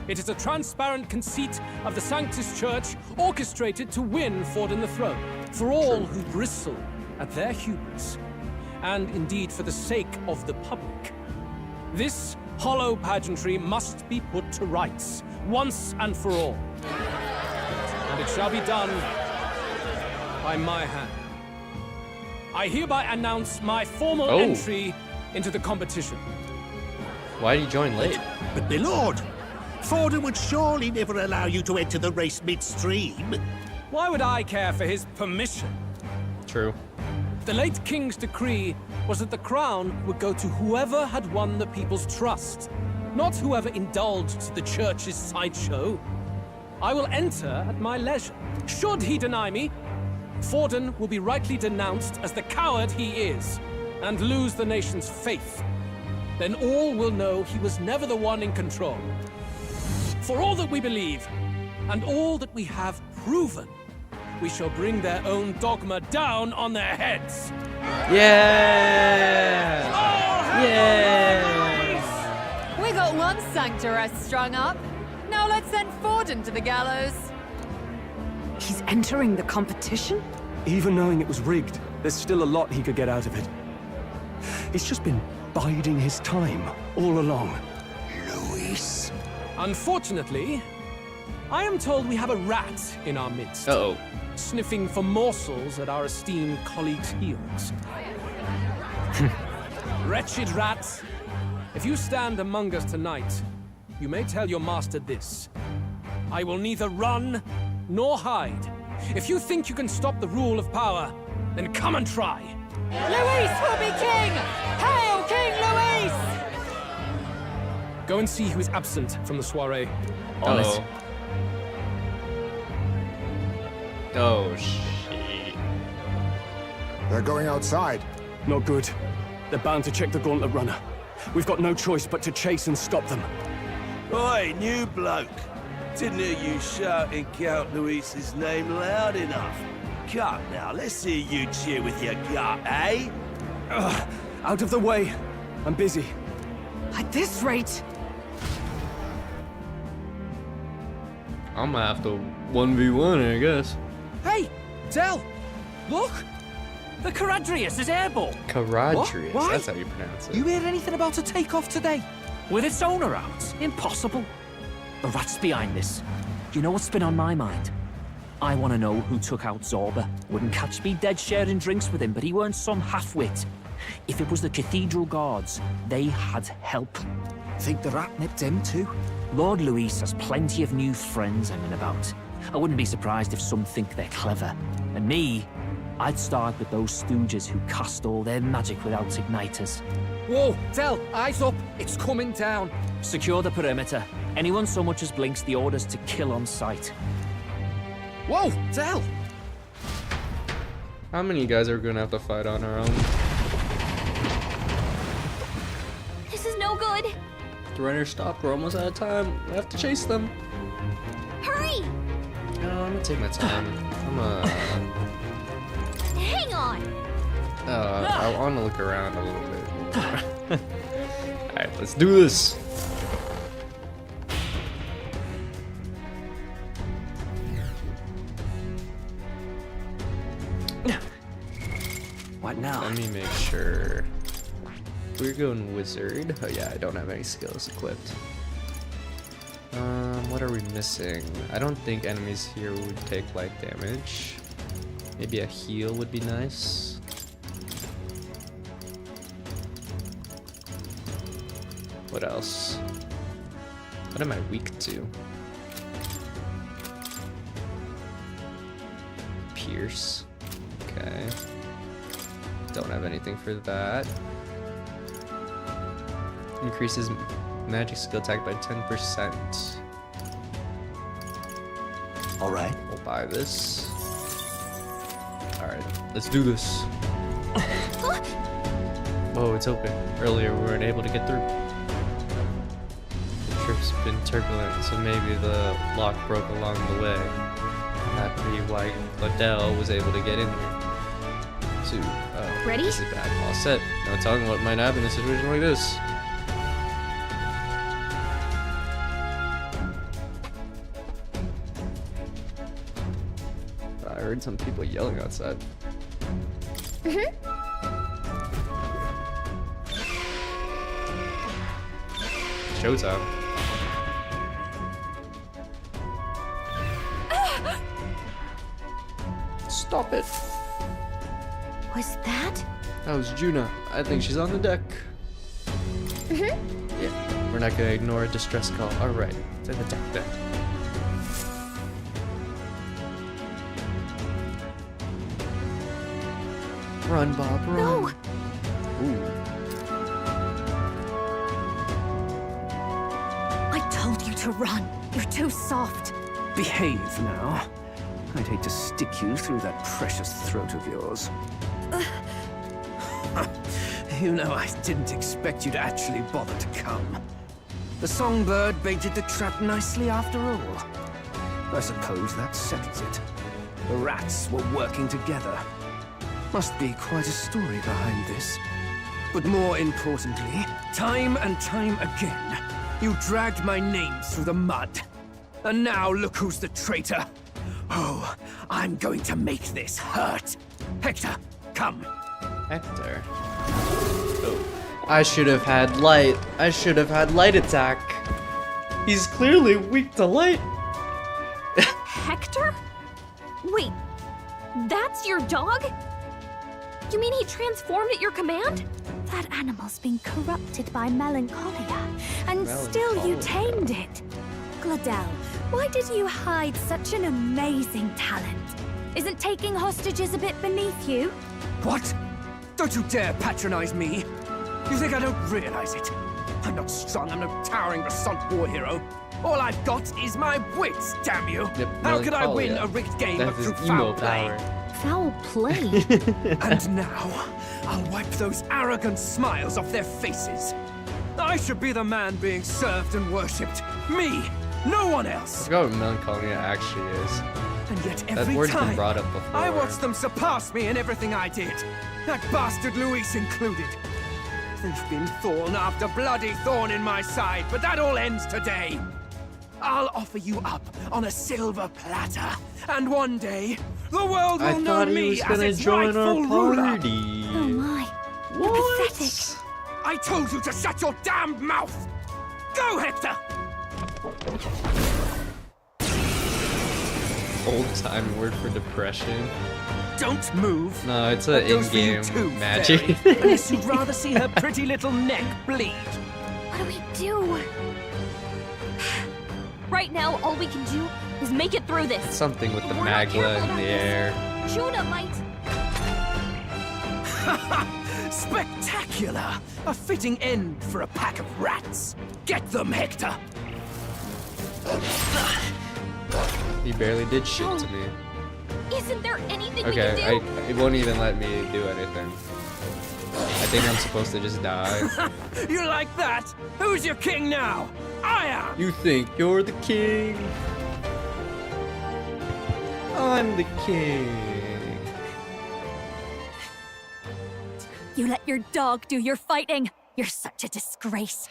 It is a transparent conceit of the Sanctus Church orchestrated to win Forden the throne. For all who bristle at their hubris, and indeed for the sake of the public. This hollow pageantry must be put to rights, once and for all. And it shall be done by my hand. I hereby announce my formal entry into the competition. Why did you join late? But my lord, Forden would surely never allow you to enter the race midstream. Why would I care for his permission? True. The late king's decree was that the crown would go to whoever had won the people's trust, not whoever indulged the church's sideshow. I will enter at my leisure. Should he deny me, Forden will be rightly denounced as the coward he is, and lose the nation's faith. Then all will know he was never the one in control. For all that we believe, and all that we have proven, we shall bring their own dogma down on their heads. Yeah! Yeah! We got one sanctoress strung up. Now let's send Forden to the gallows. He's entering the competition? Even knowing it was rigged, there's still a lot he could get out of it. He's just been biding his time all along. Luis. Unfortunately, I am told we have a rat in our midst. Uh-oh. Sniffing for morsels at our esteemed colleagues' heels. Wretched rat, if you stand among us tonight, you may tell your master this. I will neither run nor hide. If you think you can stop the rule of power, then come and try. Luis will be king! Hail King Luis! Go and see who is absent from the soiree. Oh. Oh, shit. They're going outside. Not good. They're bound to check the Gauntlet runner. We've got no choice but to chase and stop them. Oi, new bloke. Didn't hear you shouting Count Luis's name loud enough. Come now, let's hear you cheer with your gut, eh? Out of the way. I'm busy. At this rate, I'm gonna have to 1v1, I guess. Hey, Del! Look! The Caradrius is airborne! Caradrius, Why? that's how you pronounce it. You hear anything about a takeoff today? With its owner out? Impossible. The rat's behind this. You know what's been on my mind? I want to know who took out Zorba. Wouldn't catch me dead sharing drinks with him, but he weren't some half-wit. If it was the Cathedral Guards, they had help. Think the rat nipped him too? Lord Luis has plenty of new friends hanging about. I wouldn't be surprised if some think they're clever. And me, I'd start with those stooges who cast all their magic without igniters. Whoa, Del, eyes up. It's coming down. Secure the perimeter. Anyone so much as blinks, the orders to kill on sight. Whoa, Del! How many guys are we gonna have to fight on our own? This is no good. The runner stopped. We're almost out of time. We have to chase them. Hurry! No, I'm gonna take my time. I'm gonna... Hang on! I want to look around a little bit. Alright, let's do this. What now? Let me make sure. We're going wizard. Oh yeah, I don't have any skills equipped. What are we missing? I don't think enemies here would take light damage. Maybe a heal would be nice. What else? What am I weak to? Pierce. Okay. Don't have anything for that. Increases magic skill attack by 10%. Alright. We'll buy this. Alright, let's do this. Oh, it's open. Earlier we weren't able to get through. The trip's been turbulent, so maybe the lock broke along the way. That would be why Liddell was able to get in here. Ready? This is bad. All set. No telling what might happen in a situation like this. I heard some people yelling outside. Showtime. Stop it. Was that? That was Juna. I think she's on the deck. Yeah, we're not gonna ignore a distress call. Alright, it's in the deck then. Run, Bob, run. No. Ooh. I told you to run. You're too soft. Behave now. I'd hate to stick you through that precious throat of yours. You know, I didn't expect you to actually bother to come. The songbird baited the trap nicely after all. I suppose that settles it. The rats were working together. Must be quite a story behind this. But more importantly, time and time again, you dragged my name through the mud. And now look who's the traitor. Oh, I'm going to make this hurt. Hector, come. Hector. Oh. I should have had light. I should have had light attack. He's clearly weak to light. Hector? Wait, that's your dog? You mean he transformed at your command? That animal's been corrupted by melancholia, and still you tamed it. Gladell, why did you hide such an amazing talent? Isn't taking hostages a bit beneath you? What? Don't you dare patronize me! You think I don't realize it? I'm not strong, I'm no towering Basant war hero. All I've got is my wits, damn you! Yep, How could I win a rigged game through foul play? Foul play? And now, I'll wipe those arrogant smiles off their faces. I should be the man being served and worshipped. Me, No one else! I forgot what melancholia actually is. And yet That every word's been time, brought up before. I watched them surpass me in everything I did. That bastard Luis included. There's been thorn after bloody thorn in my side, but that all ends today. I'll offer you up on a silver platter, and one day, the world will know me as its rightful ruler. Oh my. What? Pathetic. I told you to shut your damned mouth! Go, Hector! Old-time word for depression. Don't move. No, it's an That goes for you in-game too, magic. fairy, unless you'd rather see her pretty little neck bleed. What do we do? Right now, all we can do is make it through this. Something with the We're not magla careful in the about air. Juna might. Spectacular! A fitting end for a pack of rats. Get them, Hector! He barely did shit to me. Isn't there anything we Okay, can do? it won't even let me do anything. I think I'm supposed to just die. You like that? Who's your king now? I am! You think you're the king? I'm the king. You let your dog do your fighting. You're such a disgrace.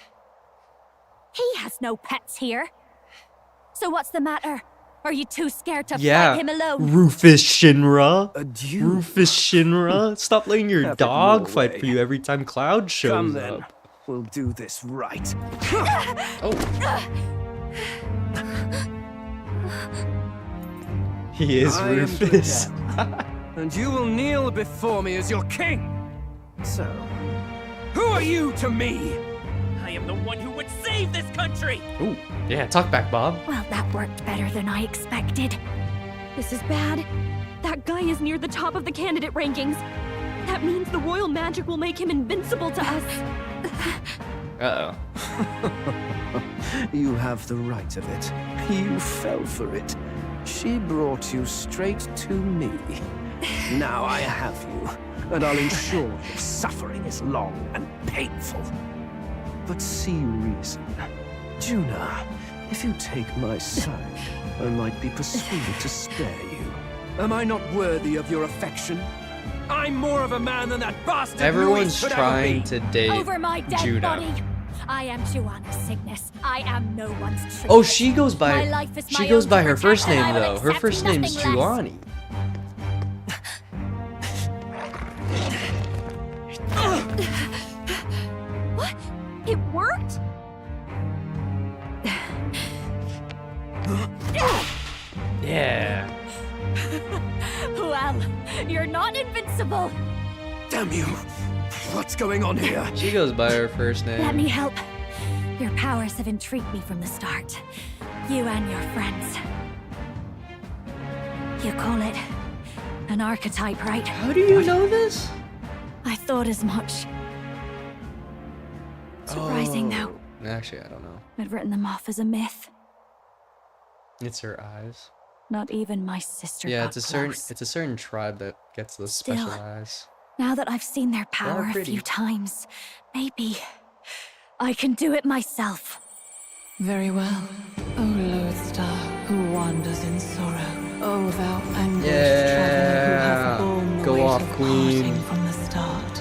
He has no pets here. So what's the matter? Are you too scared to fight him alone? Rufus Shinra. Adieu. Rufus Shinra. Stop letting your Have it dog your fight way. for you every time Cloud shows Come then. up. We'll do this right. Oh. He is I am Rufus. Gauntlet, and you will kneel before me as your king. So, who are you to me? I am the one who would save this country! Ooh, yeah, talk back, Bob. Well, that worked better than I expected. This is bad. That guy is near the top of the candidate rankings. That means the royal magic will make him invincible to us. Uh-oh. You have the right of it. You fell for it. She brought you straight to me. Now I have you, and I'll ensure your suffering is long and painful. But see reason. Juna, if you take my side, I might be persuaded to spare you. Am I not worthy of your affection? I'm more of a man than that bastard Everyone's Luis could trying ever to be. date Over my dead Judah. body. I am Juana Cygnus. I am no one's tribute. Oh, she goes by My life is she my goes own by to her protect, first and name I will though. Her accept first name's nothing less. Juani. What? It worked? Yeah. Well, you're not invincible. Damn you! What's going on here? She goes by her first name. Let me help. Your powers have intrigued me from the start. You and your friends. You call it an archetype, right? How do you know this? I thought as much. Surprising, though. Actually, I don't know. I'd written them off as a myth. It's her eyes. Not even my sister Yeah, got it's close. a certain tribe that gets those Still, special eyes. Now that I've seen their power a pretty. few times, maybe I can do it myself. Very well. O Lodestar, who wanders in sorrow. O thou anguished traveler who hath borne the Go weight off, of queen. parting from the start.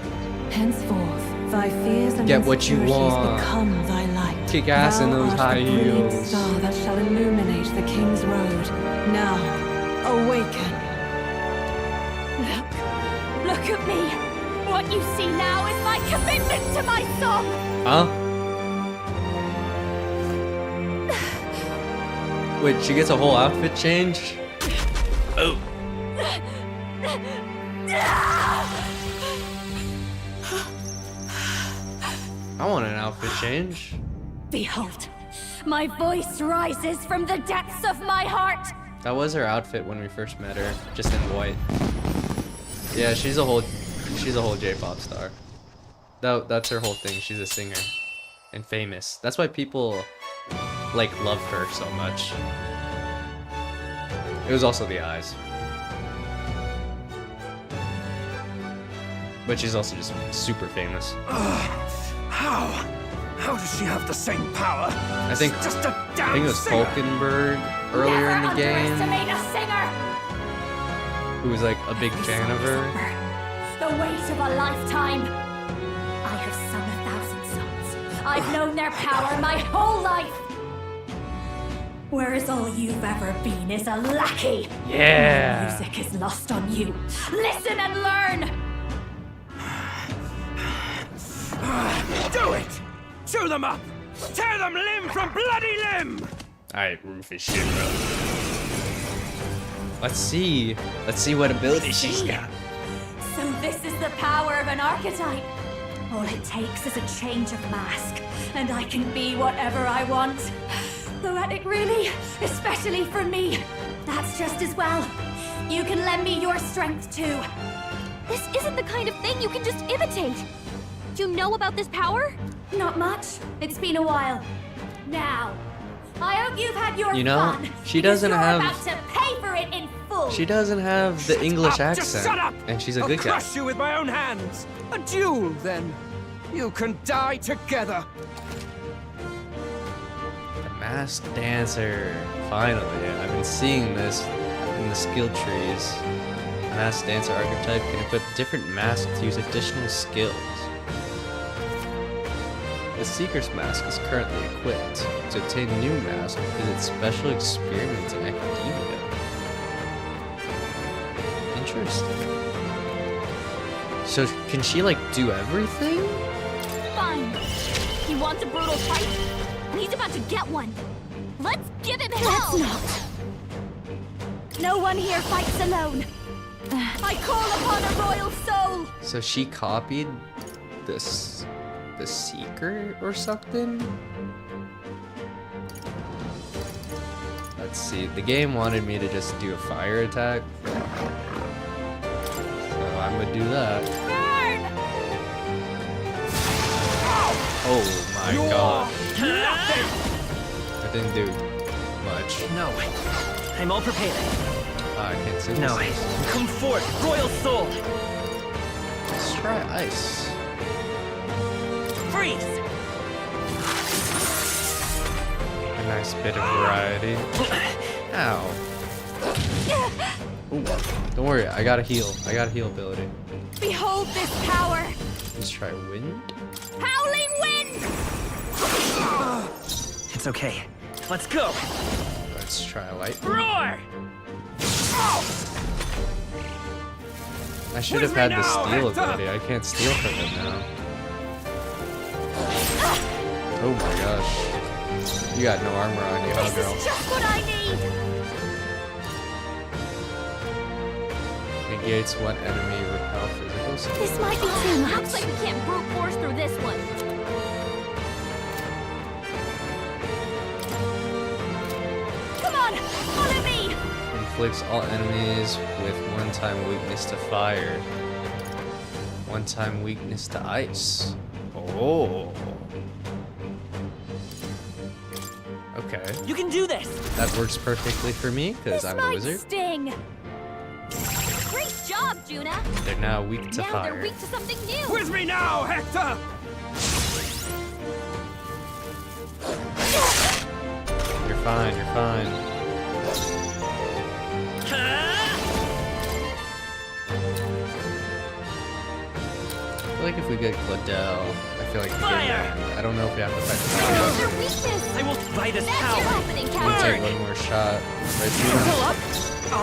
Henceforth, thy fears and Get what you insecurities want. become thy light. Kick ass in Thou those art high the brilliant heels. star that shall illuminate the king's road. Now, awaken. Look at me! What you see now is my commitment to my song! Huh? Wait, she gets a whole outfit change? Oh. I want an outfit change. Behold, my voice rises from the depths of my heart! That was her outfit when we first met her, just in white. Yeah, she's a whole J-pop star. That's her whole thing. She's a singer and famous. That's why people like love her so much. It was also the eyes. But she's also just super famous. How? How does she have the same power? I think She's just a damn I think it was singer. Falkenberg earlier in the game, Underestimate a singer! who was like a big fan of her. The weight of a lifetime. I have sung 1,000 songs. I've known their power my whole life. Whereas all you've ever been is a lackey. Yeah. My music is lost on you. Listen and learn. Do it! Chew them up! Tear them limb from bloody limb! Alright, Rufus Shinra. Let's see what ability she's got. So this is the power of an archetype. All it takes is a change of mask, and I can be whatever I want. Poetic, really, especially for me. That's just as well. You can lend me your strength too. This isn't the kind of thing you can just imitate. You know about this power? Not much. It's been a while. Now, I hope you've had your You know, fun. she because doesn't you're have- about to pay for it in full. She doesn't have the English Just accent, shut up! and she's a I'll good guy. crush you with my own hands. A duel, then. You can die together. The Masked Dancer. Finally, I've been seeing this in the skill trees. The Masked Dancer archetype can equip different masks to use additional skills. The Seeker's Mask is currently equipped. To obtain a new mask, visit special experiments in academia. Interesting. So can she like do everything? Fine. He wants a brutal fight, and he's about to get one. Let's give him hell! Let's not. No one here fights alone. I call upon a royal soul. So she copied the Seeker or something? Let's see. The game wanted me to just do a fire attack. So I'm gonna do that. Burn! Oh my god. Nothing! That didn't do much. No. I'm all prepared. I can't see No. this. Come forth, royal soul. Let's try ice. Freeze. A nice bit of variety. Ow. Ooh, don't worry, I got a heal. I got a heal ability. Behold this power. Let's try wind. Howling wind. It's okay. Let's go. Let's try light. Roar! I should have had the steal ability. I can't steal from it now. Oh my gosh. You got no armor on you, huh, This girl? is just what I need. Negates one enemy, repel physical skills. This might be too much. Looks like we can't brute force through this one. Come on, follow me. Inflicts all enemies with one-time weakness to fire. One-time weakness to ice. Oh. Okay. You can do this. That works perfectly for me, because I'm a Might wizard. sting. Great job, Juna. They're now weak to Now fire. they're weak to something new. With me now, Hector! You're fine, you're fine. I feel like if we get Gladell, I feel like we can win. I don't know if we have to fight Their the weakness. I will try this That's your power. opening, We'll Captain. take one more shot. Right, Pull Juna? up! I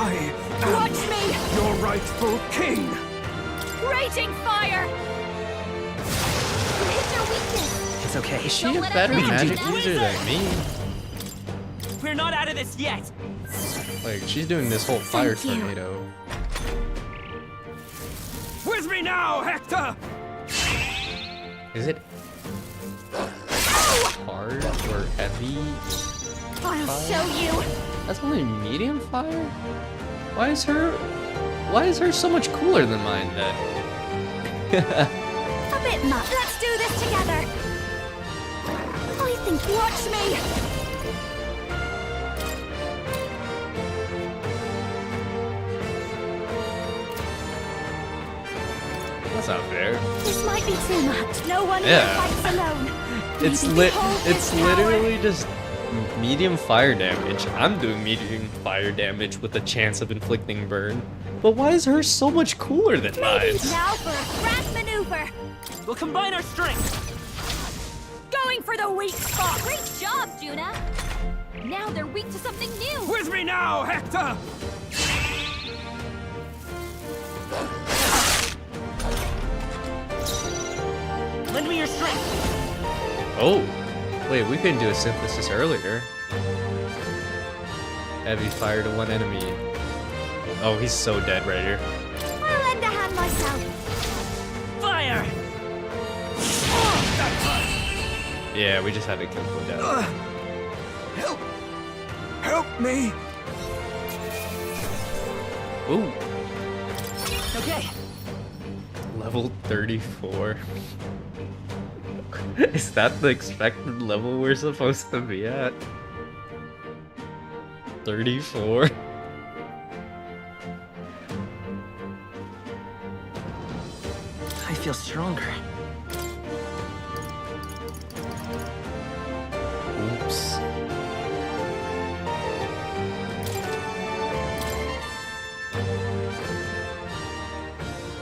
am Watch me. your rightful king! Raging fire. What is your weakness? It's okay. Is she Don't a let better us down, magic Juna. user than me? We're not out of this yet. Like, she's doing this whole fire tornado. With me now, Hector! Is it hard or heavy? I'll fire? show you. That's only medium fire? Why is her so much cooler than mine then? A bit much. Let's do this together. I think. Watch me. That's not fair. This might be too much. No one Yeah. here fights alone. It's literally just medium fire damage. I'm doing medium fire damage with a chance of inflicting burn. But why is hers so much cooler than mine? Now for a grand maneuver. We'll combine our strength. Going for the weak spot. Great job, Juna. Now they're weak to something new. With me now, Hector! Lend me your strength. Oh, wait, we couldn't do a synthesis earlier. Heavy fire to one enemy. Oh, he's so dead right here. I'll lend a hand myself. Fire! Yeah, we just had to kill him down. Help me! Ooh. Okay. Level 34. Is that the expected level we're supposed to be at? 34? I feel stronger. Oops.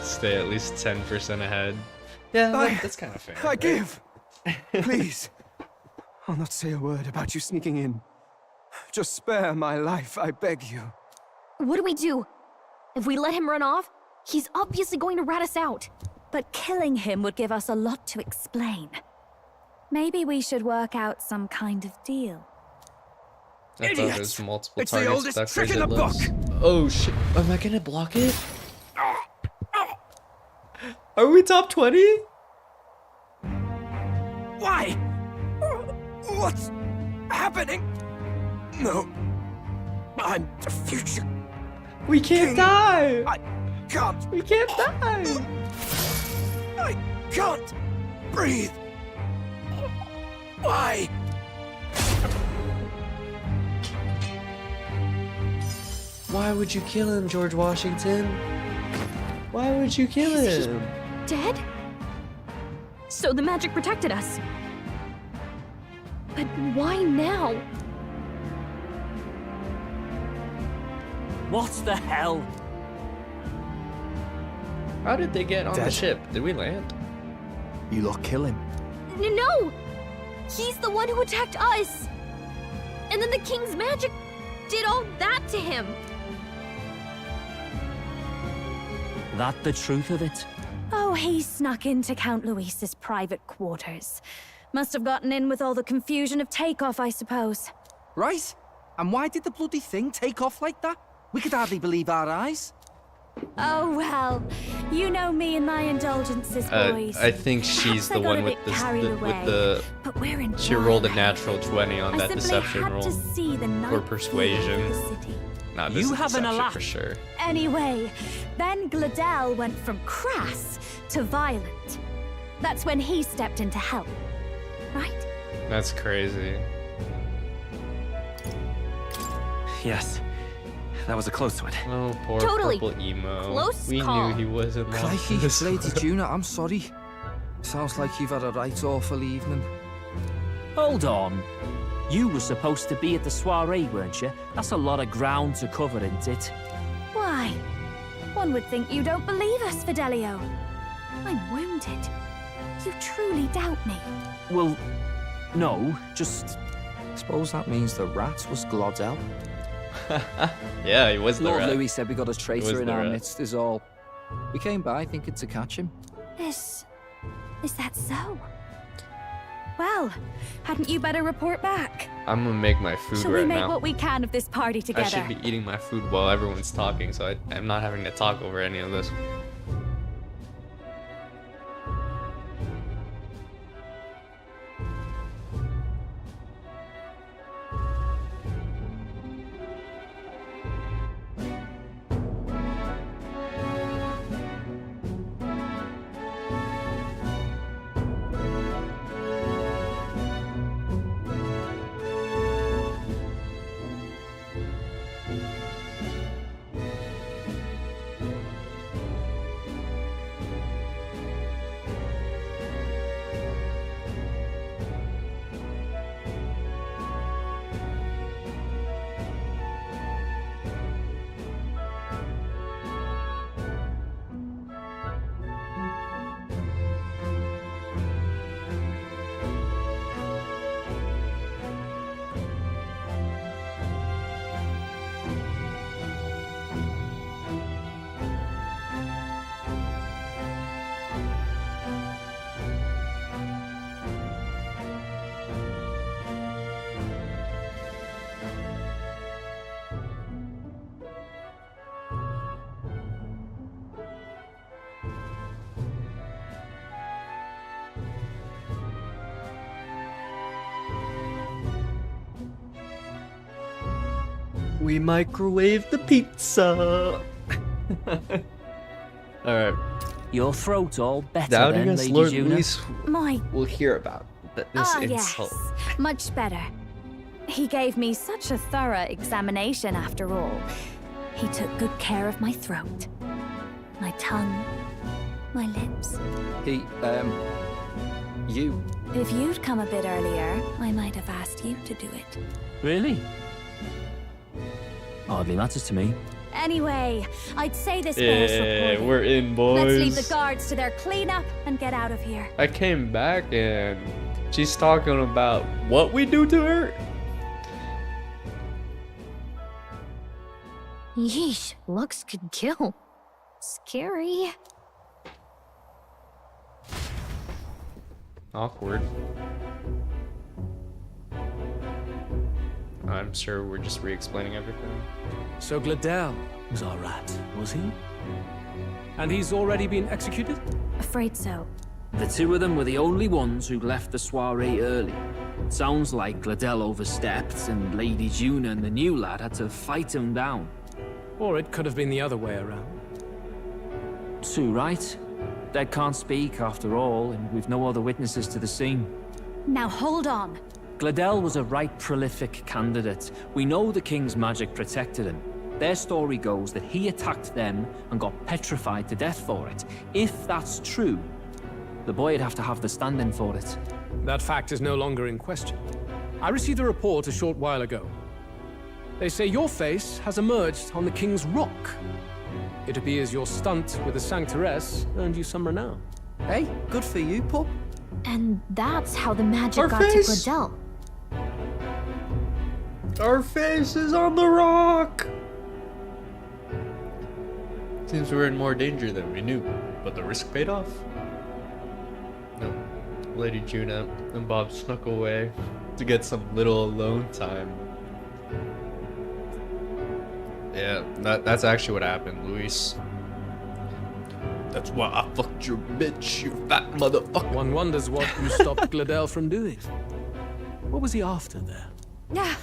Stay at least 10% ahead. Yeah, that's kind of fair. I give! Please. I'll not say a word about you sneaking in. Just spare my life, I beg you. What do we do? If we let him run off, he's obviously going to rat us out. But killing him would give us a lot to explain. Maybe we should work out some kind of deal. I thought there's multiple It's the targets oldest that trick in the book! Oh shit, am I gonna block it? Are we top 20? Why? What's happening? No. I'm the future. We can't die! I can't. We can't die! I can't breathe. Why? Why would you kill him, George Washington? Why would you kill him? Dead? So the magic protected us. But why now? What the hell? How did they get on the Dead? ship? Did we land? You lot kill him. No! He's the one who attacked us! And then the king's magic did all that to him! That the truth of it? Oh, he snuck into Count Luis's private quarters. Must have gotten in with all the confusion of takeoff, I suppose. Right? And why did the bloody thing take off like that? We could hardly believe our eyes. Oh, well. You know me and my indulgences, boys. I think she's Perhaps I the got one a with bit the, carried away, with the... But we're in She rolled a Gauntlet. natural 20 on that I simply deception had roll. to see the night For view persuasion. of the city. Nah, this You is have an deception alack. for sure. Anyway, then Gladel went from crass to violent. That's when he stepped in to help. Right? That's crazy. Yes. That was a close one. Oh, poor Totally. purple emo. Close we call. knew he wasn't like Crikey, this. Lady Juna, I'm sorry. Sounds like you've had a right awful evening. Hold on. You were supposed to be at the soiree, weren't you? That's a lot of ground to cover, isn't it? Why? One would think you don't believe us, Fidelio. I'm wounded. You truly doubt me. Well, no, just... Suppose that means the rat was Glodell. Yeah, he was the Lord rat. Louis said we got a was traitor in the our rat. midst is all. We came by thinking to catch him. Is that so? Well, hadn't you better report back? I'm gonna make my food Shall right we make now. what we can of this party I together? should be eating my food while everyone's talking, so I'm not having to talk over any of this. We microwave the pizza. Alright. Your throat all better Down then, against Lady Lord Juna? Luis. My... We'll hear about this insult. Yes, much better. He gave me such a thorough examination after all. He took good care of my throat, my tongue, my lips. You. If you'd come a bit earlier, I might have asked you to do it. Really? Hardly matters to me. Anyway, I'd say this bears Yeah, reporting. we're in, boys. Let's leave the guards to their cleanup and get out of here. I came back and she's talking about what we do to her. Yeesh, looks could kill. Scary. Awkward. I'm sure we're just re-explaining everything. So Gladel was our rat, was he? And he's already been executed? Afraid so. The two of them were the only ones who left the soiree early. Sounds like Gladel overstepped, and Lady Juna and the new lad had to fight him down. Or it could have been the other way around. Too right. Dead can't speak, after all, and we've no other witnesses to the scene. Now hold on. Gladel was a right prolific candidate. We know the king's magic protected him. Their story goes that he attacked them and got petrified to death for it. If that's true, the boy'd have to have the stand-in for it. That fact is no longer in question. I received a report a short while ago. They say your face has emerged on the king's rock. It appears your stunt with the Sanctoress earned you some renown. Hey, good for you, pup. And that's how the magic Our got face. to Gladel. Our face is on the rock! Seems we're in more danger than we knew, but the risk paid off. No. Lady Juna and Bob snuck away to get some little alone time. Yeah, that's actually what happened, Luis. That's why I fucked your bitch, you fat motherfucker. One wonders what you stopped Gladel from doing. What was he after there?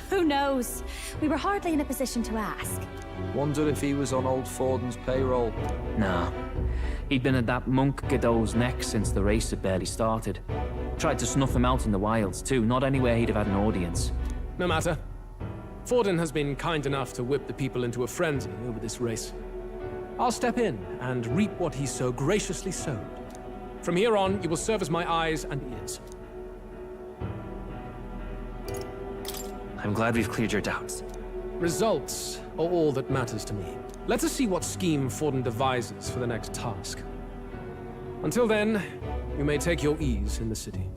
Who knows? We were hardly in a position to ask. Wonder if he was on old Forden's payroll. Nah. He'd been at that monk Godot's neck since the race had barely started. Tried to snuff him out in the wilds too, not anywhere he'd have had an audience. No matter. Forden has been kind enough to whip the people into a frenzy over this race. I'll step in and reap what he so graciously sowed. From here on, you will serve as my eyes and ears. I'm glad we've cleared your doubts. Results are all that matters to me. Let us see what scheme Forden devises for the next task. Until then, you may take your ease in the city.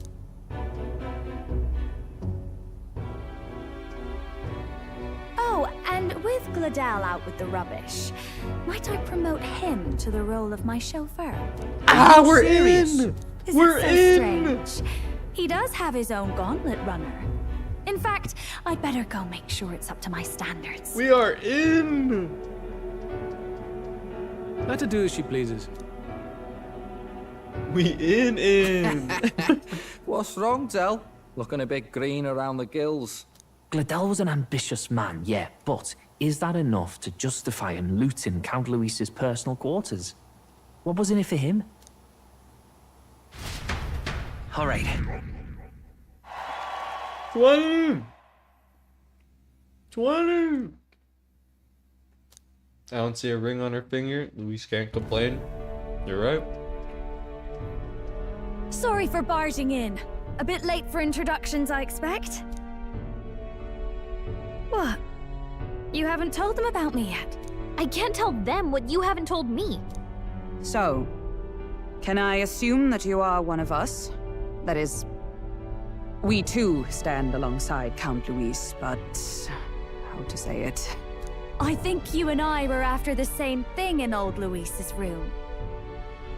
Oh, and with Gladel out with the rubbish, might I promote him to the role of my chauffeur? Ah, Are you we're serious? in! Is We're it so in! strange? He does have his own Gauntlet runner. In fact, I'd better go make sure it's up to my standards. We are in! Let her do as she pleases. We in! What's wrong, Del? Looking a bit green around the gills. Gladel was an ambitious man, yeah, but is that enough to justify him looting Count Luis's personal quarters? What was in it for him? All right. 20! 20! I don't see a ring on her finger. Luis can't complain. You're right. Sorry for barging in. A bit late for introductions, I expect. What? You haven't told them about me yet? I can't tell them what you haven't told me. So, can I assume that you are one of us? That is, we too stand alongside Count Luis, but how to say it? I think you and I were after the same thing in old Luis's room.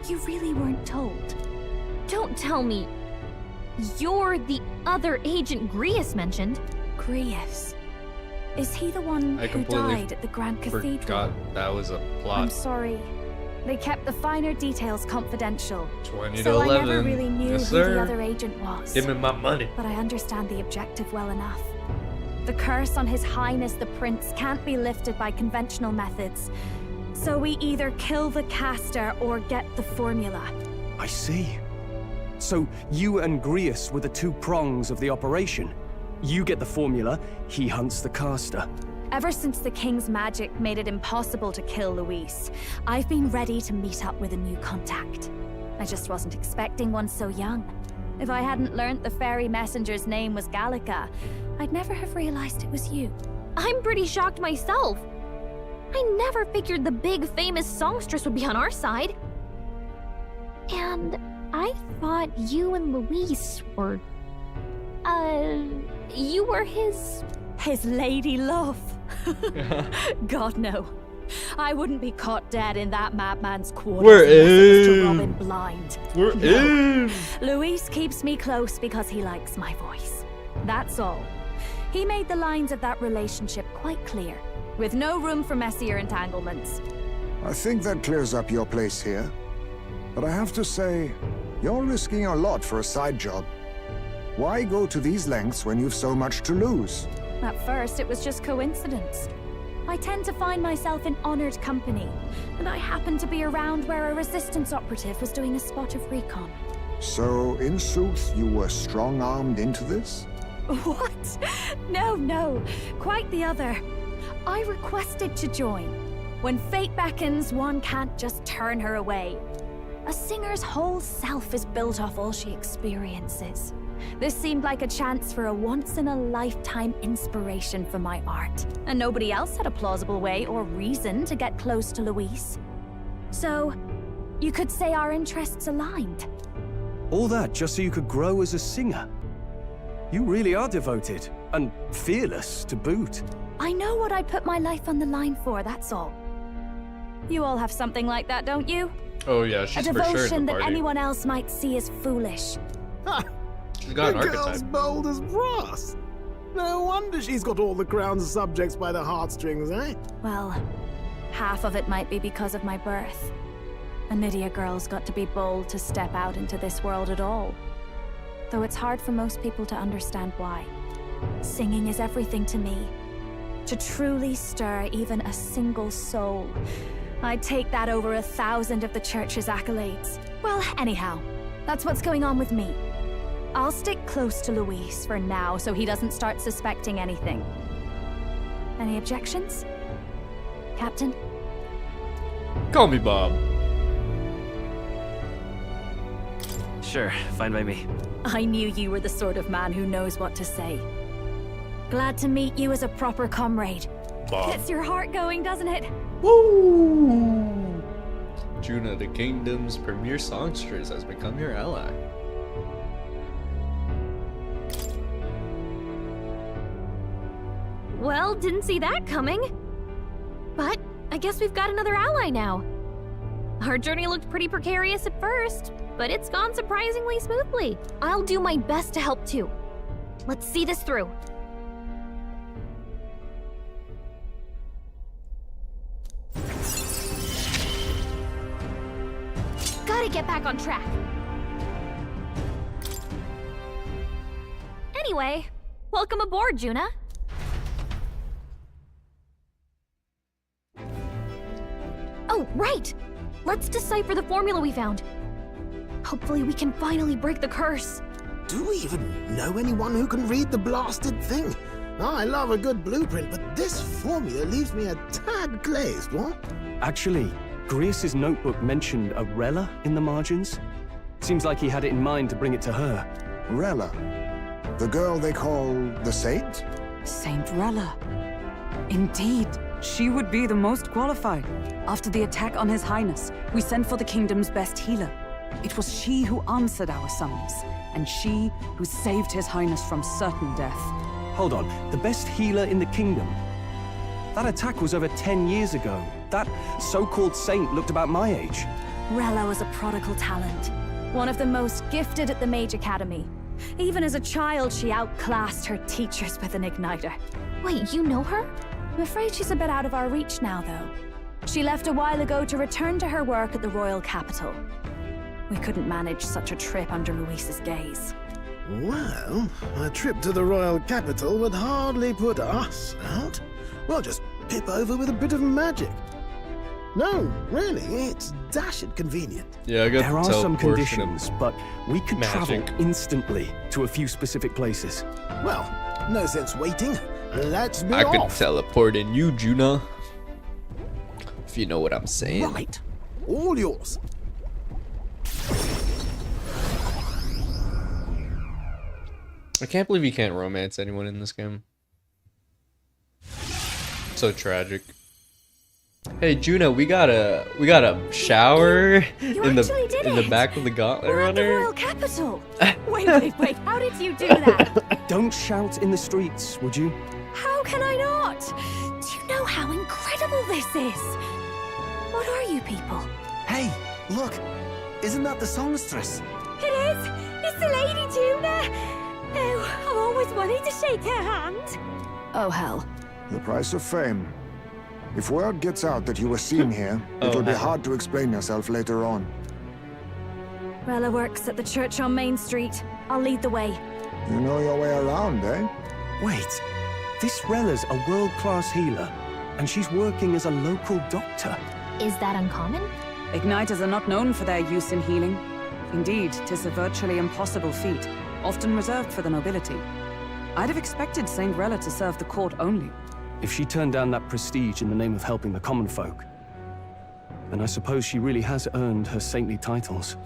You really weren't told. Don't tell me. You're the other agent Grius mentioned. Grius? Is he the one I who completely died at the Grand Cathedral? forgot that was a plot. I'm sorry. They kept the finer details confidential. 20 to so 11. I never really knew Yes, who sir. the other agent was. Give me my money. But I understand the objective well enough. The curse on His Highness the Prince can't be lifted by conventional methods. So we either kill the caster or get the formula. I see. So you and Grius were the two prongs of the operation. You get the formula, he hunts the caster. Ever since the King's magic made it impossible to kill Luis, I've been ready to meet up with a new contact. I just wasn't expecting one so young. If I hadn't learnt the fairy messenger's name was Gallica, I'd never have realized it was you. I'm pretty shocked myself. I never figured the big famous songstress would be on our side. And I thought you and Luis were... you were his lady love. God, no. I wouldn't be caught dead in that madman's quarters. We're unless it was to in. rob him blind. We're in. Luis keeps me close because he likes my voice. That's all. He made the lines of that relationship quite clear, with no room for messier entanglements. I think that clears up your place here. But I have to say, you're risking a lot for a side job. Why go to these lengths when you've so much to lose? At first, it was just coincidence. I tend to find myself in honored company, and I happened to be around where a resistance operative was doing a spot of recon. So, in sooth, you were strong-armed into this? What? No. Quite the other. I requested to join. When fate beckons, one can't just turn her away. A singer's whole self is built off all she experiences. This seemed like a chance for a once-in-a-lifetime inspiration for my art. And nobody else had a plausible way or reason to get close to Luis. So, you could say our interests aligned. All that just so you could grow as a singer? You really are devoted, and fearless to boot. I know what I put my life on the line for, that's all. You all have something like that, don't you? Oh yeah, she's a for sure devotion in the that party. anyone else might see as foolish. She's got an The girl's archetype. bold as brass. No wonder she's got all the crown's subjects by the heartstrings, eh? Well, half of it might be because of my birth. A Nydia girl's got to be bold to step out into this world at all. Though it's hard for most people to understand why. Singing is everything to me. To truly stir even a single soul. I'd take that over 1,000 of the church's accolades. Well, anyhow, that's what's going on with me. I'll stick close to Luis for now so he doesn't start suspecting anything. Any objections? Captain? Call me Bob. Sure, fine by me. I knew you were the sort of man who knows what to say. Glad to meet you as a proper comrade. Bob. Gets your heart going, doesn't it? Woo! Juna, the kingdom's premier songstress, has become your ally. Well, didn't see that coming. But I guess we've got another ally now. Our journey looked pretty precarious at first, but it's gone surprisingly smoothly. I'll do my best to help too. Let's see this through. Gotta get back on track. Anyway, welcome aboard, Juna. Oh, right! Let's decipher the formula we found. Hopefully we can finally break the curse. Do we even know anyone who can read the blasted thing? I love a good blueprint, but this formula leaves me a tad glazed, what? Actually, Grius's notebook mentioned a Rella in the margins. Seems like he had it in mind to bring it to her. Rella? The girl they call the Saint? Saint Rella. Indeed, she would be the most qualified. After the attack on His Highness, we sent for the kingdom's best healer. It was she who answered our summons, and she who saved His Highness from certain death. Hold on, the best healer in the kingdom? That attack was over 10 years ago. That so-called saint looked about my age. Rella was a prodigal talent. One of the most gifted at the Mage Academy. Even as a child, she outclassed her teachers with an igniter. Wait, you know her? I'm afraid she's a bit out of our reach now, though. She left a while ago to return to her work at the royal capital. We couldn't manage such a trip under Luis's gaze. Well, a trip to the royal capital would hardly put us out. We'll just pip over with a bit of magic. No, really, it's dashed convenient. Yeah, I got There are some conditions, but we could magic. travel instantly to a few specific places. Well, no sense waiting. Let's be I off. could teleport in you, Juna. If you know what I'm saying. Right. All yours. I can't believe you can't romance anyone in this game. So tragic. Hey Juna, we got a shower in the back of the Gauntlet We're at the Runner. royal capital. Wait. How did you do that? Don't shout in the streets, would you? How can I not? Do you know how incredible this is? What are you people? Hey, look! Isn't that the songstress? It is! It's the Lady Juna! Oh, I've always wanted to shake her hand. Oh, hell. The price of fame. If word gets out that you were seen here, it'll be hard to explain yourself later on. Rella works at the church on Main Street. I'll lead the way. You know your way around, eh? Wait, this Rella's a world-class healer, and she's working as a local doctor. Is that uncommon? Igniters are not known for their use in healing. Indeed, 'tis a virtually impossible feat, often reserved for the nobility. I'd have expected Saint Rella to serve the court only. If she turned down that prestige in the name of helping the common folk, then I suppose she really has earned her saintly titles.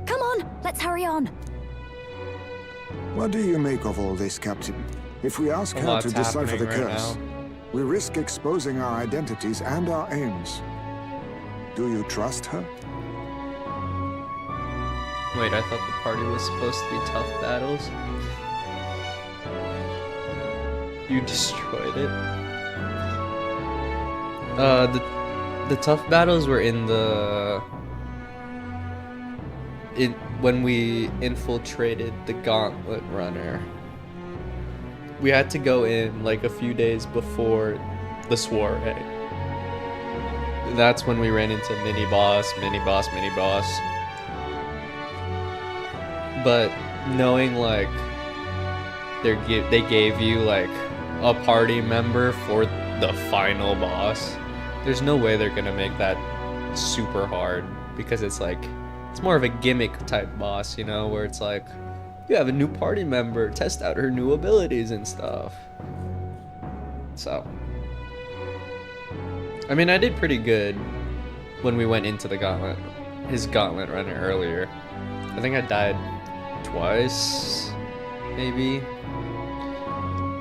Come on, let's hurry on. What do you make of all this, Captain? If we ask her to decipher the curse, we risk exposing our identities and our aims. Do you trust her? Wait, I thought the party was supposed to be tough battles. You destroyed it. The tough battles were in when we infiltrated the Gauntlet Runner. We had to go in like a few days before the soiree. That's when we ran into mini boss. But knowing like they gave you like a party member for the final boss, there's no way they're gonna make that super hard, because it's like it's more of a gimmick type boss, you know, where it's like you have a new party member, test out her new abilities and stuff. So I mean, I did pretty good when we went into the Gauntlet, his Gauntlet Runner earlier. I think I died twice, maybe.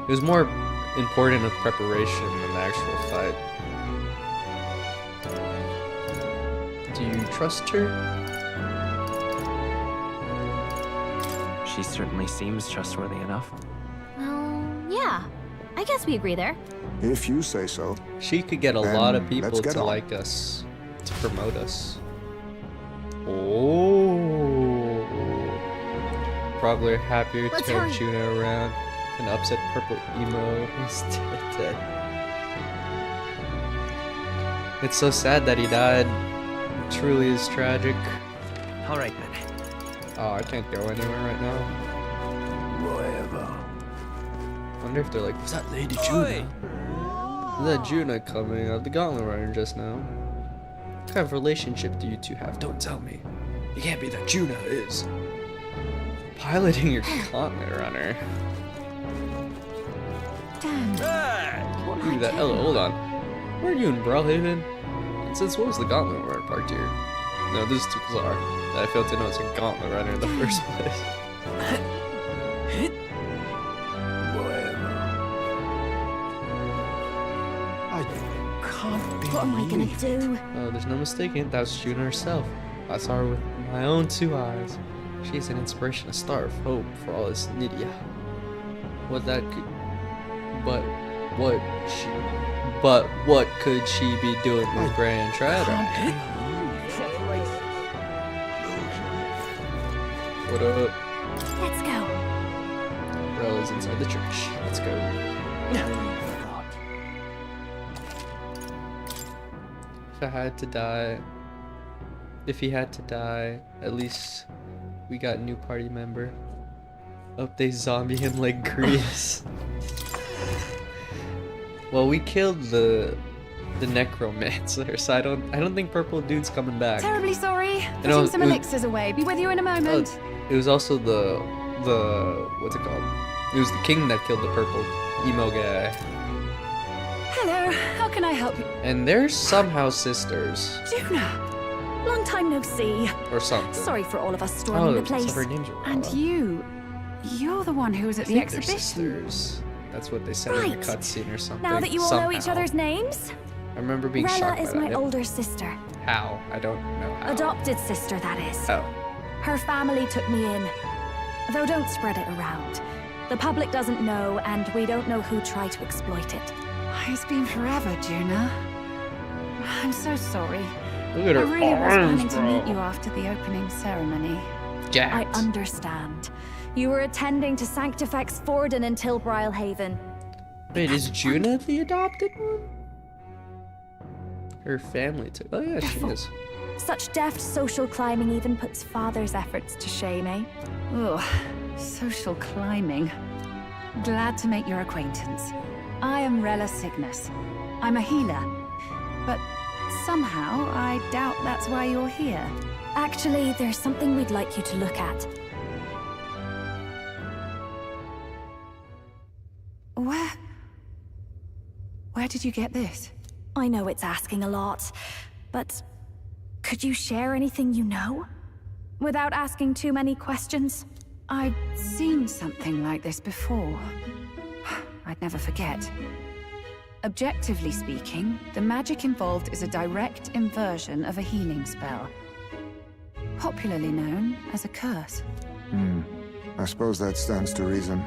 It was more important of preparation than the actual fight. Do you trust her? She certainly seems trustworthy enough. Well, yeah. I guess we agree there. If you say so. She could get a Then lot of people let's get to on. like us, to promote us. Oh. Probably happier to Let's turn hurry. Juna around and upset Purple Emo instead. It's so sad that he died. It truly is tragic. All right then. Oh, I can't go anywhere right now. Whatever. Wonder if they're like, is that Lady Juna? Is that Juna coming out of the Gauntlet Runner just now? What kind of relationship do you two have? Don't tell me. It can't be that Juna is piloting your Gauntlet Runner. Damn. Ooh, that hold on. Weren't you in Brawlhaven? And since when was the Gauntlet Runner parked here? No, this is too bizarre. I failed to know it's a Gauntlet Runner in the first place. What am I gonna do? Oh, there's no mistaking it. That was Juna herself. I saw her with my own two eyes. She's an inspiration, a star of hope for all this Nydia. What could she be doing with Grand Trader? What up? Let's go. Rella's inside the church. Let's go. If he had to die, at least we got a new party member. Oh, they zombie him like grease. Well, we killed the necromancer, so I don't think Purple Dude's coming back. Terribly sorry. Putting some elixirs away. Be with you in a moment. It was also the what's it called? It was the king that killed the purple emo guy. Hello. How can I help you? And they're somehow sisters. Juna, long time no see. Or something. Sorry for all of us storming the place. Some of her names are And you're the one who was at the exhibition. Sisters. That's what they said in the cutscene or something. Now that you all know each other's names? I remember being Rella shocked by is that. my older sister. How? I don't know how. Adopted sister, that is. Oh. Her family took me in. Though don't spread it around. The public doesn't know, and we don't know who tried to exploit it. It's been forever, Juna. I'm so sorry. Look at her I really was arms, planning to meet you after the opening ceremony. I understand. You were attending to Sanctifex Forden in Tilbrile Haven. Wait, is Juna the adopted one? Her family took. Oh yeah, she is. Such deft social climbing even puts father's efforts to shame, eh? Ugh, social climbing. Glad to make your acquaintance. I am Rella Cygnus. I'm a healer. But somehow, I doubt that's why you're here. Actually, there's something we'd like you to look at. Where did you get this? I know it's asking a lot, but could you share anything you know? Without asking too many questions? I've seen something like this before. I'd never forget. Objectively speaking, the magic involved is a direct inversion of a healing spell. Popularly known as a curse. I suppose that stands to reason.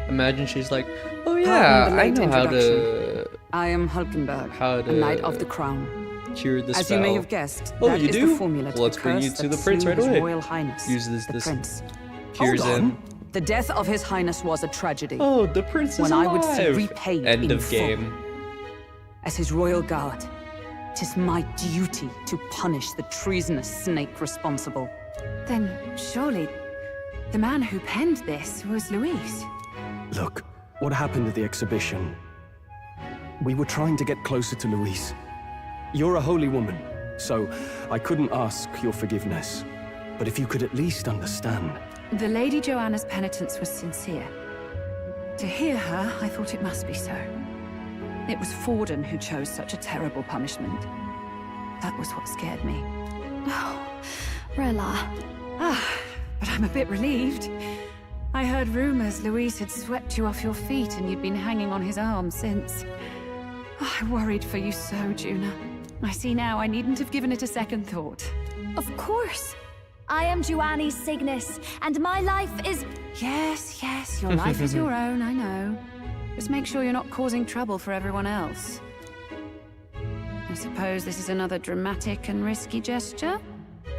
Imagine she's like, oh yeah, I know how to... I am Hulkenberg, how to a knight of the crown. Cure the spell. As you may have guessed, oh, that you is do? the formula to Let's the bring curse you to the that prince slew right His away. Royal Highness, Use this Prince. cures him. The death of His Highness was a tragedy. Oh, the prince is when alive. I would see repaid End in of full. game. As his royal guard, 'tis my duty to punish the treasonous snake responsible. Then surely the man who penned this was Luis. Look, what happened at the exhibition? We were trying to get closer to Luis. You're a holy woman, so I couldn't ask your forgiveness. But if you could at least understand. The Lady Joanna's penitence was sincere. To hear her, I thought it must be so. It was Forden who chose such a terrible punishment. That was what scared me. Oh, Rella. But I'm a bit relieved. I heard rumors Luis had swept you off your feet and you'd been hanging on his arm since. I worried for you so, Juna. I see now I needn't have given it a second thought. Of course. I am Juani's Cygnus, and my life is... Yes, your life is your own, I know. Just make sure you're not causing trouble for everyone else. I suppose this is another dramatic and risky gesture?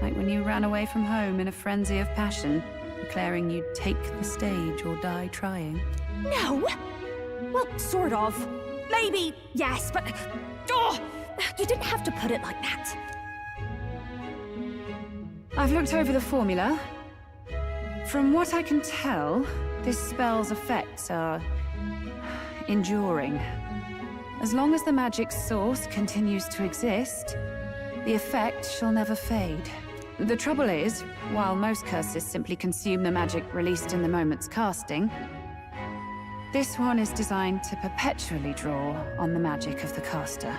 Like when you ran away from home in a frenzy of passion, declaring you'd take the stage or die trying. No! Well, sort of. Maybe, yes, but... Oh, you didn't have to put it like that. I've looked over the formula. From what I can tell, this spell's effects are... enduring. As long as the magic's source continues to exist, the effect shall never fade. The trouble is, while most curses simply consume the magic released in the moment's casting, this one is designed to perpetually draw on the magic of the caster.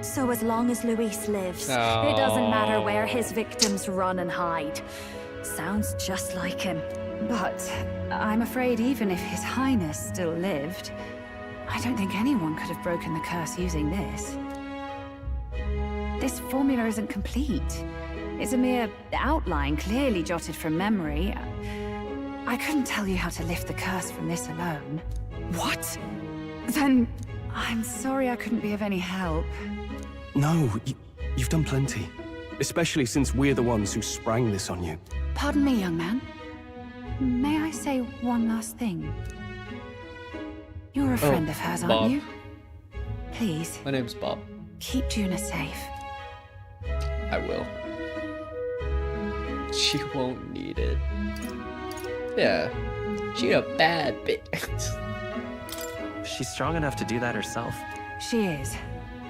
So as long as Luis lives, it doesn't matter where his victims run and hide. Sounds just like him. But I'm afraid even if His Highness still lived, I don't think anyone could have broken the curse using this. This formula isn't complete. It's a mere outline, clearly jotted from memory. I couldn't tell you how to lift the curse from this alone. What? Then I'm sorry I couldn't be of any help. No, you've done plenty. Especially since we're the ones who sprang this on you. Pardon me, young man. May I say one last thing? You're a friend of hers, aren't Bob. you? Please. My name's Bob. Keep Juna safe. I will. She won't need it. Yeah. She a bad bitch. She's strong enough to do that herself. She is.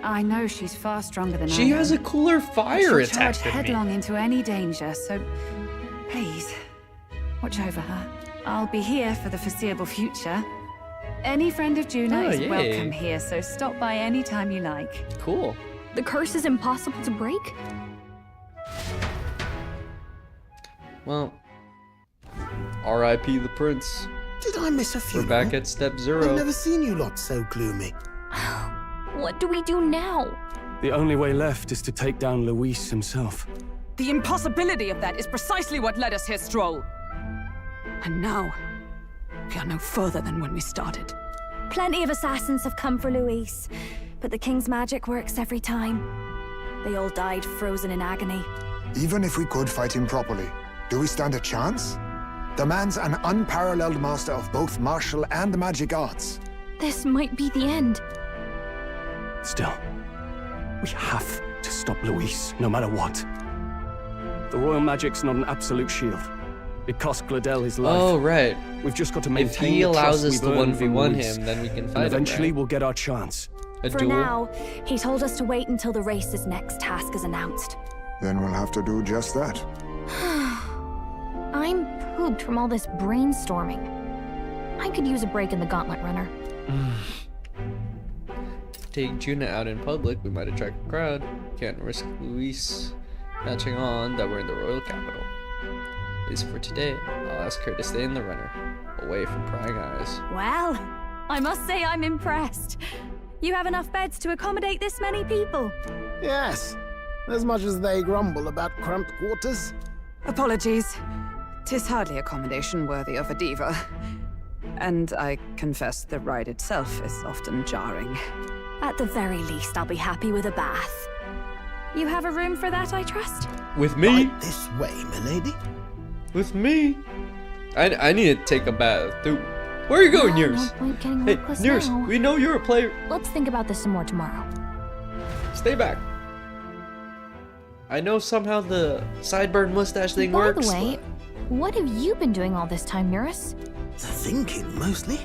I know she's far stronger than I am. She has a cooler fire She'll attack charge than me. headlong into any danger, so please, watch over her. I'll be here for the foreseeable future. Any friend of Juno is welcome here, so stop by any time you like. Cool. The curse is impossible to break? Well, R.I.P. the prince. Did I miss a few? We're back at step 0. I've never seen you lot so gloomy. What do we do now? The only way left is to take down Luis himself. The impossibility of that is precisely what led us here, Stroll. And now, we are no further than when we started. Plenty of assassins have come for Luis, but the king's magic works every time. They all died frozen in agony. Even if we could fight him properly, do we stand a chance? The man's an unparalleled master of both martial and magic arts. This might be the end. Still, we have to stop Luis, no matter what. The royal magic's not an absolute shield. It cost Gladel his life. Oh, right. We've just got to If maintain he the allows trust us to we've earned from 1v1 Luis, him, then we can and fight him, eventually right? we'll get our chance. A For duel? now, he told us to wait until the race's next task is announced. Then we'll have to do just that. I'm pooped from all this brainstorming. I could use a break in the Gauntlet runner. Take Juna out in public, we might attract a crowd. Can't risk Luis catching on that we're in the royal capital. At least for today, I'll ask her to stay in the runner, away from prying eyes. Well, I must say I'm impressed. You have enough beds to accommodate this many people. Yes, as much as they grumble about cramped quarters. Apologies. 'Tis hardly accommodation worthy of a diva. And I confess the ride itself is often jarring. At the very least, I'll be happy with a bath. You have a room for that, I trust? With me? Right this way, milady. With me? I need to take a bath, too. Where are you going, Nurse? No point getting Hey, reckless Nurse, now. we know you're a player. Let's think about this some more tomorrow. Stay back. I know somehow the sideburn mustache thing By works. the way, what have you been doing all this time, Nurse? Thinking, mostly.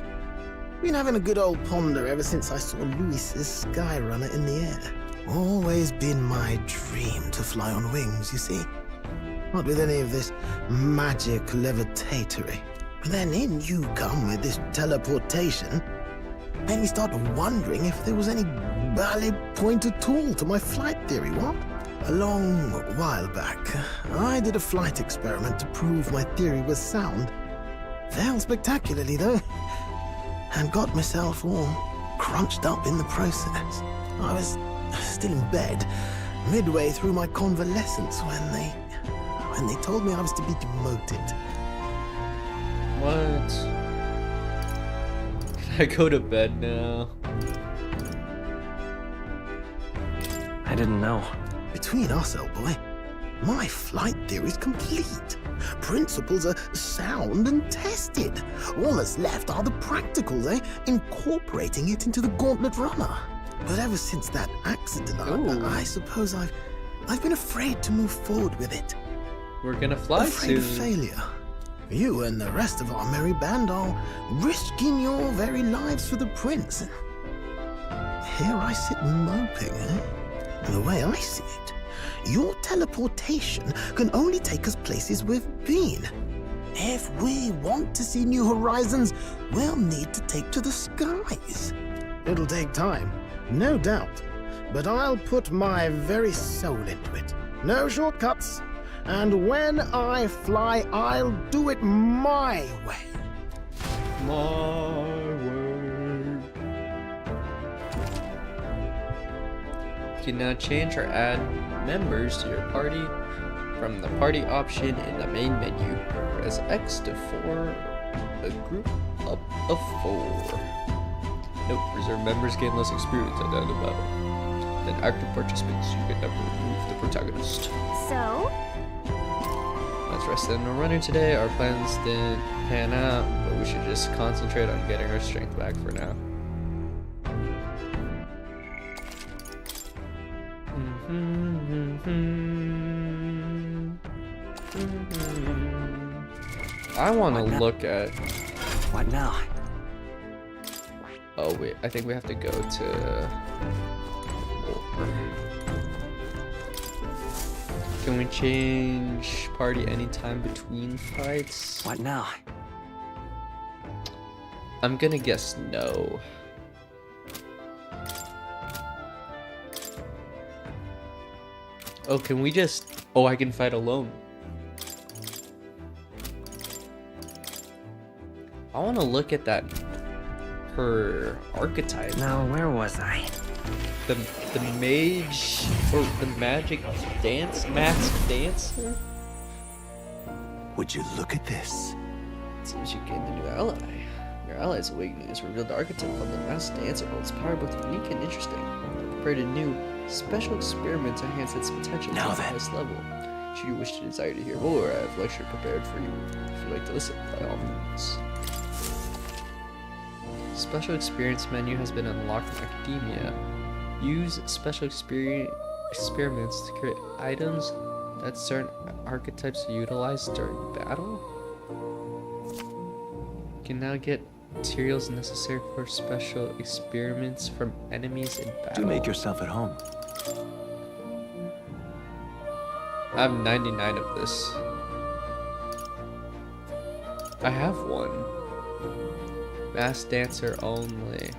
Been having a good old ponder ever since I saw Luis's sky runner in the air. Always been my dream to fly on wings, you see. Not with any of this magic levitatory. But then in you come with this teleportation. Made me start wondering if there was any valid point at all to my flight theory, what? A long while back, I did a flight experiment to prove my theory was sound. Failed spectacularly, though, and got myself all crunched up in the process. I was still in bed, midway through my convalescence, when they told me I was to be demoted. What? Can I go to bed now? I didn't know. Between us, old boy, my flight theory's complete. Principles are sound and tested. All that's left are the practicals, incorporating it into the Gauntlet runner. But ever since that accident, I suppose I've been afraid to move forward with it. We're gonna fly Afraid of soon. failure. You and the rest of our merry band are risking your very lives for the prince. Here I sit moping, The way I see it, your teleportation can only take us places we've been. If we want to see new horizons, we'll need to take to the skies. It'll take time, no doubt, but I'll put my very soul into it. No shortcuts. And when I fly, I'll do it my way. My way. You can now change or add members to your party from the party option in the main menu. Press X to form a group up of 4. Note, reserve members gain less experience at the end of battle. Then active participants, you can never remove the protagonist. So? Let's rest in the runner today. Our plans didn't pan out, but we should just concentrate on getting our strength back for now. I want to look at... What now? Oh wait, I think we have to go to... Can we change party anytime between fights? What now? I'm gonna guess no. Oh, can we just... Oh, I can fight alone. I want to look at that... her archetype. Now, where was I? The mage... or the magic dance... masked dancer? Would you look at this? It seems you gained a new ally. Your ally's awakening is revealed archetype called the masked dancer holds power both unique and interesting. Compared to new special experiments to enhance its potential to the highest level. Should you wish to desire to hear more, I have a lecture prepared for you. If you'd like to listen, by all means. Special experience menu has been unlocked in academia. Use special experiments to create items that certain archetypes utilize during battle. You can now get materials necessary for special experiments from enemies in battle. Do make yourself at home. I have 99 of this. I have one. Masked dancer only.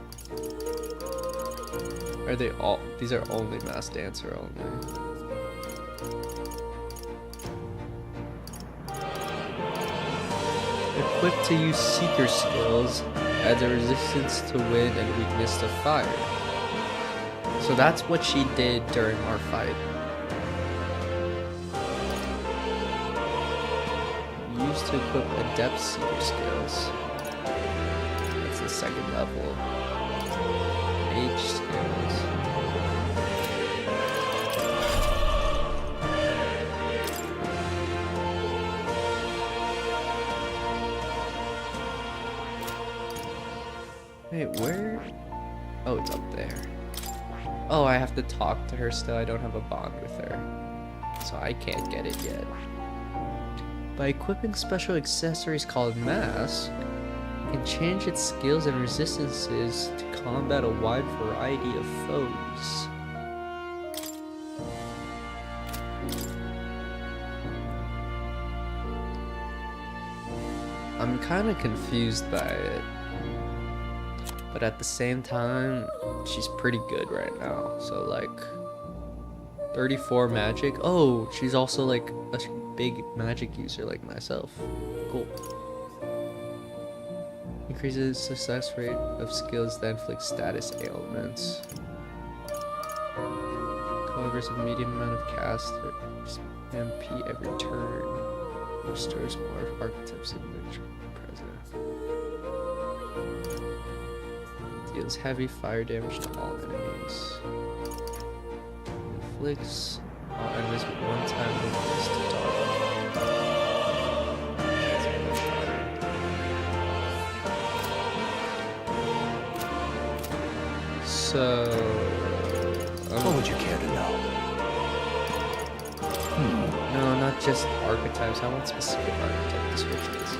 Are they all? These are only masked dancer only. Equipped to use seeker skills, adds a resistance to wind and weakness to fire. So that's what she did during our fight. Used to equip adept seeker skills. That's the second level. Mage skills. Wait, where? Oh, it's up there. Oh, I have to talk to her still. I don't have a bond with her. So I can't get it yet. By equipping special accessories called masks, you can change its skills and resistances to combat a wide variety of foes. I'm kind of confused by it. But at the same time, she's pretty good right now. So like 34 magic. Oh, she's also like a big magic user like myself. Cool. Increases success rate of skills that inflict status ailments. Covers a medium amount of cast MP every turn. Restores more archetypes in which present. Deals heavy fire damage to all enemies. Inflicts all enemies with one-time weakness to dark. So... what would you care to know? No, not just archetypes. I want specific archetype descriptions.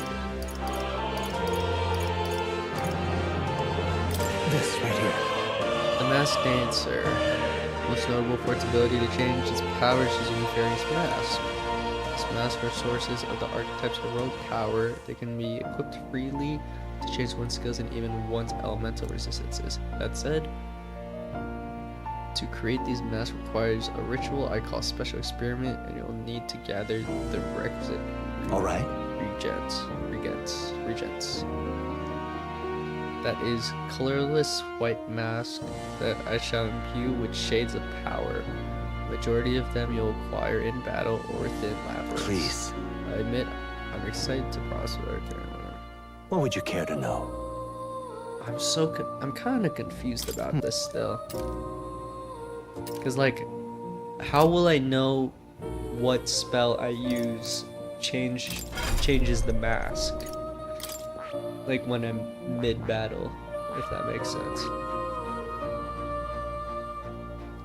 This right here. The Masked Dancer. Most notable for its ability to change its powers using various masks. These masks are sources of the archetype's heroic power. They can be equipped freely to change one's skills and even one's elemental resistances. That said, to create these masks requires a ritual I call special experiment, and you'll need to gather the requisite regents. That is colorless white mask that I shall imbue with shades of power. The majority of them you'll acquire in battle or within labyrinths. Please. I admit, I'm excited to prosper. What would you care to know? I'm kind of confused about this still. Because, like, how will I know what spell I use changes the mask? Like, when I'm mid-battle, if that makes sense.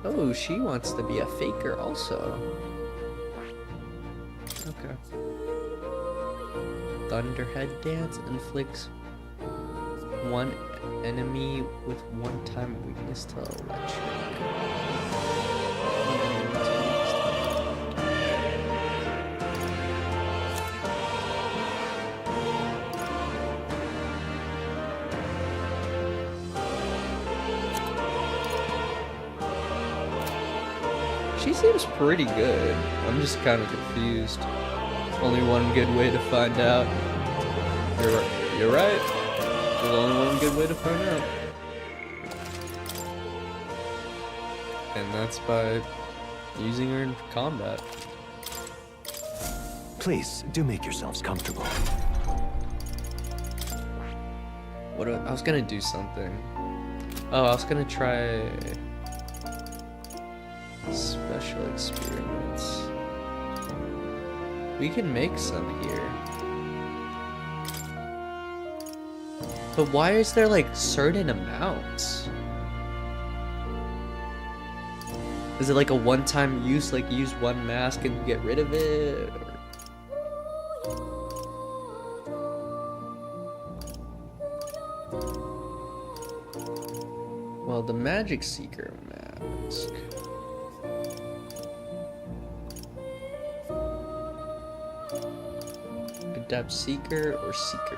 Oh, she wants to be a faker also. Okay. Thunderhead Dance inflicts one enemy with one-time weakness to electric. She seems pretty good. I'm just kind of confused. Only one good way to find out. You're right. There's only one good way to find out. And that's by using her in combat. Please, do make yourselves comfortable. I was gonna do something. Oh, I was gonna try special experiments. We can make some here. But why is there like certain amounts? Is it like a one-time use, like use one mask and get rid of it? Well, the Magic Seeker mask. Adept Seeker or Seeker?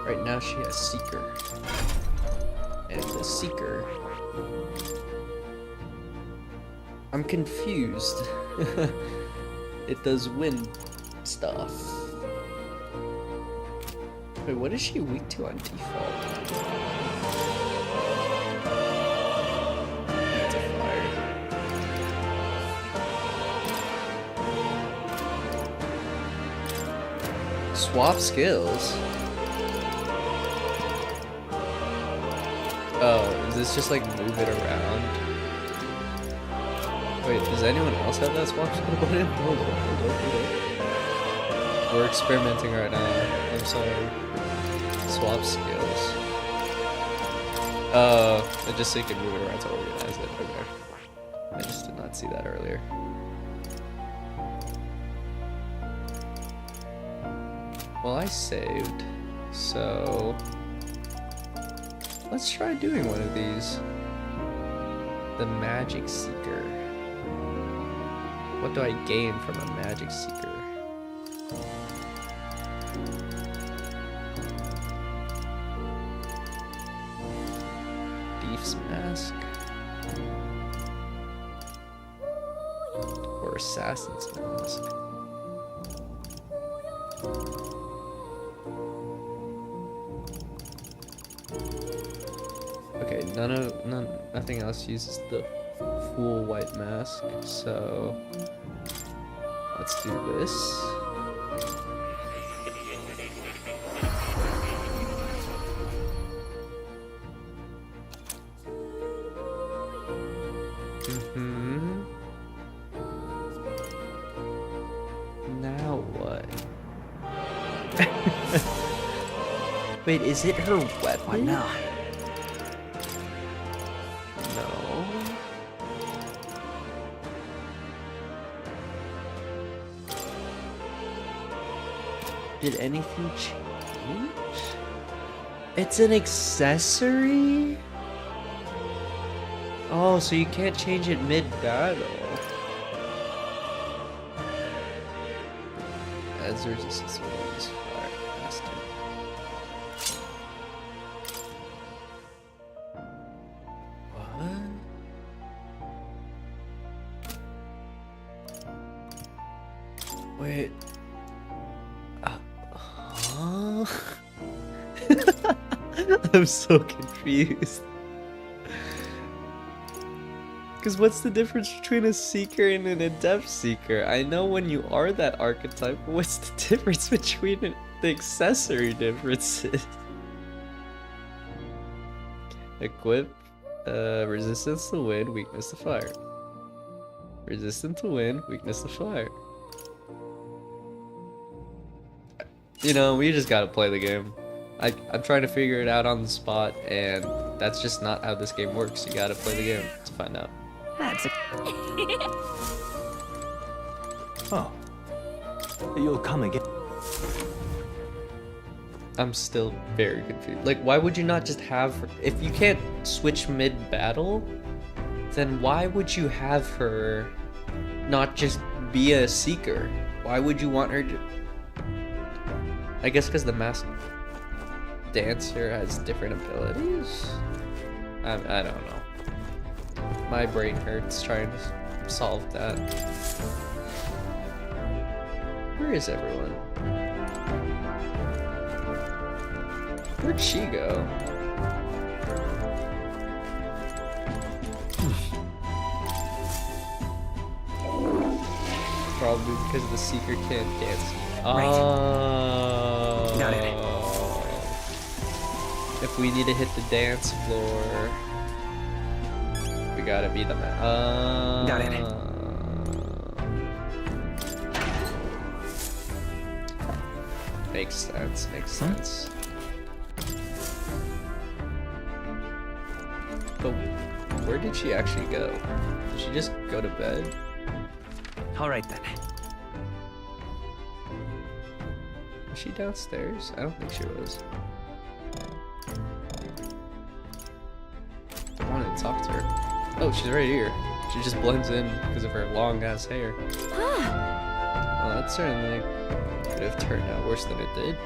Right now she has Seeker. And the Seeker... I'm confused. It does wind stuff. Wait, what is she weak to on default? It's a fire. Swap skills? Oh, is this just like move it around? Wait, does anyone else have that swap skill button? Hold on. We're experimenting right now. I'm sorry. Swap skills. Just so you can move it around to organize it. Okay. I just did not see that earlier. Well, I saved, so let's try doing one of these. The Magic Seeker. What do I gain from a Magic Seeker? Thief's Mask? Or Assassin's Mask? Okay, nothing else uses the full white mask, so let's do this. Now what? Wait, is it her weapon? Why now? No. Did anything change? It's an accessory? Oh, so you can't change it mid-battle. As resistance is fire faster. What? Wait. Huh? I'm so confused. Because what's the difference between a Seeker and an Adept Seeker? I know when you are that archetype, but what's the difference between the accessory differences? Equip, resistance to wind, weakness to fire. Resistant to wind, weakness to fire. You know, we just gotta play the game. I'm trying to figure it out on the spot, and that's just not how this game works. You gotta play the game to find out. That's a... Oh. You'll come again. I'm still very confused. Like, why would you not just have her, if you can't switch mid-battle, then why would you have her not just be a seeker? Why would you want her to... I guess because the masked dancer has different abilities? I don't know. My brain hurts trying to solve that. Where is everyone? Where'd she go? Probably because the seeker can't dance. Oh. Got it. If we need to hit the dance floor, we gotta be the man. Got it. Makes sense. Makes sense. But where did she actually go? Did she just go to bed? All right then. Was she downstairs? I don't think she was. I wanted to talk to her. Oh, she's right here. She just blends in because of her long ass hair. Well, that certainly could have turned out worse than it did.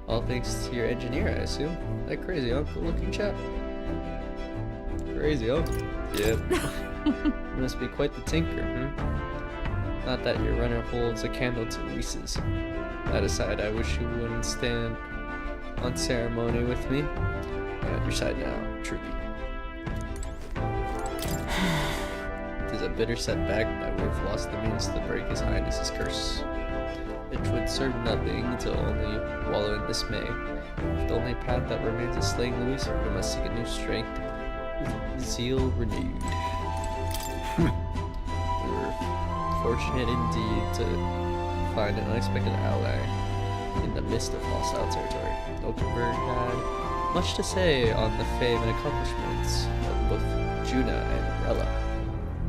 All thanks to your engineer, I assume. That crazy uncle looking chap. Crazy uncle? Yep. You must be quite the tinker, Not that your runner holds a candle to Luis's. That aside, I wish you wouldn't stand on ceremony with me. I'm at your side now, Troopy. It is a bitter setback that we've lost the means to break His Highness's curse. It would serve nothing to only wallow in dismay. If the only path that remains is slaying Luis, we must seek a new strength with zeal renewed. We were fortunate indeed to find an unexpected ally in the midst of hostile territory. Oakenberg had much to say on the fame and accomplishments of both Juna and Rella.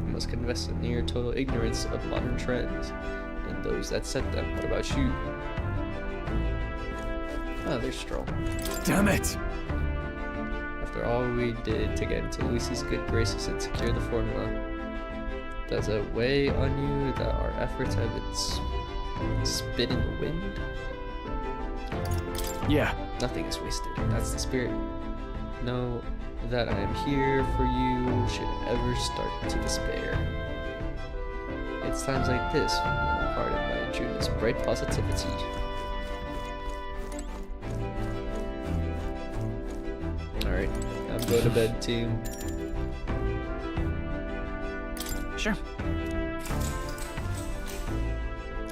We must confess a near total ignorance of modern trends and those that set them. What about you? Ah, they're strong. Damn it! After all we did to get into Luis's good graces and secure the formula, does it weigh on you that our efforts have been spit in the wind? Yeah. Nothing is wasted. That's the spirit. Know that I am here for you should ever start to despair. It's times like this when I'm hearted by Juna's bright positivity. Alright, I'm going to bed, team. Sure.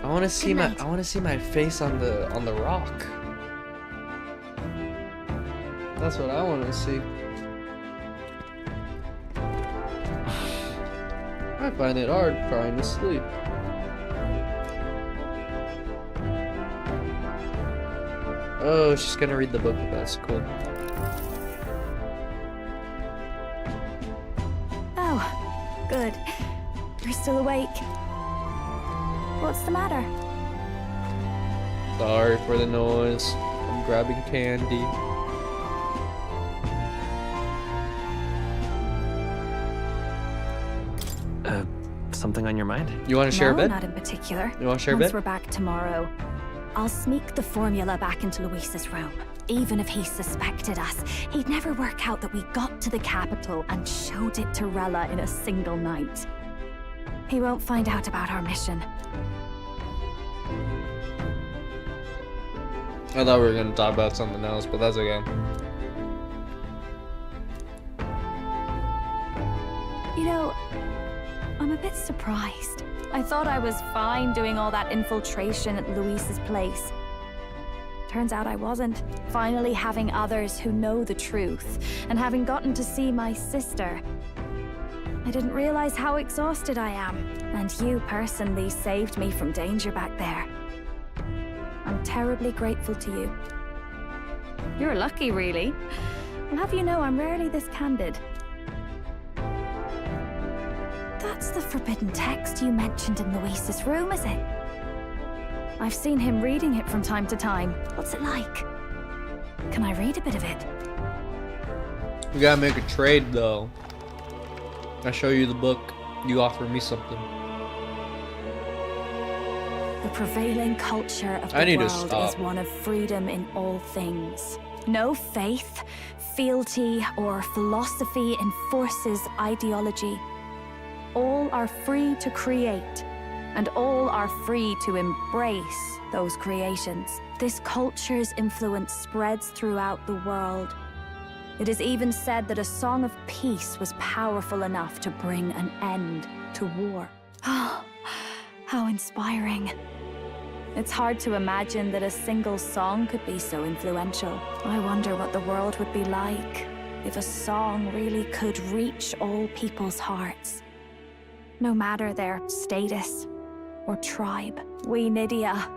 I want to see my face on the rock. That's what I want to see. I find it hard trying to sleep. Oh, she's gonna read the book with us. Cool. Oh, good. You're still awake. What's the matter? Sorry for the noise. I'm grabbing candy. Something on your mind? You want to share a bed? Not in particular. You want to share a bed? Once we're back tomorrow, I'll sneak the formula back into Luis's room. Even if he suspected us, he'd never work out that we got to the capital and showed it to Rella in a single night. He won't find out about our mission. I thought we were going to talk about something else, but that's okay. You know, I'm a bit surprised. I thought I was fine doing all that infiltration at Luis's place. Turns out I wasn't. Finally having others who know the truth, and having gotten to see my sister. I didn't realize how exhausted I am, and you personally saved me from danger back there. I'm terribly grateful to you. You're lucky, really. I'll have you know I'm rarely this candid. That's the forbidden text you mentioned in Luis's room, is it? I've seen him reading it from time to time. What's it like? Can I read a bit of it? We gotta make a trade though. I show you the book, you offer me something. The prevailing culture of the world is one of freedom in all things. No faith, fealty, or philosophy enforces ideology. All are free to create, and all are free to embrace those creations. This culture's influence spreads throughout the world. It is even said that a song of peace was powerful enough to bring an end to war. Oh, how inspiring. It's hard to imagine that a single song could be so influential. I wonder what the world would be like if a song really could reach all people's hearts. No matter their status or tribe. We Nydia,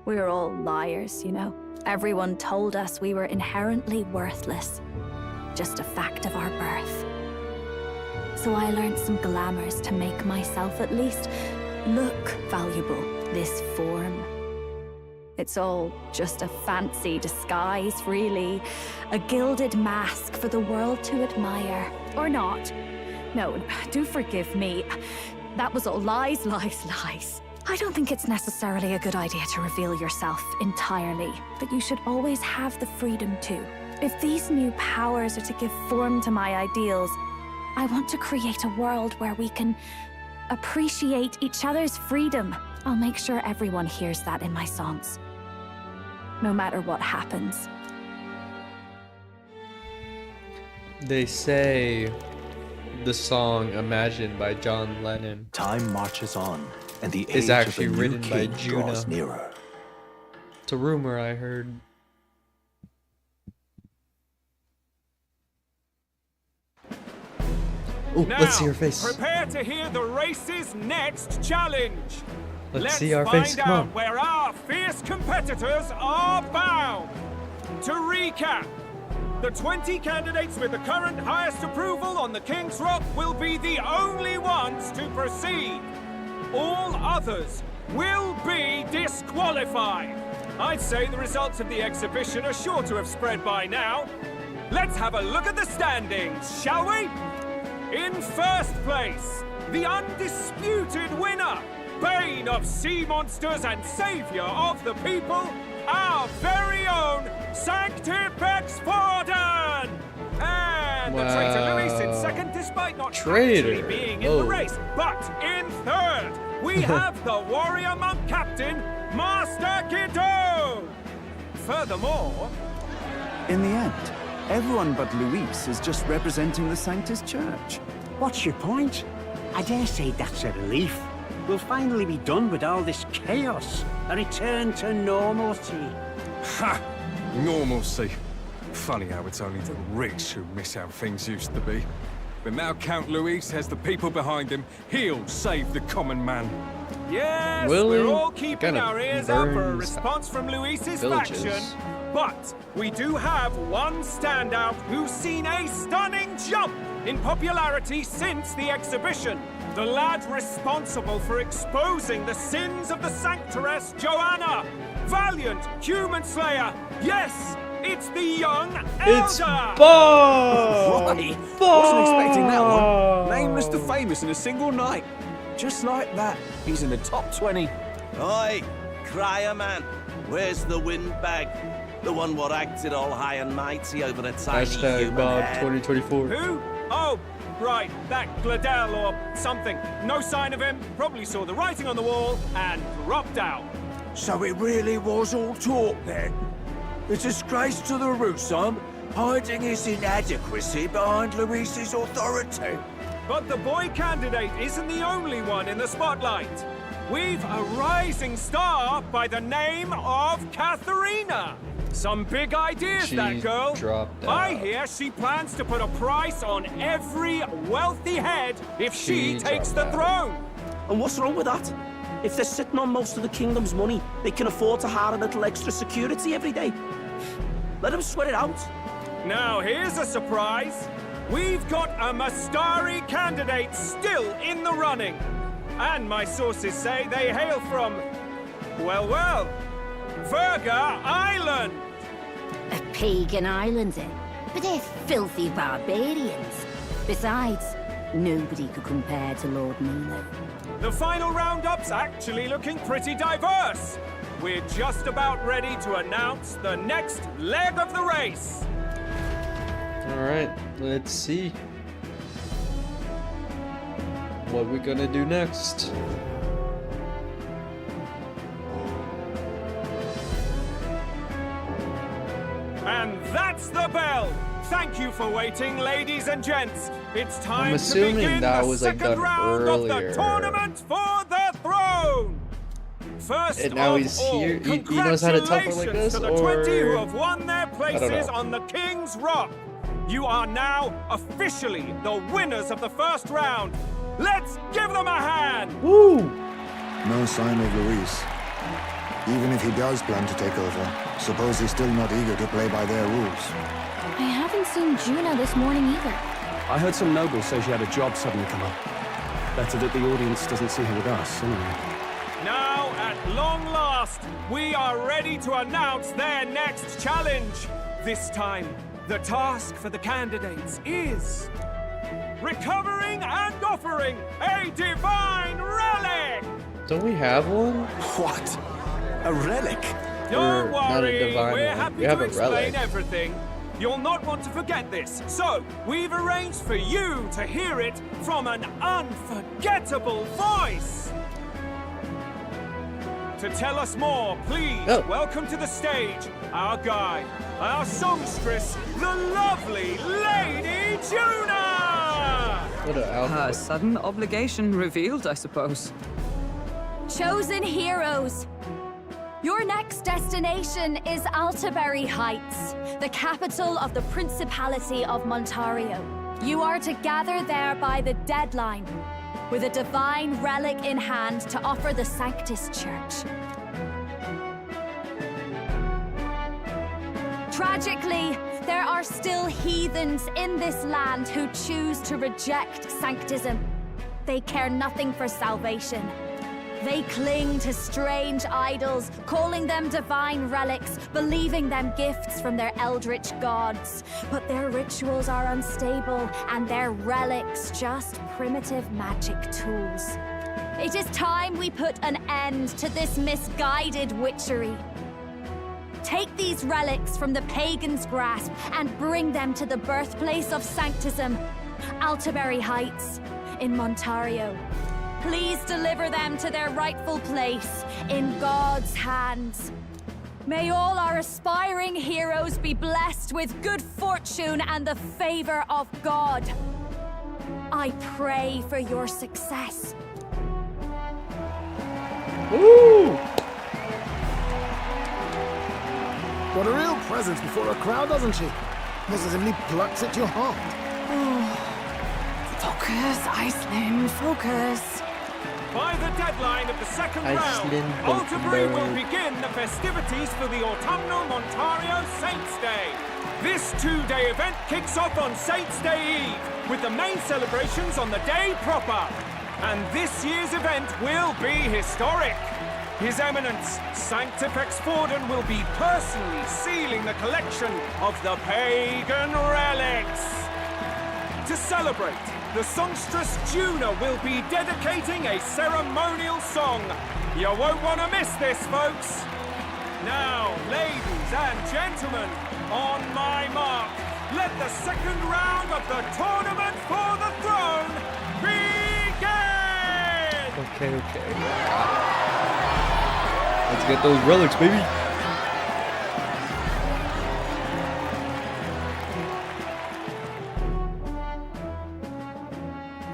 we're all liars, you know. Everyone told us we were inherently worthless. Just a fact of our birth. So I learned some glamours to make myself at least look valuable. This form. It's all just a fancy disguise, really. A gilded mask for the world to admire. Or not. No, do forgive me. That was all lies, lies, lies. I don't think it's necessarily a good idea to reveal yourself entirely, but you should always have the freedom to. If these new powers are to give form to my ideals, I want to create a world where we can appreciate each other's freedom. I'll make sure everyone hears that in my songs. No matter what happens. They say the song Imagine by John Lennon. Time marches on, and the is age actually of the written new by king Juno. draws nearer. It's a rumor I heard. Oh, let's see her face. Prepare to hear the race's next challenge. Let's see our face. Find Come out on. where our fierce competitors are bound. To recap, the 20 candidates with the current highest approval on the King's Rock will be the only ones to proceed. All others will be disqualified. I'd say the results of the exhibition are sure to have spread by now. Let's have a look at the standings, shall we? In first place, the undisputed winner, bane of sea monsters and savior of the people, our very own Sanctipex Forden! And the traitor Luis in second, despite not actually being in the race. But in third, we have the warrior monk captain, Master Guido! Furthermore... In the end, everyone but Luis is just representing the Sanctus Church. What's your point? I dare say that's a relief. We'll finally be done with all this chaos. A return to normalcy. Ha! Normalcy. Funny how it's only the rich who miss how things used to be. But now Count Luis has the people behind him. He'll save the common man. Yes, Really? we're all keeping Kinda our ears up for a burns response from Luis's villages. faction. But we do have one standout who's seen a stunning jump in popularity since the exhibition. The lad responsible for exposing the sins of the Sanctoress Joanna. Valiant human slayer. Yes, it's the young Elder. It's Bob! Right. Wasn't expecting that one. Nameless to famous in a single night. Just like that, he's in the top 20. Oi, crier man, where's the windbag? The one what acted all high and mighty over a tiny Hashtag human Bob head. 2024. Who? Oh, right, that Gladel or something. No sign of him, probably saw the writing on the wall and dropped out. So it really was all talk then? A disgrace to the Russon, hiding his inadequacy behind Luis's authority. But the boy candidate isn't the only one in the spotlight. We've a rising star by the name of Katharina. Some big ideas, that girl. Dropped out. I hear she plans to put a price on every wealthy head if she takes the throne. And what's wrong with that? If they're sitting on most of the kingdom's money, they can afford to hire a little extra security every day. Let them sweat it out. Now here's a surprise. We've got a Mastari candidate still in the running. And my sources say they hail from Well, well. Verga Island! A pagan island, eh? But they're filthy barbarians. Besides, nobody could compare to Lord Milo. The final roundup's actually looking pretty diverse. We're just about ready to announce the next leg of the race. Alright, let's see what we're gonna do next. And that's the bell! Thank you for waiting, ladies and gents. It's time I'm assuming to begin that the was like second done round earlier. of the tournament for the throne. First And now of he's all, here. He knows how to talk like congratulations this, to the 20 who or have won their places on the King's Rock. You are now officially the winners of the first round. Let's give them a hand. Woo! No sign of Luis. Even if he does plan to take over, suppose he's still not eager to play by their rules. I haven't seen Juno this morning either. I heard some nobles say she had a job suddenly come up. Better that the audience doesn't see her with us, anyway. Now, at long last, we are ready to announce their next challenge. This time, the task for the candidates is recovering and offering a divine relic! don't we have one? What? A relic? Don't Or not a worry, divine we're one. happy We have to a explain relic. everything. You'll not want to forget this, so we've arranged for you to hear it from an unforgettable voice. To tell us more, please welcome to the stage our guide, our songstress, the lovely Lady Juna! What an outfit. Her sudden obligation revealed, I suppose. Chosen heroes! Your next destination is Altaberry Heights, the capital of the Principality of Montario. You are to gather there by the deadline, with a divine relic in hand to offer the Sanctus Church. Tragically, there are still heathens in this land who choose to reject Sanctism. They care nothing for salvation. They cling to strange idols, calling them divine relics, believing them gifts from their eldritch gods. But their rituals are unstable, and their relics just primitive magic tools. It is time we put an end to this misguided witchery. Take these relics from the pagan's grasp and bring them to the birthplace of Sanctism, Altaberry Heights, in Montario. Please deliver them to their rightful place, in God's hands. May all our aspiring heroes be blessed with good fortune and the favor of God. I pray for your success. Woo! What a real presence before a crowd, doesn't she? Positively plucks at your heart. Focus, Iceland, focus. By the deadline of the second round, Altaberry will begin the festivities for the autumnal Montario Saints' Day. This two-day event kicks off on Saints' Day Eve, with the main celebrations on the day proper. And this year's event will be historic. His Eminence, Sanctifex Forden, will be personally sealing the collection of the pagan relics. To celebrate, the songstress Juna will be dedicating a ceremonial song. You won't want to miss this, folks. Now, ladies and gentlemen, on my mark, let the second round of the tournament for the throne begin! Okay. Let's get those relics, baby.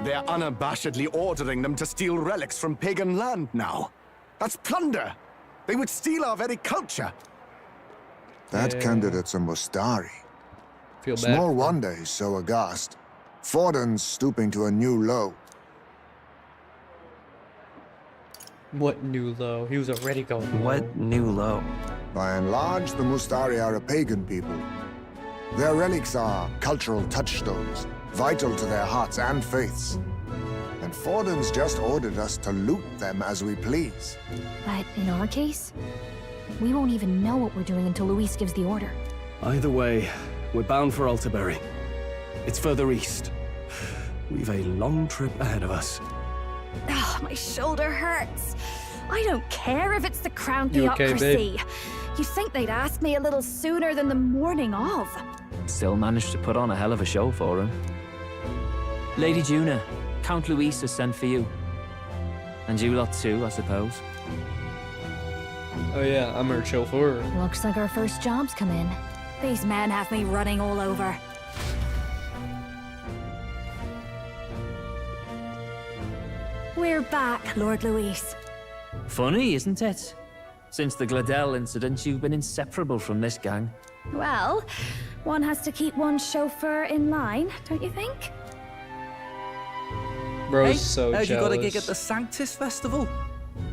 They're unabashedly ordering them to steal relics from pagan land now. That's plunder. They would steal our very culture. That candidate's a Mustari. Feel bad. Small wonder he's so aghast. Forden's stooping to a new low. What new low? He was already going low. What new low? By and large, the Mustari are a pagan people. Their relics are cultural touchstones, vital to their hearts and faiths. And Forden's just ordered us to loot them as we please. But in our case, we won't even know what we're doing until Luis gives the order. Either way, we're bound for Altaberry. It's further east. We've a long trip ahead of us. Oh, my shoulder hurts. I don't care if it's the crown You okay, theocracy. babe? You'd think they'd ask me a little sooner than the morning of. Still managed to put on a hell of a show for him. Lady Juna, Count Luis has sent for you. And you lot too, I suppose. Oh yeah, I'm her chauffeur. Looks like our first job's come in. These men have me running all over. We're back, Lord Luis. Funny, isn't it? Since the Gladel incident, you've been inseparable from this gang. Well, one has to keep one's chauffeur in line, don't you think? Bro's so heard jealous. you got a gig at the Sanctus Festival.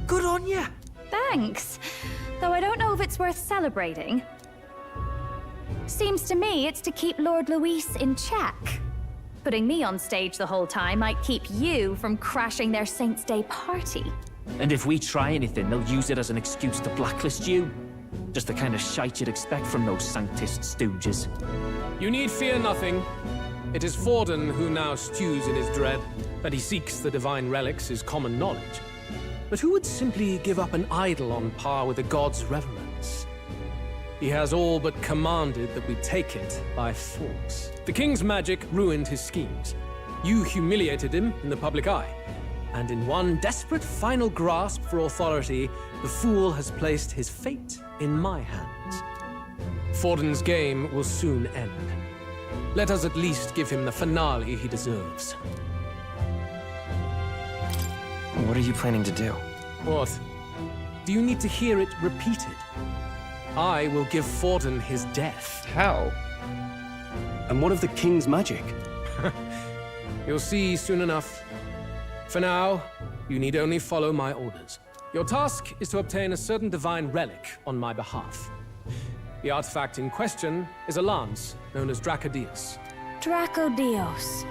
Good on ya. Thanks. Though I don't know if it's worth celebrating. Seems to me it's to keep Lord Luis in check. Putting me on stage the whole time might keep you from crashing their Saints' Day party. And if we try anything, they'll use it as an excuse to blacklist you. Just the kind of shite you'd expect from those Sanctist stooges. You need fear nothing. It is Forden who now stews in his dread. That he seeks the divine relics is common knowledge. But who would simply give up an idol on par with the god's reverence? He has all but commanded that we take it by force. The king's magic ruined his schemes. You humiliated him in the public eye. And in one desperate final grasp for authority, the fool has placed his fate in my hands. Forden's game will soon end. Let us at least give him the finale he deserves. What are you planning to do? What? Do you need to hear it repeated? I will give Forden his death. How? And what of the king's magic? You'll see soon enough. For now, you need only follow my orders. Your task is to obtain a certain divine relic on my behalf. The artifact in question is a lance known as Dracodius. Dracodios.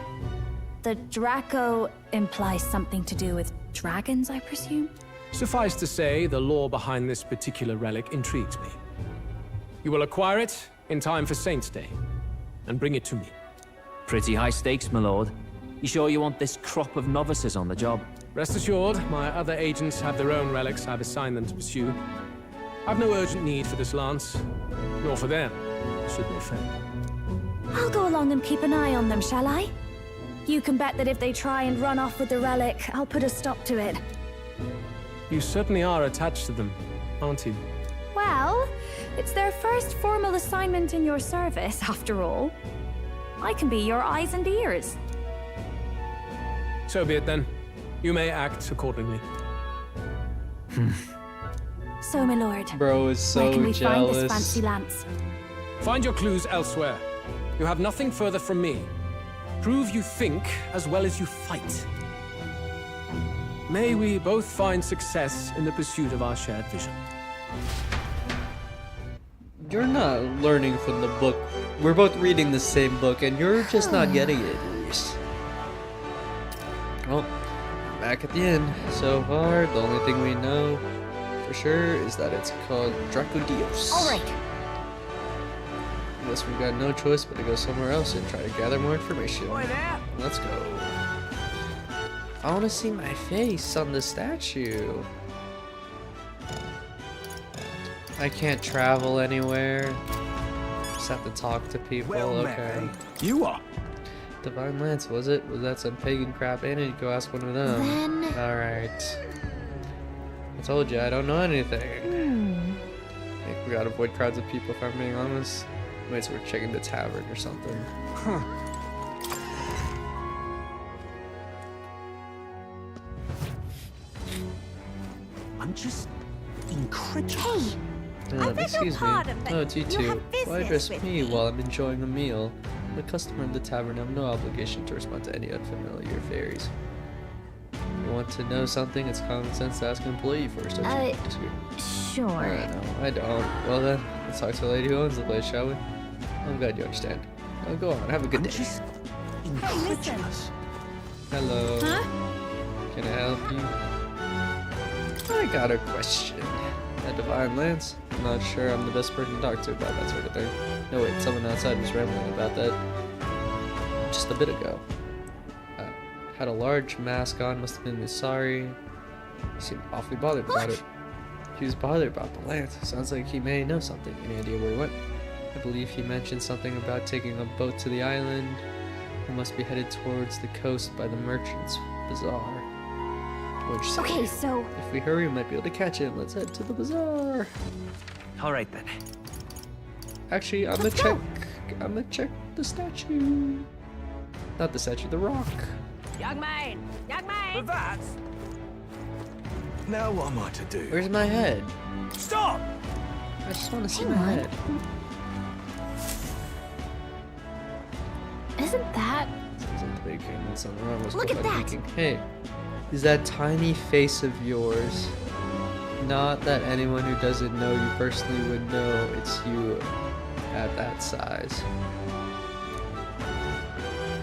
The Draco implies something to do with dragons, I presume? Suffice to say, the lore behind this particular relic intrigues me. You will acquire it in time for Saints' Day, and bring it to me. Pretty high stakes, my lord. You sure you want this crop of novices on the job? Rest assured, my other agents have their own relics I've assigned them to pursue. I've no urgent need for this lance, nor for them, should they fail. I'll go along and keep an eye on them, shall I? You can bet that if they try and run off with the relic, I'll put a stop to it. You certainly are attached to them, aren't you? Well, it's their first formal assignment in your service, after all. I can be your eyes and ears. So be it then. You may act accordingly. So, my lord. Bro is so where can we jealous. find this fancy lance? Find your clues elsewhere. You have nothing further from me. Prove you think as well as you fight. May we both find success in the pursuit of our shared vision. You're not learning from the book. We're both reading the same book, and you're just not getting it, Luis. Well, back at the end. So far, the only thing we know for sure is that it's called Dracodios. All right. Guess we've got no choice but to go somewhere else and try to gather more information. Let's go. I want to see my face on the statue. I can't travel anywhere. Just have to talk to people. Okay. You are. Divine Lance, was it? Was that some pagan crap? I need to go ask one of them. Alright. I told you, I don't know anything. I think we gotta avoid crowds of people if I'm being honest. Wait, so we're checking the tavern or something. Huh. I'm just incredulous. Excuse me. Oh, it's you two. Why address me while I'm enjoying a meal? I'm a customer of the tavern. I have no obligation to respond to any unfamiliar affairs. If you want to know something, it's common sense to ask an employee first. Don't you disagree? Sure. No, I don't. Well then, let's talk to the lady who owns the place, shall we? I'm glad you understand. Oh, go on. Have a good day. Incredulous. Hello. Huh? got a question. A divine lance? I'm not sure I'm the best person to talk to about that sort of thing. No wait, someone outside was rambling about that just a bit ago. Had a large mask on, must have been Musari. He seemed awfully bothered about it. He was bothered about the lance. Sounds like he may know something. Any idea where he went? I believe he mentioned something about taking a boat to the island. He must be headed towards the coast by the merchant's bazaar. Okay, so if we hurry, we might be able to catch him. Let's head to the bazaar. All right then. Actually, I'm gonna check the statue. Not the statue, the rock. Young man! Young man! But that... Now what am I to do? Where's my head? Stop! I just want to see my head. Isn't that... Sounds like the baking and something wrong. Look at that! Hey, is that tiny face of yours? Not that anyone who doesn't know you personally would know it's you at that size.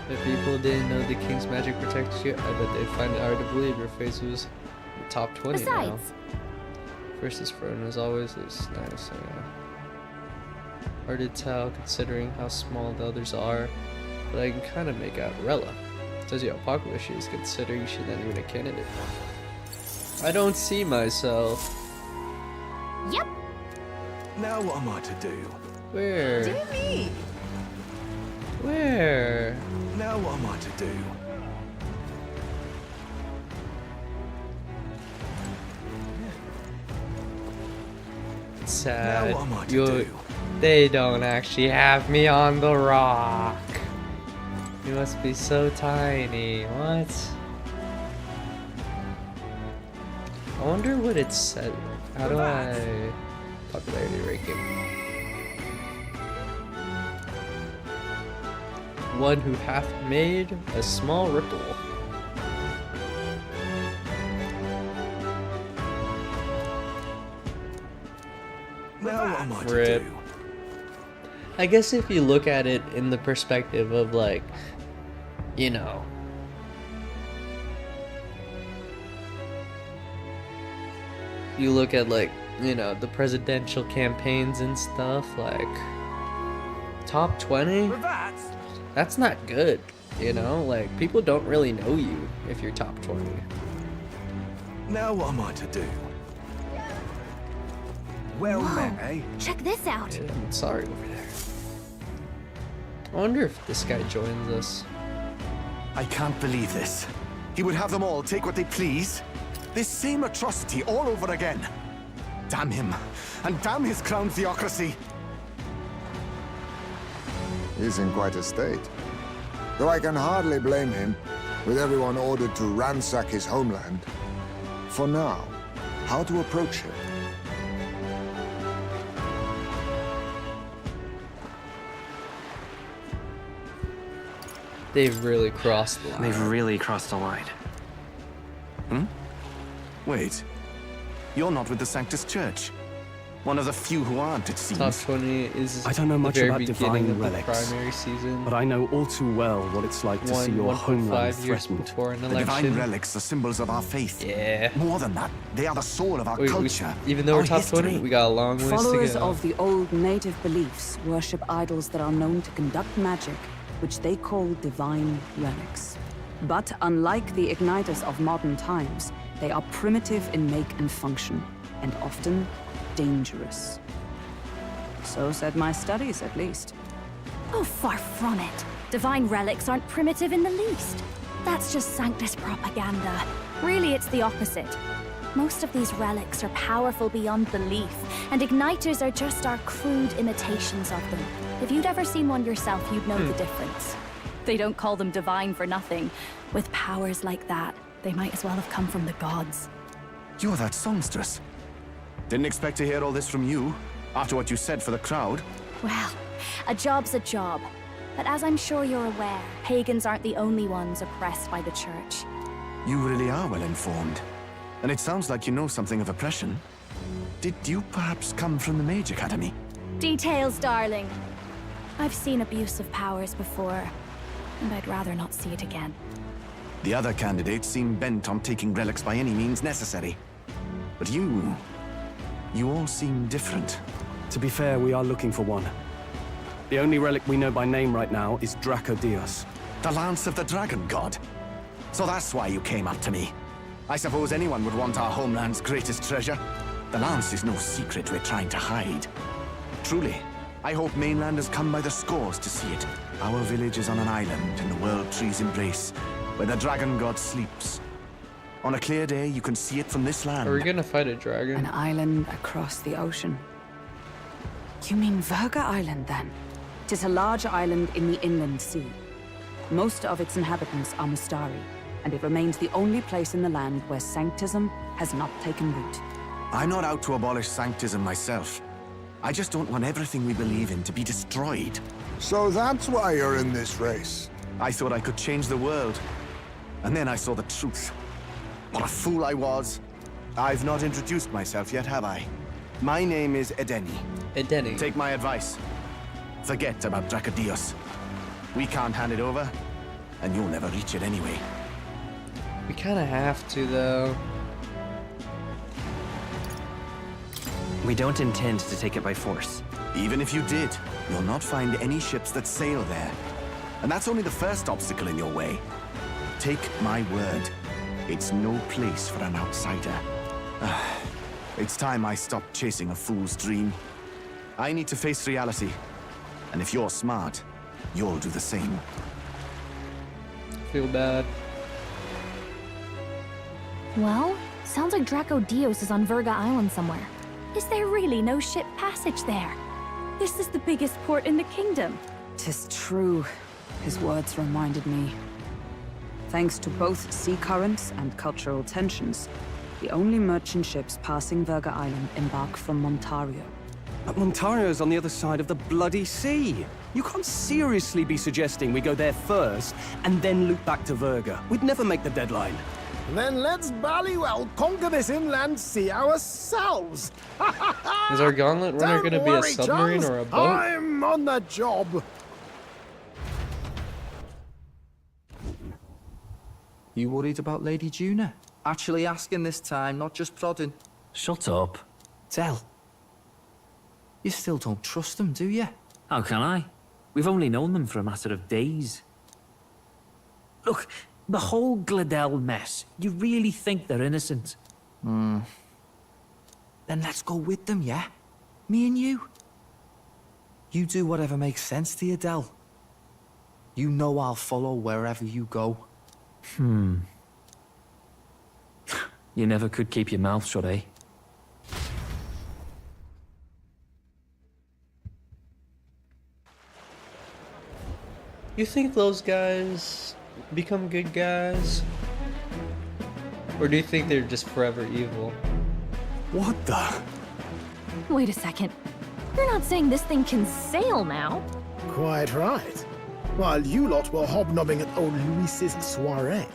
If people didn't know the king's magic protected you, I bet they'd find it hard to believe your face was the top 20 now. First is Frozen as always is nice. Hard to tell considering how small the others are, but I can kind of make out Rella. Tells you how popular she is considering she's not even a candidate. I don't see myself. Yep. Now what am I to do? Where? Do me. Where? Now what am I to do? Sad. Now what am I to do? They don't actually have me on the rock. You must be so tiny. What? I wonder what it said. How do I popularity ranking? One who hath made a small ripple. Now what am I to Rip. do? I guess if you look at it in the perspective of like, you know, you look at like, you know, the presidential campaigns and stuff, like top 20, that's not good, you know, like people don't really know you if you're top 20. Now what am I to do? Well met, eh? Check this out. Yeah, I'm sorry over there. I wonder if this guy joins us. I can't believe this. He would have them all take what they please. This same atrocity all over again. Damn him, and damn his crown theocracy. He's in quite a state. Though I can hardly blame him, with everyone ordered to ransack his homeland. For now, how to approach him? They've really crossed the line. They've really crossed the line. Wait. You're not with the Sanctus Church. One of the few who aren't, it seems. Top 20 is I don't know much about divine relics, primary season. but I know all too well what it's like to see your homeland threatened. The divine relics are symbols of our faith. Yeah. More than that, they are the soul of our culture. Even though we're top 20, we got a long ways to go. Followers of the old native beliefs worship idols that are known to conduct magic, which they call divine relics. But unlike the igniters of modern times, they are primitive in make and function, and often dangerous. So said my studies, at least. Oh, far from it. Divine relics aren't primitive in the least. That's just Sanctus propaganda. Really, it's the opposite. Most of these relics are powerful beyond belief, and igniters are just our crude imitations of them. If you'd ever seen one yourself, you'd know the difference. They don't call them divine for nothing. With powers like that, they might as well have come from the gods. You're that songstress. Didn't expect to hear all this from you, after what you said for the crowd. Well, a job's a job. But as I'm sure you're aware, pagans aren't the only ones oppressed by the church. You really are well informed. And it sounds like you know something of oppression. Did you perhaps come from the Mage Academy? Details, darling. I've seen abuse of powers before, and I'd rather not see it again. The other candidates seem bent on taking relics by any means necessary. But you all seem different. To be fair, we are looking for one. The only relic we know by name right now is Dracodios. The Lance of the Dragon God. So that's why you came up to me. I suppose anyone would want our homeland's greatest treasure. The Lance is no secret we're trying to hide. Truly, I hope mainlanders come by the scores to see it. Our village is on an island in the World Tree's embrace, where the Dragon God sleeps. On a clear day, you can see it from this land. Are we gonna fight a dragon? An island across the ocean. You mean Verga Island, then? 'Tis a large island in the inland sea. Most of its inhabitants are Mustari, and it remains the only place in the land where Sanctism has not taken root. I'm not out to abolish Sanctism myself. I just don't want everything we believe in to be destroyed. So that's why you're in this race. I thought I could change the world. And then I saw the truth. What a fool I was. I've not introduced myself yet, have I? My name is Edeni. Edeni. Take my advice. Forget about Dracodios. We can't hand it over, and you'll never reach it anyway. We kind of have to, though. We don't intend to take it by force. Even if you did, you'll not find any ships that sail there. And that's only the first obstacle in your way. Take my word. It's no place for an outsider. It's time I stopped chasing a fool's dream. I need to face reality. And if you're smart, you'll do the same. Feel bad. Well, sounds like Dracodios is on Verga Island somewhere. Is there really no ship passage there? This is the biggest port in the kingdom. 'Tis true. His words reminded me. Thanks to both sea currents and cultural tensions, the only merchant ships passing Verga Island embark from Montario. But Montario's on the other side of the bloody sea. You can't seriously be suggesting we go there first and then loop back to Verga. We'd never make the deadline. Then let's bally well conquer this inland sea ourselves. Is our Gauntlet runner going to be a submarine or a boat? I'm on the job. You worried about Lady Juna? Actually asking this time, not just prodding. Shut up. Tell. You still don't trust them, do you? How can I? We've only known them for a matter of days. Look, the whole Gladel mess, you really think they're innocent? Then let's go with them, yeah? Me and you. You do whatever makes sense to you, Del. You know I'll follow wherever you go. You never could keep your mouth shut, eh? You think those guys become good guys? Or do you think they're just forever evil? What the? Wait a second. You're not saying this thing can sail now? Quite right. While you lot were hobnobbing at old Luis's soiree,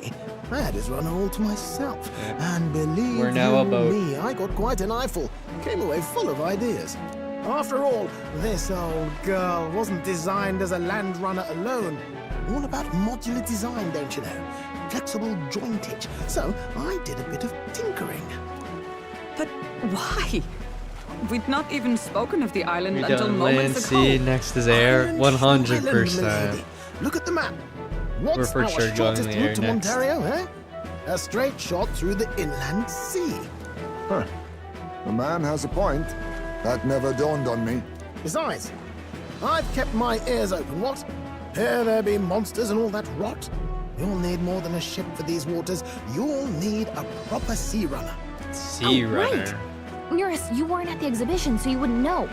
I had his runner all to myself. Yeah. And believe We're now me, I got quite an eyeful. Came away full of ideas. After all, this old girl wasn't designed as a land runner alone. All about modular design, don't you know? Flexible jointage. So I did a bit of tinkering. But why? We'd not even spoken of the island We until don't moments land, ago. sea, next is air, Island, 100%. milady. Look at the map. We're What's for our sure going shortest in the route air to next. Ontario, eh? A straight shot through the inland sea. Huh. The man has a point. That never dawned on me. Besides, I've kept my ears open, what? Here there be monsters and all that rot. You'll need more than a ship for these waters. You'll need a proper sea runner. Sea runner. Right. Eurus, you weren't at the exhibition, so you wouldn't know.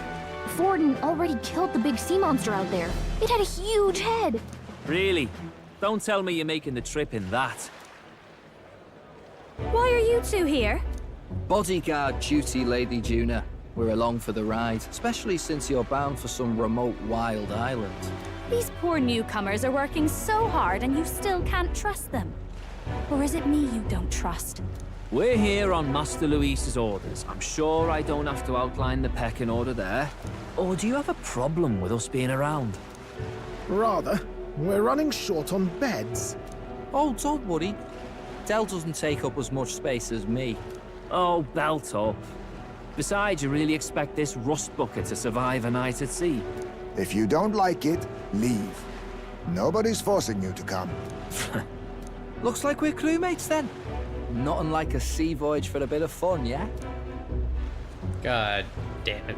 Forden already killed the big sea monster out there. It had a huge head. Really? Don't tell me you're making the trip in that. Why are you two here? Bodyguard duty, Lady Juna. We're along for the ride, especially since you're bound for some remote wild island. These poor newcomers are working so hard and you still can't trust them. Or is it me you don't trust? We're here on Master Luis's orders. I'm sure I don't have to outline the pecking order there. Or do you have a problem with us being around? Rather, we're running short on beds. Oh, don't worry. Del doesn't take up as much space as me. Oh, belt up. Besides, you really expect this rust bucket to survive a night at sea? If you don't like it, leave. Nobody's forcing you to come. Looks like we're crewmates then. Nothing like a sea voyage for a bit of fun, yeah? God damn it.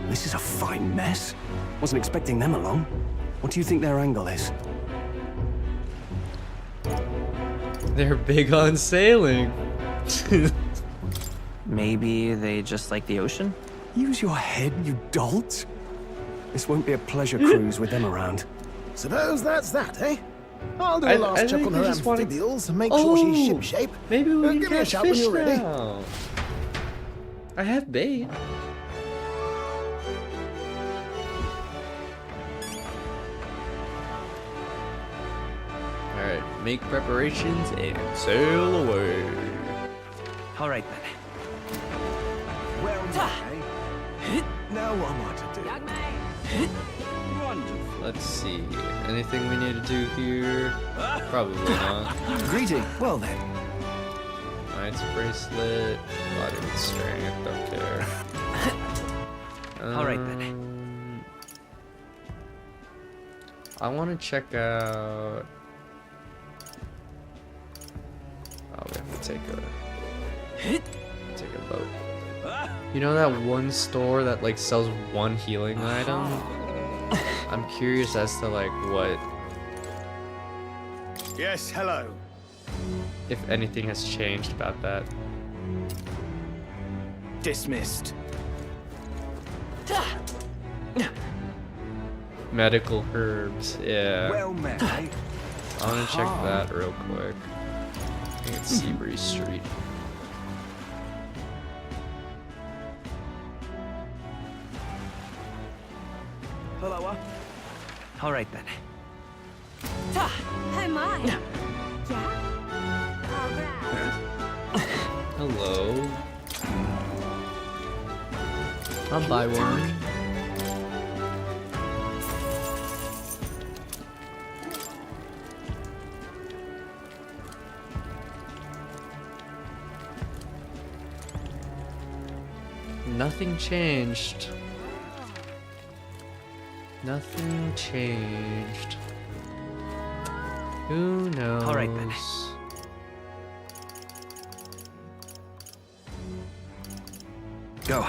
This is a fine mess. Wasn't expecting them along. What do you think their angle is? They're big on sailing. Maybe they just like the ocean? Use your head, you dolt. This won't be a pleasure cruise with them around. Suppose that's that, eh? I'll do a last check on her amphibials and make sure she's shipshape. Maybe we can give me a shout when you're ready. now. I have bait. Alright, make preparations and sail away. All right then. Well done, eh? Now what am I to do? Wonderful. Let's see. Anything we need to do here? Probably not. Greeting. Well then. Knight's bracelet. Body with strength. Don't care. All right then. I want to check out. Oh, we have to take a boat. You know that one store that like sells one healing item? I'm curious as to like what, Yes, hello. if anything has changed about that. Dismissed. Medical herbs, yeah. Well met, eh? I want to check that real quick. I think it's Seabury Street. Hello. All right then. Hi, my. Yeah? Hello. I'll buy one. Nothing changed. Nothing changed. Who knows? All right then. Go.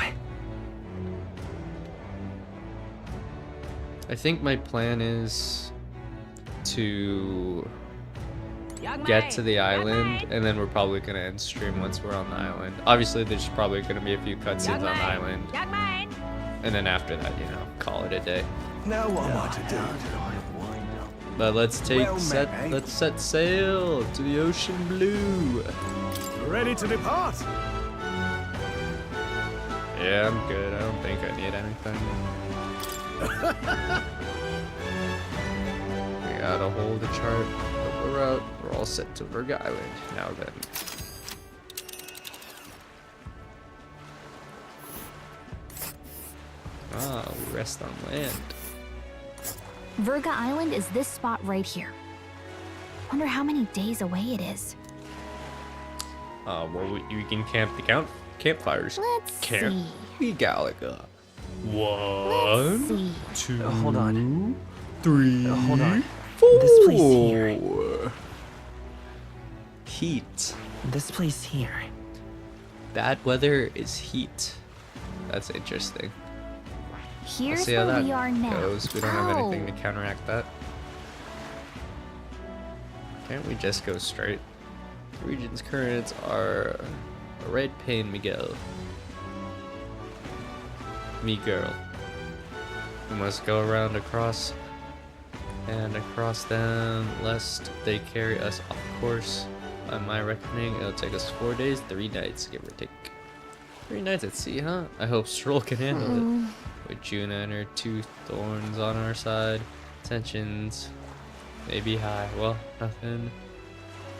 I think my plan is to get to the island, and then we're probably gonna end stream once we're on the island. Obviously, there's probably gonna be a few cutscenes on the island, and then after that, you know, call it a day. Now what am I to do? But let's set sail to the ocean blue. Ready to depart? Yeah, I'm good. I don't think I need anything. We gotta hold the chart, but we're out. We're all set to Virga Island. Now then. Ah, we rest on land. Virga Island is this spot right here. Wonder how many days away it is. Well, you can camp the campfires. Let's see. Galaga. Let's see. 2, hold on. 3, hold on. 4. This place here. Heat. This place here. Bad weather is heat. That's interesting. Here's Let's see how where that we are now. goes. We don't have anything to Ow. counteract that. Can't we just go straight? The region's currents are a red pain, Miguel. Miguel. We must go around across and across them, lest they carry us off course. By my reckoning, it'll take us 4 days, 3 nights, give or take. 3 nights at sea, huh? I hope Stroll can handle it. With Juna and her 2 thorns on our side, tensions may be high. Well, nothing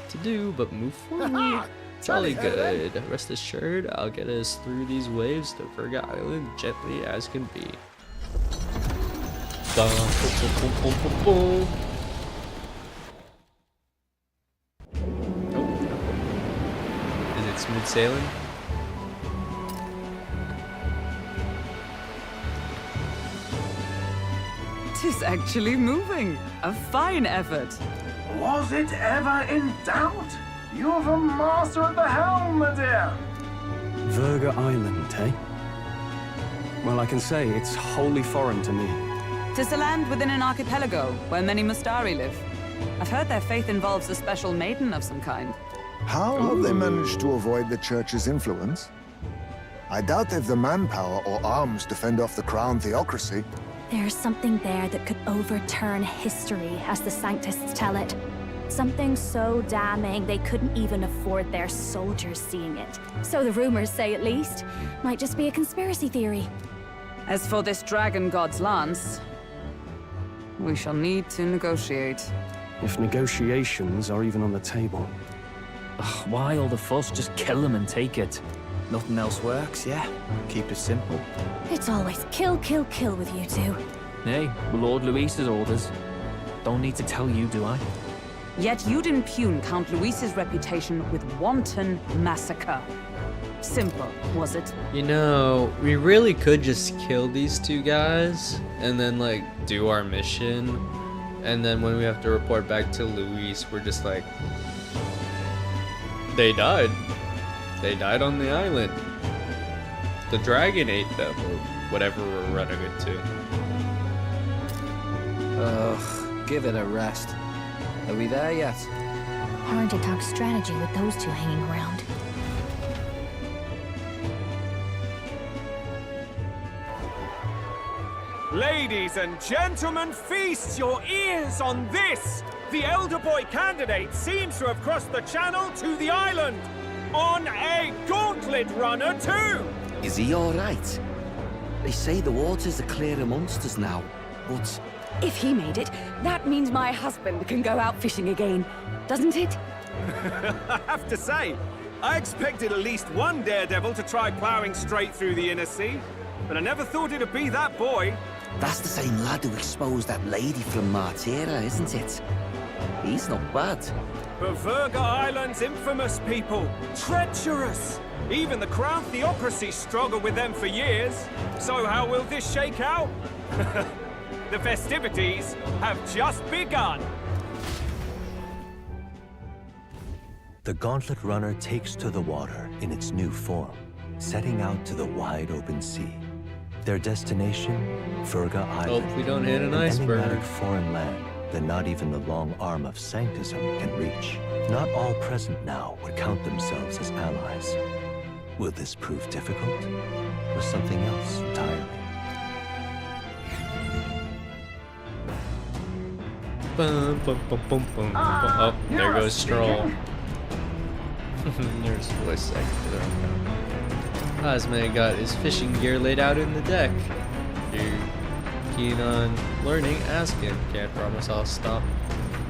to do but move forward. Jolly good. Rest assured, I'll get us through these waves to Virga Island gently as can be. Dun, boom, boom, boom, boom, boom. Oh, Smooth sailing. Tis actually moving. A fine effort. Was it ever in doubt? You're the master of the helm, my dear. Verga Island, eh? Well, I can say it's wholly foreign to me. 'Tis a land within an archipelago where many Mustari live. I've heard their faith involves a special maiden of some kind. How have they managed to avoid the Church's influence? I doubt they've the manpower or arms to fend off the crown theocracy. There's something there that could overturn history, as the Sanctists tell it. Something so damning they couldn't even afford their soldiers seeing it. So the rumors say, at least. Might just be a conspiracy theory. As for this dragon god's lance, we shall need to negotiate. If negotiations are even on the table. Ugh, why all the fuss? Just kill them and take it. Nothing else works, yeah? Keep it simple. It's always kill, kill, kill with you two. Hey, Lord Luis's orders. Don't need to tell you, do I? Yet you'd impugn Count Luis's reputation with wanton massacre. Simple, was it? You know, we really could just kill these two guys and then like do our mission, and then when we have to report back to Luis, we're just like, they died. They died on the island. The dragon ate them, or whatever we're running it to. Ugh, give it a rest. Are we there yet? Hard to talk strategy with those two hanging around. Ladies and gentlemen, feast your ears on this! The elder boy candidate seems to have crossed the channel to the island on a Gauntlet runner too! Is he alright? They say the waters are clear amongst us now, but... If he made it, that means my husband can go out fishing again, doesn't it? I have to say, I expected at least one daredevil to try plowing straight through the inner sea, but I never thought it'd be that boy. That's the same lad who exposed that lady from Martira, isn't it? He's not bad. But Verga Island's infamous people, treacherous. Even the crown theocracy struggled with them for years. So how will this shake out? The festivities have just begun. The Gauntlet Runner takes to the water in its new form, setting out to the wide open sea. Their destination, Verga Island. Hope we don't hit an an iceberg. enigmatic foreign land that not even the long arm of Sanctism can reach. Not all present now would count themselves as allies. Will this prove difficult, or something else entirely? Bum, bum, bum, bum, bum, bum. Oh, there goes Stroll. There's voice actor. Osman got his fishing gear laid out in the deck. If you're keen on learning, ask him. Can't promise I'll stop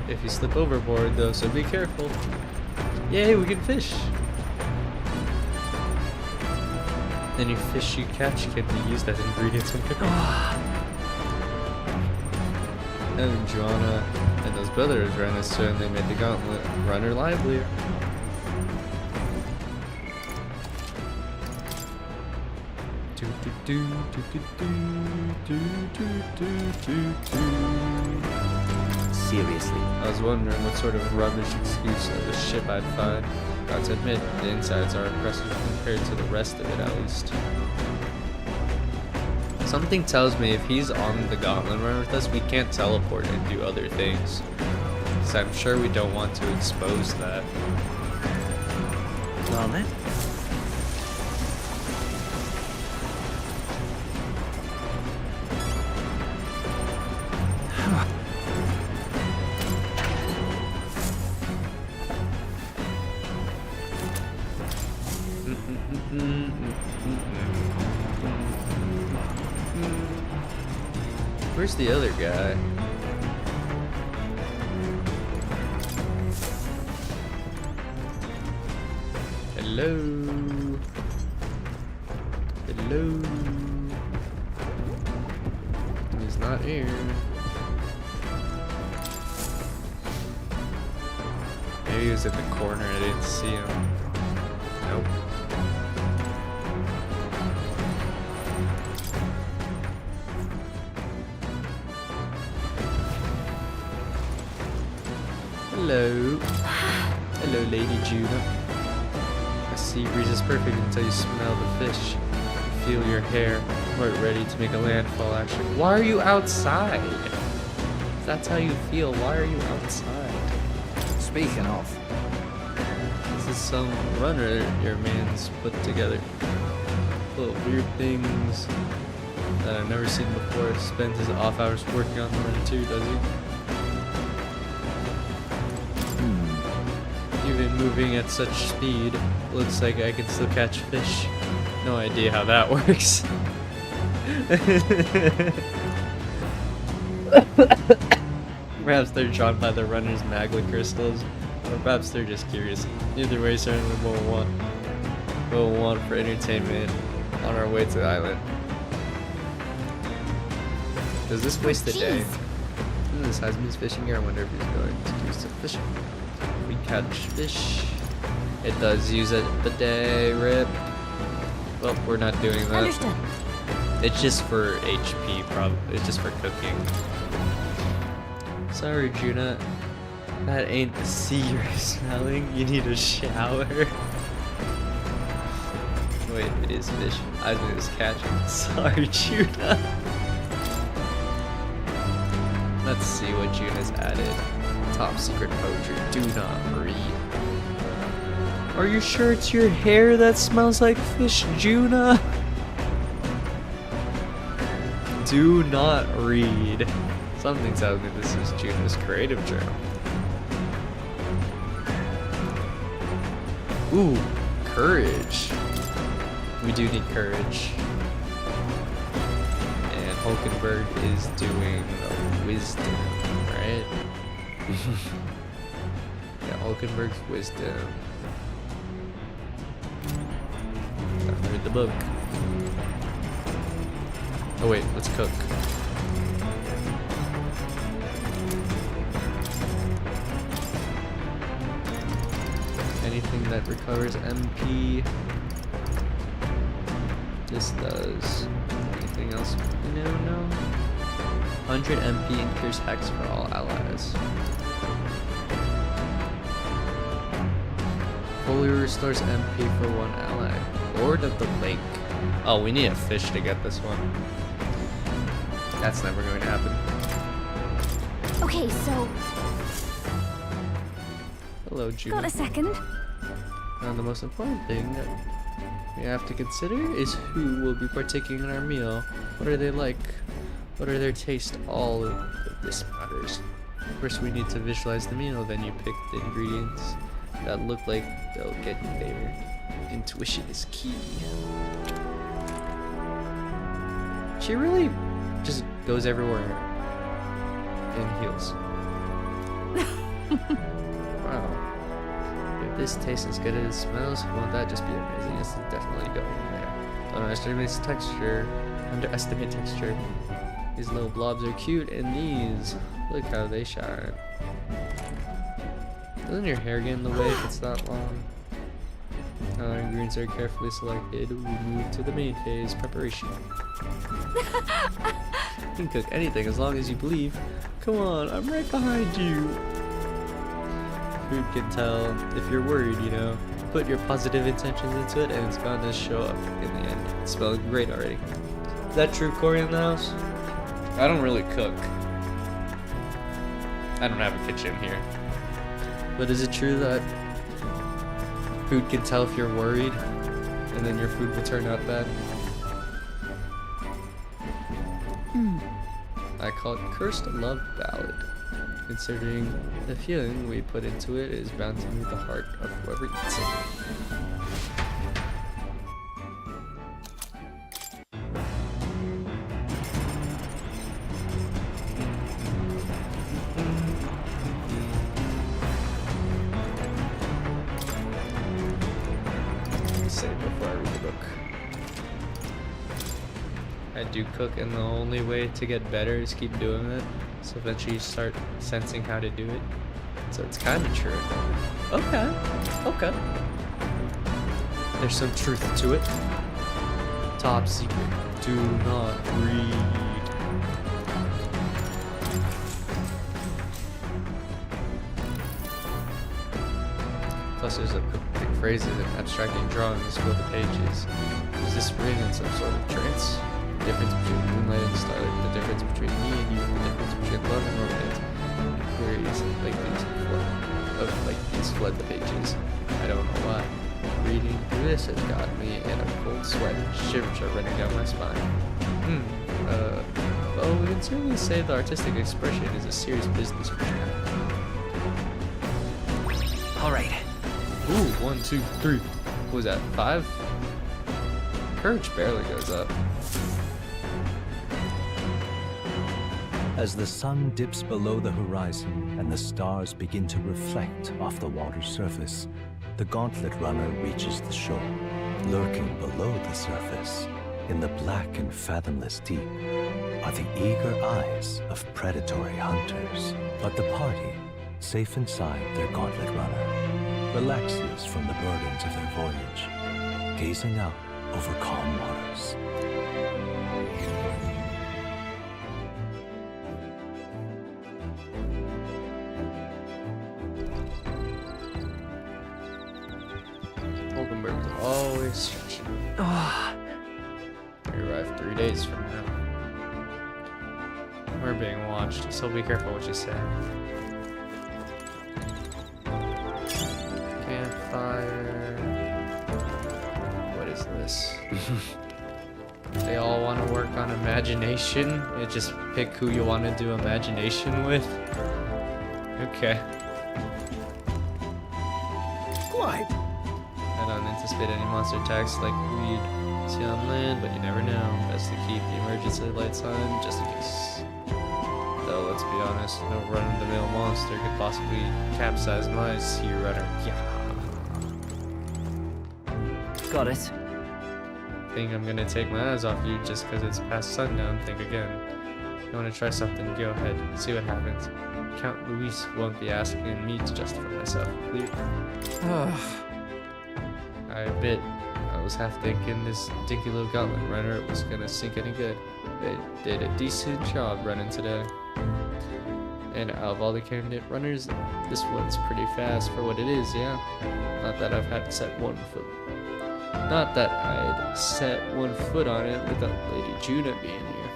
if you slip overboard though, so be careful. Yay, we can fish! Any fish you catch can be used as ingredients in cooking. And Joanna and those brothers ran us and they made the Gauntlet runner livelier. Seriously. I was wondering what sort of rubbish excuse of the ship I'd find. Got to admit, the insides are impressive compared to the rest of it at least. Something tells me if he's on the Gauntlet run with us, we can't teleport and do other things. So I'm sure we don't want to expose that. Well then. Where's the other guy? Hello? Hello? He's not here. Maybe he was in the corner, I didn't see him. Nope. Hello. Hello, Lady Judah. A sea breeze is perfect until you smell the fish. You feel your hair, quite ready to make a landfall actually. Why are you outside? If that's how you feel, why are you outside? Speaking of, this is some runner your man's put together. Little weird things that I've never seen before. Spends his off hours working on the run too, does he? Even moving at such speed, looks like I can still catch fish. No idea how that works. Perhaps they're drawn by the runner's magma crystals, or perhaps they're just curious. Either way, certainly we'll want for entertainment on our way to the island. Does this waste the day? This has me fishing here. I wonder if he's going to do some fishing. We catch fish. It does use a bidet, rip. Well, we're not doing that. Understood. It's just for HP, probably. It's just for cooking. Sorry, Juna. That ain't the sea you're smelling. You need a shower. Wait, it is fish. I think it's catching. Sorry, Juna. Let's see what Juna's added. Top secret poetry. Do not read. Are you sure it's your hair that smells like fish, Juna? Do not read. Something tells me this is Juna's creative journal. Ooh, courage. We do need courage. And Hulkenberg is doing wisdom, right? Yeah, Hulkenberg's wisdom. I've read the book. Oh wait, let's cook. Anything that recovers MP. This does. Anything else? No. 100 MP incurs hex for all allies. Fully restores MP for one ally. Lord of the Lake. Oh, we need a fish to get this one. That's never going to happen. Okay, so... Hello, Judah. Got a second? And the most important thing that we have to consider is who will be partaking in our meal. What are they like? What are their taste? All of this matters. First, we need to visualize the meal, then you pick the ingredients that look like they'll get you there. Intuition is key. She really just goes everywhere in heels. Wow. If this tastes as good as it smells, won't that just be amazing? It's definitely going there. Don't underestimate texture. These little blobs are cute, and these, look how they shine. Doesn't your hair get in the way if it's that long? Our ingredients are carefully selected. We move to the main phase, preparation. You can cook anything as long as you believe. Come on, I'm right behind you. Food can tell if you're worried, you know. Put your positive intentions into it and it's bound to show up in the end. It's smelling great already. Is that true, Corey, in the house? I don't really cook. I don't have a kitchen here. But is it true that food can tell if you're worried and then your food will turn out bad? I call it Cursed Love Ballad, considering the feeling we put into it is bound to move the heart of whoever eats it. Before I read the book. I do cook, and the only way to get better is keep doing it. So eventually you start sensing how to do it. So it's kind of true. Okay. There's some truth to it. Top secret. Do not read. Plus, there's a quick phrases and abstracting drawings fill the pages. Is this written in some sort of trance? The difference between moonlight and starlight, the difference between me and you, the difference between love and romance. Queries like these flood the pages. I don't know why. Reading through this has got me in a cold sweat. Shivers are running down my spine. Well, we can certainly say the artistic expression is a serious business for you. Alright. Ooh, 1, 2, 3. What was that? 5? Courage barely goes up. As the sun dips below the horizon and the stars begin to reflect off the water's surface, the Gauntlet runner reaches the shore. Lurking below the surface, in the black and fathomless deep, are the eager eyes of predatory hunters. But the party, safe inside their Gauntlet runner, relaxes from the burdens of their voyage, gazing out over calm waters. Hulkenberg's always stretching. We arrive 3 days from now. We're being watched, so be careful what you say. Campfire. What is this? They all want to work on imagination. You just pick who you want to do imagination with. Okay. Quite. I don't anticipate any monster attacks like we'd see on land, but you never know. Best to keep the emergency lights on just in case. Though, let's be honest, no run-of-the-mill monster could possibly capsize my sea runner. Yeah. Got it. Think I'm gonna take my eyes off you just because it's past sundown. Think again. You wanna try something? Go ahead. See what happens. Count Luis won't be asking me to justify myself. Clear? I admit, I was half thinking this dinky little Gauntlet runner was gonna sink any good. They did a decent job running today. And out of all the candidate runners, this one's pretty fast for what it is, yeah? Not that I've had to set one foot. Not that I'd set one foot on it without Lady Juna being here.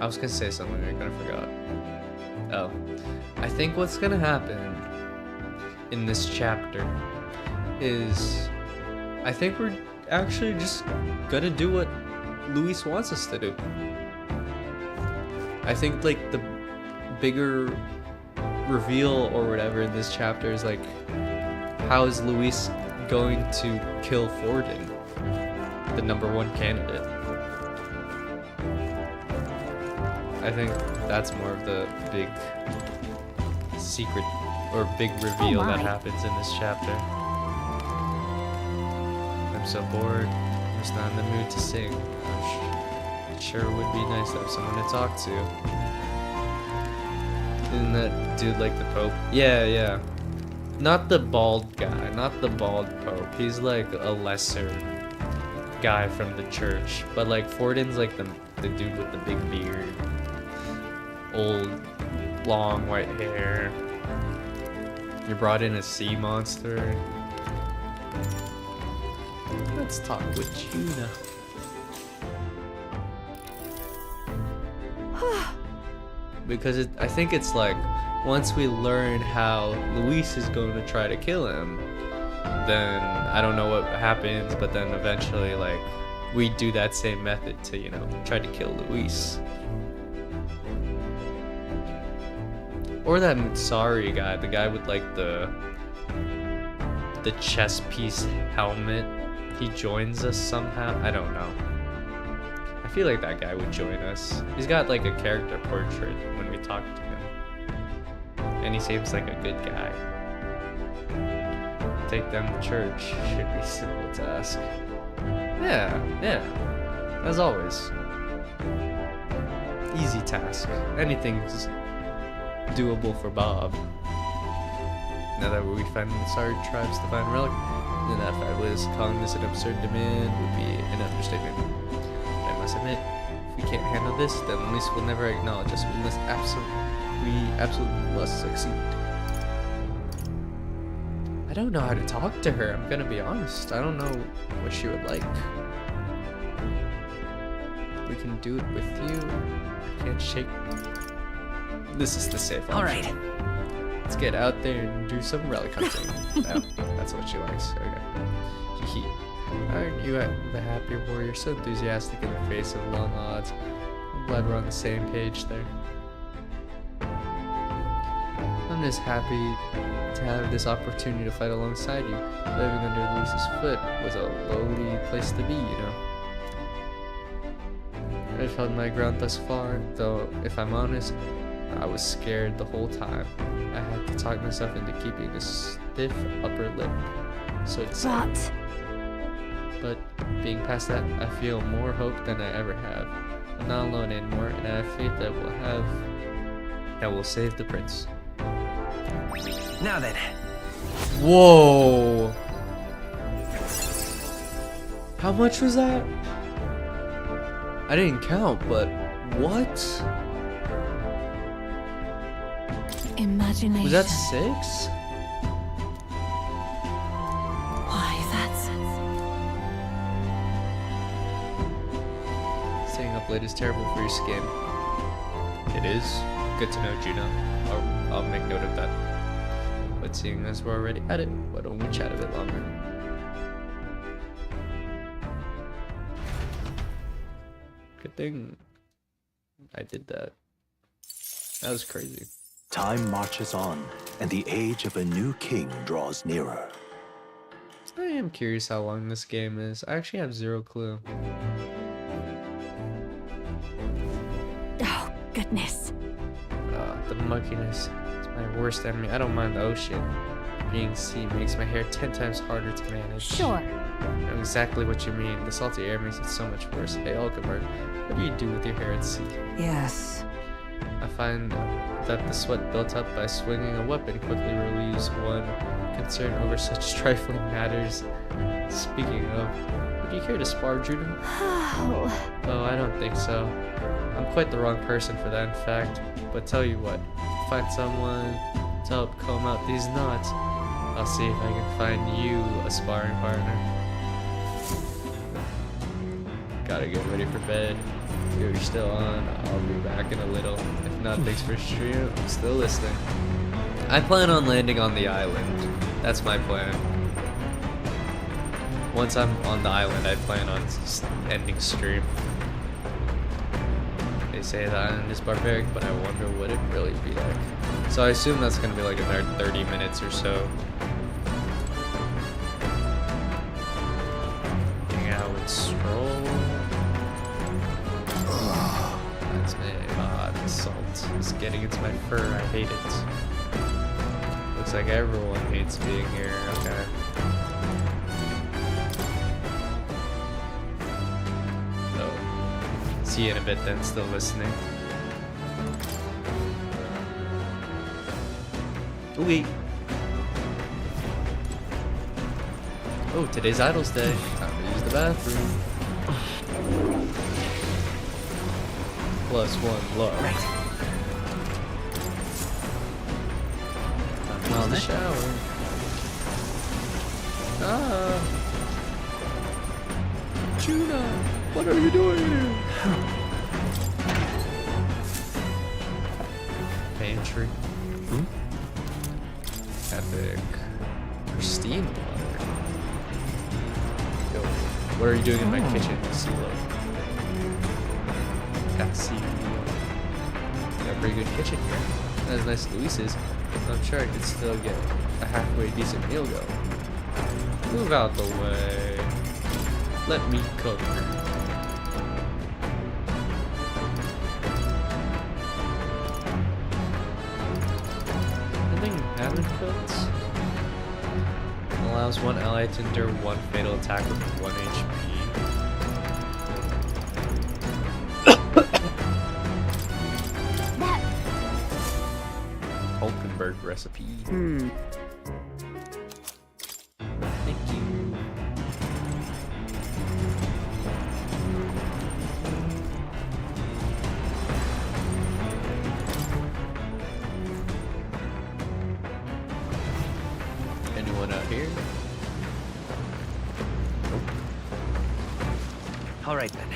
I was gonna say something, I kinda forgot. Oh. I think what's gonna happen in this chapter is I think we're actually just gonna do what Luis wants us to do. I think like the bigger reveal or whatever in this chapter is like, how is Luis going to kill Forden, the #1 candidate? I think that's more of the big secret or big reveal that happens in this chapter. I'm so bored. I'm just not in the mood to sing. It sure would be nice to have someone to talk to. Isn't that dude like the Pope? Yeah. Not the bald guy, not the bald Pope. He's like a lesser guy from the church. But like Forden's like the dude with the big beard. Old, long white hair. You brought in a sea monster. Let's talk with Juna. Because I think it's like, once we learn how Luis is going to try to kill him, then I don't know what happens, but then eventually, like, we do that same method to, you know, try to kill Luis. Or that Mutsari guy, the guy with, like, the chest piece helmet. He joins us somehow. I don't know. I feel like that guy would join us. He's got, like, a character portrait when we talk to him. And he seems like a good guy. Take them to church should be a simple task. Yeah. As always. Easy task. Anything's doable for Bob. Now that we finally started tribes to find relic, then that fabulous calling this an absurd demand would be an understatement. I must admit, if we can't handle this, then at least we'll never acknowledge us. We absolutely must succeed. I don't know how to talk to her, I'm gonna be honest. I don't know what she would like. We can do it with you. I can't shake. This is the safe option. Alright. Let's get out there and do some relic hunting. Oh, that's what she likes. Okay. Hee. Aren't you the happy warrior, so enthusiastic in the face of long odds? I'm glad we're on the same page there. I'm just happy to have this opportunity to fight alongside you. Living under Luis's foot was a lowly place to be, you know. I've held my ground thus far, though if I'm honest, I was scared the whole time. I had to talk myself into keeping a stiff upper lip, so it's sad. But being past that, I feel more hope than I ever have. I'm not alone anymore, and I have faith that we'll save the prince. Now then. Whoa! How much was that? I didn't count, but what? Imagination. Was that 6? Why, that's... Staying up late is terrible for your skin. It is. Good to know, Juno. I'll make note of that. But seeing as we're already at it, why don't we chat a bit longer? Good thing I did that. That was crazy. Time marches on, and the age of a new king draws nearer. I am curious how long this game is. I actually have 0 clue. Oh, goodness. The mugginess is my worst enemy. I don't mind the ocean. Being sea makes my hair 10 times harder to manage. Sure. I know exactly what you mean. The salty air makes it so much worse. Hey, Alkemberg, what do you do with your hair at sea? Yes. I find that the sweat built up by swinging a weapon quickly relieves one concern over such trifling matters. Speaking of, would you care to spar, Juno? Oh, I don't think so. I'm quite the wrong person for that, in fact. But tell you what, find someone to help comb out these knots. I'll see if I can find you a sparring partner. Gotta get ready for bed. If you're still on, I'll be back in a little. If not, thanks for streaming. I'm still listening. I plan on landing on the island. That's my plan. Once I'm on the island, I plan on just ending stream. They say the island is barbaric, but I wonder what it really be like. So I assume that's gonna be like another 30 minutes or so. Hang out with Stroll. That's me. The salt is getting into my fur. I hate it. Looks like everyone hates being here. Okay. See you in a bit then, still listening. Ooh. Oh, today's Idol's Day. Time to use the bathroom. +1 love. Right. Time to use the shower. Juno, what are you doing here? Pantry. Epic. Pristine water. Yo, what are you doing in my kitchen, CeeLo? Got a pretty good kitchen here. Not as nice as Luis's, but I'm sure I could still get a halfway decent meal going. Move out the way. Let me cook. Haven't cooked. Allows one ally to endure one fatal attack with 1 HP. Hulkenberg recipe. one out here. All right then.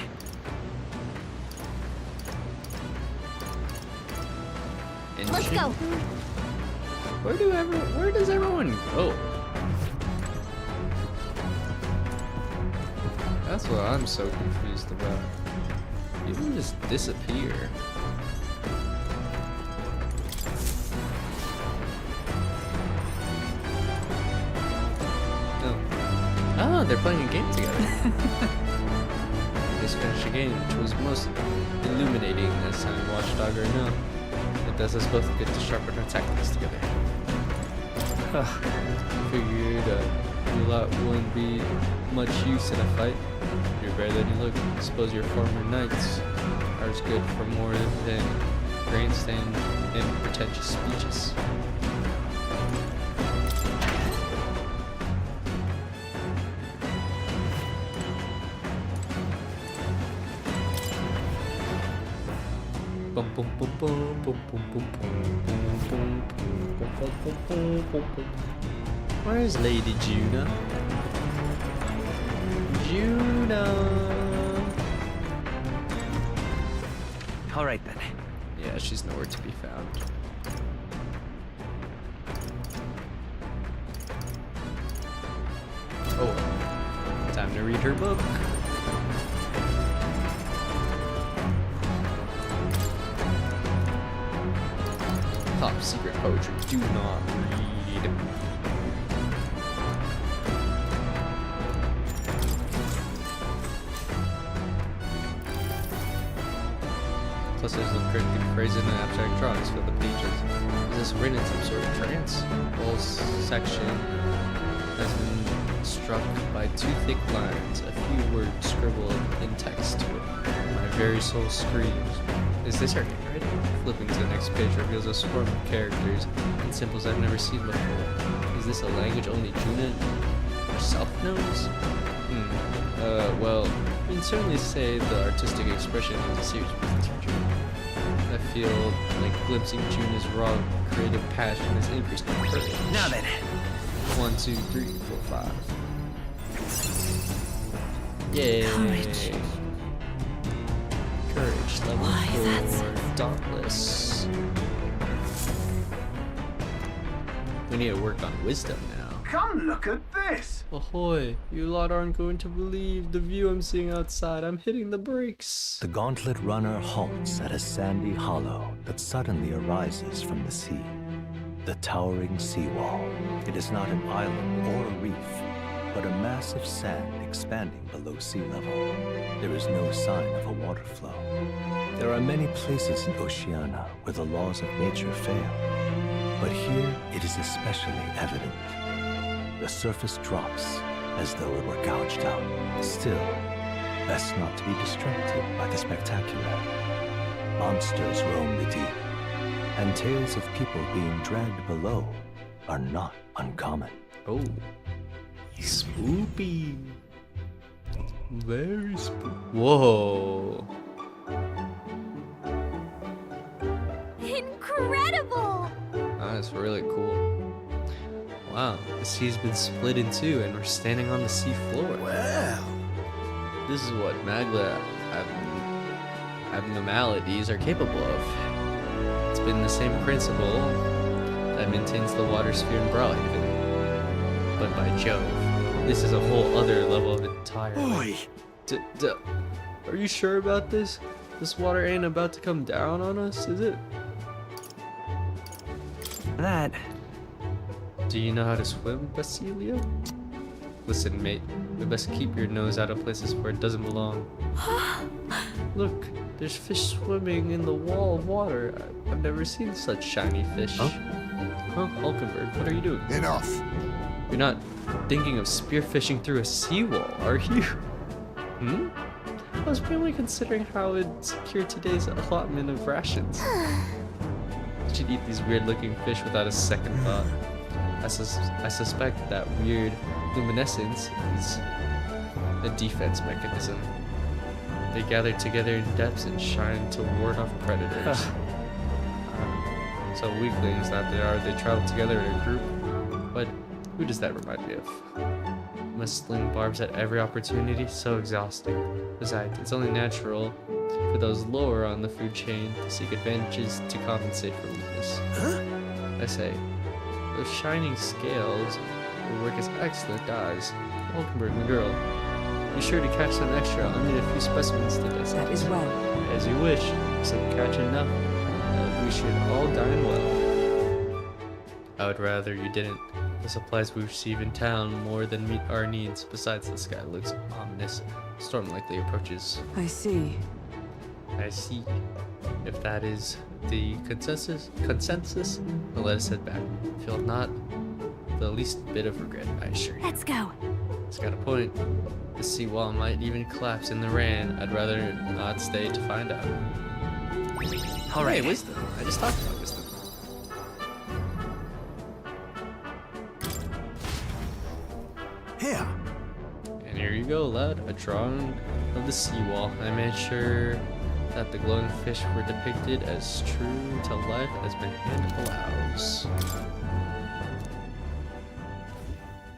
Let's go. Where does everyone go? That's what I'm so confused about. People just disappear. Oh, they're playing a game together. Just finished a game which was most illuminating as time watchdog or no. It does us both good to sharpen our tactics together. Figured you lot wouldn't be much use in a fight. You're better than you look. Suppose your former knights are as good for more than grandstand and pretentious speeches. Where's Lady Juna? Juna! Alright then. Yeah, she's nowhere to be found. Oh, time to read her book. Top secret poetry. Do not read. Plus there's the cryptic phrases and abstract drawings for the pages. Is this written in some sort of trance? The whole section has been struck by two thick lines, a few words scribbled in text to it. My very soul screams. Is this her handwriting? Flipping to the next page reveals a swarm of characters and symbols I've never seen before. Is this a language only Juna herself knows? Well, we can certainly say the artistic expression is a serious teacher. I feel like glimpsing Juna's raw creative passion has increased my courage. Now then. 1, 2, 3, 4, 5. Yay! Courage. Courage level 4. Dauntless. We need to work on wisdom now. Come look at this! Ahoy! You lot aren't going to believe the view I'm seeing outside. I'm hitting the brakes. The Gauntlet runner halts at a sandy hollow that suddenly arises from the sea. The towering seawall. It is not an island or a reef, but a mass of sand expanding below sea level. There is no sign of a water flow. There are many places in Oceania where the laws of nature fail, but here it is especially evident. The surface drops as though it were gouged out. Still, best not to be distracted by the spectacular. Monsters roam the deep, and tales of people being dragged below are not uncommon. Oh, spoopy. Very spooky. Whoa. Incredible! That's really cool. Wow, the sea's been split in two and we're standing on the sea floor. Wow. This is what Magla abnormalities are capable of. It's been the same principle that maintains the water sphere in Brawlhaven. But by Jove, this is a whole other level of entirely. Are you sure about this? This water ain't about to come down on us, is it? That. Do you know how to swim, Basilia? Listen, mate, we best keep your nose out of places where it doesn't belong. Look, there's fish swimming in the wall of water. I've never seen such shiny fish. Huh, Hulkenberg, what are you doing? Enough. You're not thinking of spearfishing through a seawall, are you? I was mainly considering how it secured today's allotment of rations. You should eat these weird-looking fish without a second thought. I suspect that weird luminescence is a defense mechanism. They gather together in depths and shine to ward off predators. So weaklings that they are, they travel together in a group. But Who does that remind me of? Must sling barbs at every opportunity, so exhausting. Besides, it's only natural for those lower on the food chain to seek advantages to compensate for weakness. Huh? I say, those shining scales will work as excellent dyes. Welcome, girl. Be sure to catch some extra. I'll need a few specimens to test. That is well. As you wish, except catch enough. We should all dine well. I would rather you didn't. The supplies we receive in town more than meet our needs. Besides, the sky looks ominous. Storm likely approaches. I see. I see. If that is the consensus, then let us head back. Feel not the least bit of regret, I assure you. Let's go. It's got a point. The seawall might even collapse in the rain. I'd rather not stay to find out. All right. Hey, wisdom. I just talked about wisdom. Here. And here you go, lad. A drawing of the seawall. I made sure that the glowing fish were depicted as true to life as my hand allows.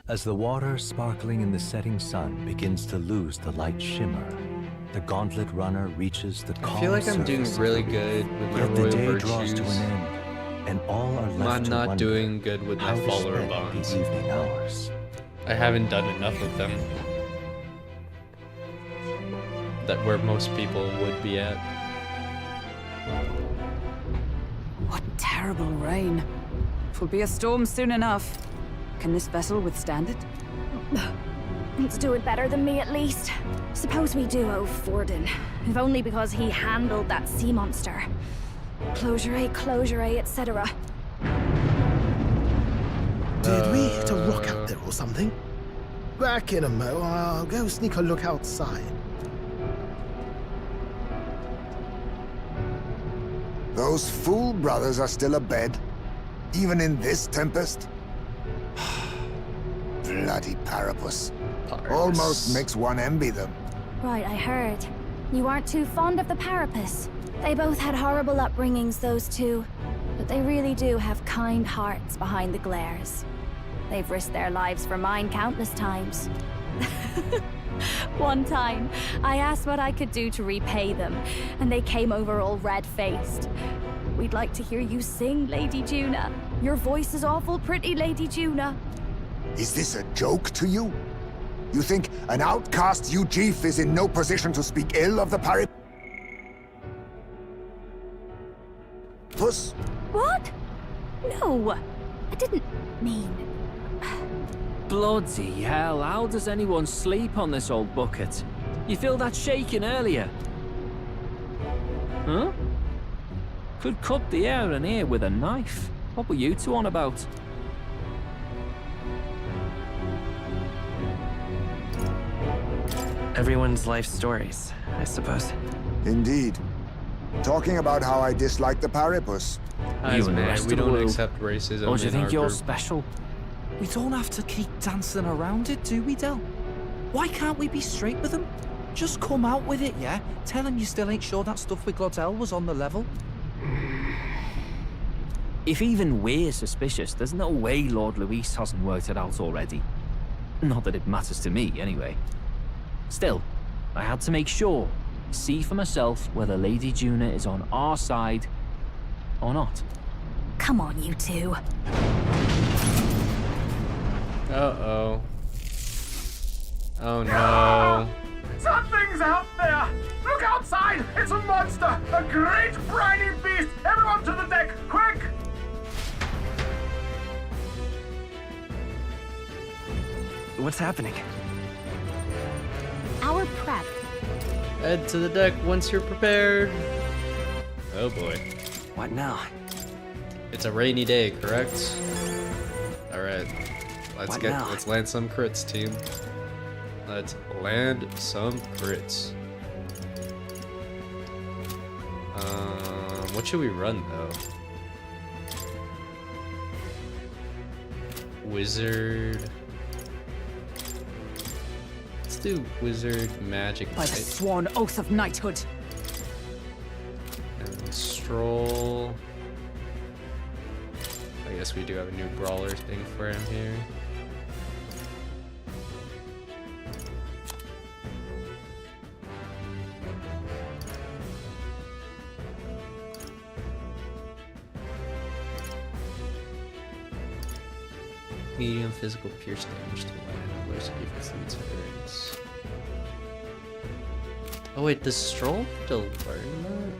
As the water sparkling in the setting sun begins to lose the light shimmer, the Gauntlet runner reaches the calm I feel like I'm doing really good with my Yet the royal day virtues. draws to an end, and all are left I'm to not wonder doing good with my how to follower spend bonds. the evening hours. I haven't done enough with them. That where most people would be at. What terrible rain. It will be a storm soon enough. Can this vessel withstand it? It's doing better than me, at least. Suppose we do owe Forden, if only because he handled that sea monster. Closure, etc. Did we hit a rock out there or something? Back in a mo, I'll go sneak a look outside. Those fool brothers are still abed, even in this tempest? Bloody Parapus. Almost makes one envy them. Right, I heard. You aren't too fond of the Parapus. They both had horrible upbringings, those two. But they really do have kind hearts behind the glares. They've risked their lives for mine countless times. One time, I asked what I could do to repay them, and they came over all red-faced. We'd like to hear you sing, Lady Juna. Your voice is awful pretty, Lady Juna. Is this a joke to you? You think an outcast Ujif is in no position to speak ill of the Parapus? What? No, I didn't mean... Bloody hell, how does anyone sleep on this old bucket? You feel that shaking earlier? Huh? Could cut the air in here with a knife. What were you two on about? Everyone's life stories, I suppose. Indeed. Talking about how I dislike the Parapus. As and the man, rest we of the don't world. accept racism. Or do you in think our you're group. special? We don't have to keep dancing around it, do we, Del? Why can't we be straight with them? Just come out with it, yeah? Tell him you still ain't sure that stuff with Glottel was on the level. If even we're suspicious, there's no way Lord Luis hasn't worked it out already. Not that it matters to me, anyway. Still, I had to make sure, see for myself whether Lady Juna is on our side or not. Come on, you two. Uh-oh. Oh no. Something's out there! Look outside! It's a monster! A great briny beast! Everyone to the deck, quick! What's happening? Our prep. Head to the deck once you're prepared. Oh boy. What now? It's a rainy day, correct? Alright. Let's land some crits, team. Let's land some crits. What should we run though? Wizard. Let's do wizard, magic, By the knight, sworn oath of knighthood. and stroll. I guess we do have a new brawler thing for him here. medium physical pierce damage to one low defense lead turns. Oh wait, does Stroll need to learn that?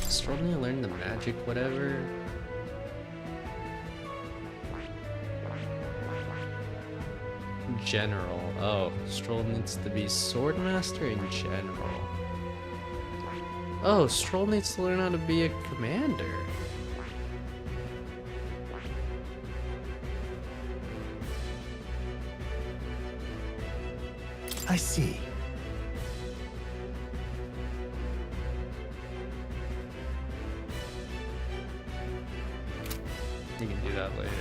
Does Stroll need to learn the magic whatever? General. Oh, Stroll needs to be Swordmaster in general. Oh, Stroll needs to learn how to be a commander. I see. You can do that later.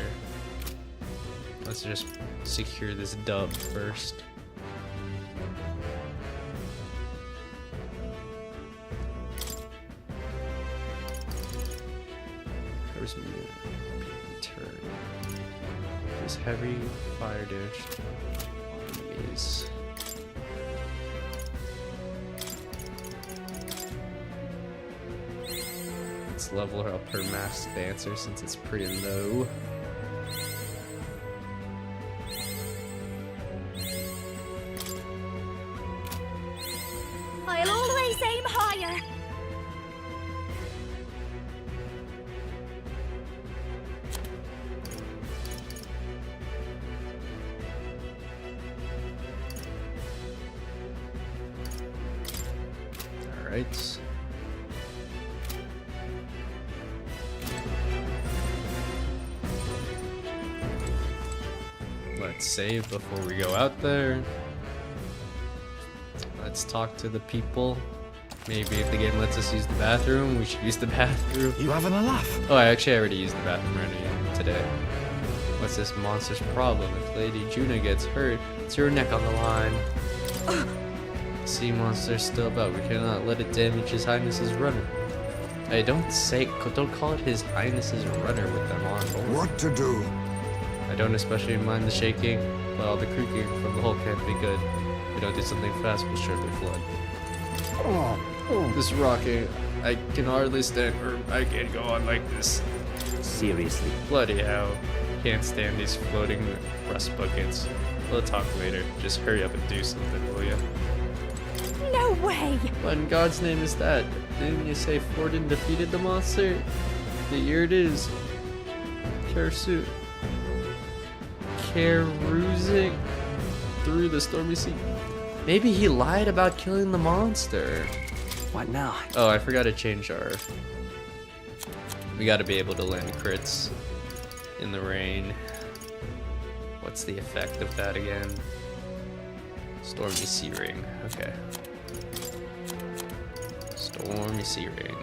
Let's just secure this dub first. There's turn. There's heavy fire damage on enemies. Let's level up her masked dancer since it's pretty low. I'll always aim higher. All right. Let's save before we go out there. Let's talk to the people. Maybe if the game lets us use the bathroom, we should use the bathroom. You having a laugh? Oh, I already used the bathroom already today. What's this monster's problem? If Lady Juna gets hurt, it's your neck on the line. Sea monster's still about. We cannot let it damage His Highness's runner. Hey, don't call it His Highness's runner with them on board. What to do? I don't especially mind the shaking, but all the creaking from the hull can't be good. If we don't do something fast, we'll surely flood. This rocking, I can hardly stand, or I can't go on like this. Seriously. Bloody hell. Can't stand these floating rust buckets. We'll talk later. Just hurry up and do something, will ya? No way! What in God's name is that? Didn't you say Forden defeated the monster? Here it is. Kersu. Carusing through the stormy sea. Maybe he lied about killing the monster. What now? Oh, I forgot to change our... We gotta be able to land crits in the rain. What's the effect of that again? Stormy Sea Ring. Okay. Stormy Sea Ring.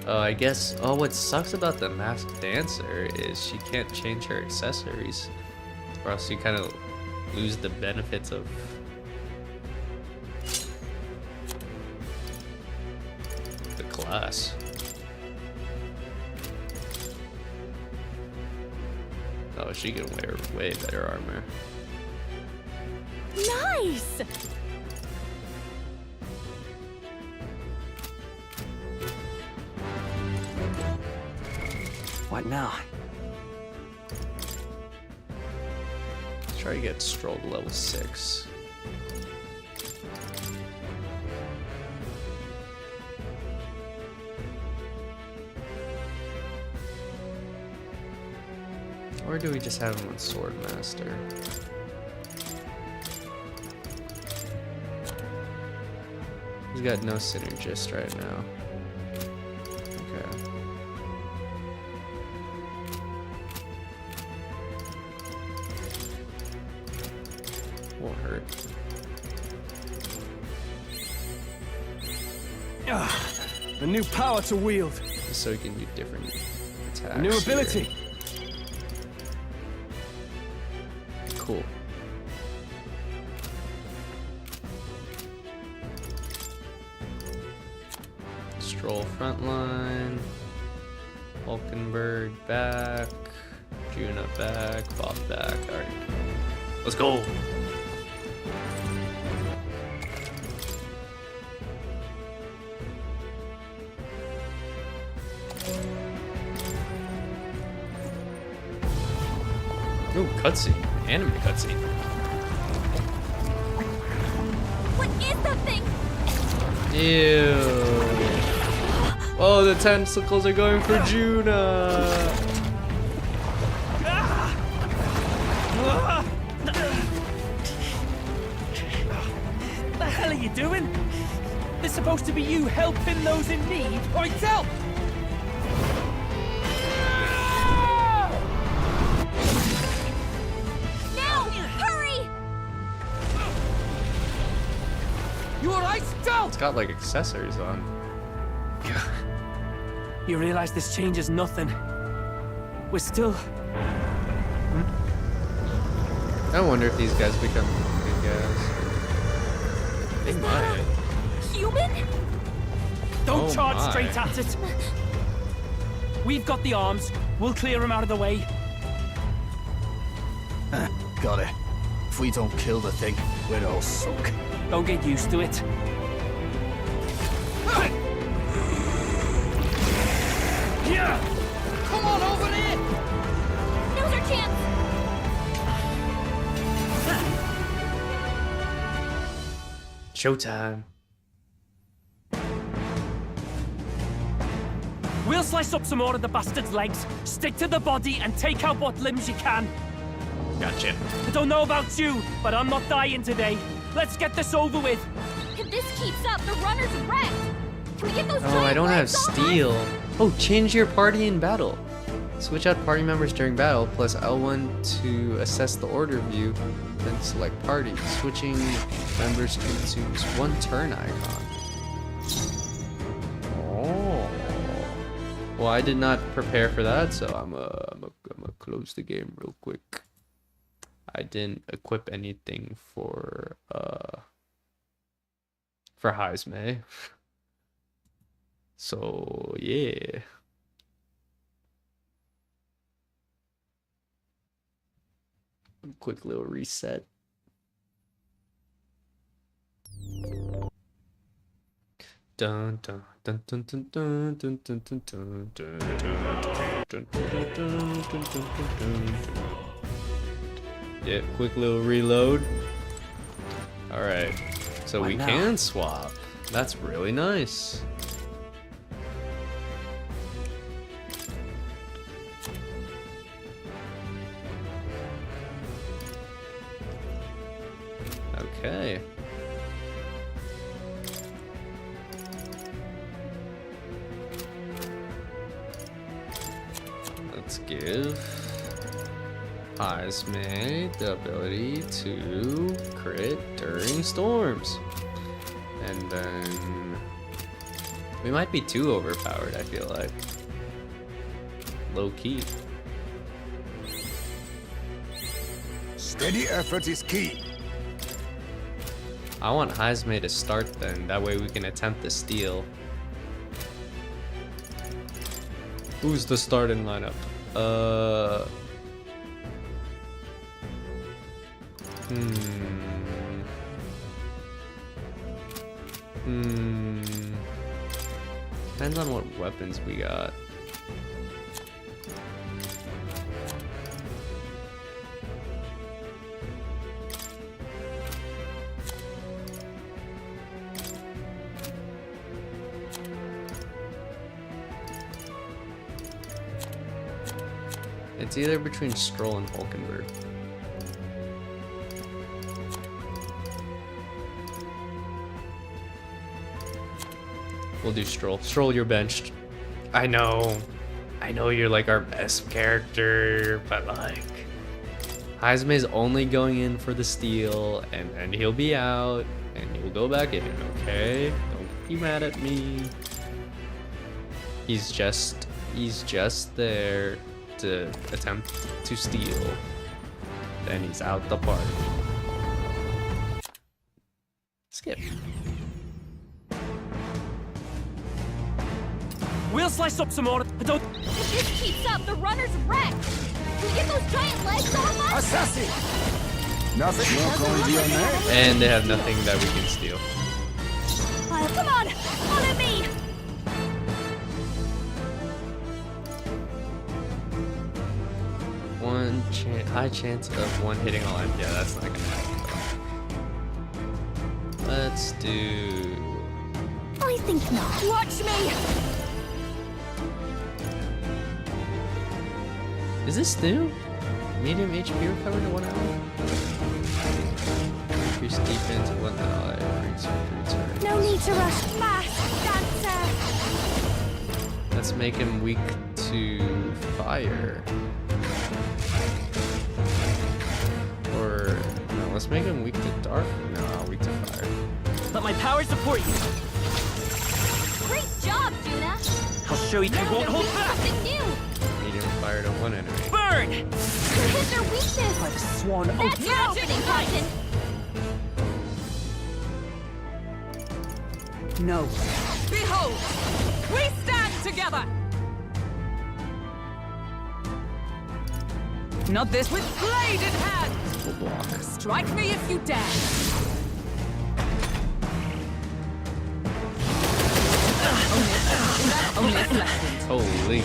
Oh, I guess... Oh, what sucks about the Masked Dancer is she can't change her accessories. Or else you kind of lose the benefits of... the class. Oh, she can wear way better armor. Nice! What now? Let's try to get Stroll to level 6. Or do we just have him on Swordmaster? He's got no synergist right now. Okay. Won't hurt. A new power to wield. So he can do different attacks. A new ability. Here. Cool. Stroll frontline. Hulkenberg back. Juna back. Bob back. Alright. Let's go. Ooh, cutscene. Anime cutscene. What is that thing? Ew. Oh, the tentacles are going for Juna. What the hell are you doing? This supposed to be you helping those in need, or help! Now! Hurry! You alright, Del? It's got like accessories on. You realize this changes nothing. We're still... I wonder if these guys become big guys. They might. Human? Don't Oh charge my. straight at it. We've got the arms. We'll clear him out of the way. Got it. If we don't kill the thing, we're all sunk. Don't get used to it. Here! Come on over here! Now's our chance! Showtime. We'll slice up some more of the bastard's legs, stick to the body, and take out what limbs you can. Gotcha. I don't know about you, but I'm not dying today. Let's get this over with. If this keeps up, the runner's wrecked! Can we get those Oh, I don't have steel. Oh, change your party in battle. Switch out party members during battle, plus L1 to assess the order view, then select party. Switching members consumes 1 turn icon. Oh. Well, I did not prepare for that, so I'm gonna close the game real quick. I didn't equip anything for Heisme. So yeah. Quick little reset. Dun dun dun dun dun dun dun dun dun dun dun dun dun dun. Yeah, quick little reload. Alright. So we can swap. That's really nice. Okay. Let's give Heisme the ability to crit during storms. And then we might be too overpowered, I feel like. Low key. Steady effort is key. I want Heisme to start then, that way we can attempt the steal. Who's the starting lineup? Depends on what weapons we got. It's either between Stroll and Hulkenberg. We'll do Stroll. Stroll, you're benched. I know you're like our best character, but like Heisme's only going in for the steal, and he'll be out, and you'll go back in, okay? Don't be mad at me. He's just there to attempt to steal. Then he's out the party. Skip. We'll slice up some more. Don't. If this keeps up, the runner's wrecked! Can we get those giant legs off us? Assassin! Nothing more going to your name. And they have nothing that we can steal. Oh, come on! Follow me! One high chance of one hitting all end. Yeah, that's not gonna happen. Let's do. I think not. Watch me! Is this new? Medium HP recovered in 1 hour? Increased defense 1 ally. Return. No need to rush. Mask dancer! Let's make him weak to fire. Or no, let's make him weak to dark. No, weak to fire. Let my power support you. Great job, Juna. I'll show you you won't hold back. Something new. Medium fire to one enemy. Burn! You hit their weakness. I've sworn oath. That's your opening, Captain. No. Behold, we stand together. Not this with blade in hand. Full block. Strike me if you dare. Only a flesh. Holy.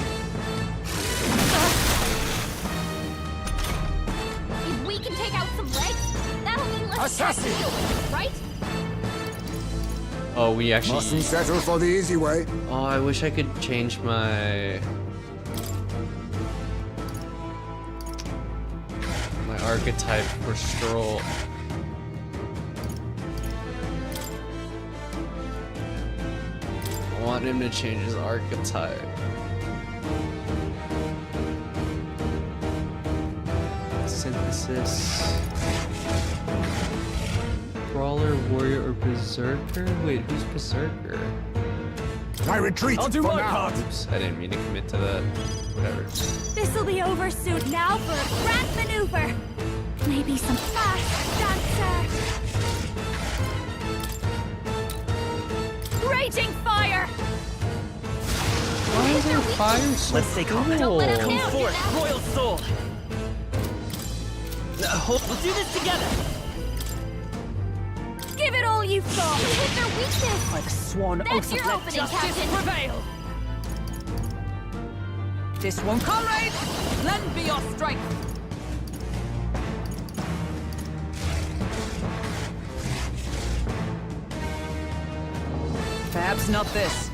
If we can take out some legs, that'll mean less Assassin! deal with, right? Oh, we actually. Mustn't settle for the easy way. Oh, I wish I could change my archetype for Stroll. I want him to change his archetype. Synthesis. Brawler, warrior, or berserker? Wait, who's berserker? I retreat. I'll do my now. part. Oops, I didn't mean to commit to that. Whatever. This'll be over soon. Now for a grand maneuver. Maybe some fast dancer. Raging fire! Why is there fire so Let's take off. cool? Come forth, royal soul. We'll do this together. Give it all you've got. You hit their weakness. I've sworn That's oath your to let opening, justice Captain. prevail. This one, comrades. Lend me your strength. Perhaps not this.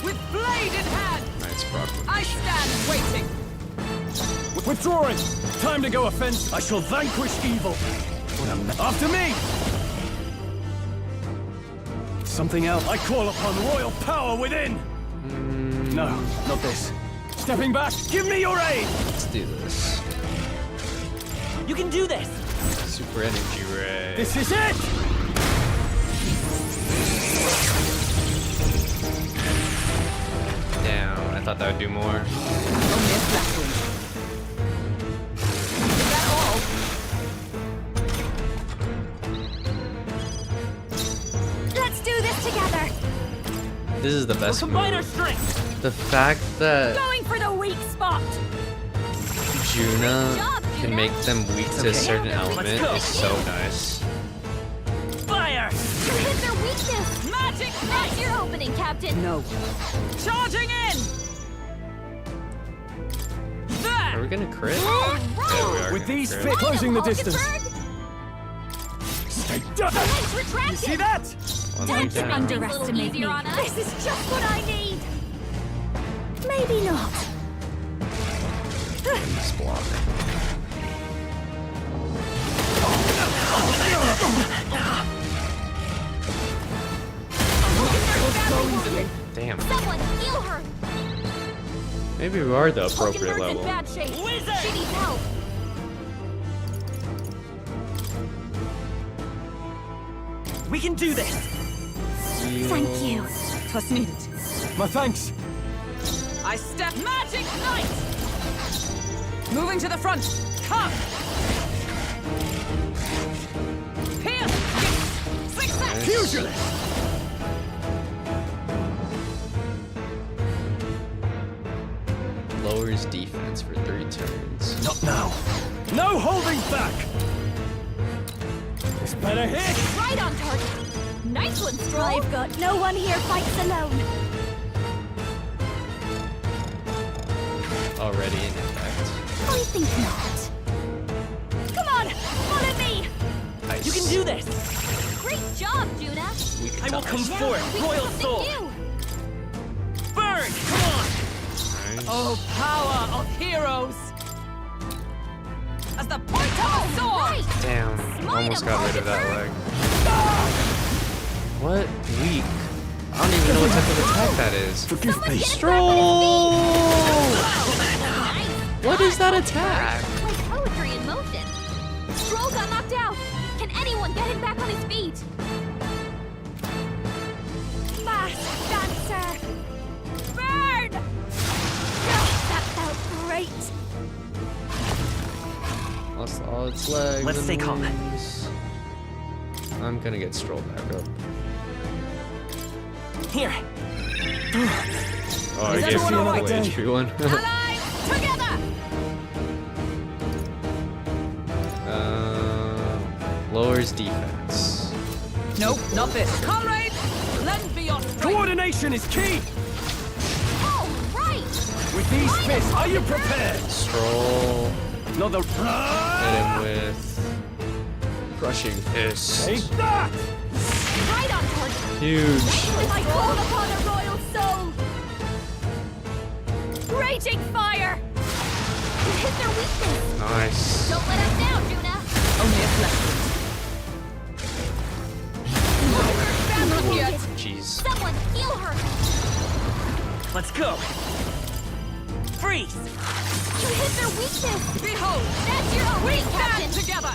With blade in hand, Nice proclamation. I stand waiting. Withdrawing! Time to go offense. I shall vanquish evil. After me! Something else. I call upon royal power within. No, not this. Stepping back! Give me your aid. Let's do this. You can do this. Super energy ray. This is it. Down. I thought that would do more. Only a flash wound. Is that all? Let's do this together. This is the best Combine our move. strength. The fact that Going for the weak spot. Juna can make them weak to a certain Let's element go. is so nice. Fire. You hit their weakness. Magic That's knight. your opening, Captain. No. Charging in. There. Are we gonna crit? Oh, Yeah, we are With gonna these crit. fit closing the distance. Stay down. Legs retracted. You see that? One Don't leg down. underestimate me. This is just what I need. Maybe not. Just block. Damn. Someone heal her. Maybe we are the appropriate Hulkenberg's in level. bad shape. She needs help. We can do this. Thank you. 'Twas needed. My thanks. I step magic knight. Moving to the front. Come. Pierce. Success. Pugilist. Lowers defense for 3 turns. Not now. No holding back. This better hit. Right on target. Nice one, Stroll. I've got no one here fights alone. Already in effect. I think not. Come on, follow me! Nice. You can do this! Great job, Juna! I will come Now forth, we do Royal something Soul! new. Burn! Come on! Oh, power of heroes! As the point of a sword! Right. Damn, almost got rid of that leg. What? Weak. I don't even know what type of attack that is. Forgive me. Stroll! What is that attack? Like poetry in motion. Stroll got knocked out. Can anyone get him back on his feet? Mass Dancer! Burn! That felt great. Lost all its legs. Let's stay calm. wings. I'm gonna get Stroll back up. Here. Oh, I gave you another HP one. Allies, together! Lowers defense. Nope, not this. Comrades, lend me your strength. Coordination is key! Oh, right! With these fists, are you prepared? Stroll. Another Hit him with crushing fist. Take that! Right on target. Huge. I call upon a royal soul! Raging fire! You hit their weakness. Nice. Don't let us down, Juna. Only a flesh. Not yet. Jeez. Someone heal her. Let's go! Freeze! You hit their weakness. Behold, That's your own we way, stand Captain. together.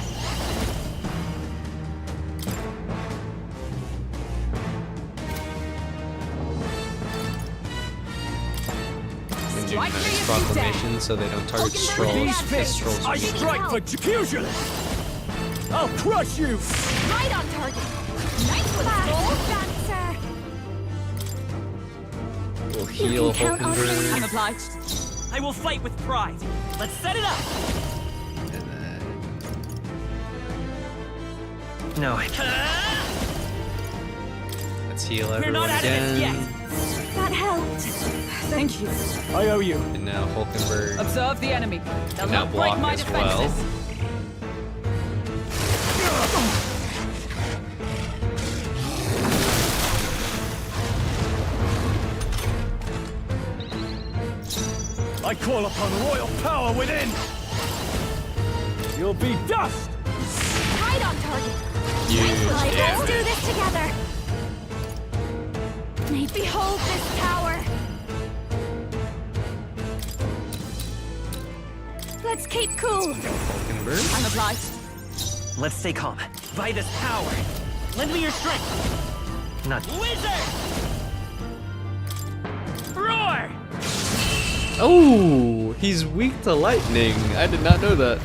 Been doing Strike me nice if you proclamation so they don't target Stroll. These fists, Stroll's I weak. strike for pugilists! I'll crush you! Right on target. Nice one, Mass Stroll. Dancer! We'll heal count on me. I'm Hulkenberg. obliged. I will fight with pride. Let's set it up! And then No. let's heal We're everyone not out of this again. yet! That helped. Thank you. I owe you. And now Hulkenberg Observe the enemy. They'll can now not break block my as well. defenses. I call upon royal power within! You'll be dust! Right on target. Huge Let's do damage. this together! Behold this power! Let's keep cool! Hulkenberg. I'm obliged. Let's stay calm. By this power! Lend me your strength! Not Wizard! Roar! Oh, he's weak to lightning. I did not know that.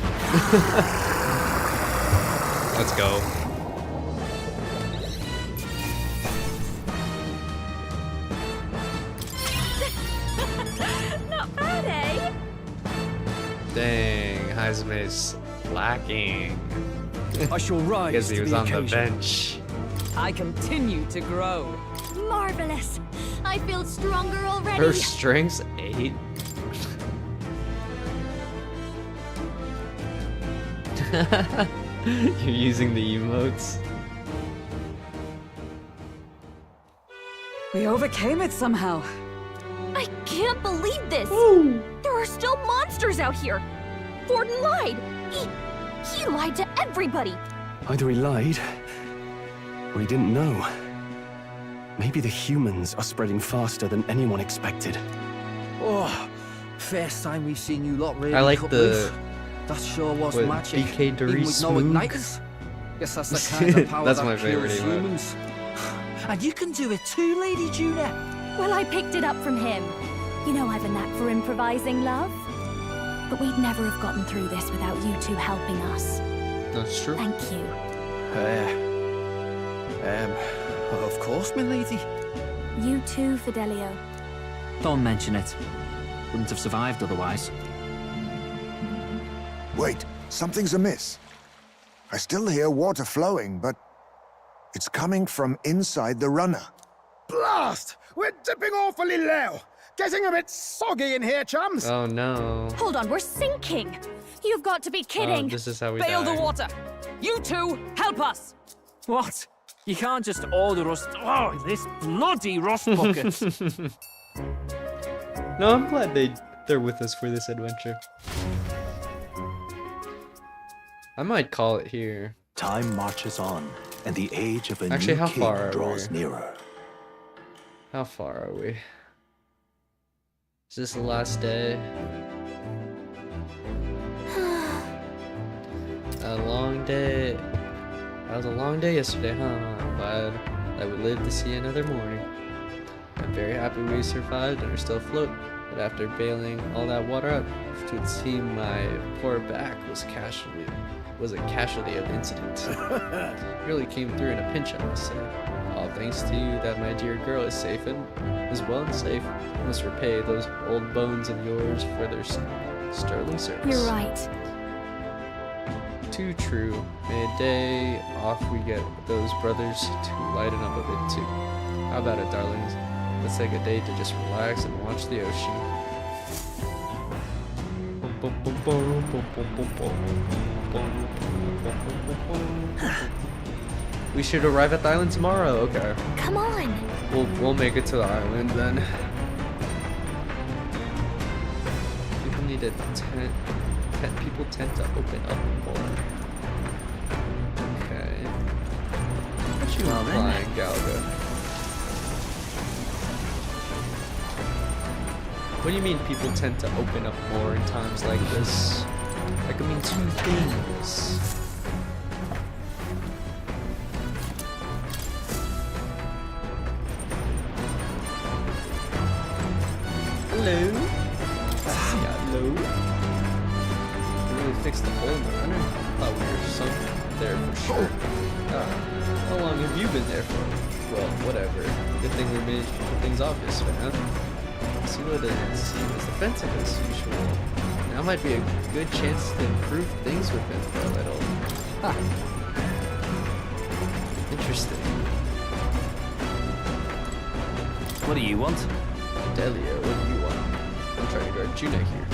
Let's go. Not bad, eh? Dang, Heisman's lacking. I shall rise Because he to was the on the occasion. bench. I continue to grow. Marvelous! I feel stronger already. Her strength's 8. You're using the emotes. We overcame it somehow. I can't believe this. There are still monsters out here. Forden lied. He lied to everybody. Either he lied, or he didn't know. Maybe the humans are spreading faster than anyone expected. Oh, first time we've seen you lot really I like cut the loose. That sure was what, magic. BKDorito Even with no igniters. Guess that's the kind of power That's that my favorite kills emote. humans. And you can do it too, Lady Juna. Well, I picked it up from him. You know I've a knack for improvising, love. But we'd never have gotten through this without you two helping us. That's true. Thank you. Of course, my lady. You too, Fidelio. Don't mention it. Wouldn't have survived otherwise. Wait, something's amiss. I still hear water flowing, but it's coming from inside the runner. Blast! We're dipping awfully low. Getting a bit soggy in here, chums. Oh no. Hold on, we're sinking. You've got to be kidding. Oh, this is how we Bail die. the water! You two, help us! What? You can't just order us... Oh, this bloody rust bucket! No, I'm glad they're with us for this adventure. I might call it here. Time marches on, and the age of a Actually, new how king far are draws we? nearer. How far are we? Is this the last day? A long day. That was a long day yesterday, huh? I'm glad that we lived to see another morning. I'm very happy we survived and are still afloat. But after bailing all that water out, it would seem my poor back was a casualty of the incident. It really came through in a pinch, I must say. All thanks to you that my dear girl is safe and is well and safe. I must repay those old bones of yours for their sterling service. You're right. Too true. May a day off we get those brothers to lighten up a bit too. How about it, darlings? Let's take a day to just relax and watch the ocean. We should arrive at the island tomorrow. Okay. Come on. We'll make it to the island then. People need a tent. People tend to open up more. Okay. What you implying, Galga? What do you mean people tend to open up more in times like this? Like, I mean two things. Hello? Hello? Really fixed the hole in the runner? Thought we were sunk there for sure. How long have you been there for? Well, whatever. Good thing we managed to put things obvious, man. Silo doesn't seem as defensive as usual. Now might be a good chance to improve things with him for a little. Huh. Interesting. What do you want? Delio, what do you want? I'm trying to guard Juna here.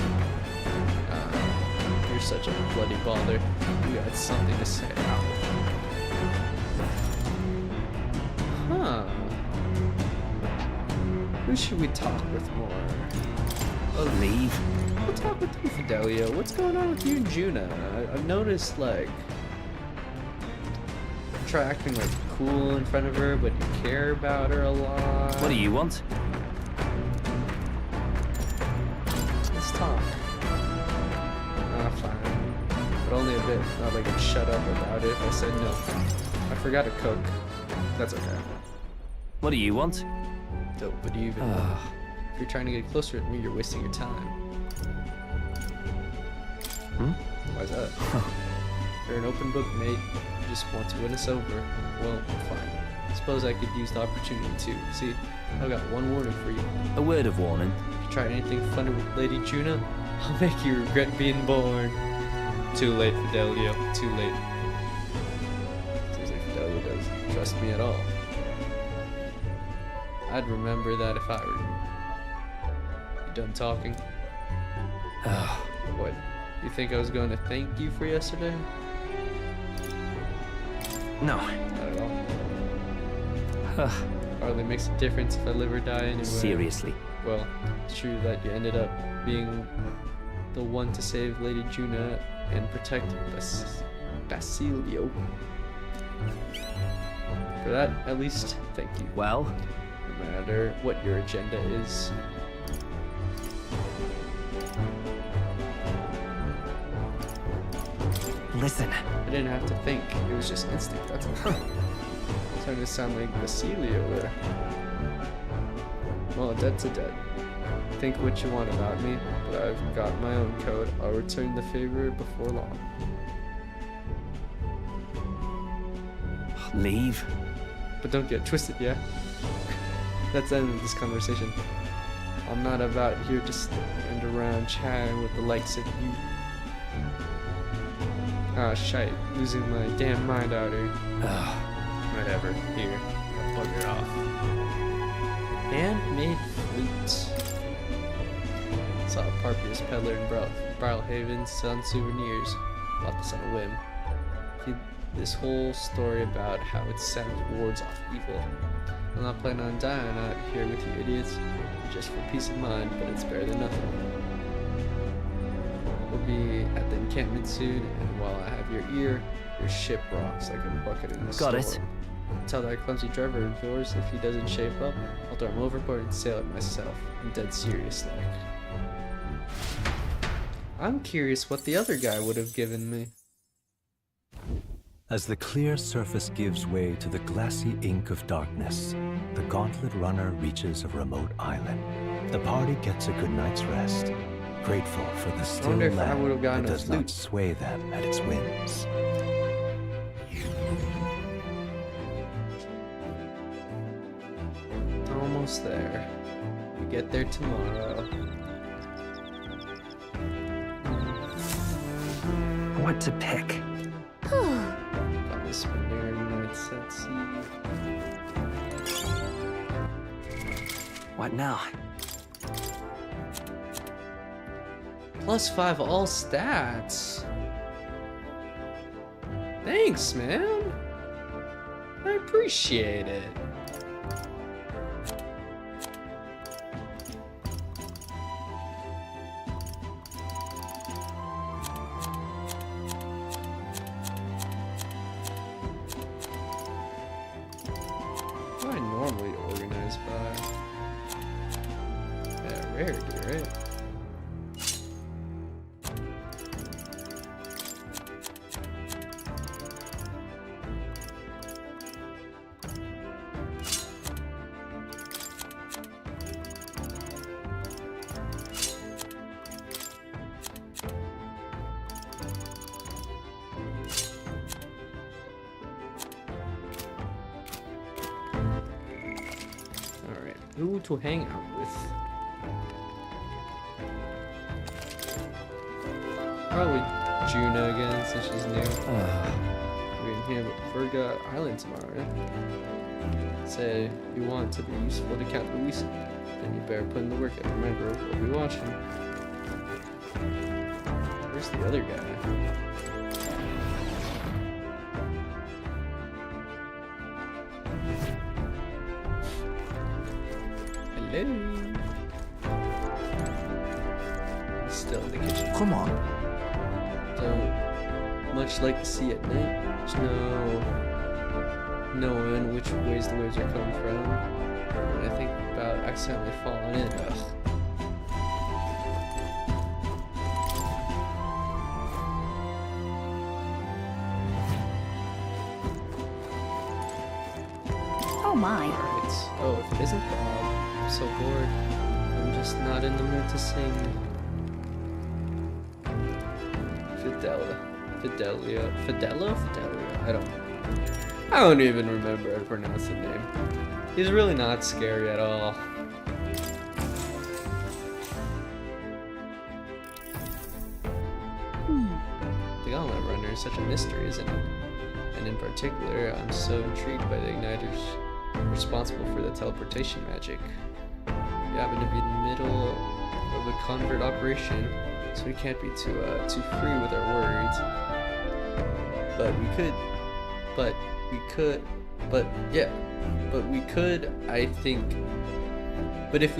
You're such a bloody bother. You got something to say. Huh. Who should we talk with more? Oh, leave. We'll talk with you, Fidelio. What's going on with you and Juna? I've noticed, like, try acting like cool in front of her, but you care about her a lot. What do you want? Let's talk. Fine. But only a bit. Not like I'd shut up about it if I said no. I forgot to cook. That's okay. What do you want? What do you even want? If you're trying to get closer to me, you're wasting your time. Why's that? You're an open book, mate. You just want to win us over. Well, fine. Suppose I could use the opportunity too. See, I've got one warning for you. A word of warning. If you try anything funny with Lady Juna, I'll make you regret being born. Too late, Fidelio. Too late. Seems like Fidelio doesn't trust me at all. I'd remember that if I were you. You done talking? What? You think I was going to thank you for yesterday? No. Not at all. Hardly makes a difference if I live or die anyway. Seriously. Well, it's true that you ended up being the one to save Lady Juna and protect Basilio. For that, at least, thank you. Well? No matter what your agenda is. Listen. I didn't have to think. It was just instinct, that's all. Starting to sound like Basilio there. Well, a debt's a debt. Think what you want about me, but I've got my own code. I'll return the favor before long. Leave. But don't get twisted, yeah? That's the end of this conversation. I'm not about here to stand around chatting with the likes of you. Ah, shite. Losing my damn mind out here. Whatever. Here. I'll plug it off. Handmade flute. harpiest peddler in Brilhaven, selling souvenirs. Bought this on a whim. This whole story about how it sent wards off evil. I'm not planning on dying out here with you idiots, just for peace of mind, but it's better than nothing. We'll be at the encampment soon, and while I have your ear, your ship rocks like a bucket in a storm. Got it. Tell that clumsy driver of yours if he doesn't shape up, I'll throw him overboard and sail it myself. I'm dead serious like. I'm curious what the other guy would have given me. As the clear surface gives way to the glassy ink of darkness, the Gauntlet runner reaches a remote island. The party gets a good night's rest, grateful for the still land that does not sway them at its whims. Almost there. We get there tomorrow. What to pick? Got this spinner nights at sea. What now? +5 all stats. Thanks, man. I appreciate it. What do I normally organize by? Yeah, rarity, right? Who to hang out with? Probably Juno again, since she's new. We're in here at Virga Island tomorrow, right? Say you want to be useful to Count Luis, then you better put in the work and remember we'll be watching. Where's the other guy? Hello. He's still in the kitchen. Come on. Don't much like the sea at night. There's no knowing which ways the waves are coming from. When I think about accidentally falling in, ugh. Oh my. Alright. Oh, if it isn't Bob. I'm so bored. I'm just not in the mood to sing. Fidelio? I don't even remember how to pronounce the name. He's really not scary at all. The Gauntlet runner is such a mystery, isn't it? And in particular, I'm so intrigued by the igniters responsible for the teleportation magic. We happen to be in the middle of a convert operation, so we can't be too free with our words. But we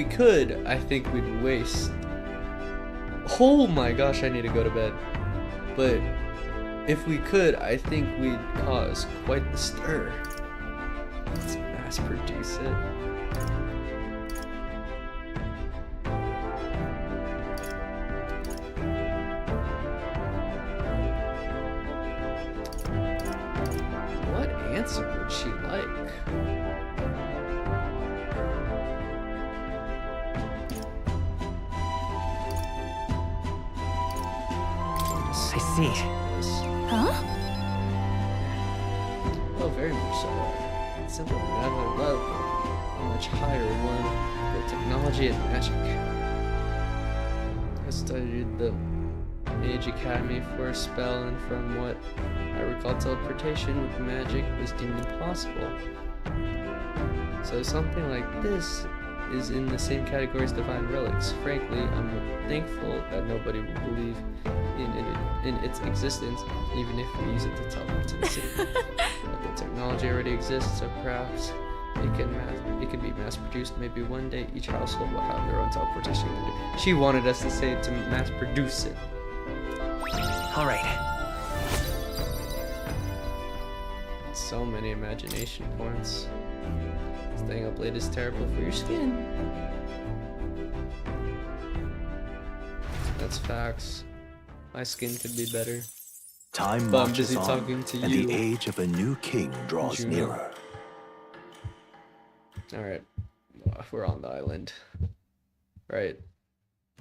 could, I think we'd waste. Oh my gosh, I need to go to bed. But if we could, I think we'd cause quite the stir. Let's mass produce it. What answer would she like? I see. Huh? Oh, very much so. It's simply a matter of love. A much higher one, both technology and magic. I studied the Mage Academy for a spell, and from what I recall, teleportation with magic was deemed impossible. So something like this is in the same category as divine relics. Frankly, I'm thankful that nobody will believe in its existence, even if we use it to teleport to the city. But the technology already exists, so perhaps it can be mass-produced. Maybe one day each household will have their own teleportation. She wanted us to say to mass-produce it. All right. So many imagination points. Staying up late is terrible for your skin. That's facts. My skin could be better. Time but I'm marches busy on, talking to and you. the age of a new king draws nearer. Alright. We're on the island. Right.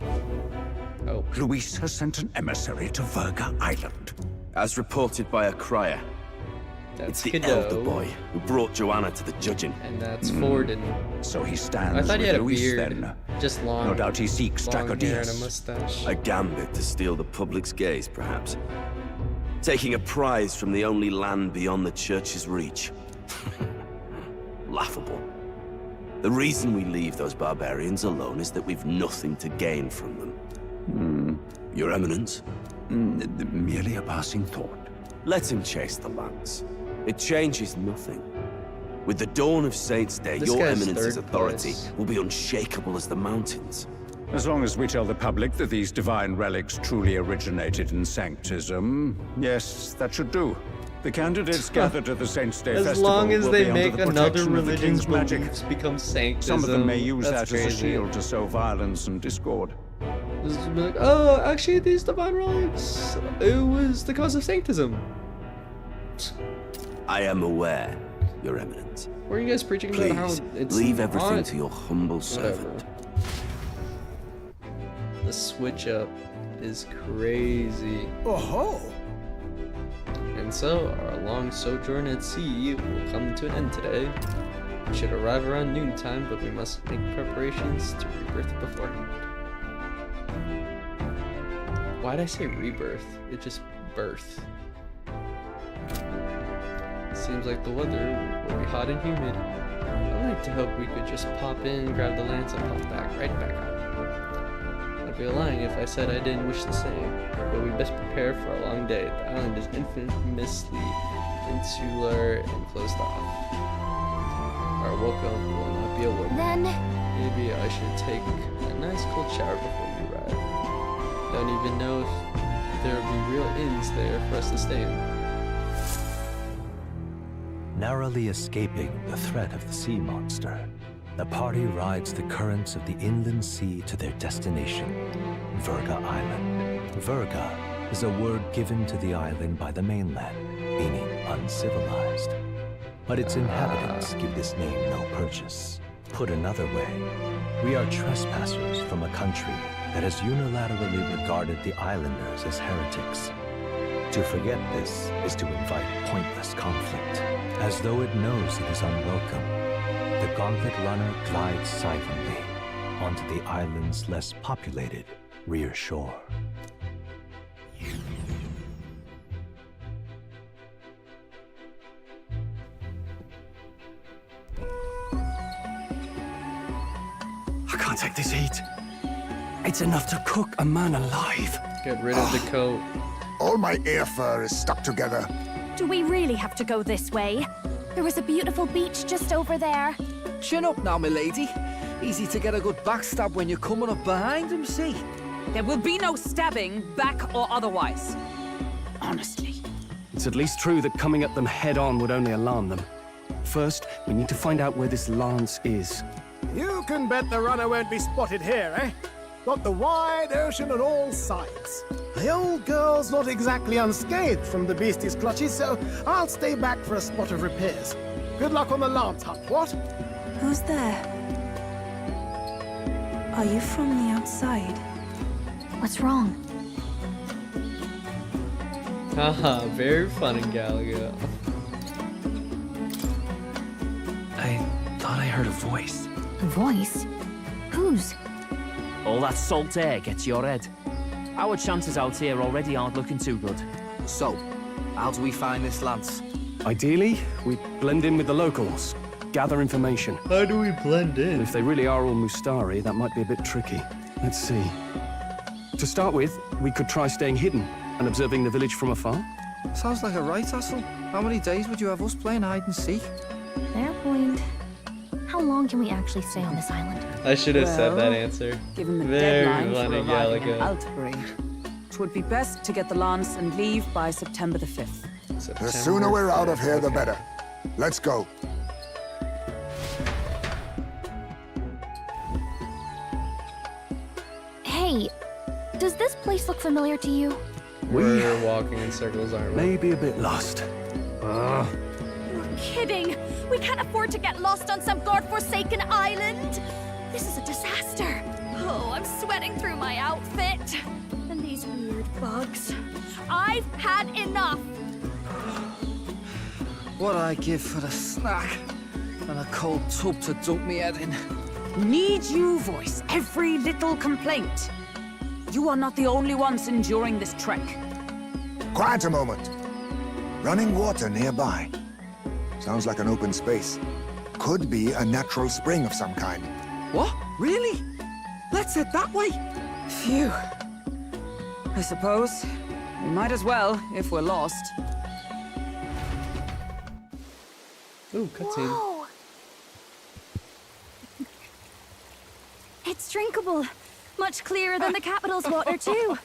Oh. Luis has sent an emissary to Verga Island. As reported by a crier. That's it's the elder boy who brought Joanna to the judging. And that's Forden. So he stands I thought he with had a Luis beard. then. Just long. No doubt he seeks long hair and a Dracodius. mustache. A gambit to steal the public's gaze, perhaps. Taking a prize from the only land beyond the church's reach. Laughable. The reason we leave those barbarians alone is that we've nothing to gain from them. Your Eminence? Merely a passing thought. Let him chase the lance. It changes nothing. With the dawn of Saints' Day, This your guy's Eminence's third authority place. will be unshakable as the mountains. As long as we tell the public that these divine relics truly originated in Sanctism, yes, that should do. The candidates gathered at the Saints' Day As festival long as will they be under make the another protection of the religion's King's magic. beliefs become sanctism. Some of them may use That's that as a crazy. shield to sow violence and discord. This is like, oh, actually, these divine relics, it was the cause of sanctism. I am aware, Your Eminence. Were you guys preaching about how Please, it's leave everything not- to your humble servant. Whatever. The switch up is crazy. Oh-ho! And so, our long sojourn at sea will come to an end today. We should arrive around noontime, but we must make preparations to rebirth beforehand. Why'd I say rebirth? It just birth. Seems like the weather will be hot and humid. I'd like to hope we could just pop in, grab the lance, and pop right back out. I'd be lying if I said I didn't wish the same, but we best prepare for a long day. The island is infamously insular and closed off. Our welcome will not be a welcome. Then... Maybe I should take a nice cold shower before we arrive. Don't even know if there will be real inns there for us to stay in. Narrowly escaping the threat of the sea monster, the party rides the currents of the inland sea to their destination, Verga Island. Verga is a word given to the island by the mainland, meaning uncivilized. But its inhabitants give this name no purchase. Put another way, we are trespassers from a country that has unilaterally regarded the islanders as heretics. To forget this is to invite pointless conflict. As though it knows it is unwelcome, the Gauntlet runner glides silently onto the island's less populated rear shore. I can't take this heat. It's enough to cook a man alive. Get rid of the coat. All my ear fur is stuck together. Do we really have to go this way? There was a beautiful beach just over there. Chin up now, milady. Easy to get a good backstab when you're coming up behind him, see? There will be no stabbing, back or otherwise. Honestly. It's at least true that coming at them head-on would only alarm them. First, we need to find out where this lance is. You can bet the runner won't be spotted here, eh? Got the wide ocean on all sides. The old girl's not exactly unscathed from the beastie's clutches, so I'll stay back for a spot of repairs. Good luck on the lance hunt, what? Who's there? Are you from the outside? What's wrong? Haha, very fun in Galaga. I thought I heard a voice. A voice? Whose? All that salt air gets your head. Our chances out here already aren't looking too good. So, how do we find this lance? Ideally, we blend in with the locals, gather information. How do we blend in? If they really are all Mustari, that might be a bit tricky. Let's see. To start with, we could try staying hidden and observing the village from afar. Sounds like a right hustle. How many days would you have us playing hide and seek? Fair point. How long can we actually stay on this island? I should have said that answer. Given the Very deadline for funny, arriving in Gallagher. Altbury, it would be best to get the lance and leave by September the 5th. The sooner we're out of here, the better. Let's go. Hey, does this place look familiar to you? We're walking in circles, aren't we? Maybe a bit lost. You're kidding! We can't afford to get lost on some godforsaken island! This is a disaster! Oh, I'm sweating through my outfit. And these weird bugs. I've had enough! What I give for a snack and a cold tub to dump me head in. Need you voice every little complaint? You are not the only ones enduring this trek. Quiet a moment. Running water nearby. Sounds like an open space. Could be a natural spring of some kind. What? Really? Let's head that way. Phew. I suppose we might as well if we're lost. Ooh, cutscene. Whoa. It's drinkable. Much clearer than the capital's water, too.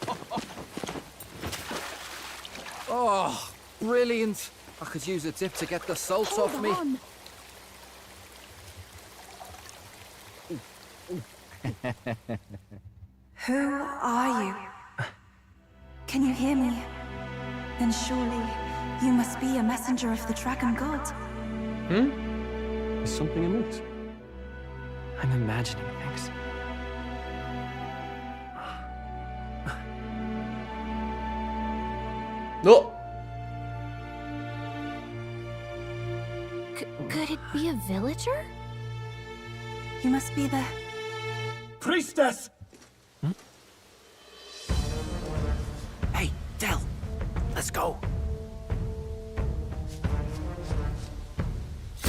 Oh, brilliant. I could use a dip to get the salt off me. On. Who are you? Can you hear me? Then surely you must be a messenger of the Dragon God. Is something amiss? I'm imagining things. No. Could it be a villager? You must be the... Priestess! Hey, Del, let's go.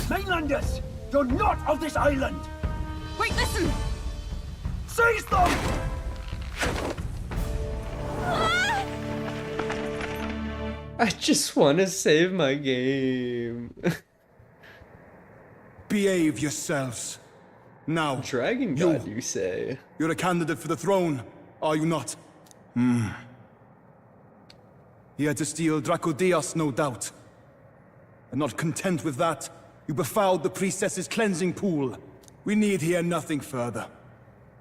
Mainlanders! You're not of this island! Wait, listen! Seize them! I just want to save my game. Behave yourselves. Now, Dragon God, you say? You're a candidate for the throne, are you not? Here to steal Dracodias, no doubt. And not content with that, you befouled the priestess's cleansing pool. We need hear nothing further.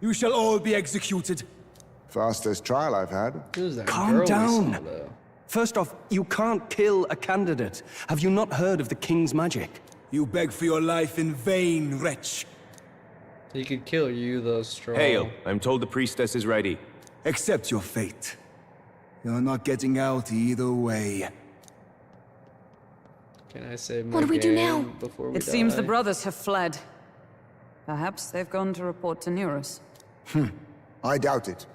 You shall all be executed. Fastest trial I've had. Calm down. First off, you can't kill a candidate. Have you not heard of the king's magic? You beg for your life in vain, wretch. He could kill you, though, strong. Hail, I'm told the priestess is ready. Accept your fate. You're not getting out either way. Can I save my What do we do now? Before we It seems the brothers have fled. Perhaps they've gone to report to Neros. I doubt it.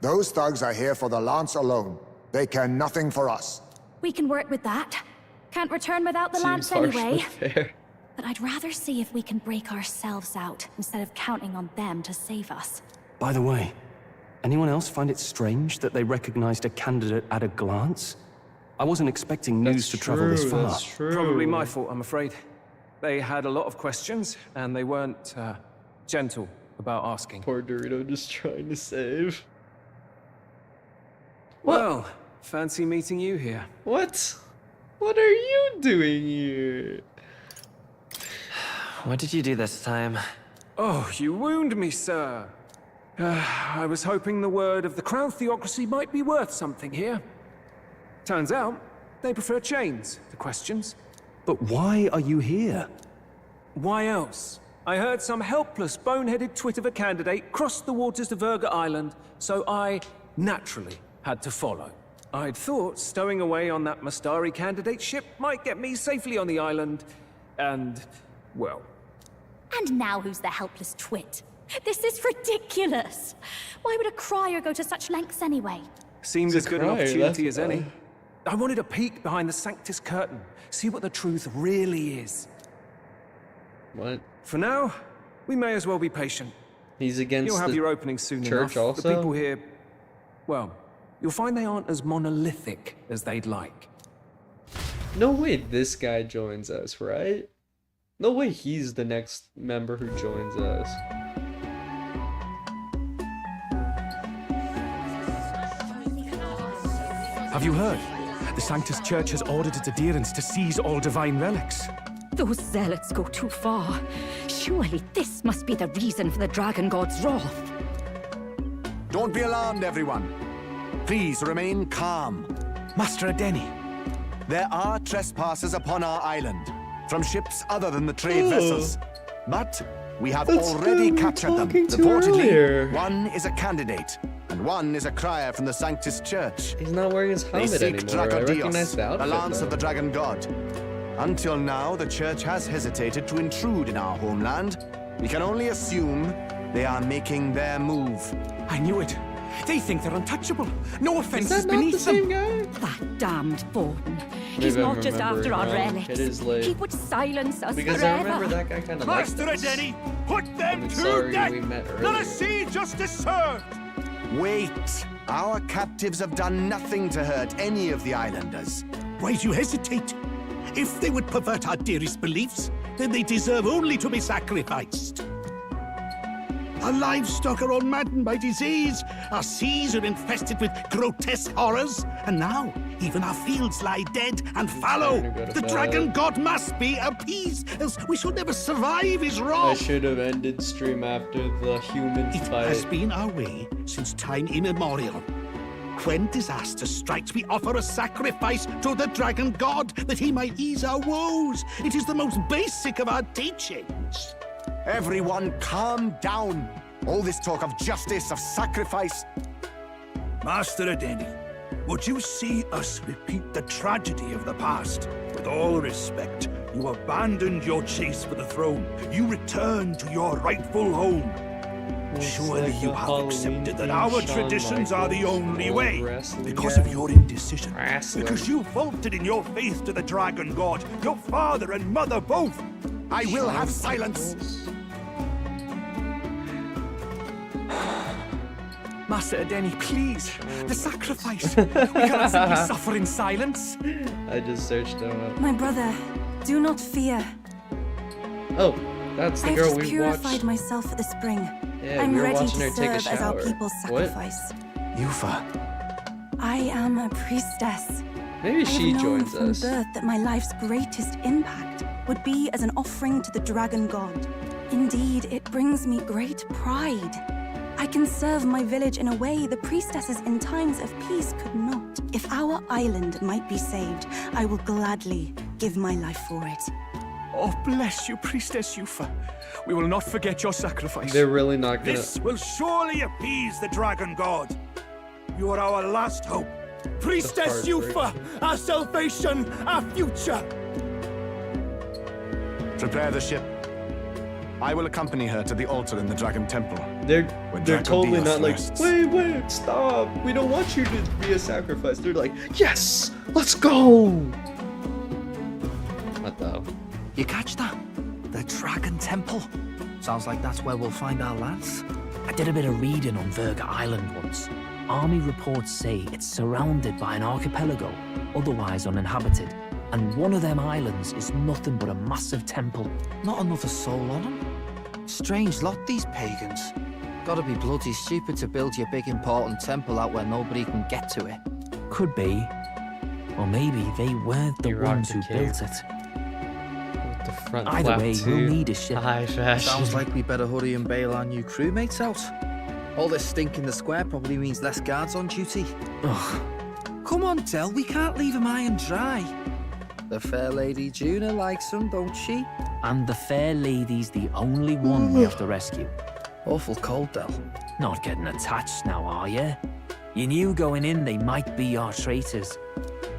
Those thugs are here for the lance alone. They care nothing for us. We can work with that. Can't return without the lance anyway. But I'd rather see if we can break ourselves out, instead of counting on them to save us. By the way, anyone else find it strange that they recognized a candidate at a glance? I wasn't expecting news to travel this far. That's true. Probably my fault, I'm afraid. They had a lot of questions, and they weren't gentle about asking. Poor Dorito just trying to save. Well, fancy meeting you here. What? What are you doing here? What did you do this time? Oh, you wound me, sir. I was hoping the word of the Crown Theocracy might be worth something here. Turns out, they prefer chains to questions. But why are you here? Why else? I heard some helpless, boneheaded twit of a candidate crossed the waters of Virga Island, so I, naturally, had to follow. I'd thought stowing away on that Mustari candidate ship might get me safely on the island, and, well... And now who's the helpless twit? This is ridiculous! Why would a crier go to such lengths anyway? Seemed as good an crier, opportunity that's as any. I wanted a peek behind the Sanctus curtain, see what the truth really is. What? For now, we may as well be patient. He's against You'll have the your opening soon church enough. also? The people here, well, you'll find they aren't as monolithic as they'd like. No way this guy joins us, right? No way he's the next member who joins us. Have you heard? The Sanctus Church has ordered its adherents to seize all divine relics. Those zealots go too far. Surely this must be the reason for the Dragon God's wrath. Don't be alarmed, everyone. Please remain calm. Master Adeni. There are trespassers upon our island, from ships other than the trade vessels. But we have already captured them. Reportedly, one is a candidate, and one is a crier from the Sanctus Church. He's not wearing his helmet they seek anymore. I recognize the outfit, the lance though. of the Dragon God. Until now, the Church has hesitated to intrude in our homeland. We can only assume they are making their move. I knew it. They think they're untouchable. No offense is not beneath the same them. guy? That damned Borden. He's Maybe I'm not just after our remembering wrong. relics. It is late. He would silence us Because forever. I remember that guy kind of liked Master us. Adeni, put them I'm to sorry death! we met Not earlier. a sea justice served! Wait. Our captives have done nothing to hurt any of the islanders. Why do you hesitate? If they would pervert our dearest beliefs, then they deserve only to be sacrificed. Our livestock are all maddened by disease, our seas are infested with grotesque horrors, and now even our fields lie dead and fallow. The Dragon God must be appeased, else we shall never survive his I wrath. should have ended stream after the human It fight. has been our way since time immemorial. When disaster strikes, we offer a sacrifice to the Dragon God that he might ease our woes. It is the most basic of our teachings. Everyone calm down. All this talk of justice, of sacrifice. Master Adeni, would you see us repeat the tragedy of the past? With all respect, you abandoned your chase for the throne. You returned to your rightful home. Surely you have accepted that our traditions are the only way. Because of your indecision. Because you faulted in your faith to the Dragon God, your father and mother both. I will have silence. Master Adeni, please. The sacrifice. We cannot simply suffer in silence. I just searched them up. My brother, do not fear. Oh, that's the I have girl just we purified watched. myself for the spring. Yeah, I'm we were ready watching to her take a serve as our shower. people's What? sacrifice. Yufa. I am a priestess. Maybe she I have joins known from us. birth that my life's greatest impact would be as an offering to the Dragon God. Indeed, it brings me great pride. I can serve my village in a way the priestesses in times of peace could not. If our island might be saved, I will gladly give my life for it. Oh, bless you, Priestess Yufa. We will not forget your sacrifice. They're really not gonna. This will surely appease the Dragon God. You are our last hope. Priestess Yufa, our salvation, our future. Prepare the ship. I will accompany her to the altar in the Dragon Temple. They're Draco totally Dios not like, rests. wait, stop. We don't want you to be a sacrifice. They're like, yes, let's go. What the? You catch that? The Dragon Temple. Sounds like that's where we'll find our lads. I did a bit of reading on Verga Island once. Army reports say it's surrounded by an archipelago, otherwise uninhabited. And one of them islands is nothing but a massive temple. Not another soul on them. Strange lot, these pagans. Gotta be bloody stupid to build your big important temple out where nobody can get to it. Could be. Or maybe they weren't the ones who built it. With the front Either flap way, too. we'll need a ship. High fashion. Sounds like we better hurry and bail our new crewmates out. All this stink in the square probably means less guards on duty. Ugh. Come on, Del, we can't leave them high and dry. The fair lady Juna likes them, don't she? And the fair lady's the only one we have to rescue. Awful cold, Del. Not getting attached now, are you? You knew going in they might be our traitors.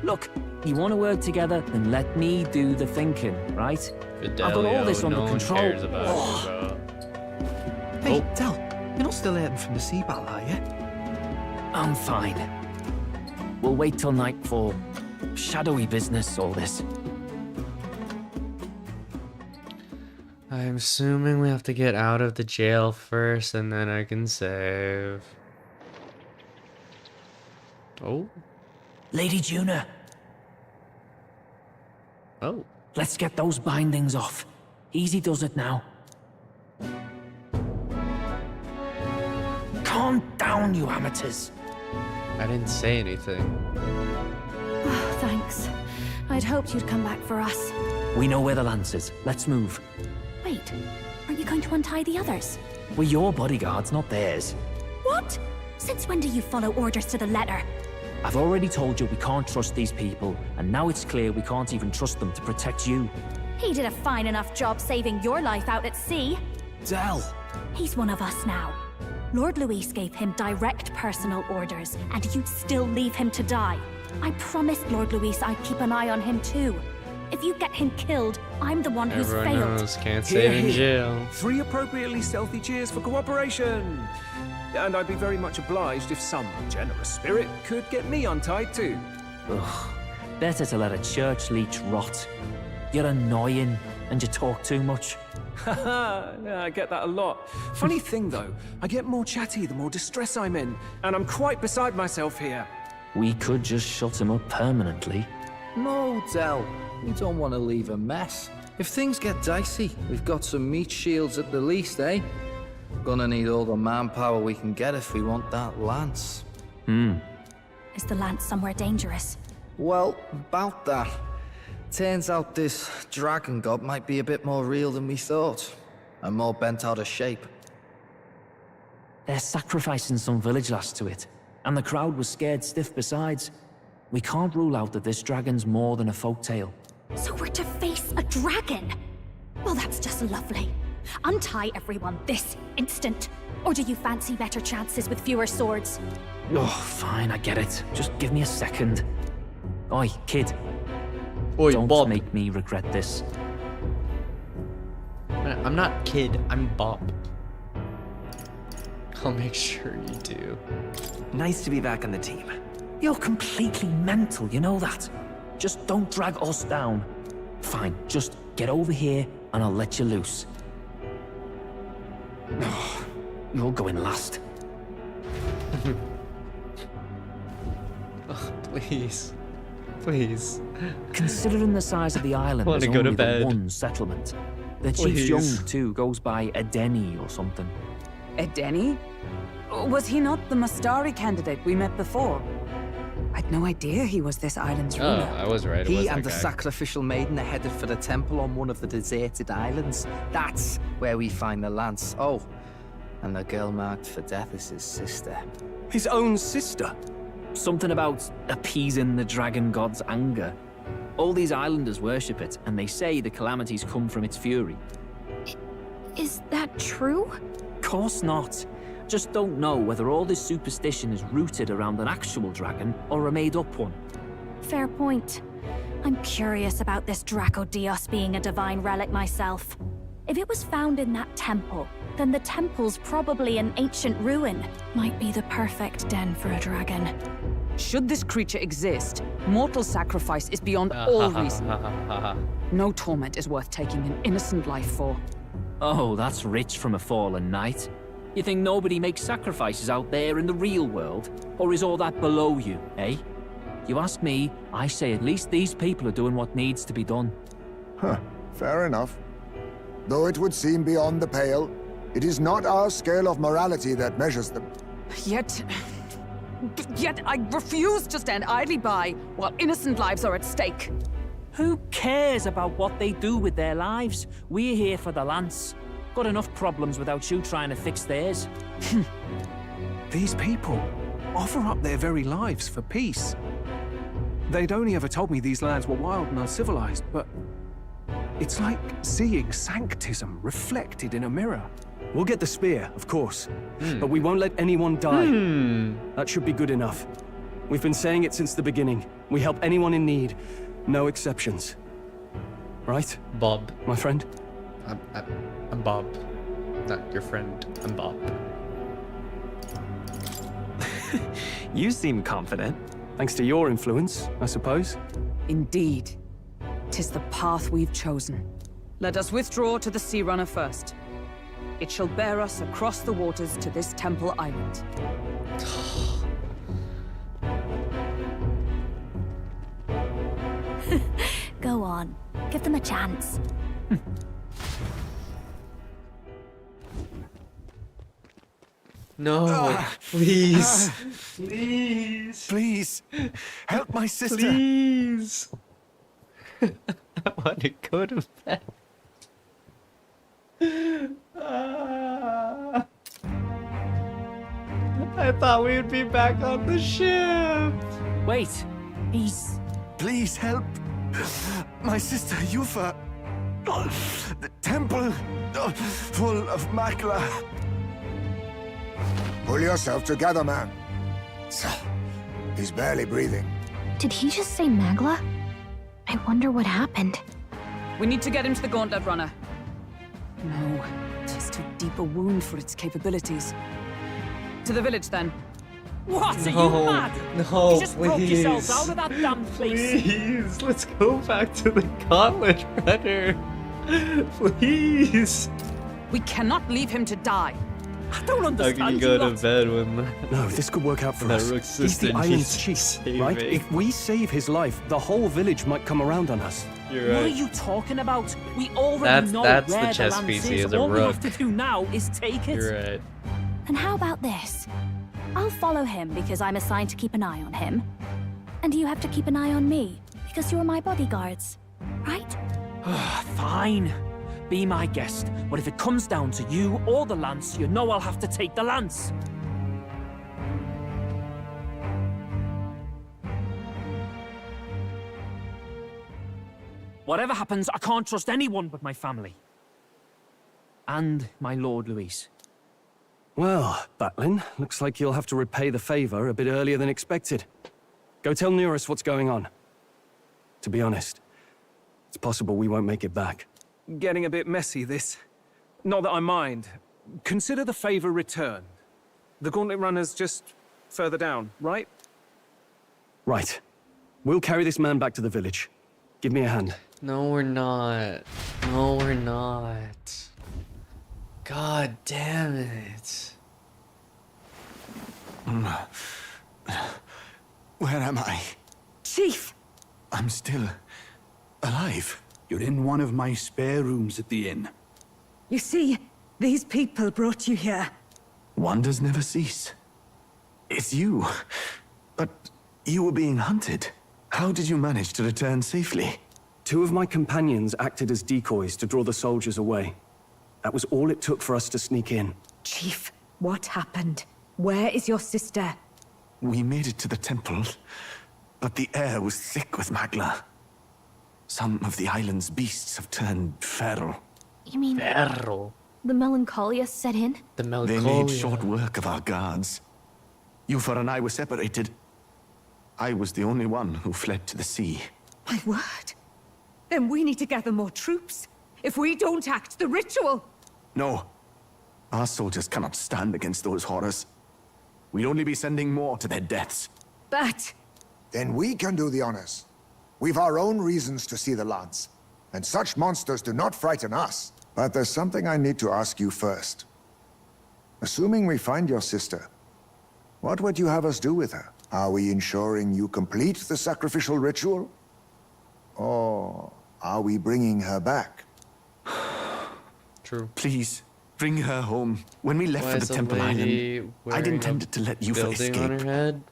Look, you want to work together, then let me do the thinking, right? I've got all this under control. Hey, Del, you're not still hurting from the sea battle, are you? I'm fine. We'll wait till nightfall. Shadowy business, all this. I'm assuming we have to get out of the jail first, and then I can save. Oh. Lady Juna. Oh. Let's get those bindings off. Easy does it now. Calm down, you amateurs. I didn't say anything. Oh, thanks. I'd hoped you'd come back for us. We know where the lance is. Let's move. Wait, aren't you going to untie the others? We're your bodyguards, not theirs. What? Since when do you follow orders to the letter? I've already told you we can't trust these people, and now it's clear we can't even trust them to protect you. He did a fine enough job saving your life out at sea. Del! He's one of us now. Lord Luis gave him direct personal orders, and you'd still leave him to die. I promised Lord Luis I'd keep an eye on him too. If you get him killed, I'm the one who's Everyone failed. knows, can't save in jail. 3 appropriately stealthy cheers for cooperation. And I'd be very much obliged if some generous spirit could get me untied too. Ugh. Better to let a church leech rot. You're annoying, and you talk too much. Haha, yeah, I get that a lot. Funny thing though, I get more chatty the more distress I'm in, and I'm quite beside myself here. We could just shut him up permanently. No, Del. We don't want to leave a mess. If things get dicey, we've got some meat shields at the least, eh? Gonna need all the manpower we can get if we want that lance. Is the lance somewhere dangerous? Well, about that. Turns out this dragon god might be a bit more real than we thought. And more bent out of shape. They're sacrificing some village lass to it, and the crowd was scared stiff besides. We can't rule out that this dragon's more than a folktale. So we're to face a dragon? Well, that's just lovely. Untie everyone this instant. Or do you fancy better chances with fewer swords? Oh, fine, I get it. Just give me a second. Oi, kid. Oi, Don't Bob. make me regret this. I'm not kid, I'm Bob. I'll make sure you do. Nice to be back on the team. You're completely mental, you know that. Just don't drag us down. Fine, just get over here and I'll let you loose. Oh, you're going last. Oh, please. Please. Considering the size of the island, I wanna there's go to only bed. the one settlement. The chief's Please. young, too, goes by Edeni or something. Edeni? Was he not the Mastari candidate we met before? I'd no idea he was this island's Oh, ruler. I was right. It was He that and the guy. sacrificial maiden are headed for the temple on one of the deserted islands. That's where we find the lance. Oh, and the girl marked for death is his sister. His own sister? Something about appeasing the dragon god's anger. All these islanders worship it, and they say the calamities come from its fury. Is that true? Course not. Just don't know whether all this superstition is rooted around an actual dragon or a made-up one. Fair point. I'm curious about this Draco Dios being a divine relic myself. If it was found in that temple, then the temple's probably an ancient ruin. Might be the perfect den for a dragon. Should this creature exist, mortal sacrifice is beyond all reason. No torment is worth taking an innocent life for. Oh, that's rich from a fallen knight. You think nobody makes sacrifices out there in the real world? Or is all that below you, eh? You ask me, I say at least these people are doing what needs to be done. Huh, fair enough. Though it would seem beyond the pale, it is not our scale of morality that measures them. Yet I refuse to stand idly by while innocent lives are at stake. Who cares about what they do with their lives? We're here for the lance. Got enough problems without you trying to fix theirs. These people offer up their very lives for peace. They'd only ever told me these lands were wild and uncivilized, but it's like seeing sanctism reflected in a mirror. We'll get the spear, of course, but we won't let anyone die. That should be good enough. We've been saying it since the beginning. We help anyone in need, no exceptions. Right? Bob. My friend? I'm Bob. Not your friend. I'm Bob. You seem confident. Thanks to your influence, I suppose. Indeed. 'Tis the path we've chosen. Let us withdraw to the Sea Runner first. It shall bear us across the waters to this temple island. Go on. Give them a chance. No, please. Please. Please. Help my sister. Please. I want to go to bed. I thought we would be back on the ship. Wait. Please help. My sister, Yufa. The temple full of Magla. Pull yourself together, man. He's barely breathing. Did he just say Magla? I wonder what happened. We need to get him to the Gauntlet Runner. No, it is too deep a wound for its capabilities. To the village, then. What? Are No, you mad? no, You just broke please. yourselves out of that damn place. Please, let's go back to the Gauntlet Runner. Please. We cannot leave him to die. I don't How understand can you go to bed when No, this could work out for that us. Rook's He's sister the island's needs chief, right? saving? If we save his life, the whole village might come around on us. You're What are right. you talking about? We already know That's where the chess land piece. He is. is a All we have rook. to do now is take it. You're right. And how about this? I'll follow him because I'm assigned to keep an eye on him. And you have to keep an eye on me because you're my bodyguards, right? Fine. Be my guest. But if it comes down to you or the lance, you know I'll have to take the lance. Whatever happens, I can't trust anyone but my family. And my Lord Luis. Well, Batlin, looks like you'll have to repay the favor a bit earlier than expected. Go tell Nearest what's going on. To be honest, it's possible we won't make it back. Getting a bit messy, this. Not that I mind. Consider the favor returned. The Gauntlet Runner's just further down, right? Right. We'll carry this man back to the village. Give me a hand. No, we're not. No, we're not. God damn it. Where am I? Chief! I'm still alive. You're in one of my spare rooms at the inn. You see, these people brought you here. Wonders never cease. It's you. But you were being hunted. How did you manage to return safely? 2 of my companions acted as decoys to draw the soldiers away. That was all it took for us to sneak in. Chief, what happened? Where is your sister? We made it to the temple, but the air was thick with Magla. Some of the island's beasts have turned feral. You mean Perro. the melancholia set in? The They melancholia. made short work of our guards. Yufa and I were separated. I was the only one who fled to the sea. My word. Then we need to gather more troops. If we don't act, the ritual... No. Our soldiers cannot stand against those horrors. We'd only be sending more to their deaths. But... Then we can do the honors. We've our own reasons to see the lance, and such monsters do not frighten us. But there's something I need to ask you first. Assuming we find your sister, what would you have us do with her? Are we ensuring you complete the sacrificial ritual? Or are we bringing her back? True. Please, bring her home. When we left Why for is the a Temple lady Island, I'd wearing a intended to let Yufa building on her escape. head?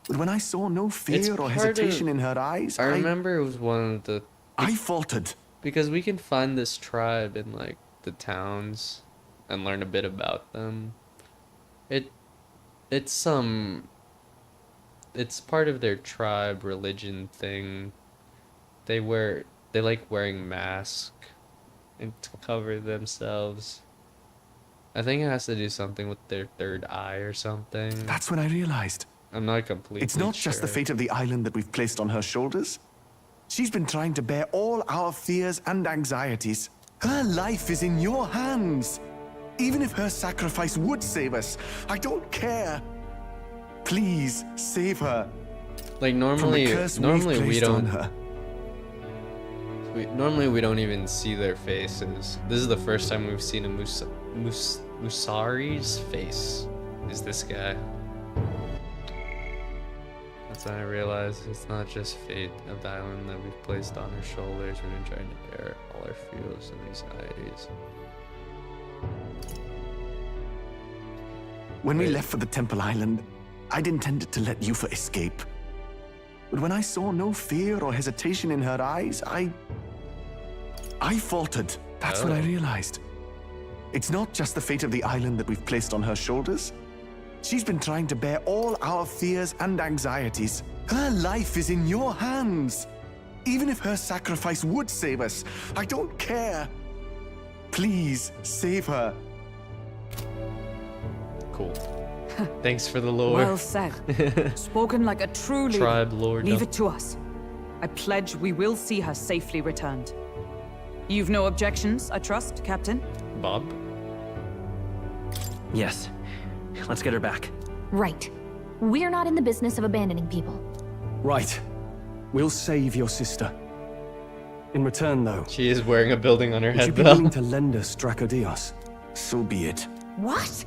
But when I saw no It's fear or part hesitation of- in her eyes, I remember it was one of the... I faltered. Because we can find this tribe in, like, the towns and learn a bit about them. It's part of their tribe religion thing. They like wearing masks and to cover themselves. I think it has to do something with their third eye or something. That's when I realized. I'm not completely It's not just the sure. fate of the island that we've placed on her shoulders. She's been trying to bear all our fears and anxieties. Her life is in your hands. Even if her sacrifice would save us, I don't care. Please, save her. Like From normally the curse we've we placed on don't her. Normally we don't even see their faces. This is the first time we've seen a Musari's face. Is this guy? That's when I realized it's not just fate of the island that we've placed on our shoulders. We've been trying to bear all our fears and anxieties. When we left for the Temple Island, I'd intended to let Yufa escape. But when I saw no fear or hesitation in her eyes, I faltered. That's when I realized. It's not just the fate of the island that we've placed on her shoulders. She's been trying to bear all our fears and anxieties. Her life is in your hands. Even if her sacrifice would save us, I don't care. Please, save her. Cool. Thanks for the lore. Well said. Spoken like a true leader. Tribe lord. Leave it to us. I pledge we will see her safely returned. You've no objections, I trust, Captain? Bob? Yes. Let's get her back. Right. We're not in the business of abandoning people. Right. We'll save your sister. In return, though... She is wearing a building on her head, would you be willing to lend us Dracodios? So be it. What?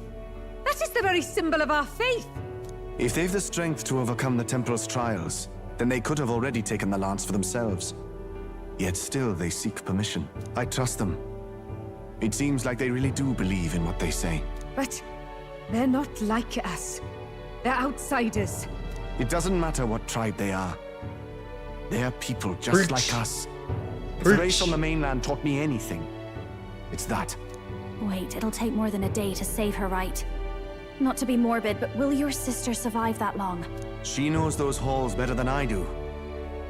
That is the very symbol of our faith! If they've the strength to overcome the Templars' trials, then they could have already taken the lance for themselves. Yet still they seek permission. I trust them. It seems like they really do believe in what they say. But they're not like us. They're outsiders. It doesn't matter what tribe they are. They're people just like us. If the race on the mainland taught me anything, it's that. Wait, it'll take more than a day to save her, right? Not to be morbid, but will your sister survive that long? She knows those halls better than I do.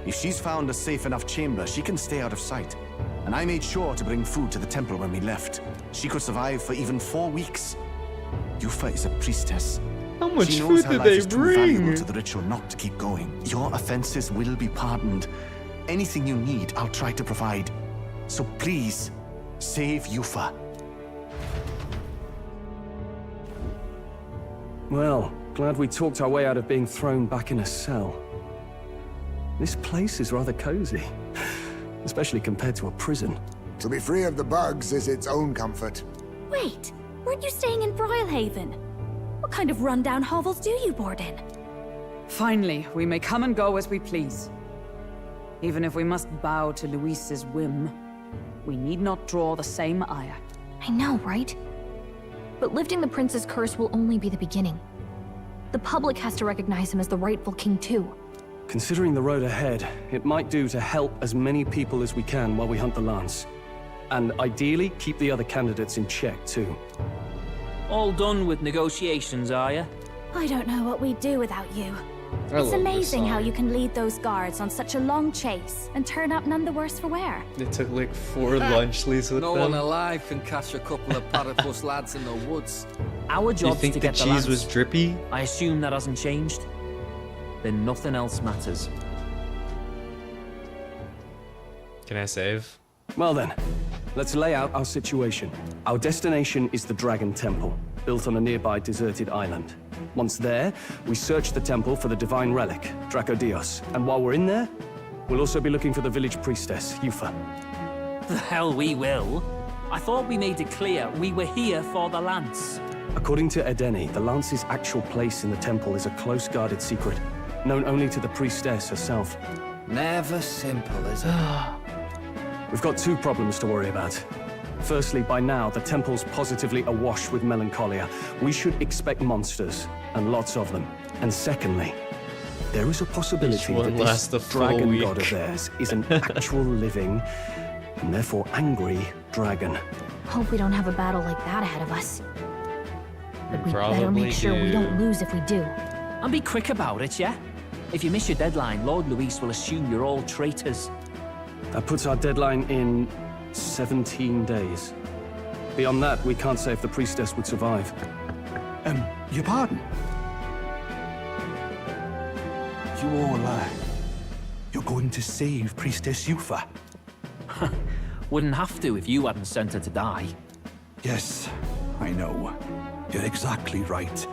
If she's found a safe enough chamber, she can stay out of sight. And I made sure to bring food to the temple when we left. She could survive for even 4 weeks. Yufa is a priestess. How much she knows food her did life they is too bring? valuable to the ritual not to keep going. Your offenses will be pardoned. Anything you need, I'll try to provide. So please, save Yufa. Well, glad we talked our way out of being thrown back in a cell. This place is rather cozy, especially compared to a prison. To be free of the bugs is its own comfort. Wait, weren't you staying in Broilhaven? What kind of rundown hovels do you board in? Finally, we may come and go as we please. Even if we must bow to Luis's whim, we need not draw the same ire. I know, right? But lifting the prince's curse will only be the beginning. The public has to recognize him as the rightful king too. Considering the road ahead, it might do to help as many people as we can while we hunt the lance. And ideally, keep the other candidates in check too. All done with negotiations, are you? I don't know what we'd do without you. I It's love this amazing how song. you can lead those guards on such a long chase and turn up none the worse for wear. They took like 4 lunch leaves with No them. one alive can catch a couple of platypus lads in the woods. Our You job's think to the get the cheese lance. was drippy? I assume that hasn't changed. Then nothing else matters. Can I save? Well then, let's lay out our situation. Our destination is the Dragon Temple, built on a nearby deserted island. Once there, we search the temple for the divine relic, Dracodios. And while we're in there, we'll also be looking for the village priestess, Yufa. The hell we will. I thought we made it clear we were here for the lance. According to Edeni, the lance's actual place in the temple is a close-guarded secret, known only to the priestess herself. Never simple, is it? We've got 2 problems to worry about. Firstly, by now, the temple's positively awash with melancholia. We should expect monsters, and lots of them. And secondly, there is a possibility that this dragon god of theirs is an actual living, and therefore angry, dragon. Hope we don't have a battle like that ahead of us. But we better Probably make sure we do. don't lose if we do. And be quick about it, yeah? If you miss your deadline, Lord Luis will assume you're all traitors. That puts our deadline in 17 days. Beyond that, we can't say if the priestess would survive. Your pardon? You all, you're going to save Priestess Yufa? Wouldn't have to if you hadn't sent her to die. Yes, I know. You're exactly right.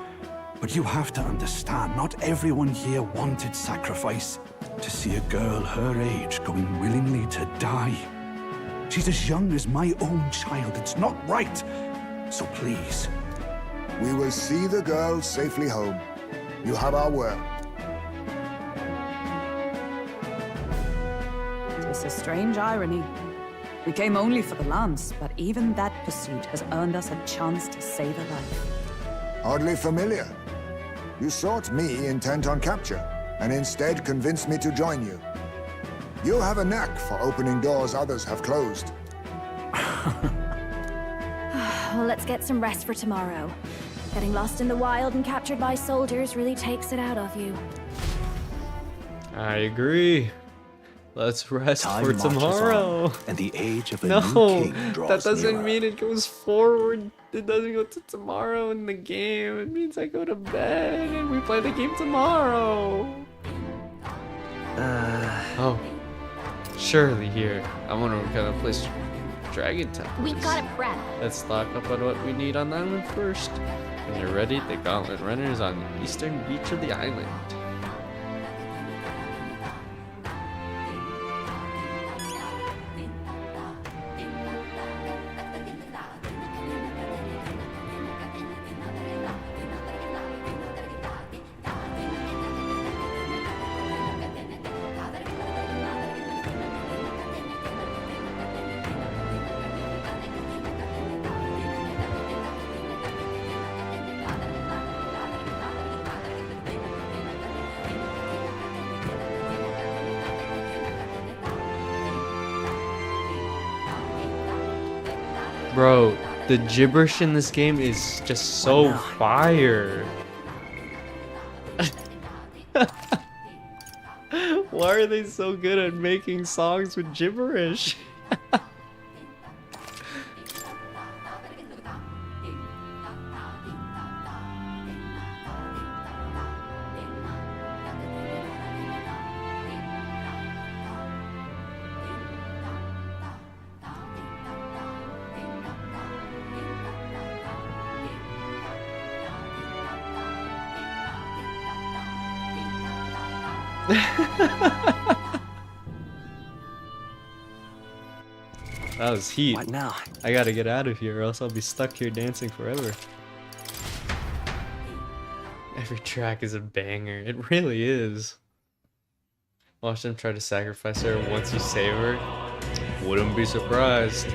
But you have to understand, not everyone here wanted sacrifice. To see a girl her age going willingly to die, She's as young as my own child. It's not right. So please. We will see the girl safely home. You have our word. It's a strange irony. We came only for the lance, but even that pursuit has earned us a chance to save a life. Oddly familiar. You sought me intent on capture, and instead convinced me to join you. You have a knack for opening doors others have closed. Well, let's get some rest for tomorrow. Getting lost in the wild and captured by soldiers really takes it out of you. I agree. Let's rest Time for marches tomorrow. on, and the age of a No, new king draws that doesn't nearer. mean it goes forward. It doesn't go to tomorrow in the game. It means I go to bed and we play the game tomorrow. Oh, surely here. I want to kind of place Dragon Temple. We got it prepped. Let's stock up on what we need on the island first. When you're ready, the Gauntlet Runner is on the eastern beach of the island. Bro, the gibberish in this game is just so fire. Why are they so good at making songs with gibberish? That was heat. What now? I gotta get out of here or else I'll be stuck here dancing forever. Every track is a banger. It really is. Watch them try to sacrifice her once you save her. Wouldn't be surprised.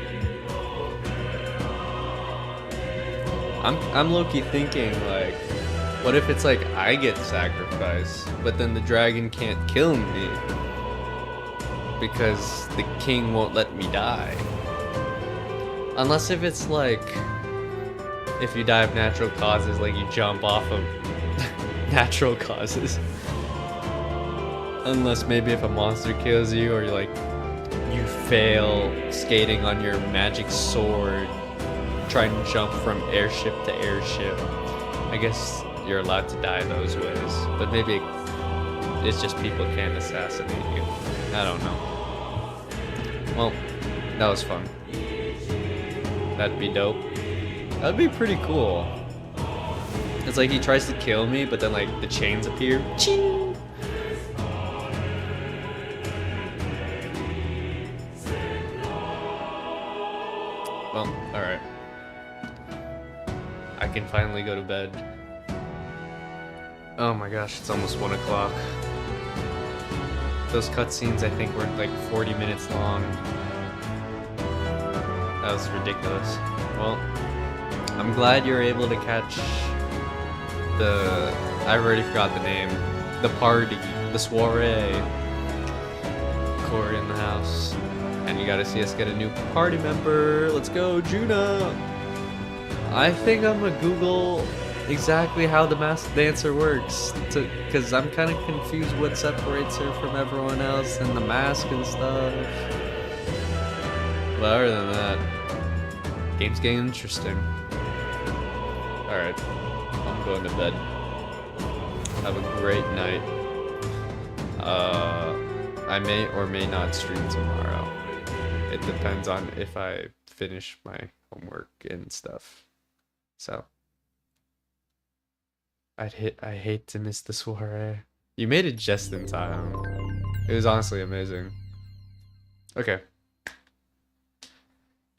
I'm low-key thinking, like, what if it's like I get sacrificed, but then the dragon can't kill me because the king won't let me die? Unless if it's like, if you die of natural causes, like you jump off of natural causes. Unless maybe if a monster kills you, or you fail skating on your magic sword, trying to jump from airship to airship. I guess you're allowed to die those ways, but maybe it's just people can't assassinate you. I don't know. Well, that was fun. That'd be dope. That'd be pretty cool. It's like he tries to kill me, but then like the chains appear. Ching! Well, alright. I can finally go to bed. Oh my gosh, it's almost 1 o'clock. Those cutscenes I think were like 40 minutes long. That was ridiculous. Well, I'm glad you're able to catch the... I already forgot the name. The party, the soiree. Corey in the house. And you gotta see us get a new party member. Let's go, Juna! I think I'm gonna Google exactly how the masked dancer works, because I'm kind of confused what separates her from everyone else and the mask and stuff. But other than that, game's getting interesting. Alright, I'm going to bed. Have a great night. I may or may not stream tomorrow. It depends on if I finish my homework and stuff. So I hate to miss the soiree. You made it just in time. It was honestly amazing. Okay.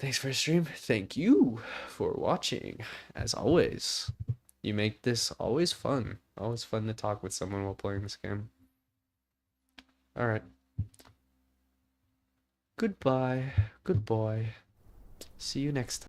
Thanks for the stream. Thank you for watching. As always, you make this always fun. Always fun to talk with someone while playing this game. Alright. Goodbye. Good boy. See you next time.